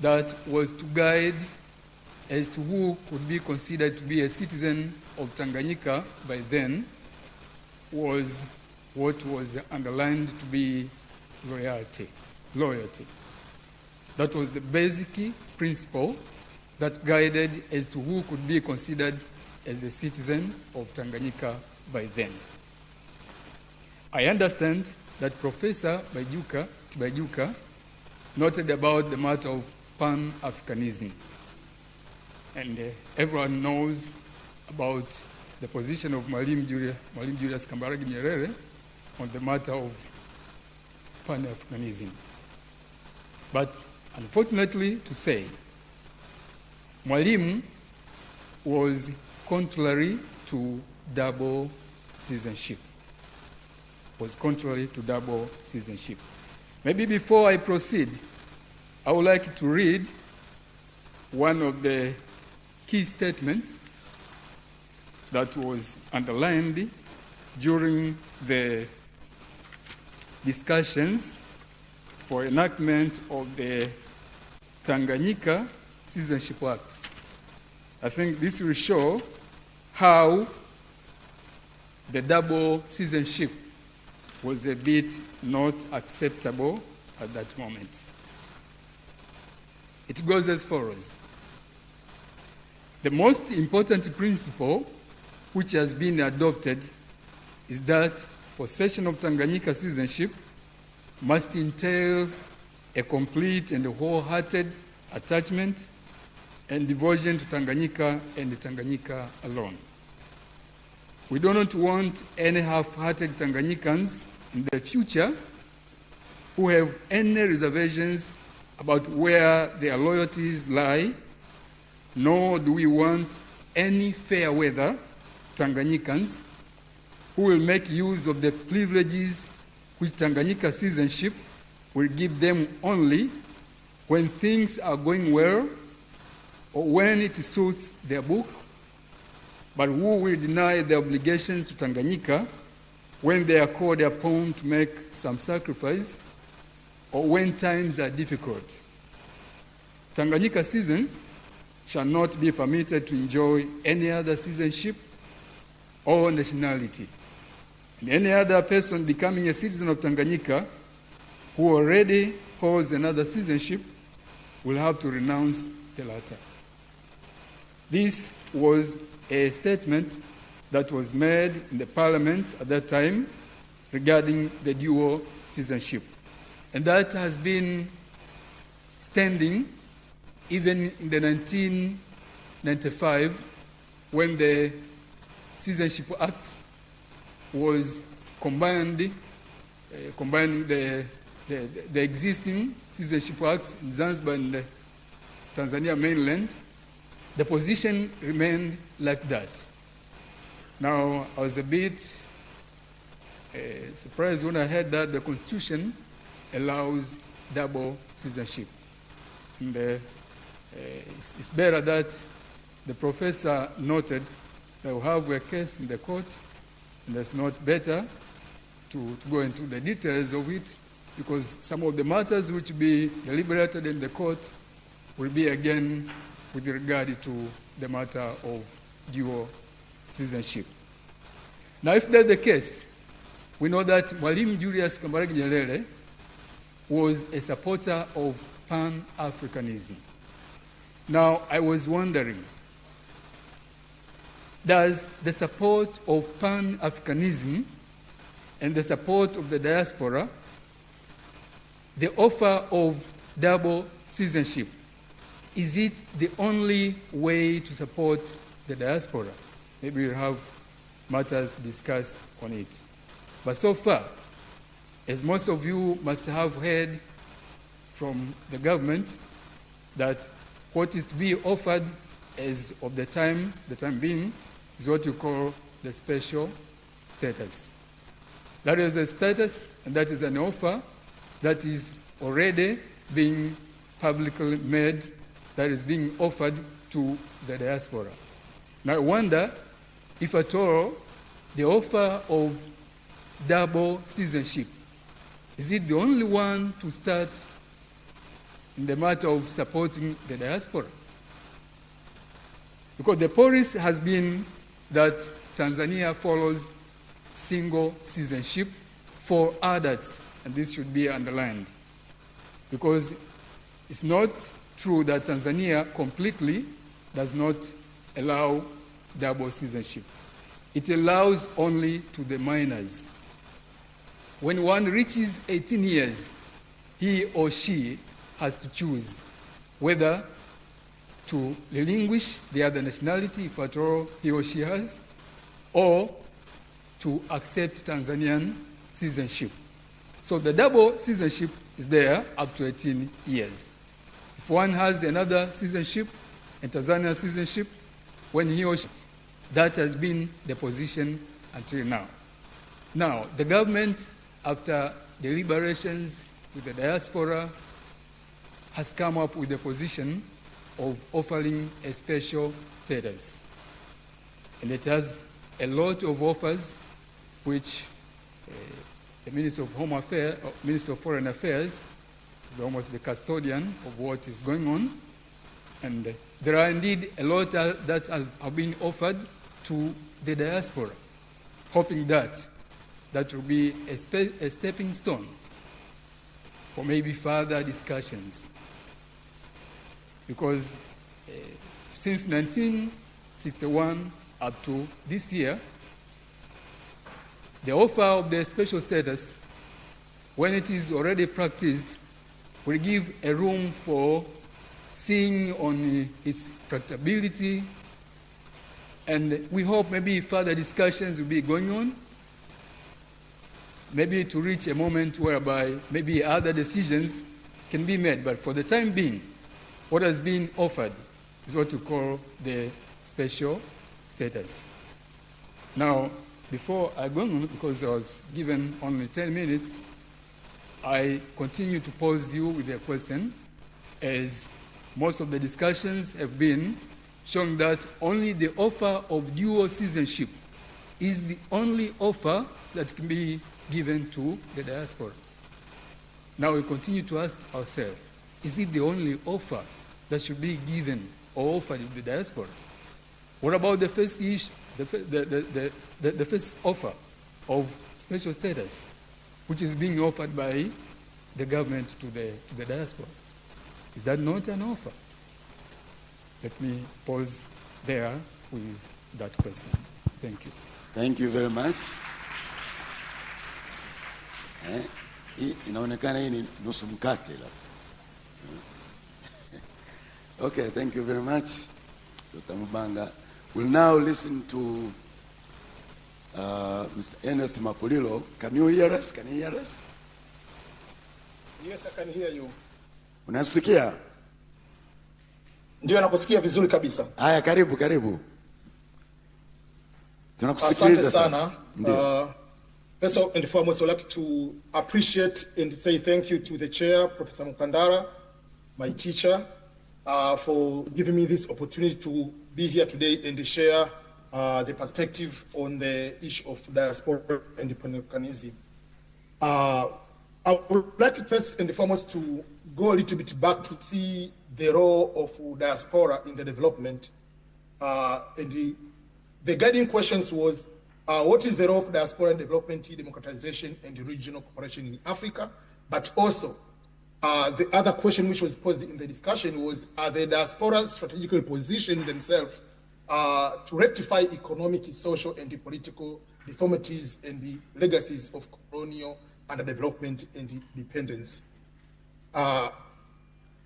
that was to guide as to who could be considered to be a citizen of Tanganyika by then was what was underlined to be loyalty. That was the basic principle that guided as to who could be considered as a citizen of Tanganyika by then. I understand that Professor Tibaijuka noted about the matter of Pan-Africanism. And everyone knows about the position of Mwalimu Julius Nyerere on the matter of Pan-Africanism. But unfortunately to say, Mwalimu was contrary to double citizenship. Maybe before I proceed, I would like to read one of the key statements that was underlined during the discussions for enactment of the Tanganyika Citizenship Act. I think this will show how the double citizenship was a bit not acceptable at that moment. It goes as follows. The most important principle which has been adopted is that possession of Tanganyika citizenship must entail a complete and wholehearted attachment and devotion to Tanganyika and Tanganyika alone. We do not want any half-hearted Tanganyikans in the future who have any reservations about where their loyalties lie, nor do we want any fair weather Tanganyikans who will make use of the privileges which Tanganyika citizenship will give them only when things are going well or when it suits their book, but who will deny their obligations to Tanganyika when they are called upon to make some sacrifice or when times are difficult. Tanganyika citizens shall not be permitted to enjoy any other citizenship or nationality. And any other person becoming a citizen of Tanganyika who already holds another citizenship will have to renounce the latter. This was a statement that was made in the parliament at that time regarding the dual citizenship. And that has been standing even in the 1995 when the Citizenship Act was combining the existing citizenship acts in Zanzibar and the Tanzania mainland. The position remained like that. Now, I was a bit surprised when I heard that the Constitution allows double citizenship. And it's better that the professor noted that we have a case in the court, and it's not better to go into the details of it, because some of the matters which will be deliberated in the court will be again with regard to the matter of dual citizenship. Now, if that's the case, we know that Mwalimu Julius Nyerere was a supporter of Pan-Africanism. Now, I was wondering, does the support of Pan-Africanism and the support of the diaspora, the offer of double citizenship, is it the only way to support the diaspora? Maybe we'll have matters discussed on it. But so far, as most of you must have heard from the government, that what is to be offered as of the time being is what you call the special status. That is a status, and that is an offer that is already being publicly made, that is being offered to the diaspora. Now I wonder if at all the offer of double citizenship, is it the only one to start in the matter of supporting the diaspora. Because the policy has been that Tanzania follows single citizenship for adults, and this should be underlined. Because it's not true that Tanzania completely does not allow double citizenship. It allows only to the minors. When one reaches 18 years, he or she has to choose whether to relinquish the other nationality, if at all he or she has, or to accept Tanzanian citizenship. So the double citizenship is there up to 18 years. If one has another citizenship, a Tanzanian citizenship, when he or she, that has been the position until now. Now, the government, after deliberations with the diaspora, has come up with a position of offering a special status. And it has a lot of offers which the Minister of Home Affairs, Minister of Foreign Affairs, is almost the custodian of what is going on. And there are indeed a lot that have been offered to the diaspora, hoping that that will be a stepping stone for maybe further discussions. Because since 1961 up to this year, the offer of the special status, when it is already practiced, will give a room for seeing on its practicability, and we hope maybe further discussions will be going on, maybe to reach a moment whereby maybe other decisions can be made. But for the time being, what has been offered is what we call the special status. Now, before I go on, because I was given only 10 minutes, I continue to pose you with a question, as most of the discussions have been showing that only the offer of dual citizenship is the only offer that can be given to the diaspora. Now we continue to ask ourselves, is it the only offer that should be given or offered to the diaspora? What about the first issue, the first offer of special status, which is being offered by the government to the diaspora? Is that not an offer? Let me pause there with that question. Thank you. Thank you very much. Inaonekana hii ni nusu mkate la. Okay, thank you very much, Dr. Mubanga. We'll now listen to Mr. Ernest Mapulilo. Can you hear us? Can you hear us? Yes, I can hear you. Unasikia? Ndio, nakusikia vizuri kabisa. Haya, karibu. Tunakusikiliza Asante sasa. sana. First and foremost, I'd like to appreciate and say thank you to the chair, Professor Mukandara, my teacher, for giving me this opportunity to be here today and share the perspective on the issue of diaspora and Pan-Africanism. I would like to first and foremost to go a little bit back to see the role of diaspora in the development. And the guiding questions was, what is the role of diaspora in development, democratization, and regional cooperation in Africa? But also, the other question which was posed in the discussion was, are the diaspora strategically positioned themselves to rectify economic, social, and political deformities and the legacies of colonial underdevelopment and dependence?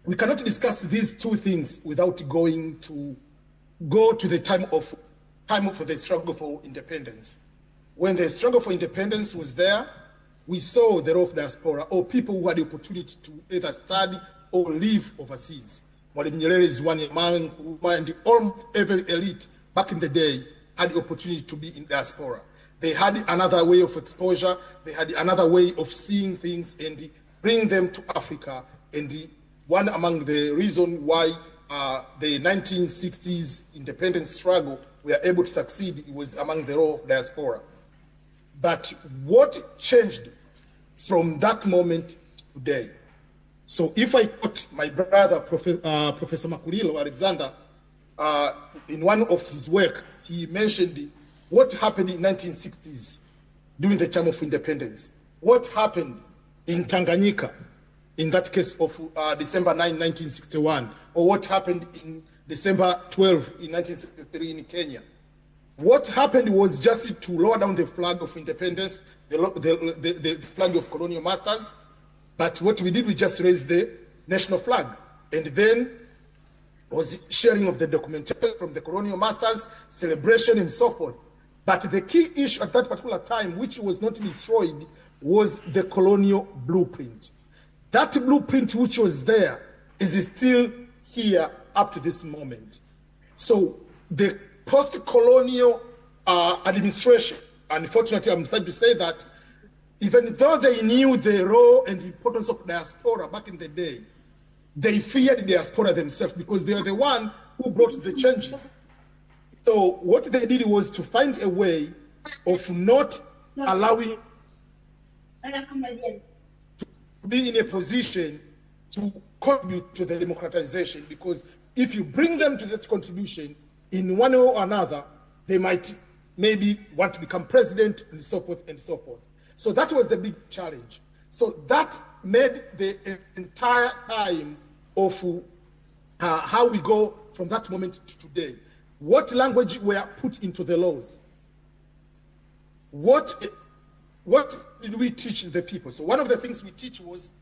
We cannot discuss these two things without going to the time of the struggle for independence. When the struggle for independence was there, we saw the role of diaspora, or people who had the opportunity to either study or live overseas. Mwalimu Nyerere is one among whom, and almost every elite back in the day had the opportunity to be in diaspora. They had another way of exposure, they had another way of seeing things and bring them to Africa. And one among the reasons why the 1960s independence struggle were able to succeed was among the role of diaspora. But what changed from that moment to today? So if I quote my brother, Professor Makulilo Alexander, in one of his work, he mentioned what happened in 1960s during the time of independence. What happened in Tanganyika, in that case of December 9, 1961, or what happened in December 12 in 1963 in Kenya. What happened was just to lower down the flag of independence, the flag of colonial masters, but what we did, we just raised the national flag, and then was sharing of the documentation from the colonial masters, celebration and so forth. But the key issue at that particular time, which was not destroyed, was the colonial blueprint. That blueprint which was there is still here up to this moment. So the post-colonial administration, unfortunately, I'm sad to say that, even though they knew the role and the importance of diaspora back in the day, they feared diaspora themselves because they are the one who brought the changes. So what they did was to find a way of not allowing to be in a position to contribute to the democratization, because if you bring them to that contribution in one way or another, they might maybe want to become president and so forth and so forth. So that was the big challenge. So that made the entire time of how we go from that moment to today. What language were put into the laws? What did we teach the people? So one of the things we teach was,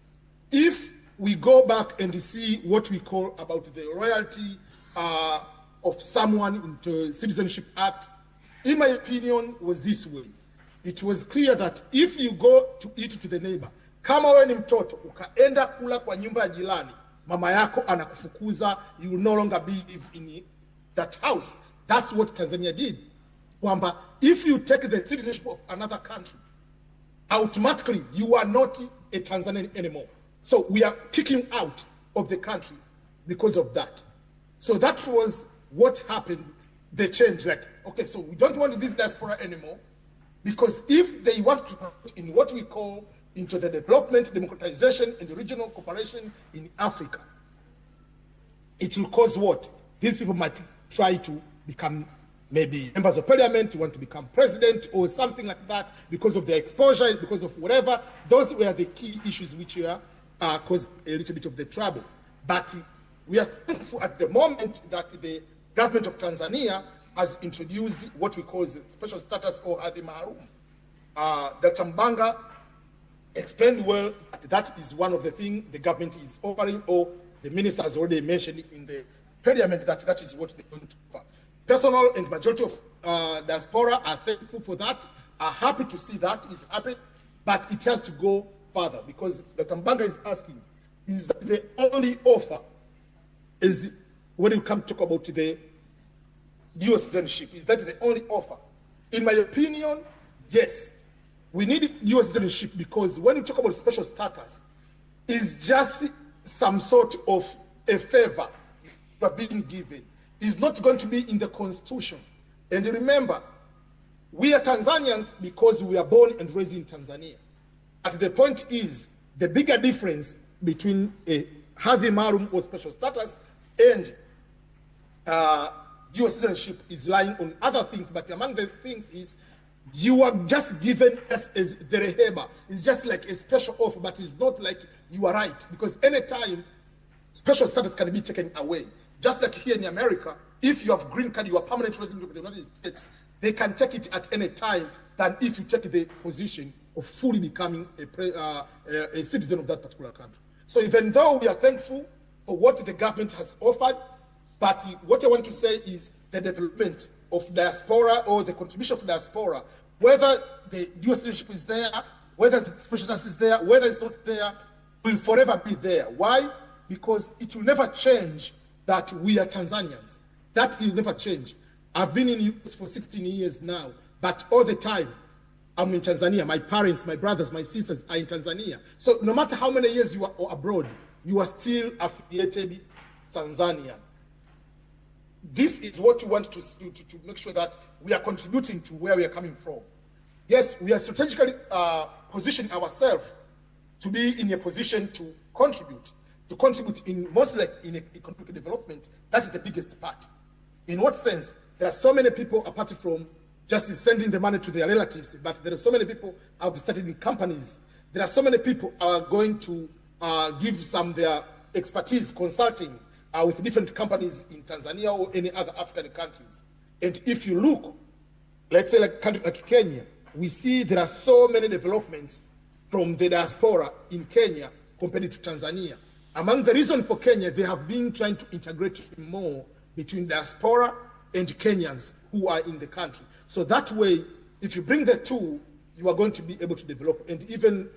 if we go back and see what we call about the royalty of someone into Citizenship Act, in my opinion, was this way. It was clear that if you go to eat to the neighbor, kama wewe ni mtoto ukaenda kula kwa nyumba ya jirani, mama yako anakufukuza, you will no longer be in that house. That's what Tanzania did. Kwamba if you take the citizenship of another country, automatically you are not a Tanzanian anymore. So we are kicking out of the country because of that. So that was what happened, the change. Like, okay, so we don't want this diaspora anymore, because if they want to put in what we call into the development, democratization, and regional cooperation in Africa, it will cause what? These people might try to become maybe members of parliament, want to become president or something like that because of their exposure, because of whatever. Those were the key issues which were caused a little bit of the trouble. But we are thankful at the moment that the government of Tanzania has introduced what we call the special status or hadhi maalum. Dr. Mbanga explained well that is one of the things the government is offering, or the minister has already mentioned in the parliament that that is what they want to offer. Personal and majority of diaspora are thankful for that, are happy to see that is happening, but it has to go further, because Dr. Mbanga is asking, is that the only offer is when you come to talk about the dual citizenship, is that the only offer? In my opinion, yes. We need dual citizenship because when you talk about special status, it's just some sort of a favor you are being given. It's not going to be in the constitution. And remember, we are Tanzanians because we are born and raised in Tanzania. But the point is, the bigger difference between a hadhi maalum or special status and dual citizenship is lying on other things. But among the things is, you are just given as the reheba. It's just like a special offer, but it's not like you are right. Because anytime, special status can be taken away. Just like here in America, if you have green card, you are permanent resident of the United States, they can take it at any time than if you take the position of fully becoming a citizen of that particular country. So even though we are thankful for what the government has offered, but what I want to say is the development of diaspora or the contribution of diaspora, whether the dual citizenship is there, whether the special status is there, whether it's not there, will forever be there. Why? Because it will never change that we are Tanzanians. That will never change. I've been in the US for 16 years now, but all the time I'm in Tanzania. My parents, my brothers, my sisters are in Tanzania. So no matter how many years you are abroad, you are still affiliated Tanzanian. This is what we want to make sure that we are contributing to where we are coming from. Yes, we are strategically positioning ourselves to be in a position to contribute. to contribute in mostly like in economic development, that is the biggest part. In what sense? There are so many people, apart from just sending the money to their relatives, but there are so many people who have started in companies. There are so many people who are going to give some their expertise consulting with different companies in Tanzania or any other African countries. And if you look, let's say like a country like Kenya, we see there are so many developments from the diaspora in Kenya compared to Tanzania. Among the reasons for Kenya, they have been trying to integrate more between diaspora and Kenyans who are in the country. So that way, if you bring the two, you are going to be able to develop. And even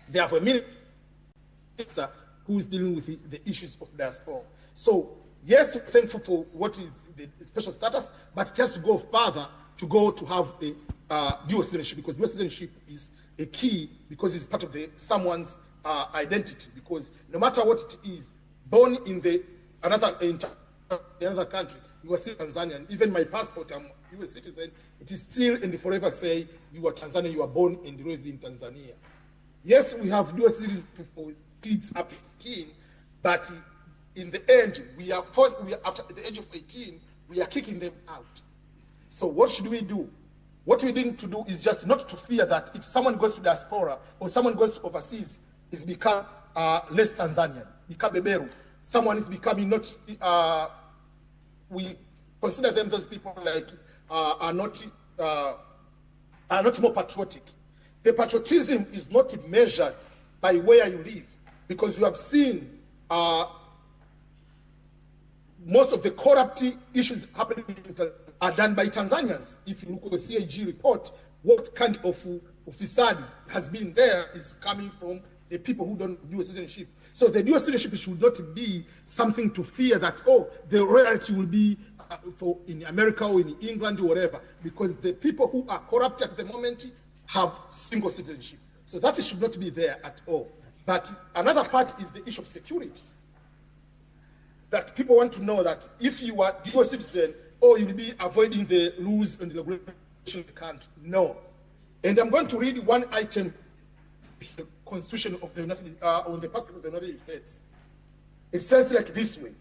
they have a minister who is dealing with the issues of diaspora. So yes, we're thankful for what is the special status, but just to go further, to go to have a dual citizenship, because dual citizenship is a key, because it's part of someone's identity. Because no matter what it is, born in another country, you are still Tanzanian. Even my passport, I'm a US citizen, it is still and forever say you are Tanzanian, you are born and raised in Tanzania. Yes, we have dual citizenship for kids up to 18, but in the end, we are after the age of 18, we are kicking them out. So what should we do? What we need to do is just not to fear that if someone goes to diaspora or someone goes to overseas, is become less Tanzanian, become Beberu. Someone is becoming not, we consider them, those people like are not more patriotic. The patriotism is not measured by where you live, because you have seen most of the corrupt issues happening are done by Tanzanians. If you look at the CAG report, what kind of ufisadi has been there is coming from the people who don't do citizenship. So the dual citizenship should not be something to fear that, oh, the royalty will be in America or in England or whatever, because the people who are corrupt at the moment have single citizenship. So that should not be there at all. But another part is the issue of security. That people want to know that if you are dual citizen, or you'll be avoiding the rules and the regulations of the country. No. And I'm going to read one item, the Constitution of the United, on the Passport of the United States. It says like this way: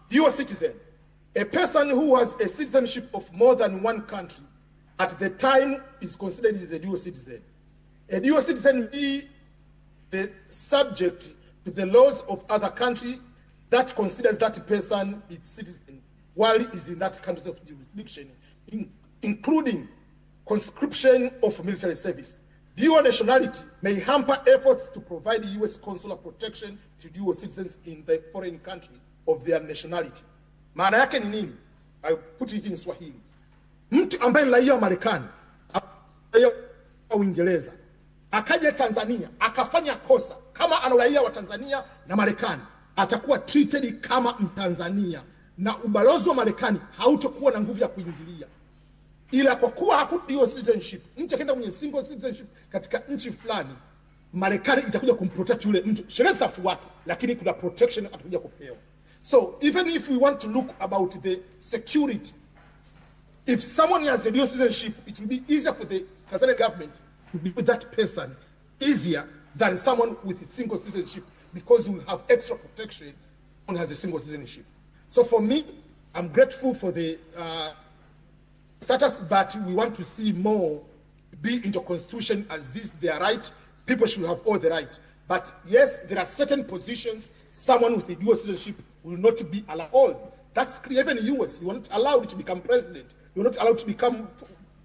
dual citizen, a person who has a citizenship of more than one country at the time is considered as a dual citizen. A dual citizen be the subject to the laws of other country that considers that person its citizen while it is in that country's of jurisdiction, including conscription of military service. Dual nationality may hamper efforts to provide U.S. consular protection to dual citizens in the foreign country of their nationality. Maana yake ni nini? I put it in Swahili. Mtu ambaye ni raia wa Marekani, raia wa Uingereza, akaja Tanzania, akafanya kosa, kama ana raia wa Tanzania na Marekani, atakuwa treated kama Mtanzania, na ubalozi wa Marekani hautakuwa na nguvu ya kuingilia. Ila kwa kuwa hakuna dual citizenship, mtu akienda kwenye single citizenship katika nchi fulani, Marekani itakuja kumprotect yule mtu. Sheria zitafuatwa, lakini kuna protection atakuja kupewa. So even if we want to look about the security, if someone has a dual citizenship, it will be easier for the Tanzanian government to deal with that person easier than someone with a single citizenship, because we will have extra protection when has a single citizenship. So for me, I'm grateful for the status, but we want to see more be in the Constitution as this their right. People should have all the right. But yes, there are certain positions someone with a dual citizenship will not be allowed. That's clear. Even in the US, you are not allowed to become president. You're not allowed to become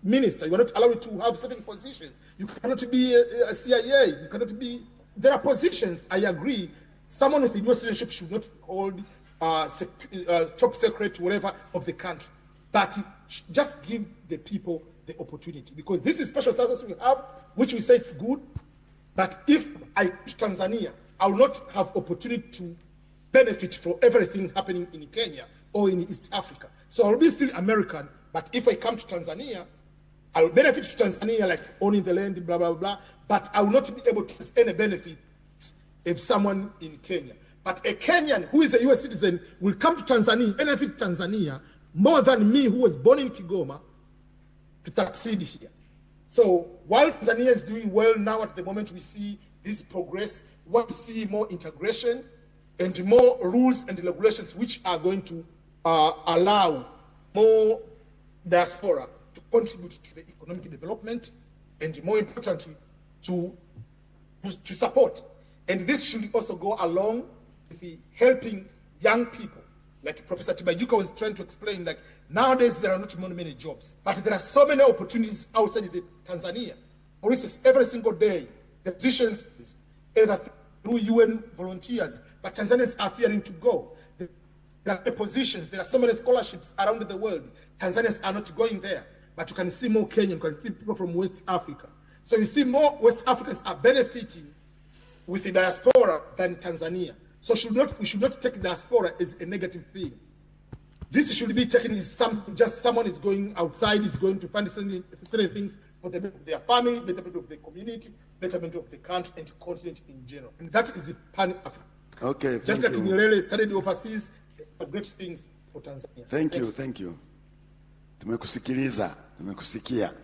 minister. You're not allowed to have certain positions. You cannot be a CIA. You cannot be... There are positions, I agree. Someone with a dual citizenship should not hold top secret, whatever, of the country. But just give the people the opportunity. Because this is special status we have, which we say it's good. But if I to Tanzania, I will not have opportunity to benefit from everything happening in Kenya or in East Africa. So I'll be still American, but if I come to Tanzania, I will benefit to Tanzania, like owning the land, blah, blah, blah, but I will not be able to get any benefit if someone in Kenya. But a Kenyan who is a US citizen will come to Tanzania, benefit Tanzania more than me who was born in Kigoma to succeed here. So while Tanzania is doing well now, at the moment we see this progress. We want to see more integration and more rules and regulations which are going to allow more diaspora to contribute to the economic development, and more importantly, to support. And this should also go along with the helping young people. Like Professor Tibaijuka was trying to explain, like nowadays there are not many jobs, but there are so many opportunities outside of Tanzania. For instance, every single day, the positions, either through UN volunteers, but Tanzanians are fearing to go. There are positions, there are so many scholarships around the world. Tanzanians are not going there, but you can see more Kenyan, you can see people from West Africa. So you see more West Africans are benefiting with the diaspora than Tanzania. So we should not take diaspora as a negative thing. This should be taken as just someone is going outside, is going to find certain things for the benefit of their family, betterment of the community, betterment of the country and the continent in general. And that is the Pan-African. Okay, just like Nyerere studied overseas, but great things for Tanzania. Thank you. Tumekusikiliza, tumekusikia.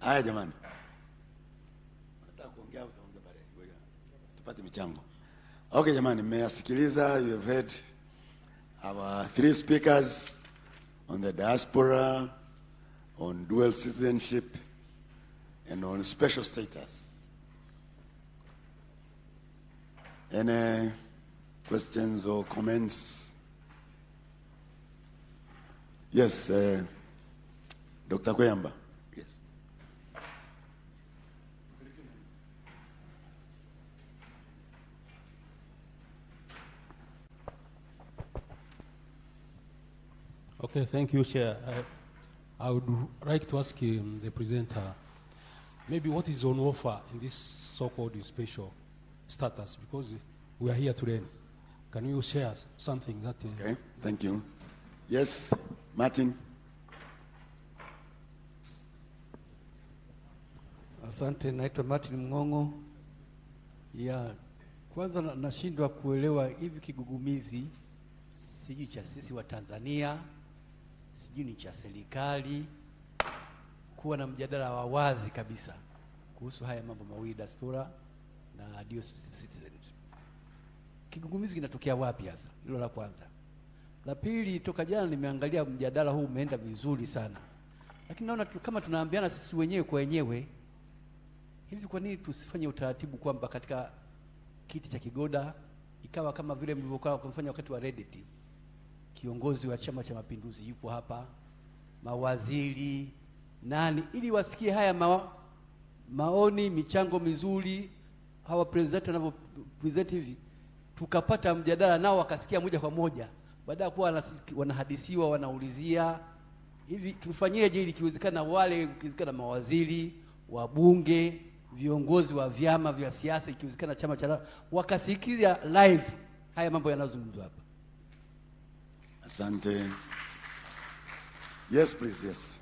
Haya jamani. Nataka kuongea au utaongea baadaye? Ngoja tupate michango. Okay jamani, mmeyasikiliza, you have heard our three speakers on the diaspora, on dual citizenship, and on special status. Any questions or comments? Yes, Dr. Koyamba. Yes. Okay, thank you, Chair. I would like to ask the presenter, maybe what is on offer in this so-called special status, because we are here today. Can you share something that... Okay, thank you. Yes, Martin. Asante, naitwa Martin Mng'ong'o. Ya kwanza nashindwa kuelewa hivi kigugumizi, sijui cha sisi wa Tanzania, sijui ni cha serikali, kuwa na mjadala wa wazi kabisa kuhusu haya mambo mawili, diaspora na dual citizenship. Kigugumizi kinatokea wapi hasa? Hilo la kwanza. La pili, toka jana nimeangalia mjadala huu umeenda vizuri sana, lakini naona kama tunaambiana sisi wenyewe kwa wenyewe. Hivi kwa nini tusifanye utaratibu kwamba katika kiti cha kigoda ikawa kama vile mlivyokuwa kufanya wakati wa Reddit, kiongozi wa Chama cha Mapinduzi yupo hapa, mawaziri nani, ili wasikie haya maoni, michango mizuri, hawa president wanavyo present hivi, tukapata mjadala nao wakasikia moja kwa moja, baada ya kuwa wanahadithiwa, wanaulizia hivi tufanyeje ili kiwezekana, wale kiwezekana mawaziri, wabunge, viongozi wa vyama vya siasa, ikiwezekana chama cha wakasikia live haya mambo yanayozungumzwa hapa. Asante. Yes, please, yes.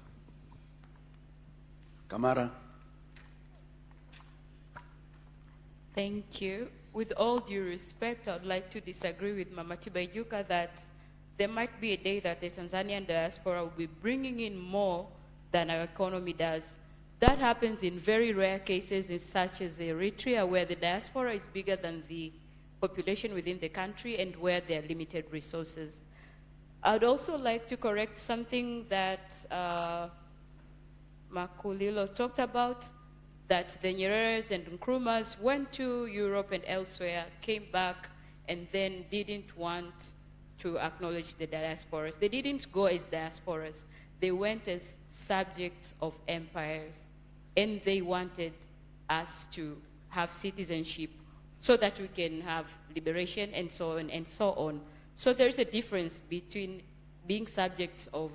Kamara. Thank you. With all due respect, I would like to disagree with Mama Tibaijuka that there might be a day that the Tanzanian diaspora will be bringing in more than our economy does. That happens in very rare cases, such as Eritrea, where the diaspora is bigger than the population within the country and where there are limited resources. I'd also like to correct something that Makulilo talked about, that the Nyereres and Nkrumahs went to Europe and elsewhere, came back, and then didn't want to acknowledge the diasporas. They didn't go as diasporas. They went as subjects of empires, and they wanted us to have citizenship so that we can have liberation and so on and so on. So there's a difference between being subjects of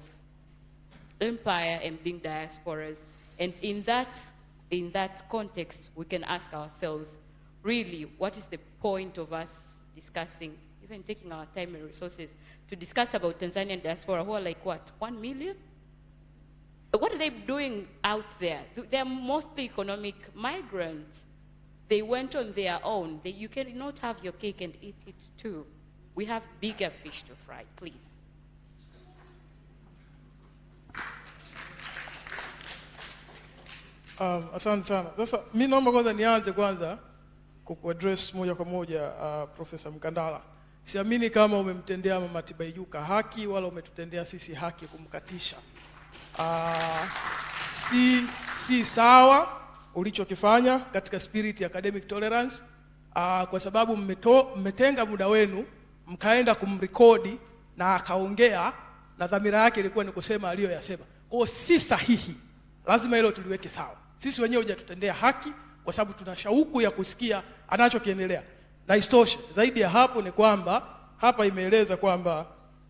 empire and being diasporas. And in that context, we can ask ourselves, really, what is the point of us discussing, even taking our time and resources to discuss about Tanzanian diaspora, who are like, what, 1 million? What are they doing out there? They're mostly economic migrants. They went on their own. You cannot have your cake and eat it too. We have bigger fish to fry, please. Asante sana. Sasa mimi naomba kwanza nianze kukuaddress moja kwa moja Profesa Mkandala. Siamini kama umemtendea Mama Tibaijuka haki wala umetutendea sisi haki kumkatisha. Si sawa ulichokifanya katika spirit ya academic tolerance, kwa sababu mmetenga muda wenu mkaenda kumrekodi na akaongea na dhamira yake ilikuwa ni kusema aliyoyasema. Kwa si sahihi. Lazima hilo tuliweke sawa. Sisi wenyewe hujatutendea haki kwa sababu tuna shauku ya kusikia anachokiendelea. Na istoshe, zaidi ya hapo ni kwamba hapa imeeleza kwamba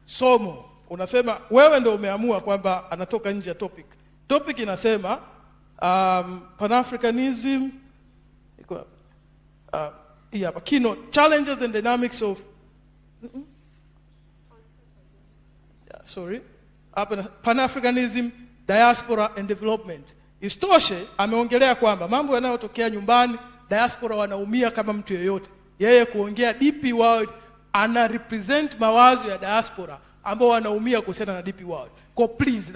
somo unasema wewe ndio umeamua kwamba anatoka nje ya topic. Topic inasema Pan-Africanism keynote challenges and dynamics of Pan-Africanism, diaspora and development. Istoshe ameongelea kwamba mambo yanayotokea nyumbani, diaspora wanaumia kama mtu yeyote. Yeye kuongea DP World ana represent mawazo ya diaspora ambao wanaumia kuhusiana na DP World. Go please,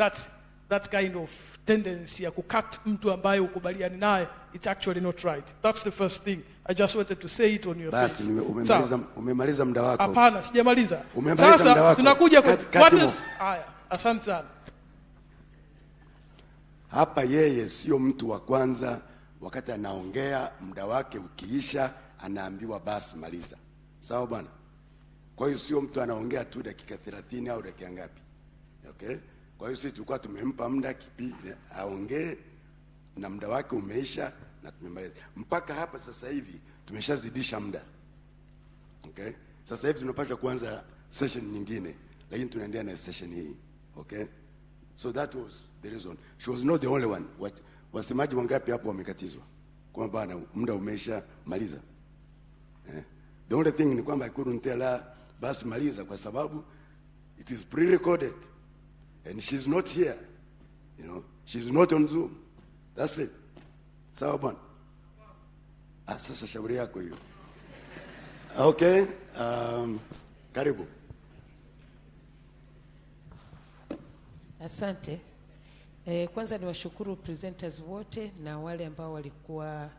that kind of tendency ya kukat mtu ambaye ukubaliani naye, it's actually not right. That's the first thing. I just wanted to say it on your face. Basi umemaliza muda wako. Hapana, sijamaliza. Sasa tunakuja kwa haya. Asante sana. Hapa yeye sio mtu wa kwanza, wakati anaongea muda wake ukiisha anaambiwa basi maliza. Sawa bwana? Kwa hiyo sio mtu anaongea tu dakika 30 au dakika ngapi. Okay? Kwa hiyo sisi tulikuwa tumempa muda aongee na muda wake umeisha na tumemaliza. Mpaka hapa sasa hivi tumeshazidisha muda. Okay? Sasa hivi tunapaswa kuanza session nyingine, lakini tunaendelea na session hii. Okay? So that was the reason. She was not the only one. Wasemaji wangapi hapo wamekatizwa? Kwa bana muda umeisha maliza. The only thing ni kwamba I couldn't tell her basi maliza kwa sababu it is pre-recorded and she's not here. You know, she's not on Zoom. That's it. Sawa bwana. Sasa shauri yako hiyo. Okay, karibu. Asante. Kwanza niwashukuru presenters wote na wale ambao walikuwa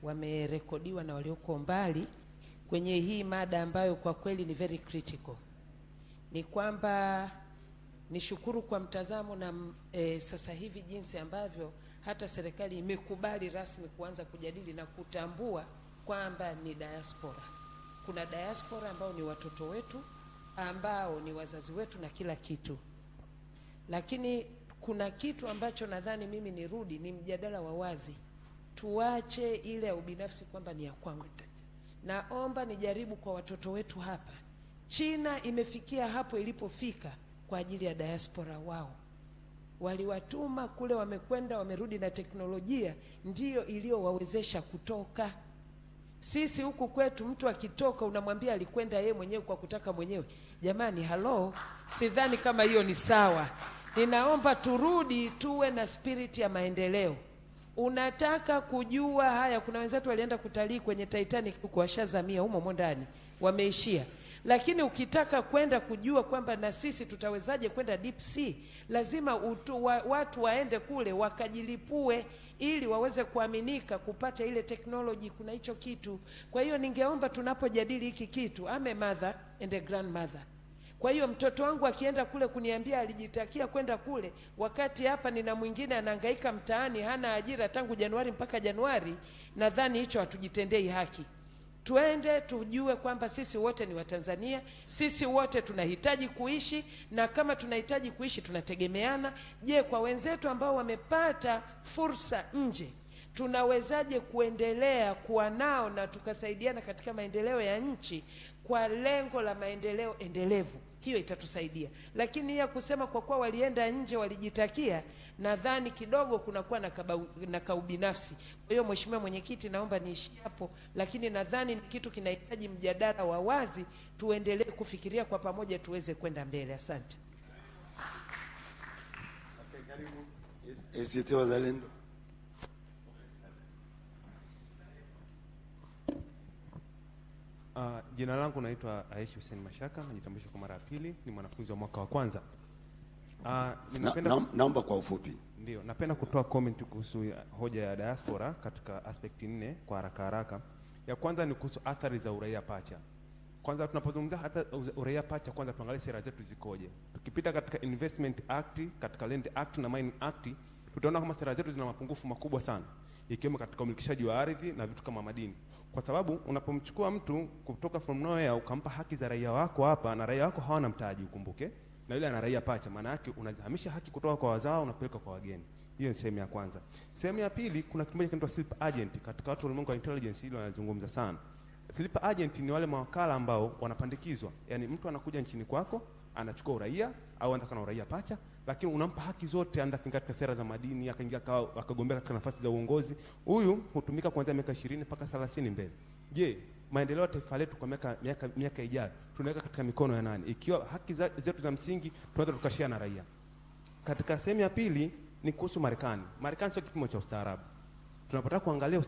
wamerekodiwa na walioko mbali kwenye hii mada ambayo kwa kweli ni very critical. Ni kwamba nishukuru kwa mtazamo na sasa hivi jinsi ambavyo hata serikali imekubali rasmi kuanza kujadili na kutambua kwamba ni diaspora. Kuna diaspora ambao ni watoto wetu, ambao ni wazazi wetu na kila kitu. Lakini kuna kitu ambacho nadhani mimi nirudi, ni mjadala wa wazi. Tuache ile ya ubinafsi kwamba ni ya kwangu. Naomba nijaribu kwa watoto wetu hapa. China imefikia hapo ilipofika kwa ajili ya diaspora wao. Waliwatuma kule, wamekwenda, wamerudi na teknolojia ndiyo iliyowawezesha kutoka. Sisi huku kwetu mtu akitoka unamwambia alikwenda yeye mwenyewe kwa kutaka mwenyewe. Jamani, hello, sidhani kama hiyo ni sawa. Ninaomba turudi tuwe na spirit ya maendeleo. Unataka kujua haya, kuna wenzetu walienda kutalii kwenye Titanic huko, washazamia humo ndani, wameishia. Lakini ukitaka kwenda kujua kwamba na sisi tutawezaje kwenda deep sea, lazima watu waende kule wakajilipue ili waweze kuaminika kupata ile technology, kuna hicho kitu. Kwa hiyo ningeomba tunapojadili hiki kitu, I'm a mother and a grandmother. Kwa hiyo mtoto wangu akienda kule kuniambia alijitakia kwenda kule, wakati hapa nina mwingine anahangaika mtaani hana ajira tangu Januari mpaka Januari, nadhani hicho hatujitendei haki. Tuende tujue kwamba sisi wote ni Watanzania, sisi wote tunahitaji kuishi, na kama tunahitaji kuishi tunategemeana. Je, kwa wenzetu ambao wamepata fursa nje, tunawezaje kuendelea kuwa nao na tukasaidiana katika maendeleo ya nchi kwa lengo la maendeleo endelevu? Hiyo itatusaidia. Lakini ya kusema kwa kuwa walienda nje walijitakia, nadhani kidogo kunakuwa na kaubinafsi. Kwa hiyo Mheshimiwa Mwenyekiti, naomba niishi hapo, lakini nadhani kitu kinahitaji mjadala wa wazi, tuendelee kufikiria kwa pamoja tuweze kwenda mbele. Asante. Okay, karibu. ACT Wazalendo. Jina langu naitwa Aishi Hussein Mashaka, najitambulisha kwa mara ya pili, ni mwanafunzi wa mwaka wa kwanza. Naomba kwa ufupi. Ndio, napenda kutoa comment kuhusu hoja ya diaspora katika aspect 4 kwa haraka. Ya kwanza ni kuhusu athari za uraia pacha. Kwanza tunapozungumzia hata uraia pacha, kwanza tuangalie sera zetu zikoje. Tukipita katika Investment Act, katika Land Act na Mining Act, tutaona kama sera zetu zina mapungufu makubwa sana, ikiwemo katika umilikishaji wa ardhi na vitu kama madini. Kwa sababu unapomchukua mtu kutoka from nowhere ukampa haki za raia wako hapa, na raia wako hawana mtaji, ukumbuke, na yule ana raia pacha, maana yake unazihamisha haki kutoka kwa wazao unapeleka kwa wageni. Hiyo ni sehemu ya kwanza. Sehemu ya pili, kuna kitu kinaitwa sleeper agent. Katika watu ulimwengu wa intelligence hilo wanazungumza sana. Sleeper agent ni wale mawakala ambao wanapandikizwa. Yaani mtu anakuja nchini kwako, anachukua uraia au anataka na uraia pacha, lakini unampa haki zote, anataka katika sera za madini, akaingia akagombea katika nafasi za uongozi. Huyu hutumika kuanzia miaka 20 mpaka 30 mbele. Je, maendeleo ya taifa letu kwa miaka ijayo tunaweka katika mikono ya nani? Ikiwa haki zetu za msingi tunaweza tukashia na raia. Katika sehemu ya pili ni kuhusu Marekani. Marekani sio kipimo cha ustaarabu. Tunapotaka kuangalia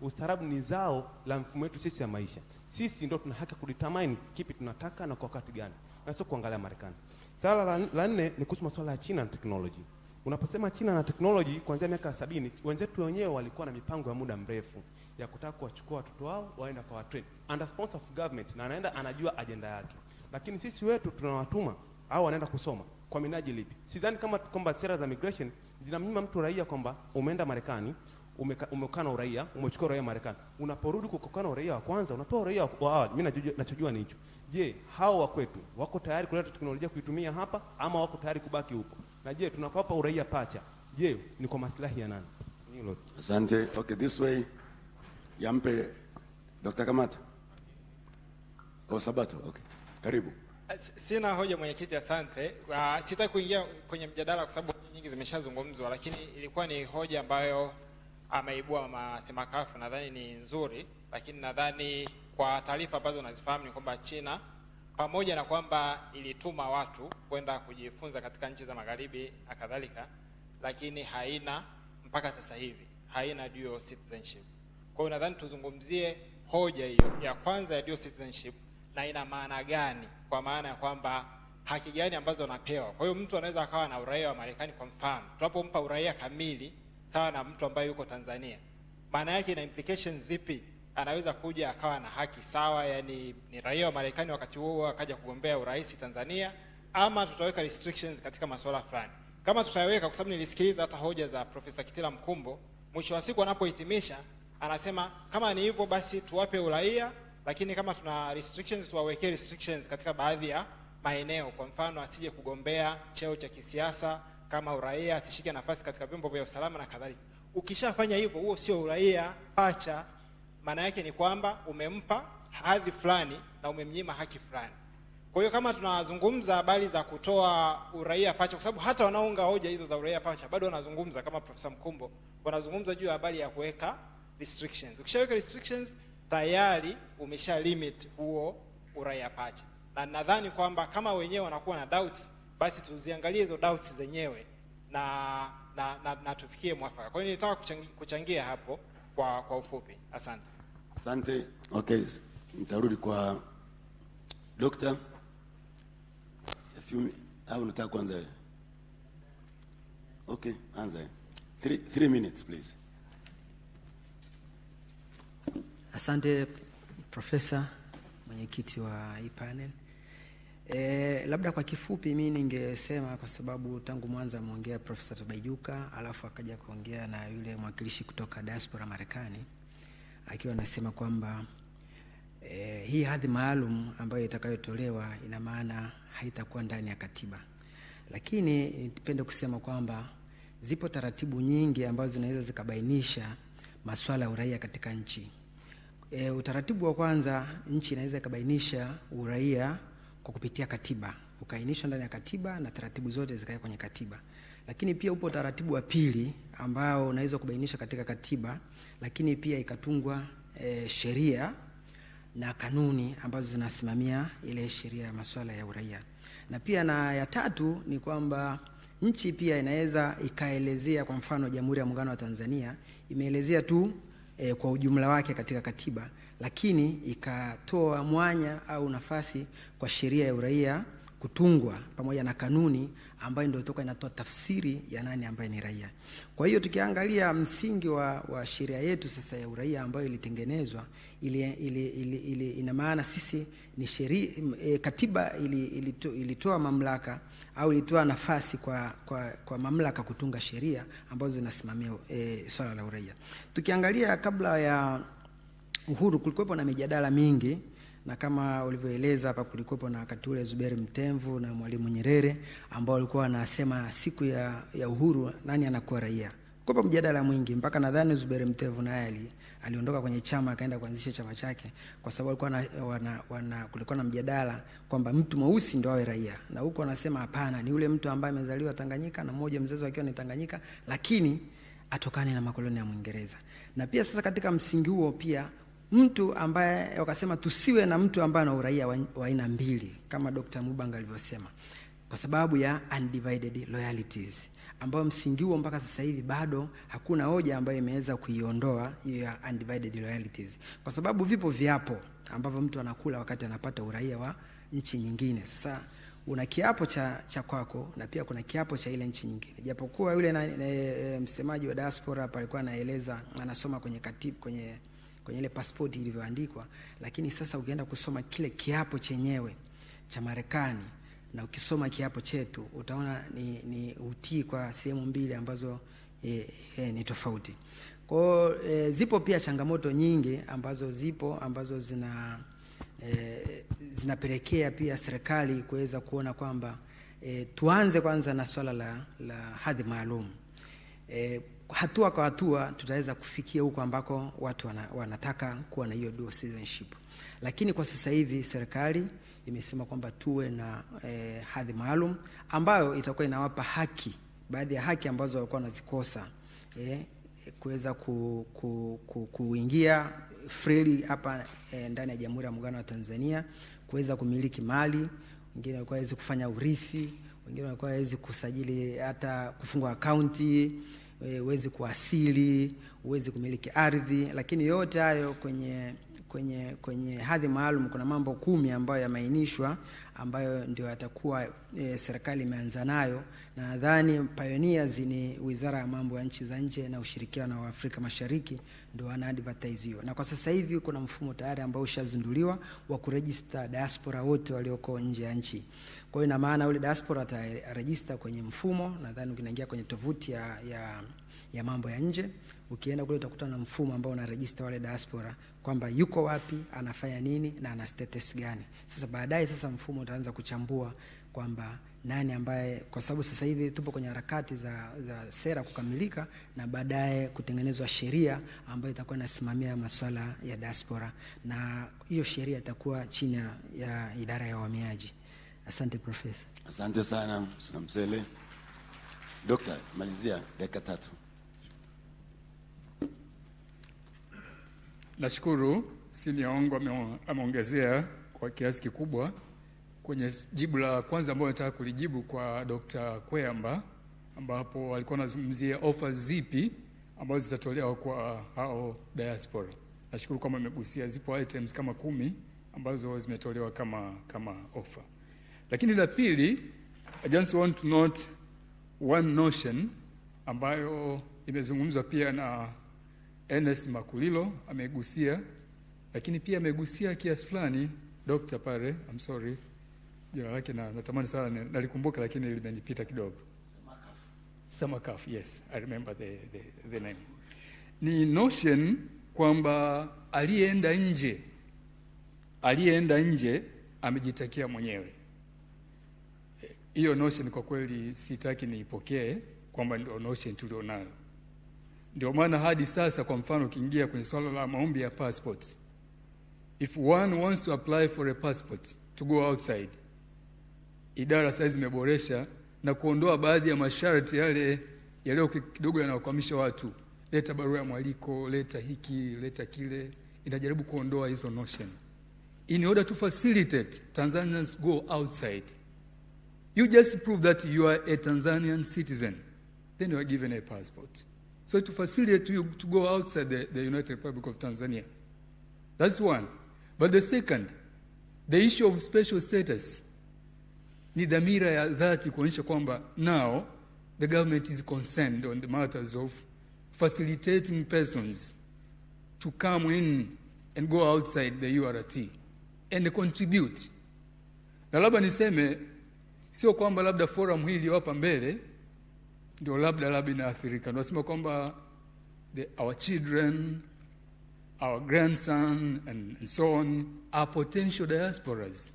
ustaarabu ni zao la mfumo wetu sisi ya maisha. Sisi ndio tuna haki kudetermine kipi tunataka na kwa wakati gani. Na sio kuangalia Marekani. Swala la 4 ni kuhusu masuala ya China na technology. Unaposema China na technology, kuanzia miaka 70 wenzetu wenyewe walikuwa na mipango ya muda mrefu ya kutaka kuwachukua watoto wao waenda kwa train under sponsor of government, na anaenda anajua agenda yake. Lakini sisi wetu tunawatuma au wanaenda kusoma kwa minajili ipi? Sidhani kama kwamba sera za migration zinamnyima mtu raia kwamba umeenda Marekani, umekaa na uraia, umechukua uraia Marekani. Unaporudi kukokaa na uraia wa kwanza, unapewa uraia wa awali. Mimi nachojua ni hicho. Je, hao wa kwetu wako tayari kuleta teknolojia kuitumia hapa ama wako tayari kubaki huko? Na je, tunapapa uraia pacha, je, ni kwa maslahi ya nani? Hilo. Asante. Okay, this way. Yampe Dr. Kamata. Sabato. Okay. Karibu. Sina hoja mwenyekiti, asante. Sitaki kuingia kwenye mjadala kwa sababu nyingi zimeshazungumzwa, lakini ilikuwa ni hoja ambayo ameibua Masemakafu, nadhani ni nzuri, lakini nadhani kwa taarifa ambazo nazifahamu ni kwamba China, pamoja na kwamba ilituma watu kwenda kujifunza katika nchi za magharibi na kadhalika, lakini haina mpaka sasa hivi haina dual citizenship. Kwa hiyo nadhani tuzungumzie hoja hiyo ya kwanza ya dual citizenship na ina maana gani, kwa maana ya kwamba haki gani ambazo anapewa. Kwa hiyo mtu anaweza akawa na uraia wa Marekani kwa mfano. Tunapompa uraia kamili sawa na mtu ambaye yuko Tanzania, maana yake ina implications zipi? Anaweza kuja akawa na haki sawa, yani ni raia wa Marekani wakati huo akaja kugombea urais Tanzania, ama tutaweka restrictions katika masuala fulani? Kama tutaweka, kwa sababu nilisikiliza hata hoja za Profesa Kitila Mkumbo, mwisho wa siku anapohitimisha anasema kama ni hivyo basi tuwape uraia, lakini kama tuna restrictions tuwawekee restrictions katika baadhi ya maeneo. Kwa mfano, asije kugombea cheo cha kisiasa kama uraia, asishike nafasi katika vyombo vya usalama na kadhalika. Ukishafanya hivyo, huo sio uraia pacha. Maana yake ni kwamba umempa hadhi fulani na umemnyima haki fulani. Kwa hiyo kama tunazungumza habari za kutoa uraia pacha, kwa sababu hata wanaounga hoja hizo za uraia pacha bado wanazungumza, kama Profesa Mkumbo, wanazungumza juu ya habari ya kuweka restrictions. Ukishaweka restrictions tayari umesha limit huo uraia pacha. Na nadhani kwamba kama wenyewe wanakuwa na doubts, basi tuziangalie hizo doubts zenyewe na tufikie mwafaka. Kwa hiyo nilitaka kuchangia hapo kwa ufupi. Asante. Asante. Okay, nitarudi kwa Dr. Au nataka kwanza? Okay, anza. 3 minutes please. Asante Profesa, mwenyekiti wa hii panel. Labda kwa kifupi mimi ningesema, kwa sababu tangu mwanzo ameongea Profesa Tibaijuka, alafu akaja kuongea na yule mwakilishi kutoka diaspora Marekani, akiwa anasema kwamba hii hadhi maalum ambayo itakayotolewa ina maana haitakuwa ndani ya katiba. Lakini nipende kusema kwamba zipo taratibu nyingi ambazo zinaweza zikabainisha masuala ya uraia katika nchi. Utaratibu wa kwanza, nchi inaweza ikabainisha uraia kwa kupitia katiba, ukainishwa ndani ya katiba na taratibu zote zikae kwenye katiba. Lakini pia upo taratibu wa pili ambao unaweza kubainisha katika katiba, lakini pia ikatungwa sheria na kanuni ambazo zinasimamia ile sheria ya masuala ya uraia. Na pia na ya tatu ni kwamba nchi pia inaweza ikaelezea, kwa mfano Jamhuri ya Muungano wa Tanzania imeelezea tu kwa ujumla wake katika katiba, lakini ikatoa mwanya au nafasi kwa sheria ya uraia kutungwa pamoja na kanuni ambayo ndio itoka inatoa tafsiri ya nani ambaye ni raia. Kwa hiyo tukiangalia msingi wa sheria yetu sasa ya uraia ambayo ilitengenezwa, ina maana sisi ni sheria, katiba ilitoa mamlaka au ilitoa nafasi kwa mamlaka kutunga sheria ambazo zinasimamia swala la uraia. Tukiangalia kabla ya uhuru kulikuwa na mijadala mingi, na kama ulivyoeleza hapa kulikuwa na wakati ule Zuberi Mtemvu na Mwalimu Nyerere ambao walikuwa wanasema siku ya uhuru nani anakuwa raia. Kulikuwa mjadala mwingi mpaka nadhani Zuberi Mtemvu naye aliondoka kwenye chama akaenda kuanzisha chama chake kwa sababu kulikuwa na mjadala kwamba mtu mweusi ndio awe raia, na huko wanasema hapana, ni yule mtu ambaye amezaliwa Tanganyika na mmoja mzazi wake ni Tanganyika lakini atokane na makoloni ya Mwingereza. Na pia sasa katika msingi huo pia mtu ambaye wakasema tusiwe na mtu ambaye ana uraia wa aina mbili kama Dr. Mubanga alivyosema, kwa sababu ya undivided loyalties, ambayo msingi huo mpaka sasa hivi bado hakuna hoja ambayo imeweza kuiondoa hiyo ya undivided loyalties, kwa sababu vipo viapo ambavyo mtu anakula wakati anapata uraia wa nchi nyingine. Sasa una kiapo cha kwako na pia kuna kiapo cha ile nchi nyingine, japokuwa yule msemaji wa diaspora hapa alikuwa anaeleza, anasoma kwenye katibu kwenye ile passport ilivyoandikwa, lakini sasa ukienda kusoma kile kiapo chenyewe cha Marekani na ukisoma kiapo chetu utaona ni utii kwa sehemu mbili ambazo ni tofauti. Kwa zipo pia changamoto nyingi ambazo zinapelekea pia serikali kuweza kuona kwamba tuanze kwanza na swala la hadhi maalum. Hatua kwa hatua tutaweza kufikia huko ambako watu wanataka kuwa na hiyo dual citizenship. Lakini kwa sasa hivi serikali imesema kwamba tuwe na hadhi maalum ambayo itakuwa inawapa haki, baadhi ya haki ambazo walikuwa wanazikosa, kuweza kuingia freely hapa ndani ya Jamhuri ya Muungano wa Tanzania, kuweza kumiliki mali, wengine walikuwa hawezi kufanya urithi, wengine walikuwa hawezi kusajili hata kufungua akaunti, uwezi kuasili, uwezi kumiliki ardhi. Lakini yote hayo kwenye hadhi maalum kuna mambo 10 ambayo yameainishwa, ambayo ndio yatakuwa serikali imeanza nayo, na nadhani pioneers ni Wizara ya Mambo ya Nchi za Nje na Ushirikiano wa Afrika Mashariki ndio wana advertise hiyo. Na kwa sasa hivi kuna mfumo tayari ambao ushazinduliwa wa kuregister diaspora wote walioko nje ya nchi. Kwa hiyo ina maana ule diaspora ataregister kwenye mfumo, nadhani ukinaingia kwenye tovuti ya mambo ya nje, ukienda kule utakuta na mfumo ambao unaregister wale diaspora kwamba yuko wapi, anafanya nini na ana status gani. Sasa baadaye mfumo utaanza kuchambua kwamba nani ambaye, kwa sababu sasa hivi tupo kwenye harakati za sera kukamilika na baadaye kutengenezwa sheria ambayo itakuwa inasimamia masuala ya diaspora, na hiyo sheria itakuwa chini ya idara ya uhamiaji. Asante Profesa. Asante sana Msele. Dr. malizia dakika 3. Nashukuru senior wangu ameongezea kwa kiasi kikubwa kwenye jibu la kwanza ambalo nataka kulijibu kwa Dr. Kweyamba, ambapo alikuwa anazungumzia offers zipi ambazo zitatolewa kwa hao diaspora. Nashukuru kama amegusia zipo items kama 10 ambazo zimetolewa kama offer. Lakini la pili, I just want to note one notion ambayo imezungumzwa pia na Ernest Makulilo amegusia, lakini pia amegusia kiasi fulani Dr. Pare, I'm sorry, jina lake natamani sana nalikumbuka lakini limenipita kidogo. Samakaf, yes, I remember the name. Ni notion kwamba aliyeenda nje amejitakia mwenyewe. Hiyo notion kwa kweli sitaki niipokee kwamba ndio notion tulionayo. Ndio maana hadi sasa kwa mfano ukiingia kwenye swala la maombi ya passports, if one wants to apply for a passport to go outside, idara sasa zimeboresha na kuondoa baadhi ya masharti yale kidogo yanayokwamisha watu. Leta barua ya mwaliko, leta hiki, leta kile. Inajaribu kuondoa hizo notion in order to facilitate Tanzanians go outside. You just prove that you are a Tanzanian citizen, then you are given a passport. So to facilitate you to go outside the United Republic of Tanzania. That's one. But the second, the issue of special status. ni dhamira ya dhati kuonyesha kwamba now the government is concerned on the matters of facilitating persons to come in and go outside the URT and contribute. Na labda niseme, sio kwamba labda forum hii iliyo hapa mbele ndio labda inaathirika. Nasema kwamba our children, our grandson and so on are potential diasporas.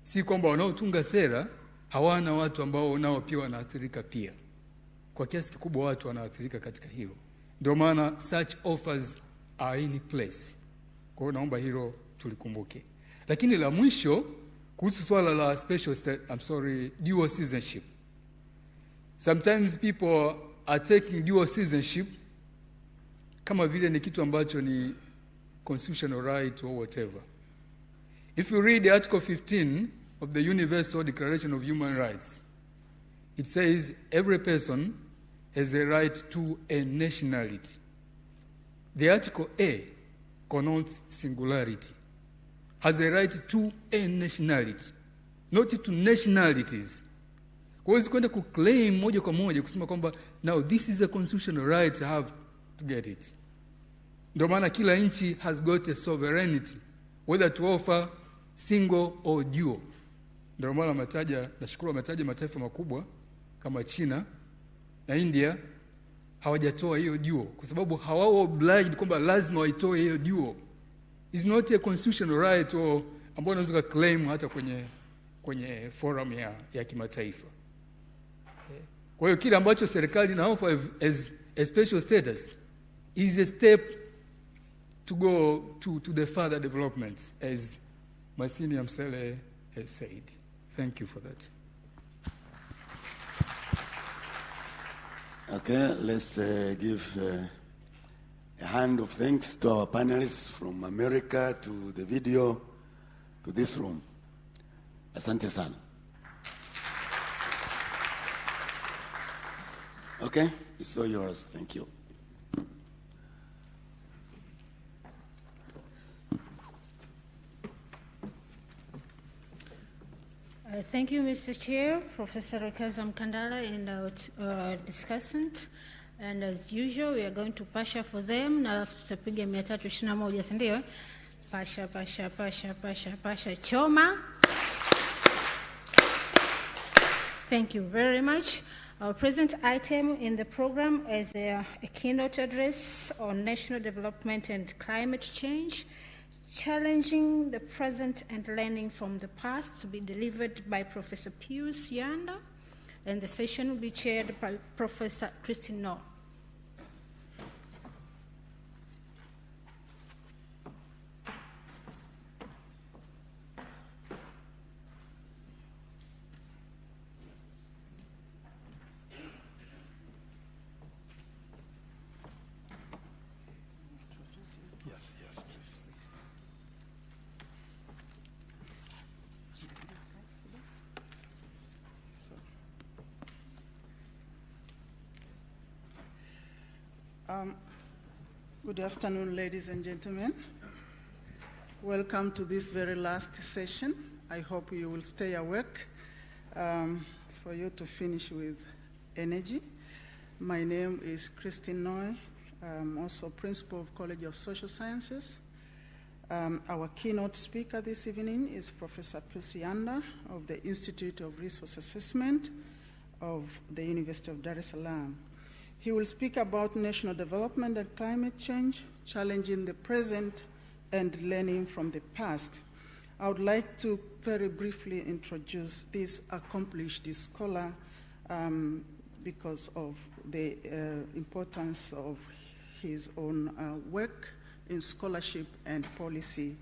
Si kwamba wanaotunga sera hawana watu ambao nao pia wanaathirika pia. Kwa kiasi kikubwa watu wanaathirika katika hilo. Ndio maana such offers are in place. Kwa hiyo naomba hilo tulikumbuke. Lakini la mwisho kuhusu swala la dual citizenship. Sometimes people are taking dual citizenship kama vile ni kitu ambacho ni constitutional right or whatever. If you read Article 15 of the Universal Declaration of Human Rights, it says every person has a right to a nationality. The Article A connotes singularity. Has a right to a nationality, not to nationalities. Huwezi kwenda kuclaim moja kwa moja kusema kwamba now this is a constitutional right, I have to get it. Ndio maana kila nchi has got a sovereignty whether to offer single or dual. Ndio maana nashukuru ametaja mataifa makubwa kama China na India hawajatoa hiyo dual kwa sababu hawao obliged kwamba lazima waitoe hiyo dual. Is not a constitutional right or ambao unaweza claim hata kwenye forum ya kimataifa. Kwa hiyo kile ambacho serikali ina offer as a special status is a step to go to the further developments, as my senior Msele has said. Thank you for that. Okay, let's give a hand of thanks to our panelists from America, to the video, to this room. Asante sana. Okay, it's all yours. Thank you. Thank you, Mr. Chair, Professor Rekaza Mkandala, and our discussant. And as usual, we are going to pasha for them. Na tutapiga 321, si ndio? Pasha, choma. Thank you very much. Our present item in the program is a keynote address on national development and climate change, challenging the present and learning from the past, to be delivered by Professor Pius Yanda, and the session will be chaired by Professor Christine No. Good afternoon, ladies and gentlemen. Welcome to this very last session. I hope you will stay awake for you to finish with energy. My name is Christine Noy. I'm also principal of College of Social Sciences. Our keynote speaker this evening is Professor Pius Yanda of the Institute of Resource Assessment of the University of Dar es Salaam. He will speak about national development and climate change, challenging the present and learning from the past. I would like to very briefly introduce this accomplished scholar because of the importance of his own work in scholarship and policy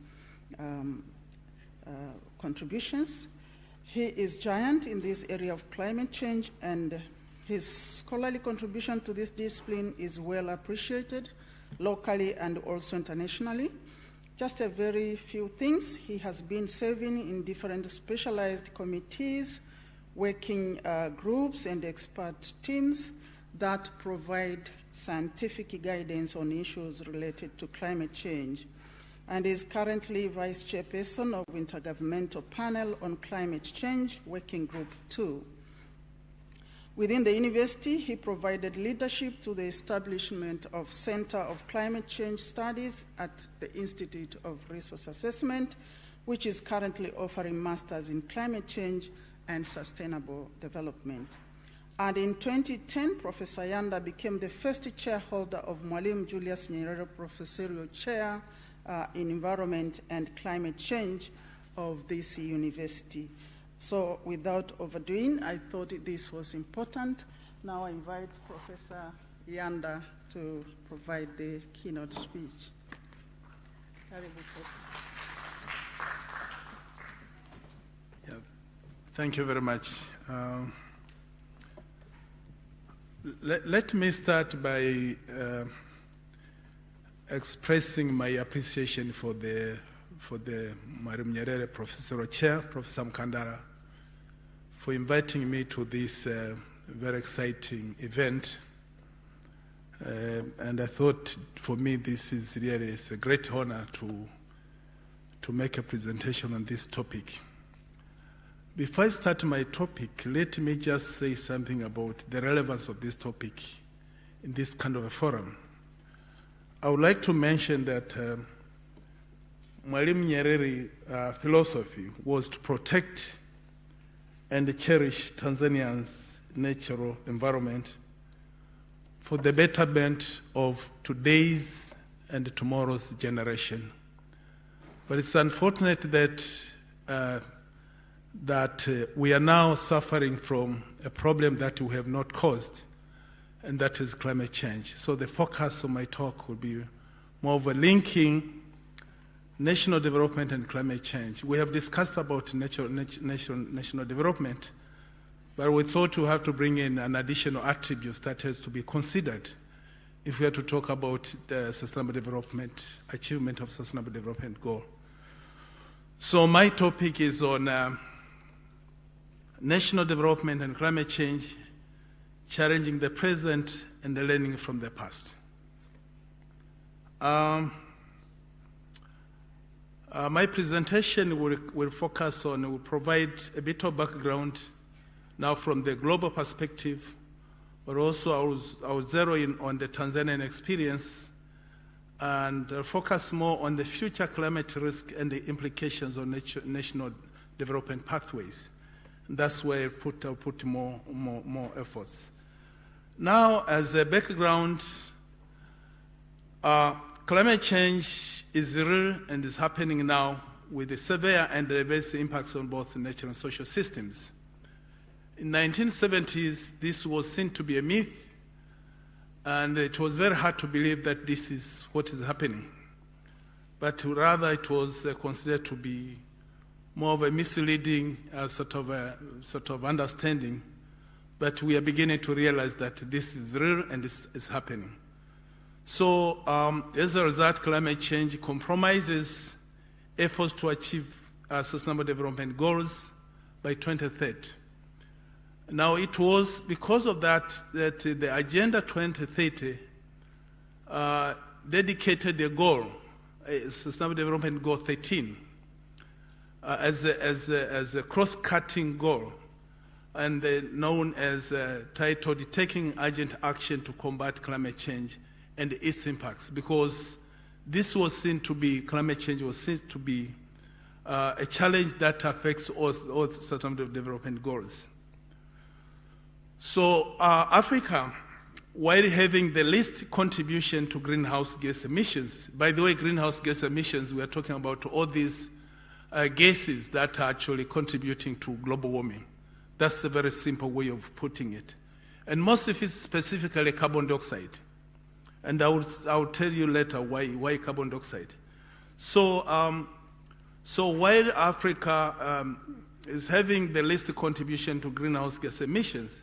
contributions. He is giant in this area of climate change, and his scholarly contribution to this discipline is well appreciated locally and also internationally. Just a very few things. He has been serving in different specialized committees, working groups and expert teams that provide scientific guidance on issues related to climate change. and is currently Vice Chairperson of Intergovernmental Panel on Climate Change, Working Group 2. Within the university, he provided leadership to the establishment of Center of Climate Change Studies at the Institute of Resource Assessment, which is currently offering masters in climate change and sustainable development. And in 2010, Professor Yanda became the first chairholder of Mwalimu Julius Nyerere Professorial Chair in Environment and Climate Change of this university. So without overdoing, I thought this was important. Now I invite Professor Yanda to provide the keynote speech. Yeah, thank you very much. Let me start by expressing my appreciation for the Mwalimu Nyerere Professorial Chair, Professor Mkandara, for inviting me to this very exciting event. And I thought, for me, this is really a great honor to make a presentation on this topic. Before I start my topic, let me just say something about the relevance of this topic in this kind of a forum. I would like to mention that Mwalimu Nyerere philosophy was to protect and cherish Tanzania's natural environment for the betterment of today's and tomorrow's generation. But it's unfortunate that we are now suffering from a problem that we have not caused, and that is climate change. So the focus of my talk will be more of a linking national development and climate change. We have discussed about national development, but we thought we have to bring in an additional attribute that has to be considered if we are to talk about the sustainable development, achievement of sustainable development goal. So my topic is on national development and climate change, challenging the present and the learning from the past. My presentation will focus on, will provide a bit of background now from the global perspective, but also I will zero in on the Tanzanian experience and focus more on the future climate risk and the implications on national development pathways. That's where I'll put more efforts. Now, as a background, climate change is real and is happening now with the severe and diverse impacts on both natural and social systems. In the 1970s, this was seen to be a myth, and it was very hard to believe that this is what is happening. But rather, it was considered to be more of a misleading sort of understanding. But we are beginning to realize that this is real and is happening. So as a result, climate change compromises efforts to achieve sustainable development goals by 2030. Now it was because of that the Agenda 2030 dedicated a goal, Sustainable Development Goal 13, as a cross-cutting goal, and known as titled Taking Urgent Action to Combat Climate Change and its Impacts, because this was seen to be, climate change was seen to be a challenge that affects all sustainable development goals. So Africa, while having the least contribution to greenhouse gas emissions, by the way, greenhouse gas emissions, we are talking about all these gases that are actually contributing to global warming. That's a very simple way of putting it. And most of it specifically carbon dioxide. And I will tell you later why carbon dioxide. So while Africa is having the least contribution to greenhouse gas emissions,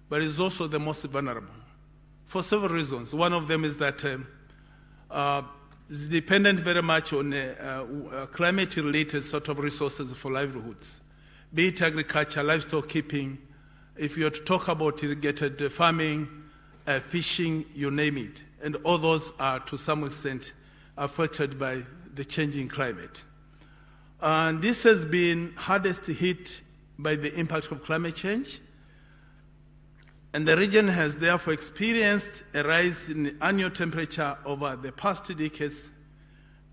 but is also the most vulnerable for several reasons. One of them is that it's dependent very much on climate-related sort of resources for livelihoods, be it agriculture, livestock keeping, if you're to talk about irrigated farming, fishing, you name it. And all those are to some extent affected by the changing climate. And this has been hardest hit by the impact of climate change. And the region has therefore experienced a rise in annual temperature over the past decades,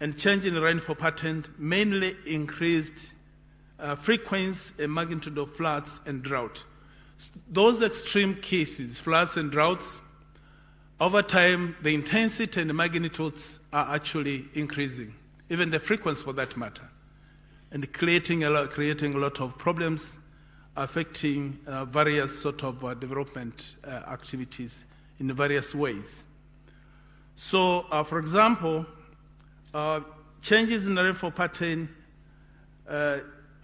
and change in rainfall pattern, mainly increased frequency and magnitude of floods and drought. Those extreme cases, floods and droughts, over time, the intensity and the magnitudes are actually increasing, even the frequency for that matter, and creating a lot of problems, affecting various sort of development activities in various ways. So, for example, changes in the rainfall pattern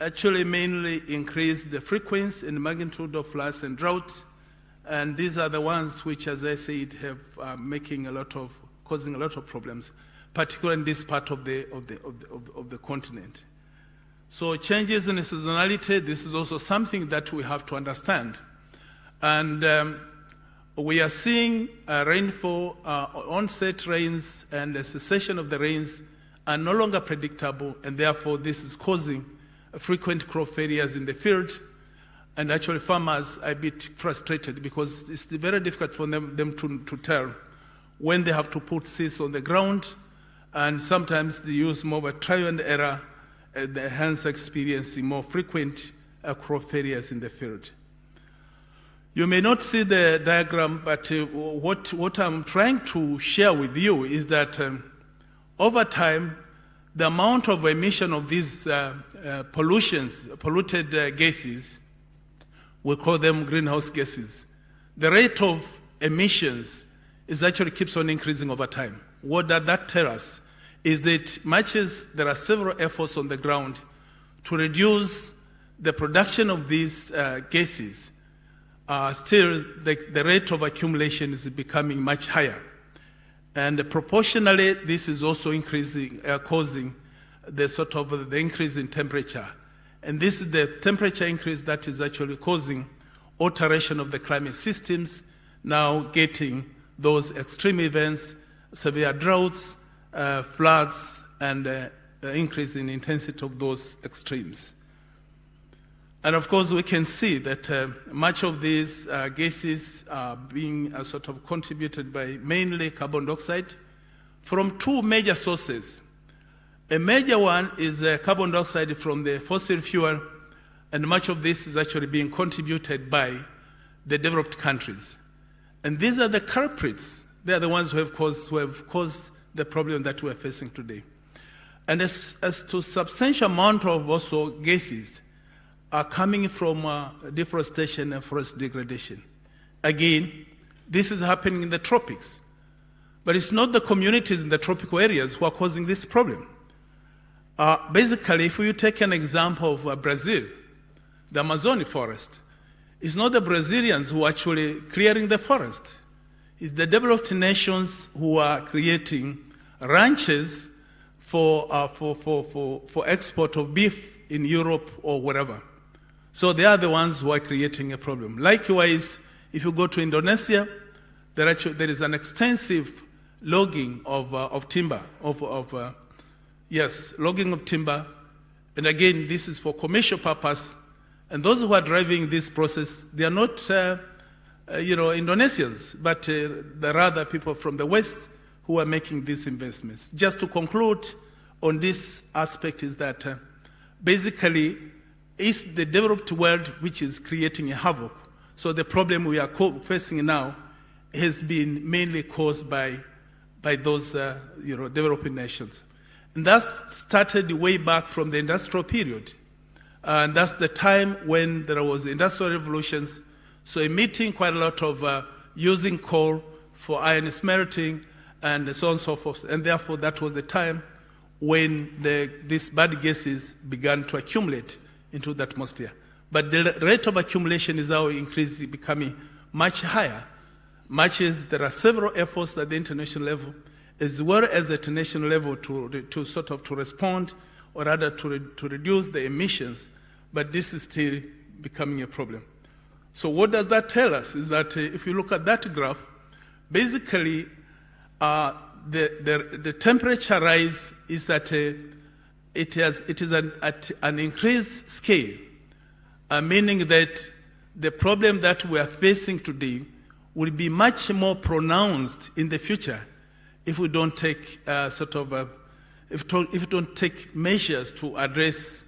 actually mainly increase the frequency and magnitude of floods and droughts, and these are the ones which, as I said, have causing a lot of problems, particularly in this part of the continent. So changes in the seasonality, this is also something that we have to understand. And we are seeing rainfall, onset rains and the cessation of the rains are no longer predictable, and therefore this is causing frequent crop failures in the field. And actually farmers are a bit frustrated because it's very difficult for them to tell when they have to put seeds on the ground, and sometimes they use more of a trial and error, hence experiencing more frequent crop failures in the field. You may not see the diagram, but what I'm trying to share with you is that over time, the amount of emission of these polluted gases, we call them greenhouse gases, the rate of emissions is actually keeps on increasing over time. What does that tell us? Is that much as there are several efforts on the ground to reduce the production of these gases, still the rate of accumulation is becoming much higher. And proportionally, this is also increasing, causing the increase in temperature. And this is the temperature increase that is actually causing alteration of the climate systems, now getting those extreme events, severe droughts, floods, and increase in intensity of those extremes. And of course, we can see that much of these gases are being sort of contributed by mainly carbon dioxide from two major sources. A major one is carbon dioxide from the fossil fuel, and much of this is actually being contributed by the developed countries. And these are the culprits. They are the ones who have caused the problem that we are facing today. And as to substantial amount of also gases are coming from deforestation and forest degradation. Again, this is happening in the tropics. But it's not the communities in the tropical areas who are causing this problem. Basically, if you take an example of Brazil, the Amazon forest, it's not the Brazilians who are actually clearing the forest. It's the developed nations who are creating ranches for export of beef in Europe or wherever. So they are the ones who are creating a problem. Likewise, if you go to Indonesia, there is an extensive logging of timber, logging of timber. And again, this is for commercial purpose. And those who are driving this process, they are not Indonesians, but there are other people from the West who are making these investments. Just to conclude on this aspect is that basically it's the developed world which is creating a havoc. So the problem we are facing now has been mainly caused by those developing nations. And that started way back from the industrial period. And that's the time when there was industrial revolutions, so emitting quite a lot of using coal for iron smelting and so on and so forth. And therefore, that was the time when these bad gases began to accumulate into the atmosphere. But the rate of accumulation is now increasing, becoming much higher, much as there are several efforts at the international level, as well as at the national level to respond, or rather to reduce the emissions, but this is still becoming a problem. So what does that tell us is that if you look at that graph, basically the temperature rise is that it is at an increased scale, meaning that the problem that we are facing today will be much more pronounced in the future if we don't take if we don't take measures to address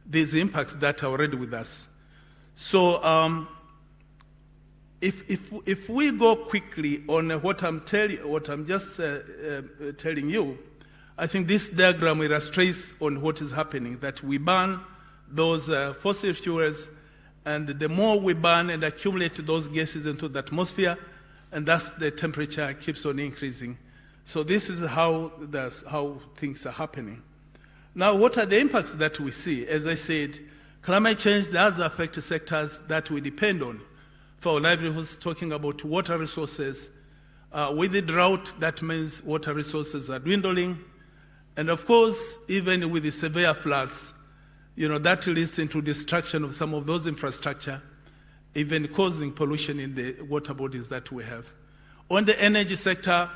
these impacts that are already with us. So if we go quickly on what I'm just telling you, I think this diagram illustrates on what is happening, that we burn those fossil fuels, and the more we burn and accumulate those gases into the atmosphere, and thus the temperature keeps on increasing. So this is how things are happening. Now, what are the impacts that we see? As I said, climate change does affect sectors that we depend on for our livelihoods, talking about water resources. With the drought, that means water resources are dwindling. And of course, even with the severe floods, that leads into destruction of some of those infrastructure, even causing pollution in the water bodies that we have. On the energy sector,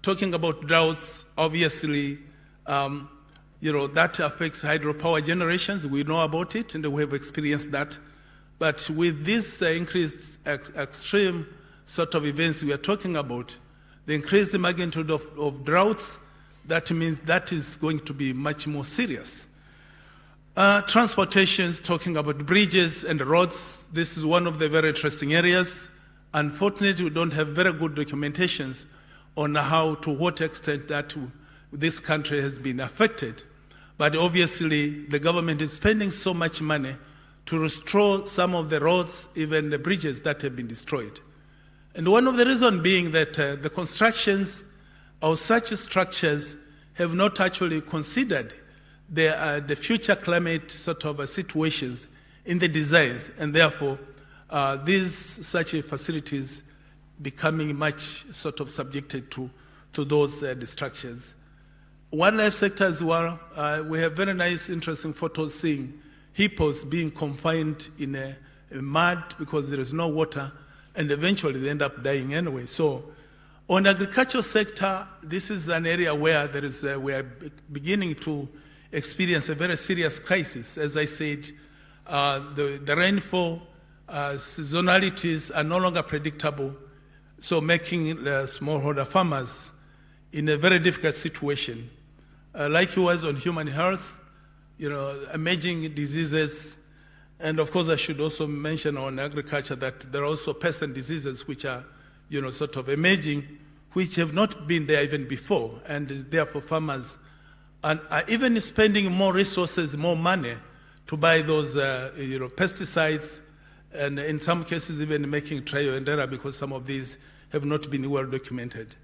talking about droughts, obviously, that affects hydropower generations. We know about it, and we have experienced that. But with this increased extreme sort of events we are talking about, the increased magnitude of droughts, that means that is going to be much more serious. Transportations, talking about bridges and roads, this is one of the very interesting areas. Unfortunately, we don't have very good documentations on to what extent that this country has been affected. But obviously, the government is spending so much money to restore some of the roads, even the bridges that have been destroyed. And one of the reasons being that the constructions of such structures have not actually considered the future climate sort of situations in the designs, and therefore such facilities becoming much sort of subjected to those destructions. Wildlife sector as well, we have very nice, interesting photos seeing hippos being confined in a mud because there is no water, and eventually they end up dying anyway. So on the agricultural sector, this is an area where we are beginning to experience a very serious crisis. As I said, the rainfall seasonalities are no longer predictable, so making smallholder farmers in a very difficult situation. Likewise on human health, emerging diseases, and of course I should also mention on agriculture that there are also pests and diseases which are sort of emerging, which have not been there even before, and therefore farmers are even spending more resources, more money to buy those pesticides, and in some cases even making trial and error because some of these have not been well documented.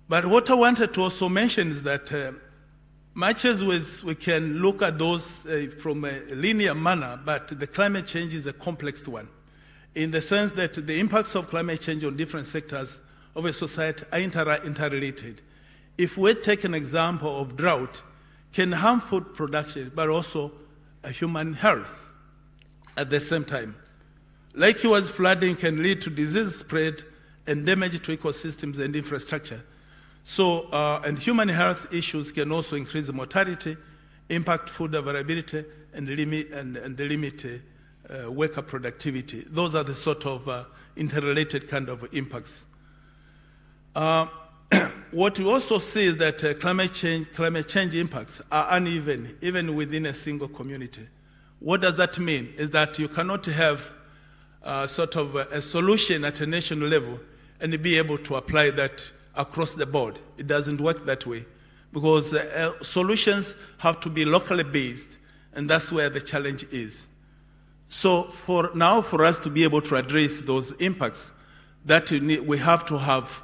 But what I wanted to also mention is that much as we can look at those from a linear manner, but the climate change is a complex one, in the sense that the impacts of climate change on different sectors of a society are interrelated. If we take an example of drought, can harm food production, but also human health at the same time. Likewise, flooding can lead to disease spread and damage to ecosystems and infrastructure. So, and human health issues can also increase mortality, impact food availability, and limit worker productivity. Those are the sort of interrelated kind of impacts. What we also see is that climate change impacts are uneven, even within a single community. What does that mean? Is that you cannot have sort of a solution at a national level and be able to apply that across the board. It doesn't work that way, because solutions have to be locally based, and that's where the challenge is. So for us to be able to address those impacts, we have to have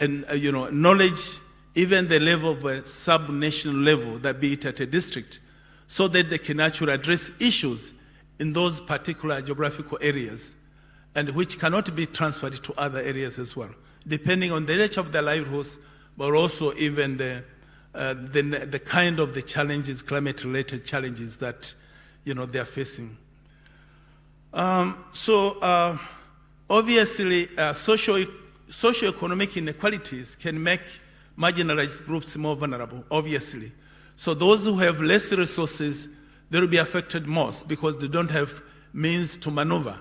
knowledge, even the level of a sub-national level, that be it at a district, so that they can actually address issues in those particular geographical areas, and which cannot be transferred to other areas as well, depending on the nature of their livelihoods, but also even the kind of the challenges, climate-related challenges that they are facing. Obviously, socioeconomic inequalities can make marginalized groups more vulnerable, obviously. So those who have less resources, they will be affected most because they don't have means to maneuver.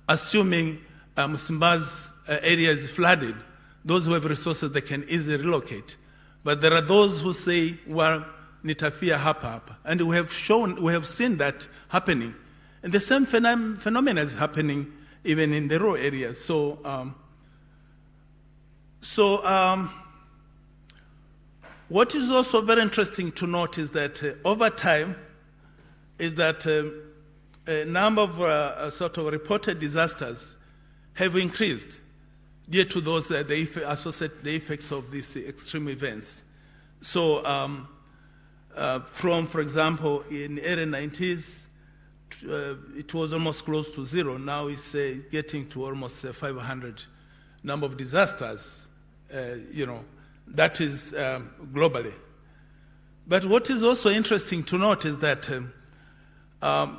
Assuming Msimba's area is flooded, those who have resources, they can easily relocate. But there are those who say, well, nitafia hapa. And we have seen that happening. And the same phenomenon is happening even in the rural areas. What is also very interesting to note is that over time, a number of sort of reported disasters have increased due to those the effects of these extreme events. So, for example, in the early 90s, it was almost close to zero. Now it's getting to almost 500 number of disasters. That is globally. But what is also interesting to note is that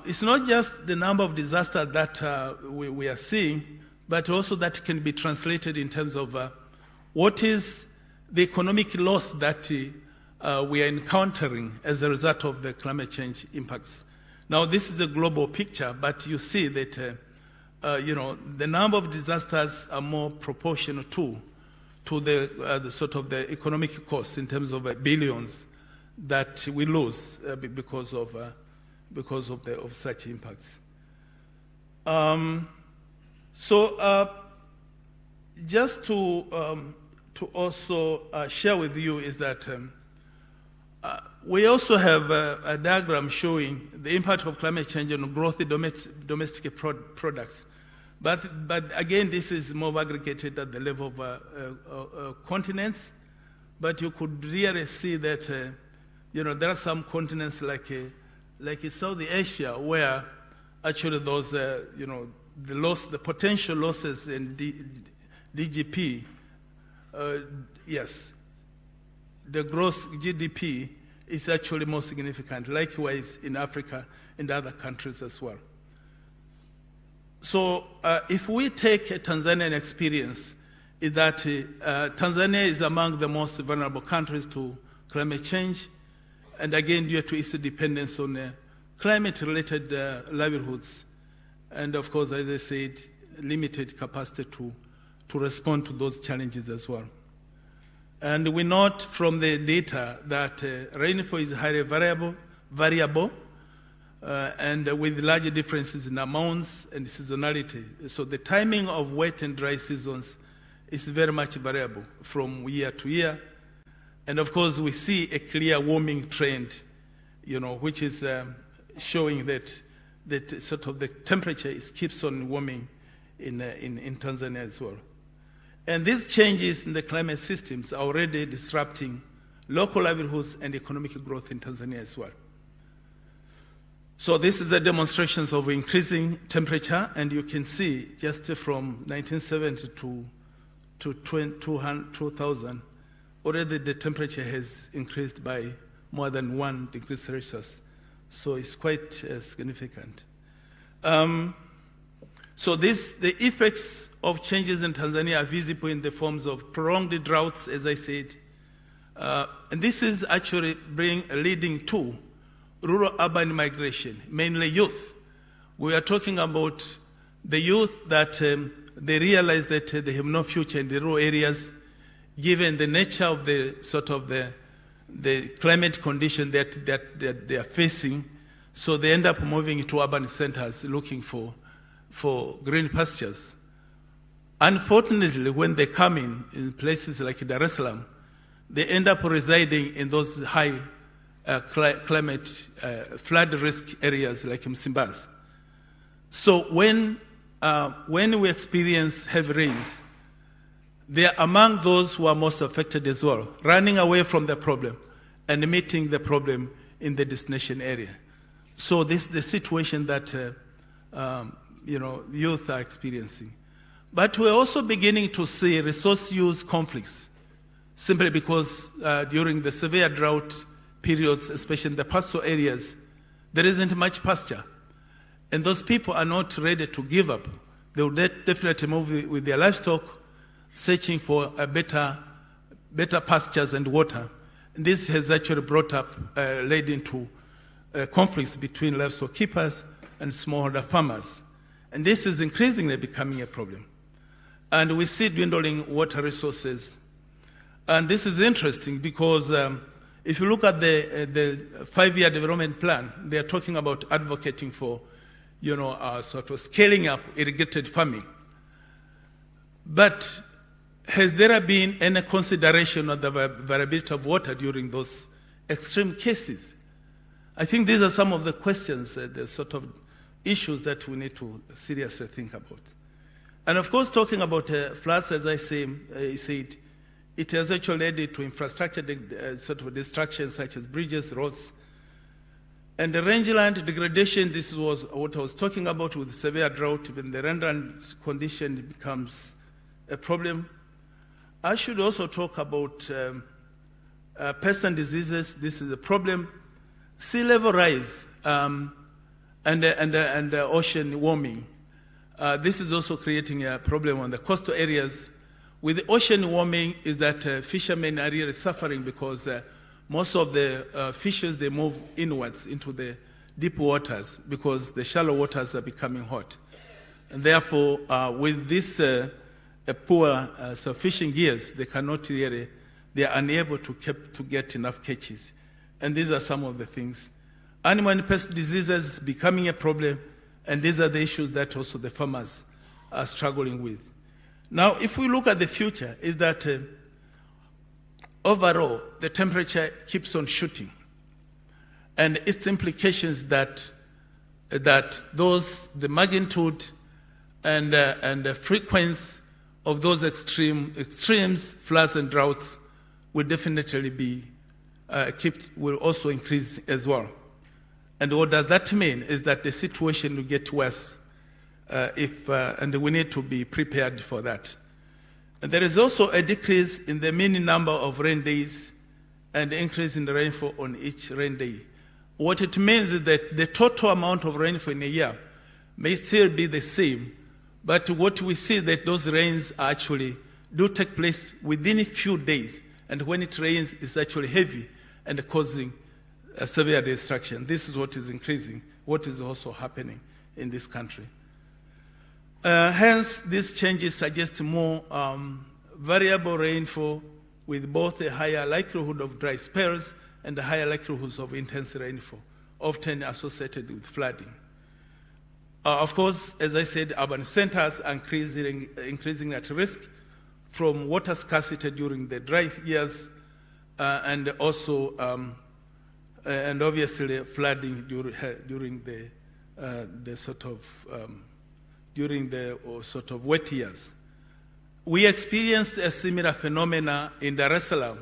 it's not just the number of disasters that we are seeing, but also that can be translated in terms of what is the economic loss that we are encountering as a result of the climate change impacts. Now, this is a global picture, but you see that the number of disasters are more proportional to the sort of the economic cost in terms of billions that we lose because of such impacts. Just to also share with you is that we also have a diagram showing the impact of climate change on growth in domestic products. But again, this is more aggregated at the level of continents. But you could really see that there are some continents like South Asia where actually those the potential losses in DGP, yes, the gross GDP is actually more significant. Likewise in Africa and other countries as well. So if we take a Tanzanian experience, is that Tanzania is among the most vulnerable countries to climate change, and again due to its dependence on climate-related livelihoods, and of course, as I said, limited capacity to respond to those challenges as well. And we note from the data that rainfall is highly variable, and with large differences in amounts and seasonality. So the timing of wet and dry seasons is very much variable from year to year. And of course, we see a clear warming trend, which is showing that sort of the temperature keeps on warming in Tanzania as well. And these changes in the climate systems are already disrupting local livelihoods and economic growth in Tanzania as well. So this is a demonstration of increasing temperature, and you can see just from 1970 to 2000, already the temperature has increased by more than 1 degree Celsius. So it's quite significant. So the effects of changes in Tanzania are visible in the forms of prolonged droughts, as I said. And this is actually leading to rural-urban migration, mainly youth. We are talking about the youth that they realize that they have no future in the rural areas, given the nature of the climate condition that they are facing. So they end up moving to urban centers looking for green pastures. Unfortunately, when they come in places like Dar es Salaam, they end up residing in those high climate flood risk areas like Msimbazi. So when we experience heavy rains, they are among those who are most affected as well, running away from the problem and meeting the problem in the destination area. So this is the situation that youth are experiencing. But we're also beginning to see resource use conflicts, simply because during the severe drought periods, especially in the pastoral areas, there isn't much pasture. And those people are not ready to give up. They will definitely move with their livestock, searching for a better better pastures and water. And this has actually led into conflicts between livestock keepers and smallholder farmers. And this is increasingly becoming a problem. And we see dwindling water resources. And this is interesting because if you look at the 5-year development plan, they are talking about advocating for, sort of scaling up irrigated farming. But has there been any consideration of the variability of water during those extreme cases? I think these are some of the questions, the sort of issues that we need to seriously think about. And of course, talking about floods, as I said, it has actually led to infrastructure sort of destruction, such as bridges, roads. And the rangeland degradation, this was what I was talking about with severe drought. When the rangeland condition becomes a problem. I should also talk about pests and diseases. This is a problem. Sea level rise and ocean warming. This is also creating a problem on the coastal areas. With the ocean warming is that fishermen are really suffering because most of the fishes, they move inwards into the deep waters because the shallow waters are becoming hot. And therefore, with this poor fishing gears, they cannot really, they are unable to get enough catches. And these are some of the things. Animal and pest diseases becoming a problem, and these are the issues that also the farmers are struggling with. Now, if we look at the future, is that overall, the temperature keeps on shooting. And its implications that the magnitude and the frequency of those extremes, floods and droughts will definitely be will also increase as well. And what does that mean is that the situation will get worse and we need to be prepared for that. And there is also a decrease in the mean number of rain days and increase in the rainfall on each rain day. What it means is that the total amount of rainfall in a year may still be the same, but what we see that those rains actually do take place within a few days, and when it rains, it's actually heavy and causing severe destruction. This is what is increasing, what is also happening in this country. Hence, these changes suggest more variable rainfall with both a higher likelihood of dry spells and a higher likelihood of intense rainfall, often associated with flooding. Of course, as I said, urban centers are increasing at risk from water scarcity during the dry years and also, and obviously flooding during the sort of wet years. We experienced a similar phenomena in Dar es Salaam,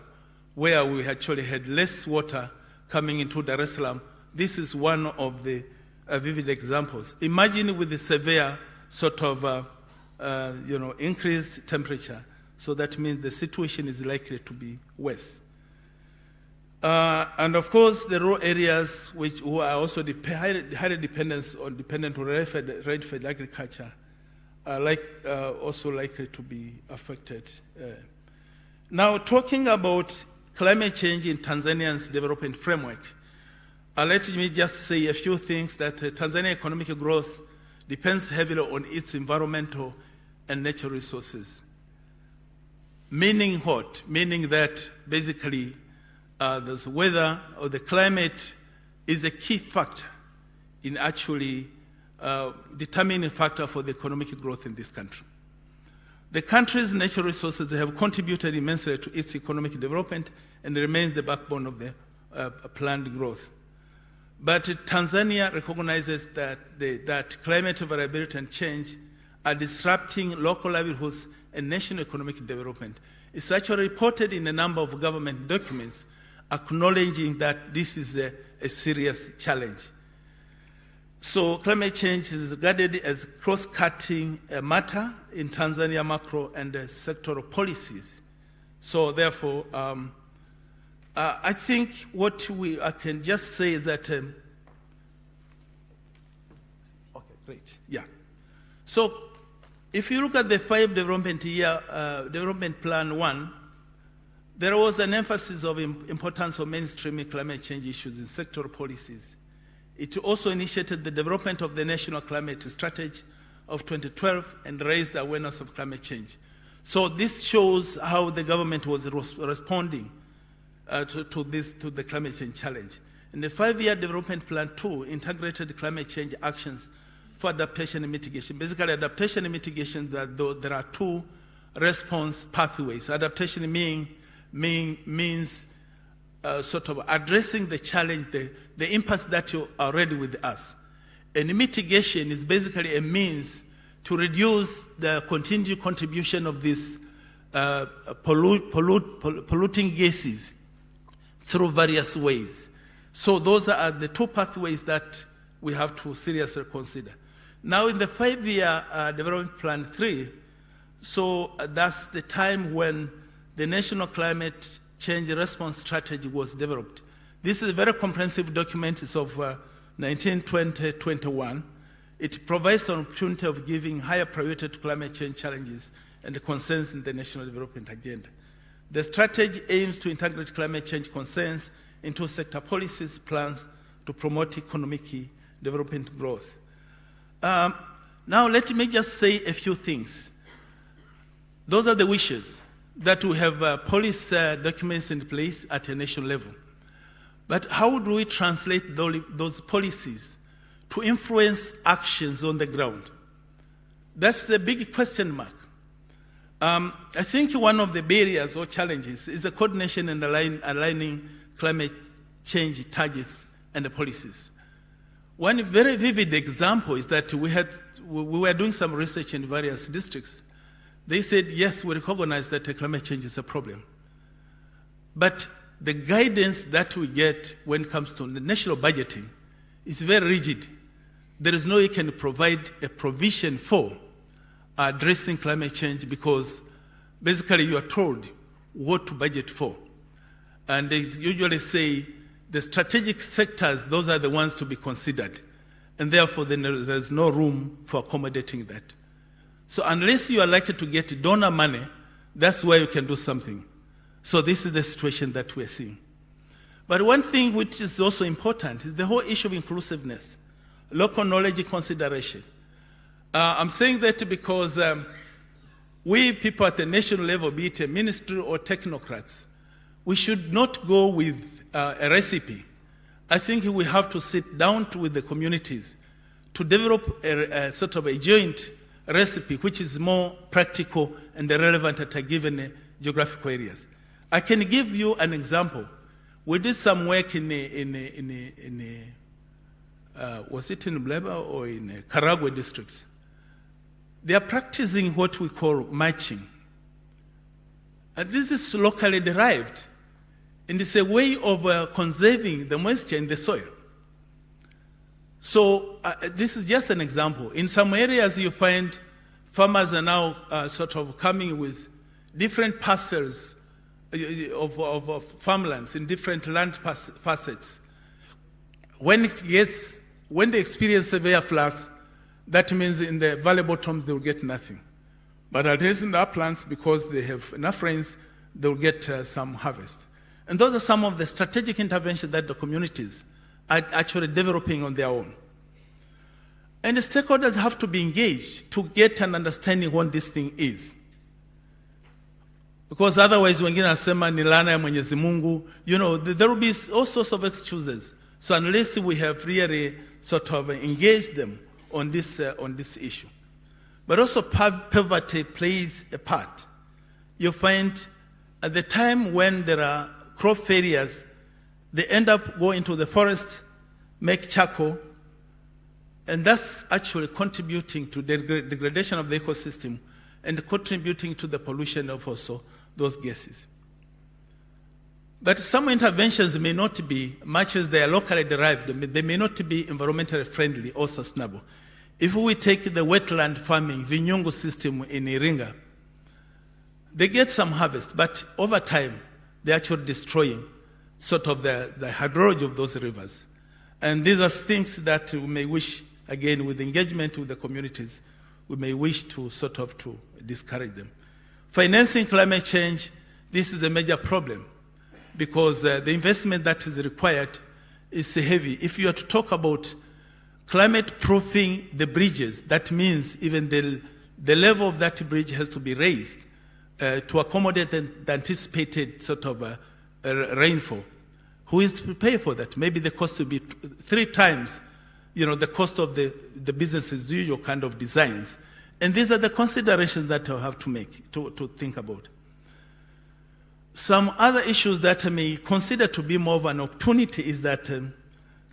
where we actually had less water coming into Dar es Salaam. This is one of the vivid examples. Imagine with the severe sort of, increased temperature. So that means the situation is likely to be worse. And of course, the rural areas who are also highly dependent on rain-fed agriculture are also likely to be affected. Now, talking about climate change in Tanzania's development framework, let me just say a few things that Tanzania economic growth depends heavily on its environmental and natural resources. Meaning what? Meaning that basically the weather or the climate is a key factor in actually determining factor for the economic growth in this country. The country's natural resources have contributed immensely to its economic development and remains the backbone of the planned growth. But Tanzania recognizes that climate variability and change are disrupting local livelihoods and national economic development. It's actually reported in a number of government documents acknowledging that this is a serious challenge. So climate change is regarded as cross-cutting matter in Tanzania macro and sectoral policies. So therefore, I think what I can just say is that, okay, great, yeah. So if you look at the 5 development Plan 1, There was an emphasis of importance of mainstreaming climate change issues in sectoral policies. It also initiated the development of the National Climate Strategy of 2012 and raised awareness of climate change. So this shows how the government was responding to the climate change challenge. In the 5-year development plan 2, integrated climate change actions for adaptation and mitigation. Basically, adaptation and mitigation, there are two response pathways. Adaptation means sort of addressing the challenge, the impacts that are already with us. And mitigation is basically a means to reduce the continued contribution of these polluting gases through various ways. So those are the two pathways that we have to seriously consider. Now in the 5-year development plan 3, so that's the time when the National Climate Change Response Strategy was developed. This is a very comprehensive document. It's of 1920-21. It provides an opportunity of giving higher priority to climate change challenges and the concerns in the National Development Agenda. The strategy aims to integrate climate change concerns into sector policies, plans to promote economic development growth. Now let me just say a few things. Those are the wishes that we have policy documents in place at a national level. But how do we translate those policies to influence actions on the ground? That's the big question mark. I think one of the barriers or challenges is the coordination and aligning climate change targets and the policies. One very vivid example is that we were doing some research in various districts. They said, yes, we recognize that climate change is a problem. But the guidance that we get when it comes to the national budgeting is very rigid. There is no way you can provide a provision for addressing climate change because basically you are told what to budget for. And they usually say the strategic sectors, those are the ones to be considered. And therefore, then there's no room for accommodating that. So unless you are likely to get donor money, that's where you can do something. So this is the situation that we're seeing. But one thing which is also important is the whole issue of inclusiveness, local knowledge consideration. I'm saying that because we people at the national level, be it a ministry or technocrats, we should not go with a recipe. I think we have to sit down with the communities to develop a sort of a joint recipe which is more practical and relevant at a given geographical areas. I can give you an example. We did some work was it in Bleba or in Karagwe districts? They are practicing what we call mulching. And this is locally derived. And it's a way of conserving the moisture in the soil. So this is just an example. In some areas you find farmers are now sort of coming with different parcels of farmlands in different land facets. When they experience severe floods, that means in the valley bottom they will get nothing. But at least in the uplands, because they have enough rains, they will get some harvest. And those are some of the strategic interventions that the communities are actually developing on their own. And the stakeholders have to be engaged to get an understanding what this thing is. Because otherwise, wengine nasema ni laana ya Mwenyezi Mungu, there will be all sorts of excuses. So unless we have really sort of engaged them on this issue. But also poverty plays a part. You find at the time when there are crop failures, they end up going to the forest, make charcoal, and that's actually contributing to the degradation of the ecosystem and contributing to the pollution of also those gases. But some interventions may not be, much as they are locally derived, they may not be environmentally friendly or sustainable. If we take the wetland farming, Vinyungu system in Iringa, they get some harvest, but over time, they're actually destroying sort of the hydrology of those rivers. And these are things that we may wish, again, with engagement with the communities, we may wish to sort of to discourage them. Financing climate change, this is a major problem because the investment that is required is heavy. If you are to talk about climate proofing the bridges, that means even the level of that bridge has to be raised to accommodate the anticipated sort of rainfall. Who is to pay for that? Maybe the cost will be 3 times, the cost of the business's usual kind of designs. And these are the considerations that I have to make, to think about. Some other issues that I may consider to be more of an opportunity is that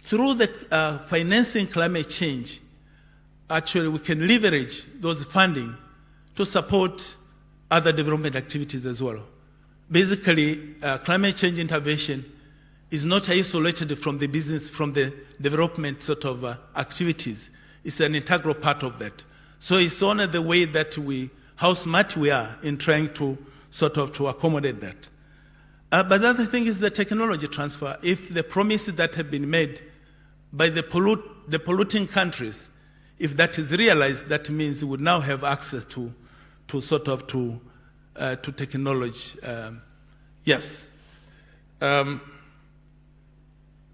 through the financing climate change, actually we can leverage those funding to support other development activities as well. Basically, climate change intervention is not isolated from the business, from the development sort of activities. It's an integral part of that. So it's only the way that how smart we are in trying to sort of to accommodate that. But the other thing is the technology transfer. If the promises that have been made by the polluting countries, if that is realized, that means we would now have access to technology. Yes.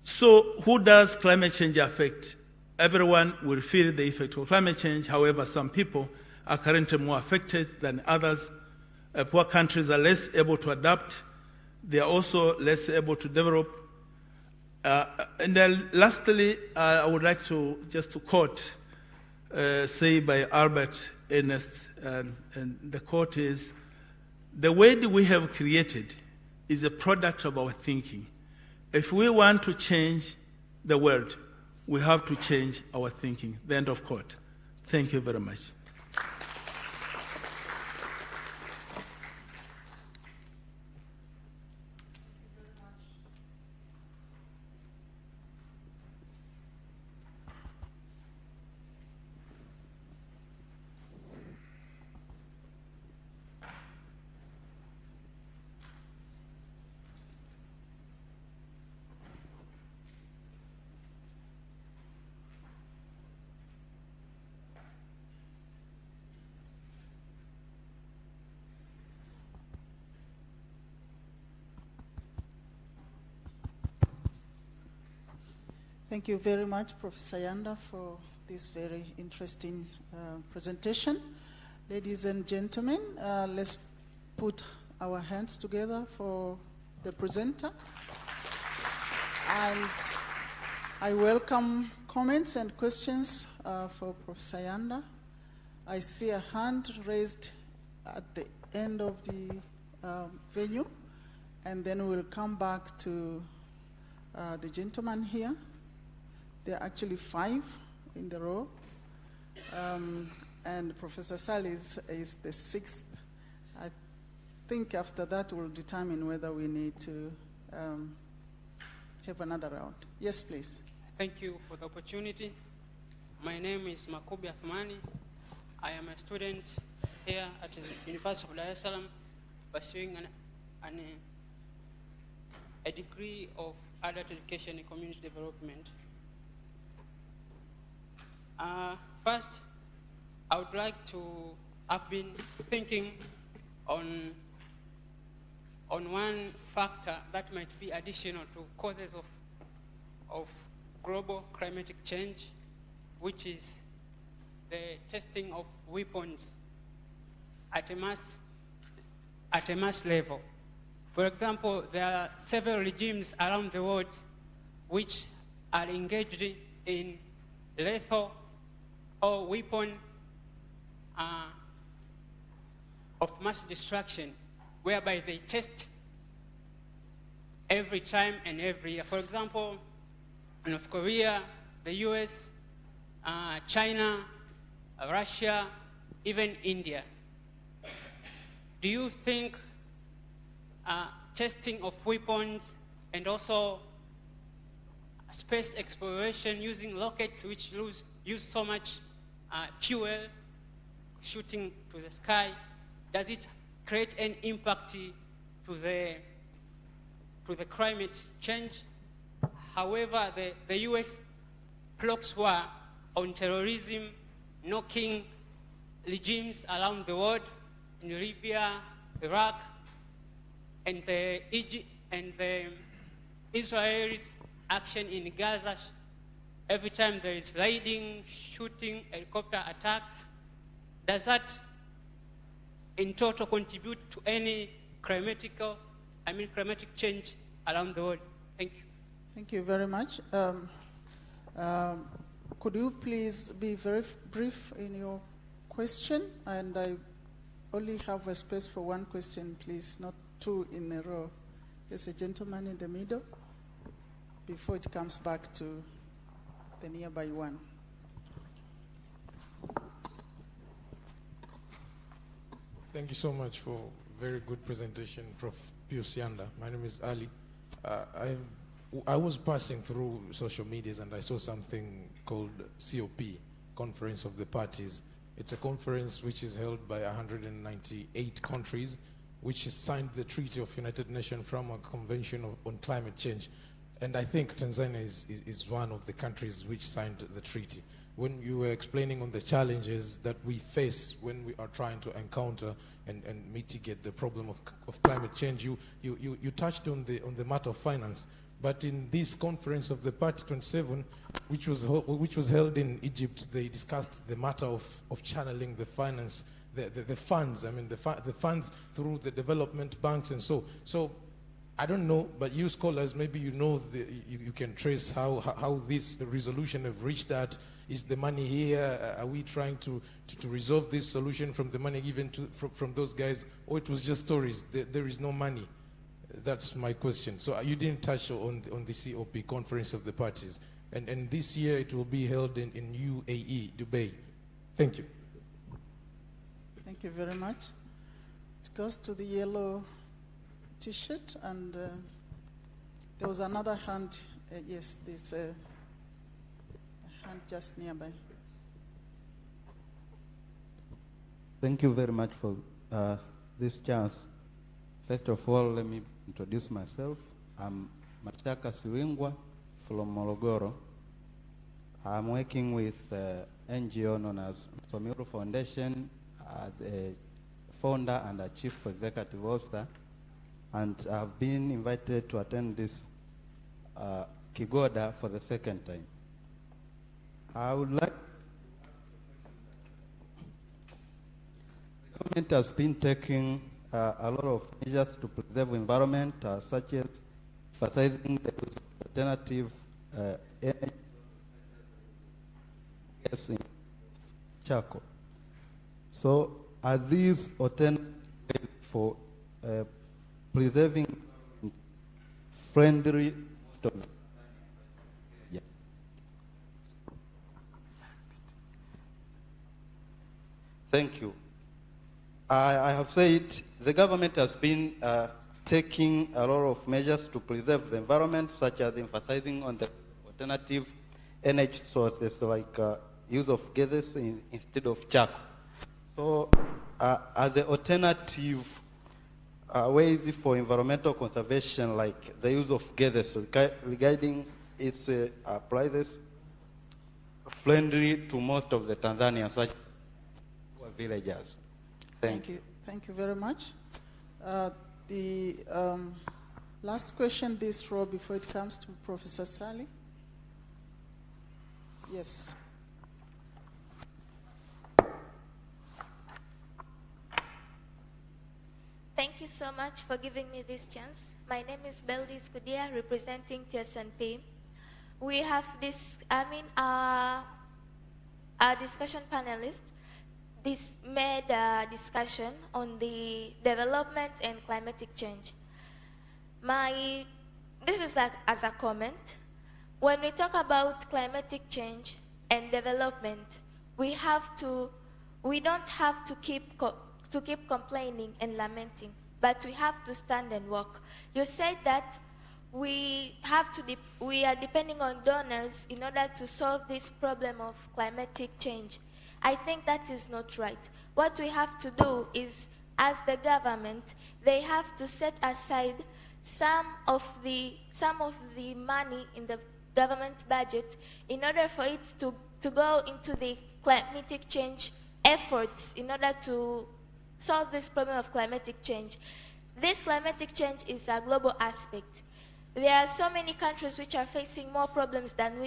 So who does climate change affect? Everyone will feel the effect of climate change. However, some people are currently more affected than others. Poor countries are less able to adapt. They are also less able to develop. And then lastly, I would like to quote, say by Albert Ernest, and the quote is, "The world we have created is a product of our thinking. If we want to change the world, we have to change our thinking." The end of quote. Thank you very much. Thank you very much, Professor Yanda, for this very interesting presentation. Ladies and gentlemen, let's put our hands together for the presenter. And I welcome comments and questions for Professor Yanda. I see a hand raised at the end of the venue, and then we'll come back to the gentleman here. There are actually 5 in the row, and Professor Sally is the 6th. I think after that we'll determine whether we need to have another round. Yes, please. Thank you for the opportunity. My name is Makubi Athmani. I am a student here at the University of Dar es Salaam, pursuing a degree of adult education and community development. First, I would like to have been thinking on one factor that might be additional to causes of global climatic change, which is the testing of weapons at a mass level. For example, there are several regimes around the world which are engaged in lethal or weapon of mass destruction, whereby they test every time and every year. For example, North Korea, the US, China, Russia, even India. Do you think testing of weapons and also space exploration using rockets which use so much fuel shooting to the sky, does it create an impact to the climate change? However, the US clocks war on terrorism, knocking regimes around the world in Libya, Iraq, and the Israel's action in Gaza, every time there is raiding, shooting, helicopter attacks, does that in total contribute to any climatic change around the world? Thank you. Thank you very much. Could you please be very brief in your question? And I only have a space for one question, please, not two in a row. There's a gentleman in the middle before it comes back to the nearby one. Thank you so much for very good presentation, Prof. Pius Yanda. My name is Ali. I was passing through social medias and I saw something called COP, Conference of the Parties. It's a conference which is held by 198 countries, which has signed the Treaty of United Nations Framework Convention on Climate Change. And I think Tanzania is one of the countries which signed the treaty. When you were explaining on the challenges that we face when we are trying to encounter and mitigate the problem of climate change, you touched on the matter of finance. But in this conference of the Party 27, which was held in Egypt, they discussed the matter of channeling the finance, the funds. I mean, the funds through the development banks and so. I don't know, but you scholars, maybe you know, you can trace how this resolution have reached that. Is the money here? Are we trying to resolve this solution from the money given from those guys? Or it was just stories? There is no money. That's my question. So you didn't touch on the COP, Conference of the Parties. And this year it will be held in UAE, Dubai. Thank you. Thank you very much. It goes to the yellow T-shirt, and there was another hand. Yes, there's a hand just nearby. Thank you very much for this chance. First of all, let me introduce myself. I'm Mashaka Siwingwa from Morogoro. I'm working with NGO known as Somiru Foundation as a founder and a chief executive officer. And I've been invited to attend this Kigoda for the second time. I would like, the government has been taking a lot of measures to preserve environment, such as emphasizing the use of alternative energy in charcoal. So are these alternatives for preserving friendly stocks? Yeah. Thank you. I have said the government has been taking a lot of measures to preserve the environment, such as emphasizing on the alternative energy sources like use of gases instead of charcoal. So are the alternative ways for environmental conservation, like the use of gases, regarding its prices, friendly to most of the Tanzanians, such as villagers? Thank you. Thank you very much. The last question this row before it comes to Professor Sally. Yes. Thank you so much for giving me this chance. My name is Beldis Kudia, representing TSNP. We have our discussion panelists made a discussion on the development and climatic change. This is like as a comment. When we talk about climatic change and development, we don't have to keep complaining and lamenting, but we have to stand and work. You said that we are depending on donors in order to solve this problem of climatic change. I think that is not right. What we have to do is, as the government, they have to set aside some of the money in the government budget in order for it to go into the climatic change efforts in order to solve this problem of climatic change. This climatic change is a global aspect. There are so many countries which are facing more problems than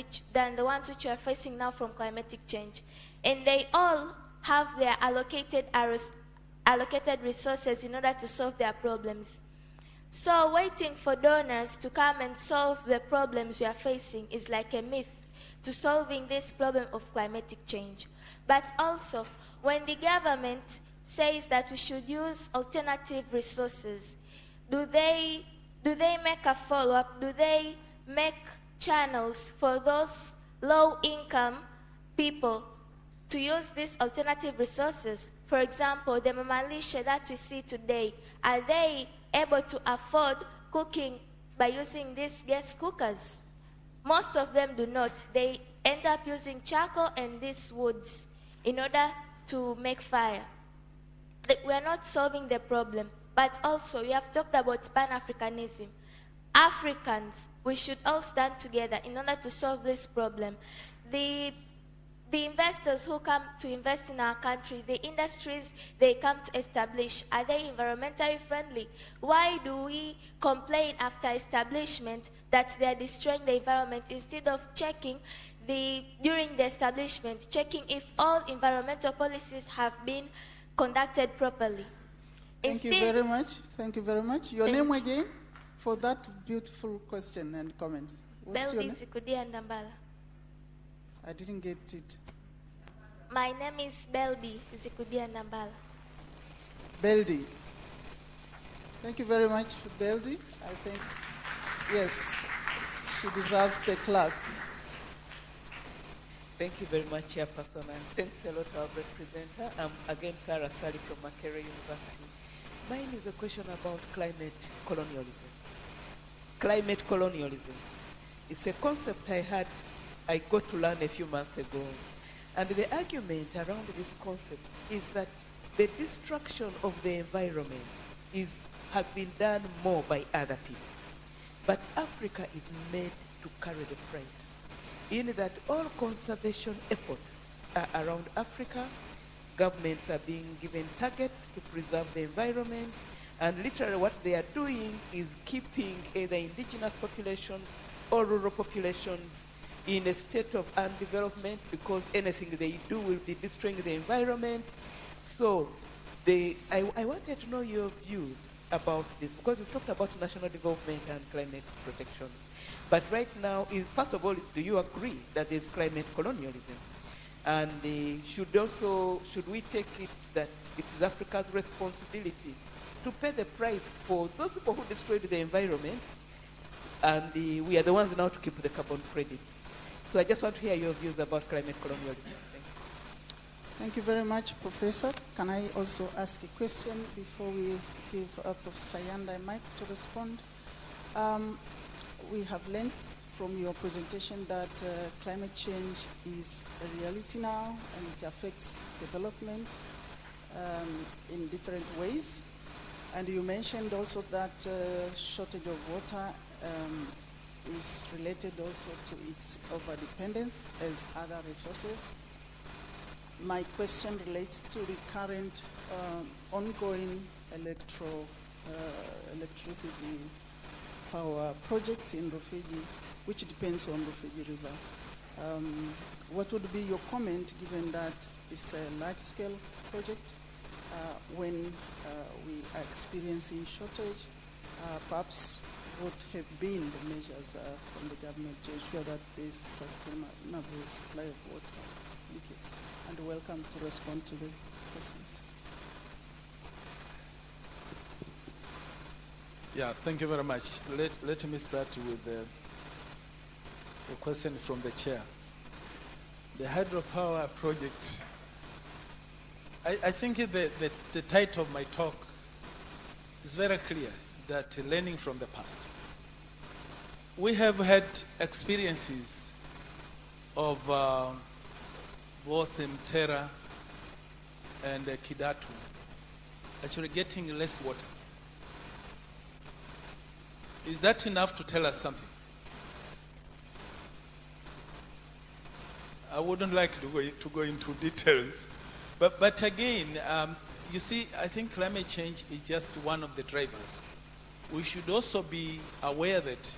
the ones which are facing now from climatic change. And they all have their allocated resources in order to solve their problems. So waiting for donors to come and solve the problems we are facing is like a myth to solving this problem of climatic change. But also, when the government says that we should use alternative resources, do they make a follow-up? Do they make channels for those low-income people to use these alternative resources? For example, the mamalishe that we see today, are they able to afford cooking by using these gas cookers? Most of them do not. They end up using charcoal and these woods in order to make fire. We are not solving the problem. But also, we have talked about Pan-Africanism. Africans, we should all stand together in order to solve this problem. The investors who come to invest in our country, the industries they come to establish, are they environmentally friendly? Why do we complain after establishment that they are destroying the environment instead of checking during the establishment, checking if all environmental policies have been conducted properly? Thank you very much. Thank you very much. Your name again for that beautiful question and comments. What's your name? I didn't get it. My name is Beldi Zikudia Nambala. Beldi. Thank you very much, Beldi. I think, yes, she deserves the claps. Thank you very much, Chairperson, and thanks a lot to our representative. I'm again Sarah Sali from Makerere University. Mine is a question about climate colonialism. Climate colonialism. It's a concept I got to learn a few months ago. And the argument around this concept is that the destruction of the environment has been done more by other people. But Africa is made to carry the price, in that all conservation efforts are around Africa. Governments are being given targets to preserve the environment, and literally what they are doing is keeping either indigenous populations or rural populations in a state of undevelopment, because anything they do will be destroying the environment. So I wanted to know your views about this, because we talked about national development and climate protection. But right now, first of all, do you agree that there's climate colonialism? And should we take it that it is Africa's responsibility to pay the price for those people who destroyed the environment, and we are the ones now to keep the carbon credits? So I just want to hear your views about climate colonialism. Thank you. Thank you very much, Professor. Can I also ask a question before we give Professor Sayanda a mic to respond? We have learned from your presentation that climate change is a reality now, and it affects development in different ways. And you mentioned also that shortage of water is related also to its overdependence as other resources. My question relates to the current ongoing electricity power project in Rufiji, which depends on Rufiji River. What would be your comment, given that it's a large-scale project, when we are experiencing shortage? Perhaps what have been the measures from the government to ensure that there's sustainable supply of water? Thank you. And welcome to respond to the questions. Yeah, thank you very much. Let me start with the question from the chair. The hydropower project, I think the title of my talk is very clear, that learning from the past. We have had experiences of both Mtera and Kidatu actually getting less water. Is that enough to tell us something? I wouldn't like to go into details, but again, you see, I think climate change is just one of the drivers. We should also be aware that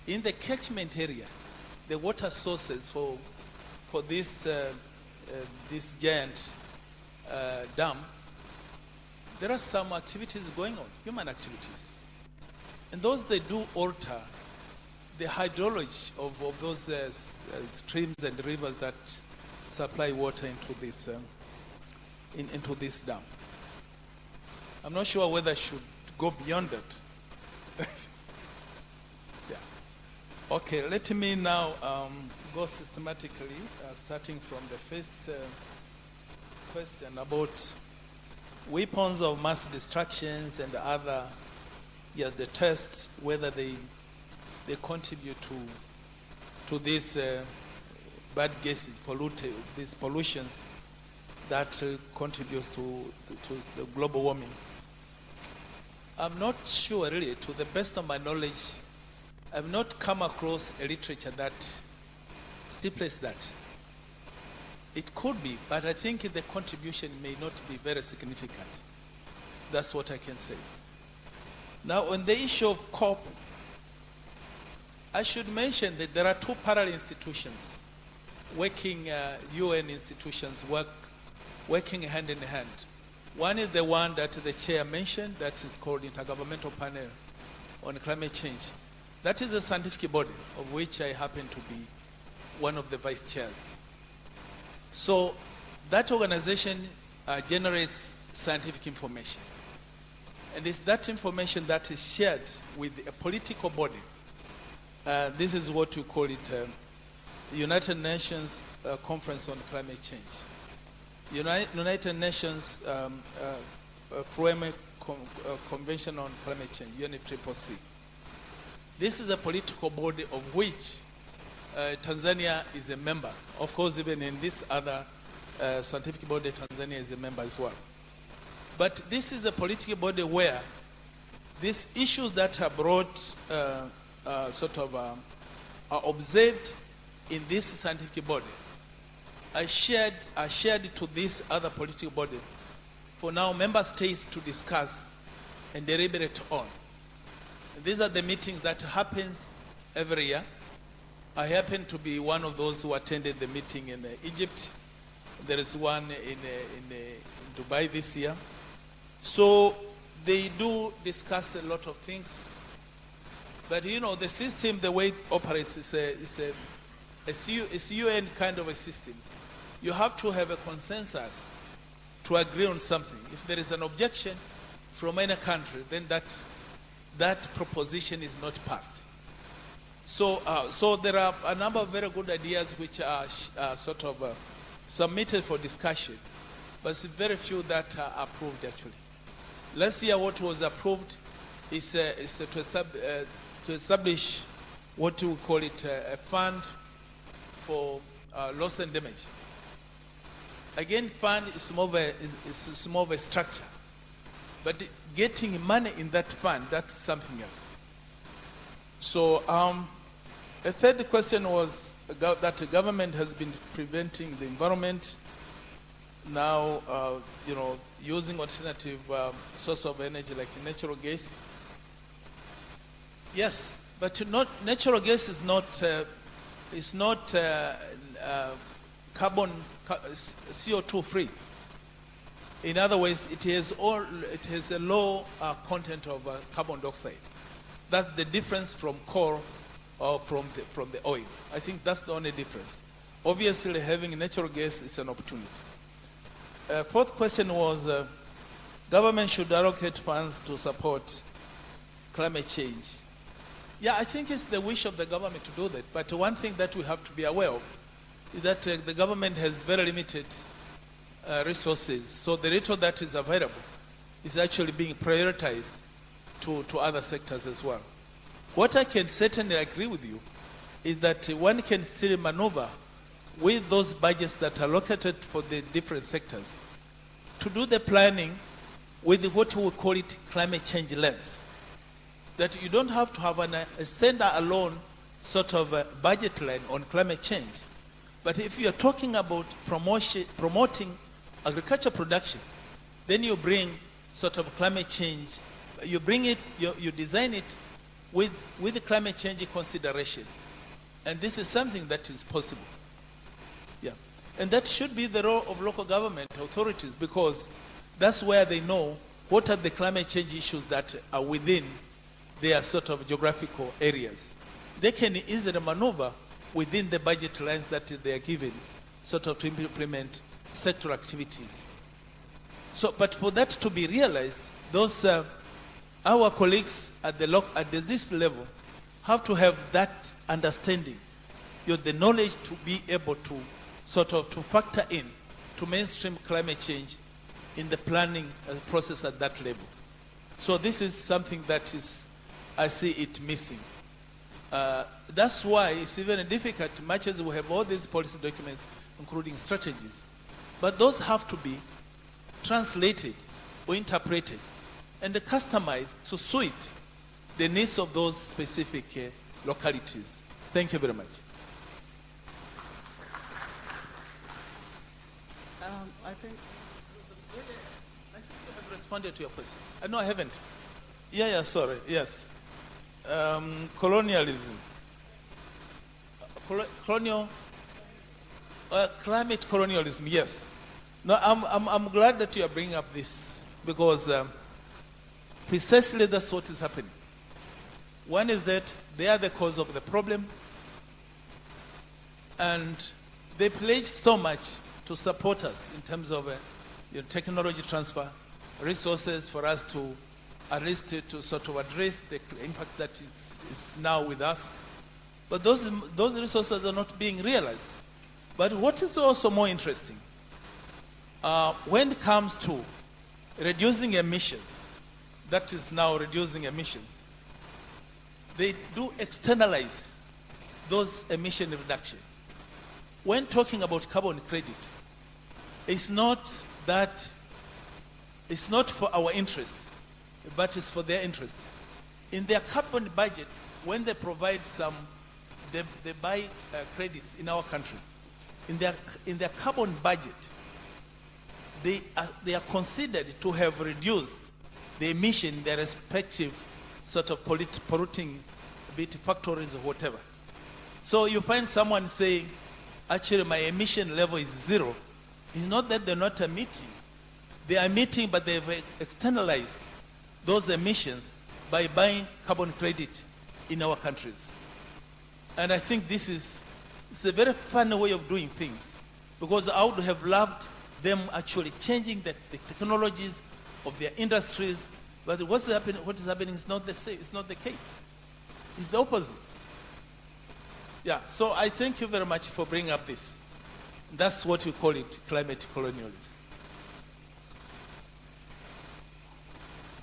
in the catchment area, the water sources for this this giant dam, there are some activities going on, human activities. And those, they do alter the hydrology of those streams and rivers that supply water into this into this dam. I'm not sure whether I should go beyond that. Yeah. Okay, let me now go systematically, starting from the first question about weapons of mass destructions and other, the tests, whether they contribute to these bad gases, these pollutions that contributes to the global warming. I'm not sure really, to the best of my knowledge, I've not come across a literature that stipulates that. It could be, but I think the contribution may not be very significant. That's what I can say. Now, on the issue of COP, I should mention that there are two parallel institutions working, UN institutions working hand in hand. One is the one that the chair mentioned, that is called Intergovernmental Panel on Climate Change. That is a scientific body of which I happen to be one of the vice chairs. So that organization generates scientific information. And it's that information that is shared with a political body. This is what we call it, the United Nations Conference on Climate Change. United Nations Framework Convention on Climate Change, UNFCCC. This is a political body of which Tanzania is a member. Of course, even in this other scientific body, Tanzania is a member as well. But this is a political body where these issues that are brought, are observed in this scientific body, are shared to this other political body for now member states to discuss and deliberate on. And these are the meetings that happens every year. I happen to be one of those who attended the meeting in Egypt. There is one in Dubai this year. So they do discuss a lot of things. But you know, the system, the way it operates is a UN kind of a system. You have to have a consensus to agree on something. If there is an objection from any country, then that proposition is not passed. So there are a number of very good ideas which are submitted for discussion, but it's very few that are approved actually. Last year what was approved is to establish what we call it a fund for loss and damage. Again, fund is more of a structure, but getting money in that fund, that's something else. So a third question was that the government has been preventing the environment now, using alternative source of energy like natural gas. Yes, but natural gas is not carbon CO2 free. In other words, it has a low content of carbon dioxide. That's the difference from coal or from the oil. I think that's the only difference. Obviously, having natural gas is an opportunity. Fourth question was, government should allocate funds to support climate change. Yeah, I think it's the wish of the government to do that. But one thing that we have to be aware of is that the government has very limited resources. So the little that is available is actually being prioritized to other sectors as well. What I can certainly agree with you is that one can still maneuver with those budgets that are allocated for the different sectors to do the planning with what we call it climate change lens. That you don't have to have a standalone sort of a budget line on climate change. But if you're talking about promoting agriculture production, then you bring sort of climate change, you bring it, you design it with the climate change consideration. And this is something that is possible. Yeah. And that should be the role of local government authorities, because that's where they know what are the climate change issues that are within their sort of geographical areas. They can easily maneuver within the budget lines that they are given, sort of to implement sectoral activities. So, but for that to be realized, those our colleagues at this level have to have that understanding, the knowledge to be able to sort of to factor in to mainstream climate change in the planning process at that level. So this is something that is, I see it missing. That's why it's even difficult, much as we have all these policy documents, including strategies. But those have to be translated or interpreted and customized to suit the needs of those specific localities. Thank you very much. I think you have responded to your question. No, I haven't. Yeah, sorry. Yes. Colonialism. Climate colonialism, yes. No, I'm glad that you are bringing up this, because precisely that's what is happening. One is that they are the cause of the problem, and they pledge so much to support us in terms of technology transfer, resources for us to at least to sort of address the impacts that is now with us. But those resources are not being realized. But what is also more interesting, when it comes to reducing emissions, that is now reducing emissions, they do externalize those emission reduction. When talking about carbon credit, it's not for our interest, but it's for their interest. In their carbon budget, when they provide they buy credits in our country. In their carbon budget, they are considered to have reduced the emission in their respective sort of polluting factories or whatever. So you find someone saying, actually my emission level is 0. It's not that they're not emitting. They are emitting, but they've externalized those emissions by buying carbon credit in our countries. And I think it's a very funny way of doing things, because I would have loved them actually changing the technologies of their industries, but what is happening is not the same. It's not the case. It's the opposite. Yeah, so I thank you very much for bringing up this. That's what we call it, climate colonialism.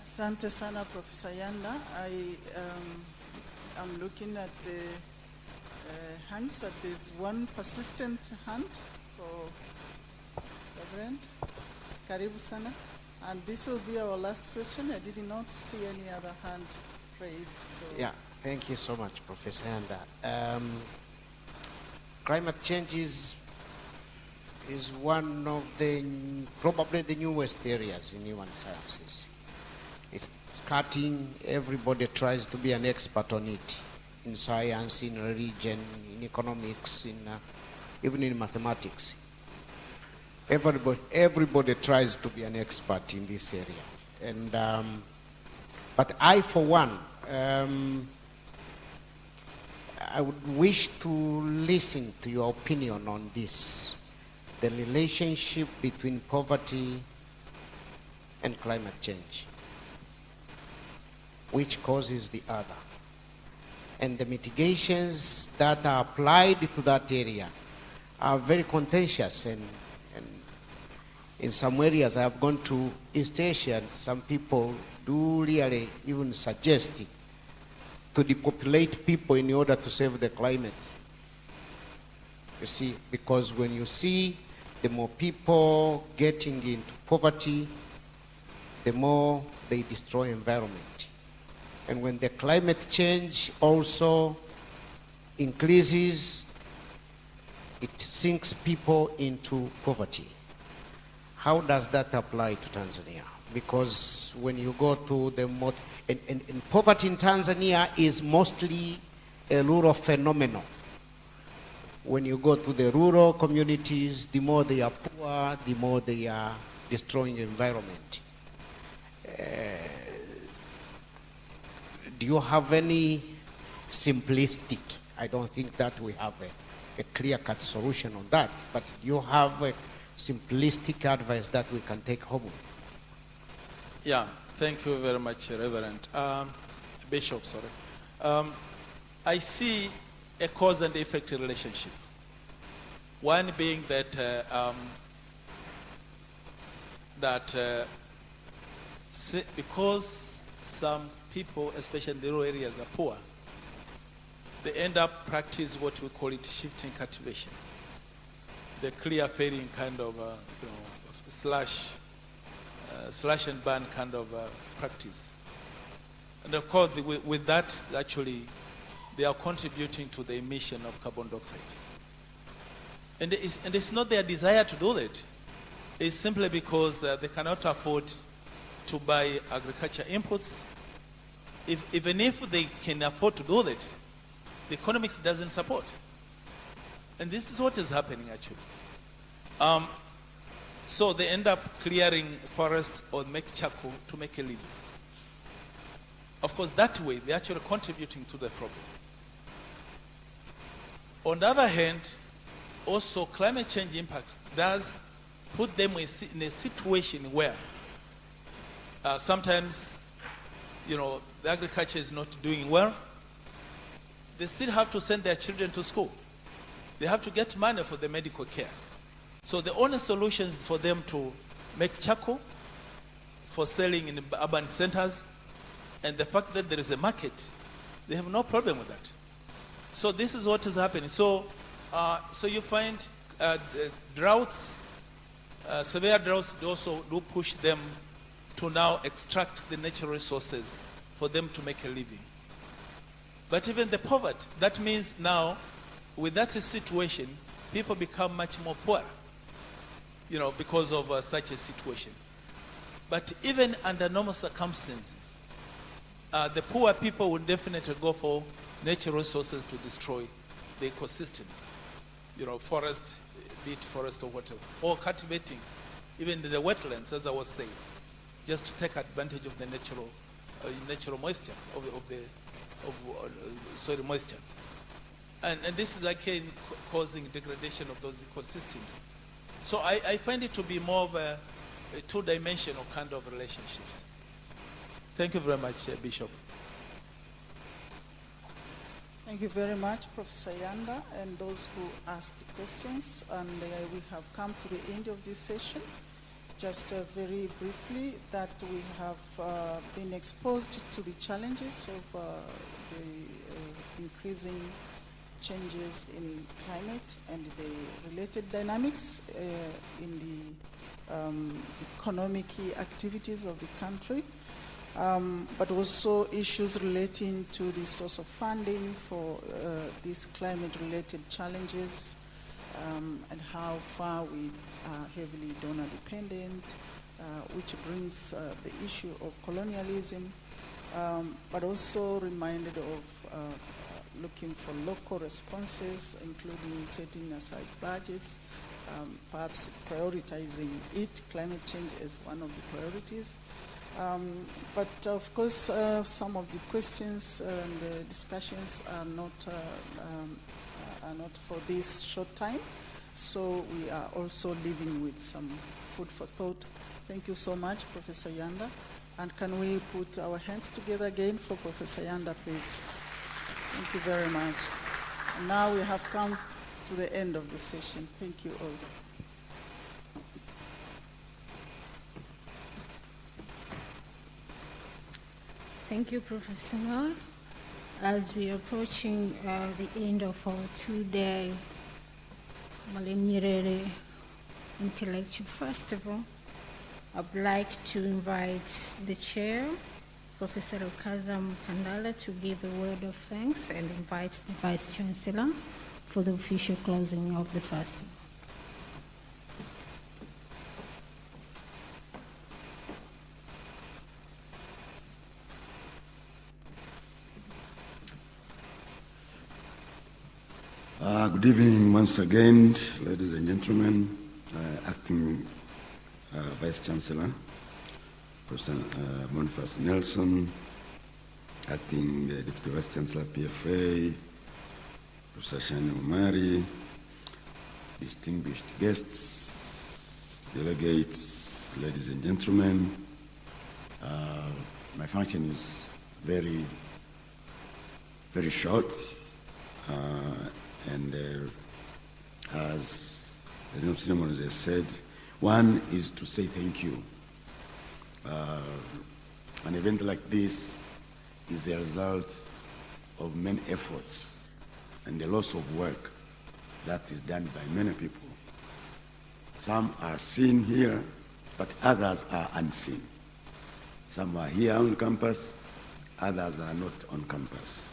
Asante sana, Professor Yanda. I'm looking at the hands, that there's one persistent hand for Reverend. Karibu sana. And this will be our last question. I did not see any other hand raised. So. Yeah, thank you so much, Professor Yanda. Climate change is one of probably the newest areas in human sciences. It's cutting, everybody tries to be an expert on it, in science, in religion, in economics, even in mathematics. Everybody tries to be an expert in this area. And, but I, for one, I would wish to listen to your opinion on this, the relationship between poverty and climate change. Which causes the other. And the mitigations that are applied to that area are very contentious, and in some areas I have gone to East Asia, and some people do really even suggest to depopulate people in order to save the climate. You see, because when you see the more people getting into poverty, the more they destroy environment. And when the climate change also increases, it sinks people into poverty. how does that apply to Tanzania? Because when you go to the and poverty in Tanzania is mostly a rural phenomenon. When you go to the rural communities, the more they are poor, the more they are destroying the environment. Do you have any simplistic, I don't think that we have a clear-cut solution on that, but do you have a simplistic advice that we can take home? Yeah, thank you very much, Reverend. Bishop, sorry. I see a cause and effect relationship. One being that because some people, especially in the rural areas, are poor, they end up practice what we call it shifting cultivation. The clear fading kind of slash and burn kind of practice. And of course, with that, actually, they are contributing to the emission of carbon dioxide. And it's not their desire to do that. It's simply because they cannot afford to buy agriculture inputs. Even if they can afford to do that, the economics doesn't support. And this is what is happening, actually. So they end up clearing forests or make charcoal to make a living. Of course, that way, they're actually contributing to the problem. On the other hand, also climate change impacts does put them in a situation where sometimes, the agriculture is not doing well. They still have to send their children to school. They have to get money for the medical care. So the only solution is for them to make charcoal for selling in urban centers, and the fact that there is a market, they have no problem with that. So this is what is happening. So you find droughts, severe droughts also do push them to now extract the natural resources for them to make a living. But even the poverty, that means now, with that situation, people become much more poor, because of such a situation. But even under normal circumstances, the poor people would definitely go for natural resources to destroy the ecosystems. Forest, be it forest or whatever, or cultivating even the wetlands, as I was saying, just to take advantage of the natural moisture of soil moisture, and this is again causing degradation of those ecosystems. So I find it to be more of a two-dimensional kind of relationships. Thank you very much, Bishop. Thank you very much, Professor Yanda, and those who asked questions. And we have come to the end of this session. Just very briefly, that we have been exposed to the challenges of the increasing changes in climate and the related dynamics in the economic activities of the country. But also issues relating to the source of funding for these climate-related challenges, and how far we are heavily donor-dependent, which brings the issue of colonialism, but also reminded of looking for local responses, including setting aside budgets, perhaps prioritizing climate change as one of the priorities. But of course, some of the questions and discussions are not for this short time. So we are also leaving with some food for thought. Thank you so much, Professor Yanda. And can we put our hands together again for Professor Yanda, please? Thank you very much. And now we have come to the end of the session. Thank you all. Thank you, Professor Noel. As we are approaching the end of our two-day Mwalimu Nyerere Intellectual Festival, I'd like to invite the chair, Professor Okaza Mkandala, to give a word of thanks and invite the Vice Chancellor for the official closing of the festival. Good evening once again, ladies and gentlemen. Acting Vice Chancellor, Professor Boniface Nelson, Acting Deputy Vice Chancellor PFA, Professor Shani Umari, distinguished guests, delegates, ladies and gentlemen. My function is very short, and as the new ceremonies has said, one is to say thank you. An event like this is a result of many efforts and a loss of work that is done by many people. Some are seen here, but others are unseen. Some are here on campus, others are not on campus.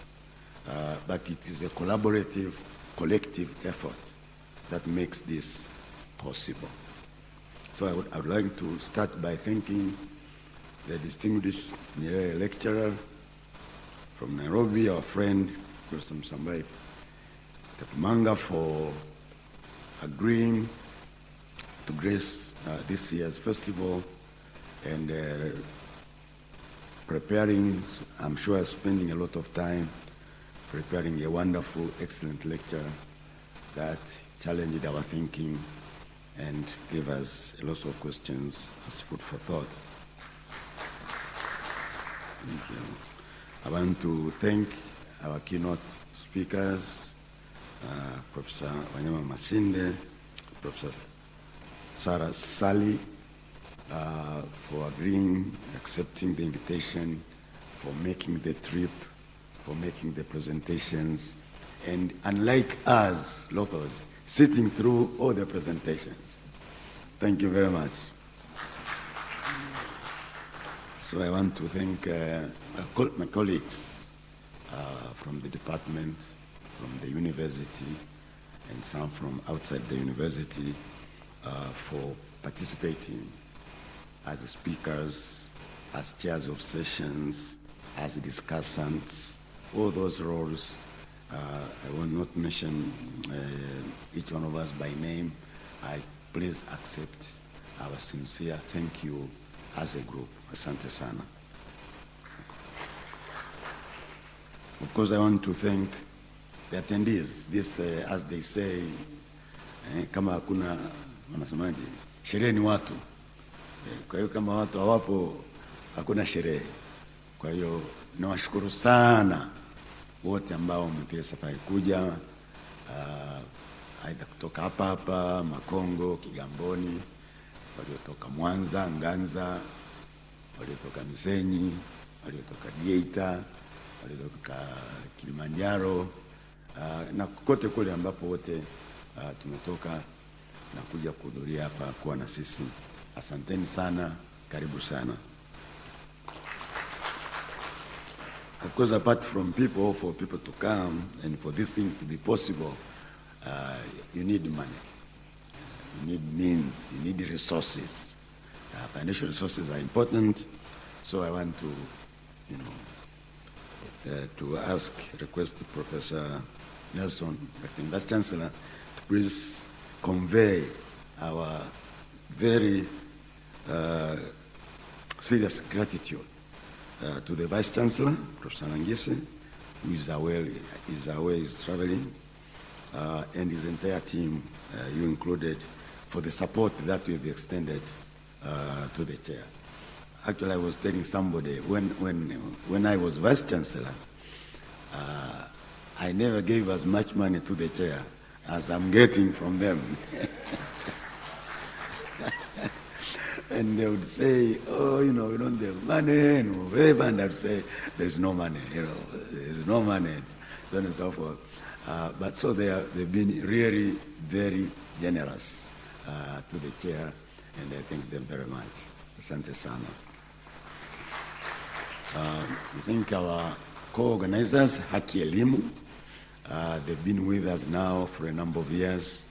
But it is a collaborative, collective effort that makes this possible. So I would like to start by thanking the distinguished Nyerere lecturer from Nairobi, our friend, Professor Msambai Tapumanga, for agreeing to grace this year's festival and preparing, I'm sure spending a lot of time preparing a wonderful, excellent lecture that challenged our thinking and gave us a lot of questions as food for thought. Thank you. I want to thank our keynote speakers, Professor Wanyama Masinde, Professor Sarah Sally, for agreeing, accepting the invitation, for making the trip, for making the presentations, and unlike us, locals, sitting through all the presentations. Thank you very much. So I want to thank my colleagues from the department, from the university, and some from outside the university for participating as speakers, as chairs of sessions, as discussants, all those roles. I will not mention each one of us by name. Please accept our sincere thank you as a group. Asante sana. Of course, I want to thank the attendees. This, as they say, kama hakuna wanasemaje, sherehe ni watu. Kwa hiyo kama watu hawapo, hakuna sherehe. Kwa hiyo nawashukuru sana wote ambao mmepiga safari kuja, aidha kutoka hapa Makongo, Kigamboni, waliotoka Mwanza, Nganza, waliotoka Misenyi, waliotoka Geita, waliotoka Kilimanjaro, na kote kule ambapo wote tumetoka na kuja kuhudhuria hapa kuwa na sisi. Asanteni sana, karibu sana. Of course, apart from people, for people to come and for this thing to be possible, you need money, you need means, you need resources. Financial resources are important, so I want to, request Professor Nelson, Acting Vice Chancellor, to please convey our very serious gratitude to the Vice Chancellor, Professor Nangise, who is away, is traveling, and his entire team, you included, for the support that we've extended to the chair. Actually, I was telling somebody, when I was Vice Chancellor, I never gave as much money to the chair as I'm getting from them. And they would say, oh, we don't have money, and whatever, and I would say, there's no money, there's no money, so on and so forth. But so they've been really very generous to the chair, and I thank them very much. Asante sana. We thank our co-organizers, Haki Elimu. They've been with us now for a number of years,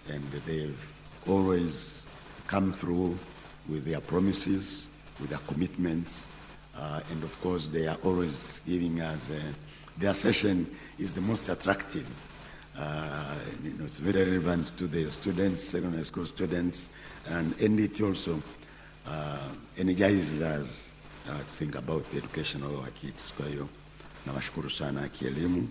and they've always come through with their promises, with their commitments, and of course they are always giving us, their session is the most attractive It's very relevant to the students, secondary school students, and it also energizes us to think about the education of our kids. Kwa hiyo nawashukuru sana kielimu.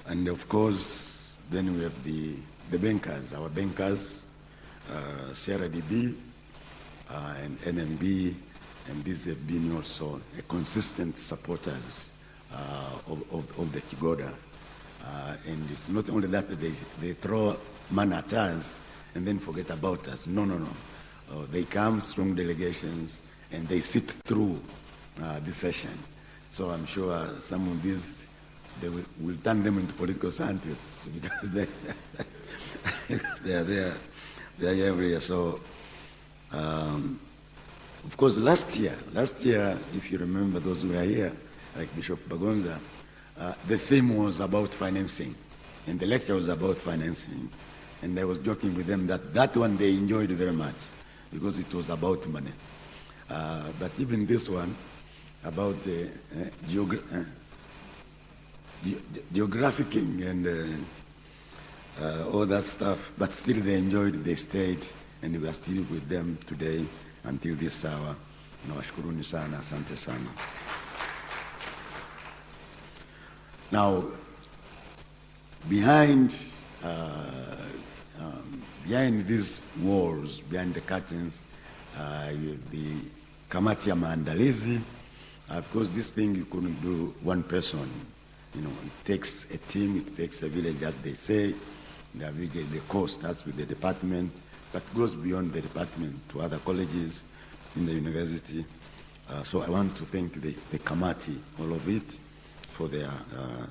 And of course, then we have the bankers, our bankers, CRDB and NMB, and these have been also a consistent supporters of the Kigoda. And it's not only that they throw money at us and then forget about us. No. They come, strong delegations, and they sit through this session. So I'm sure some of these, they will turn them into political scientists because they are there every year. So, of course, last year, if you remember those who were here, like Bishop Bagonza, the theme was about financing, and the lecture was about financing. And I was joking with them that one they enjoyed very much because it was about money. But even this one, about geographicking and all that stuff, but still they enjoyed, they stayed, and we are still with them today until this hour. Nawashukuruni sana, asante sana. Now, behind these walls, behind the curtains, you have the kamati ya maandalizi. Because this thing you couldn't do one person. It takes a team, it takes a village, as they say. The course starts with the department, but goes beyond the department to other colleges in the university. So I want to thank the Kamati, all of it, for their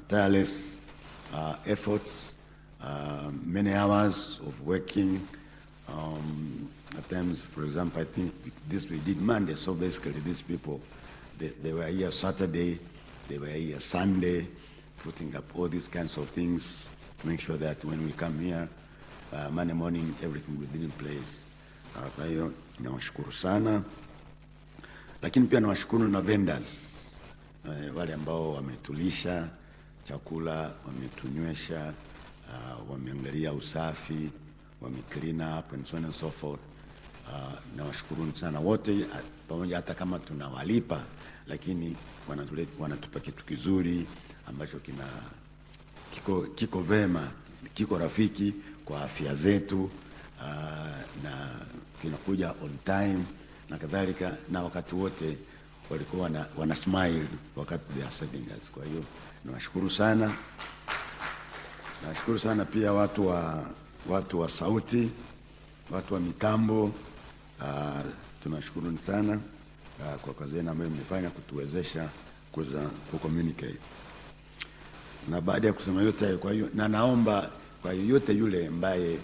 tireless efforts, many hours of working. At times, for example, I think this we did Monday, so basically these people, they were here Saturday, they were here Sunday, putting up all these kinds of things to make sure that when we come here, Monday morning, everything will be in place. Kwa hiyo, nawashukuru sana. Lakini pia nawashukuru na vendors, wale ambao wametulisha chakula, wametunywesha, wameangalia usafi, wameclean up and so on and so forth. Nawashukuru sana wote, pamoja hata kama tunawalipa, lakini wanatupa kitu kizuri ambacho kiko vema, kiko rafiki kwa afya zetu, na kinakuja on time na kadhalika, na wakati wote walikuwa wana smile wakati they are serving us. Kwa hiyo nawashukuru sana. Nawashukuru sana pia watu wa sauti, watu wa mitambo, tunashukuru sana kwa kazi yenu ambayo mmefanya kutuwezesha kuweza kucommunicate. Na baada ya kusema yote hayo, kwa hiyo na naomba kwa yote yule ambaye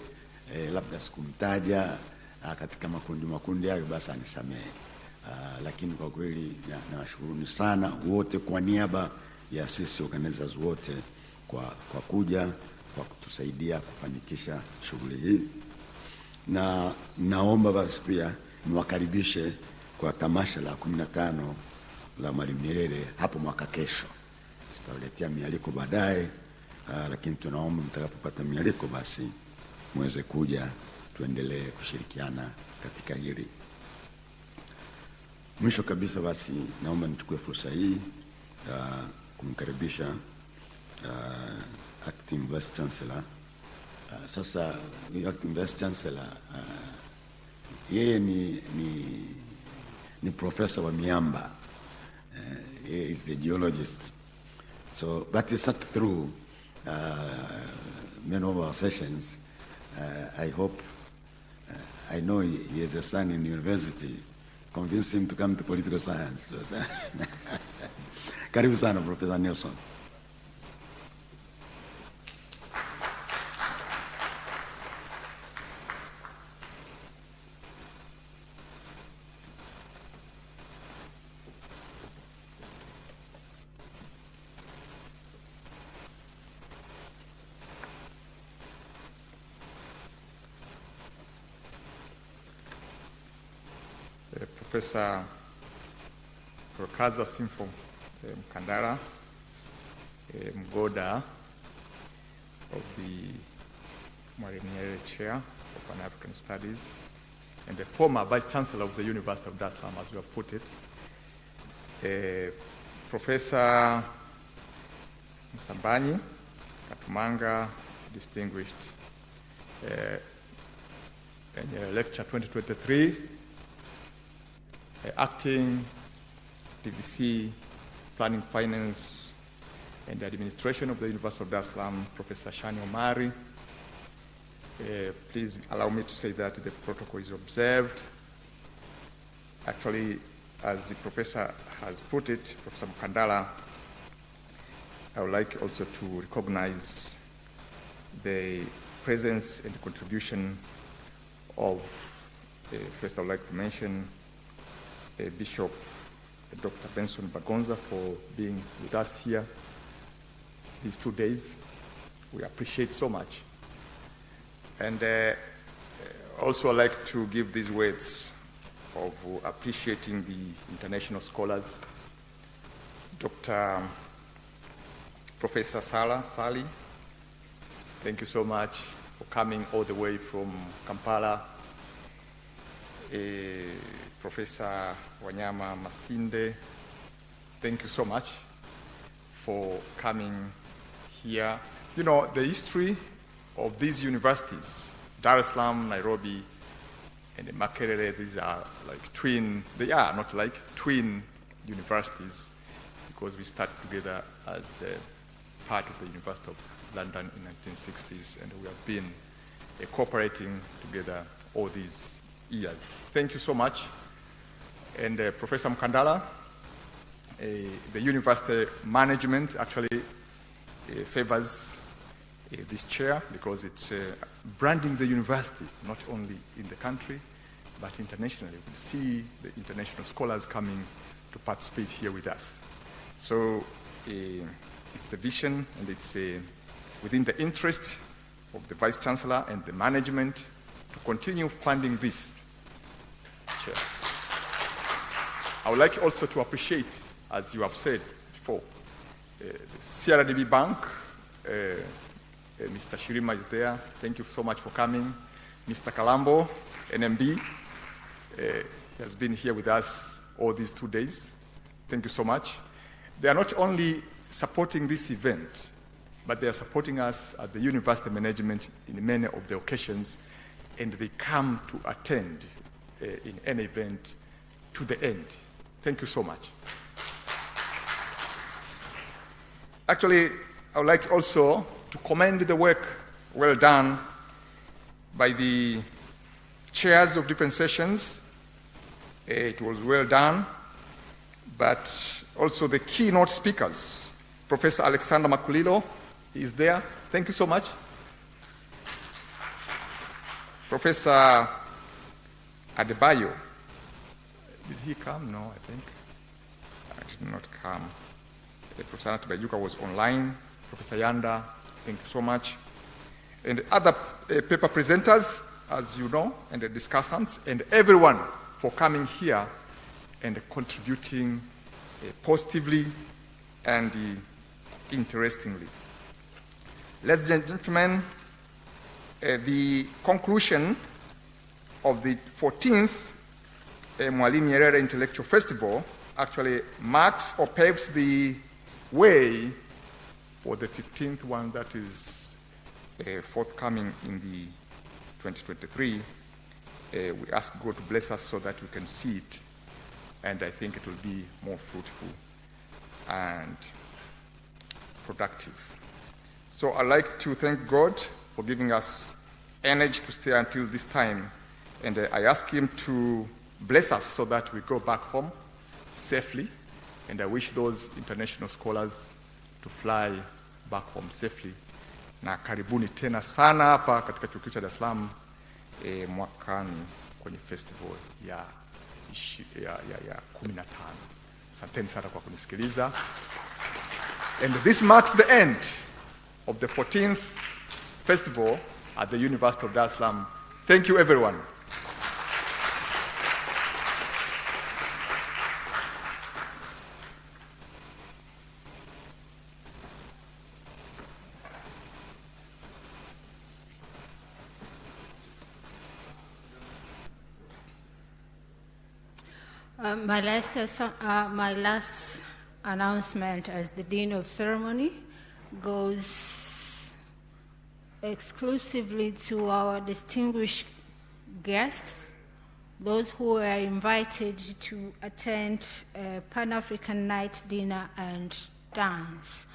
labda sikumtaja katika makundi hayo, basi anisamehe. Lakini kwa kweli nawashukuruni sana wote kwa niaba ya sisi organizers wote kwa kuja, kwa kutusaidia kufanikisha shughuli hii. Na naomba basi pia niwakaribishe kwa tamasha la 15 la Mwalimu Nyerere hapo mwaka kesho. Tutawaletea mialiko baadaye, lakini tunaomba mtakapopata mialiko basi muweze kuja, tuendelee kushirikiana katika hili. Mwisho kabisa basi naomba nichukue fursa hii kumkaribisha Acting Vice Chancellor. Sasa Acting Vice Chancellor yeye ni professor wa miamba. He is a geologist. So, but he sat through many of our sessions. I hope, I know he has a son in university. Convince him to come to political science. Karibu sana, Professor Nelson. Professor Prokaza Simfo Mkandara Mgoda, of the Mwalimu Nyerere Chair of Pan-African Studies, and the former Vice Chancellor of the University of Dar es Salaam, as you have put it, Professor Msambani Katumanga, distinguished in lecture 2023, acting TVC, Planning, Finance, and the Administration of the University of Dar es Salaam, Professor Shani Omari. Please allow me to say that the protocol is observed. Actually, as the professor has put it, Professor Mkandala, I would like also to recognize the presence and contribution of, first I would like to mention Bishop Dr. Benson Bagonza for being with us here these 2 days. We appreciate so much. And also I'd like to give these words of appreciating the international scholars, Dr. Professor Sali, thank you so much for coming all the way from Kampala. Professor Wanyama Masinde, thank you so much for coming here. You know, the history of these universities, Dar es Salaam, Nairobi, and Makerere, these are like twin, they are not like twin universities, because we started together as part of the University of London in 1960s, and we have been cooperating together all these years. Thank you so much. And Professor Mkandala, the university management actually favors this chair because it's branding the university, not only in the country, but internationally. We see the international scholars coming to participate here with us. So it's the vision, and it's within the interest of the Vice Chancellor and the management to continue funding this chair. I would like also to appreciate, as you have said before, the CRDB Bank. Mr. Shirima is there. Thank you so much for coming. Mr. Kalambo, NMB, has been here with us all these 2 days. Thank you so much. They are not only supporting this event, but they are supporting us at the university management in many of the occasions, and they come to attend in any event to the end. Thank you so much. Actually, I would like also to commend the work well done by the chairs of different sessions. It was well done, but also the keynote speakers. Professor Alexander Makulilo is there. Thank you so much. Professor Adebayo, did he come? No, I think. I did not come. Professor Anatabajuka was online. Professor Yanda, thank you so much. And other paper presenters, as you know, and the discussants, and everyone for coming here and contributing positively and interestingly. Ladies and gentlemen, the conclusion of the 14th Mwalimu Nyerere Intellectual Festival actually marks or paves the way for the 15th one that is forthcoming in the 2023. We ask God to bless us so that we can see it, and I think it will be more fruitful and productive. So I'd like to thank God for giving us energy to stay until this time, and I ask Him to bless us so that we go back home safely, and I wish those international scholars to fly back home safely. Na karibuni tena sana hapa katika chuo kikuu cha Dar es Salaam mwakani kwenye festival ya 15. Asanteni sana kwa kunisikiliza. And this marks the end of the 14th festival at the University of Dar es Salaam. Thank you, everyone. My last announcement as the Dean of Ceremony goes exclusively to our distinguished guests, those who were invited to attend a Pan-African night dinner and dance.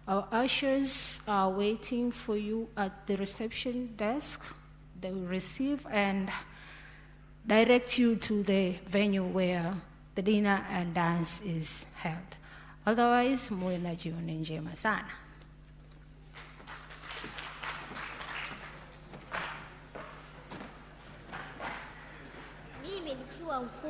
Our ushers are waiting for you at the reception desk. They will receive and direct you to the venue where the dinner and dance is held. Otherwise, muwe na jioni njema sana. Mimi nikiwa mkuu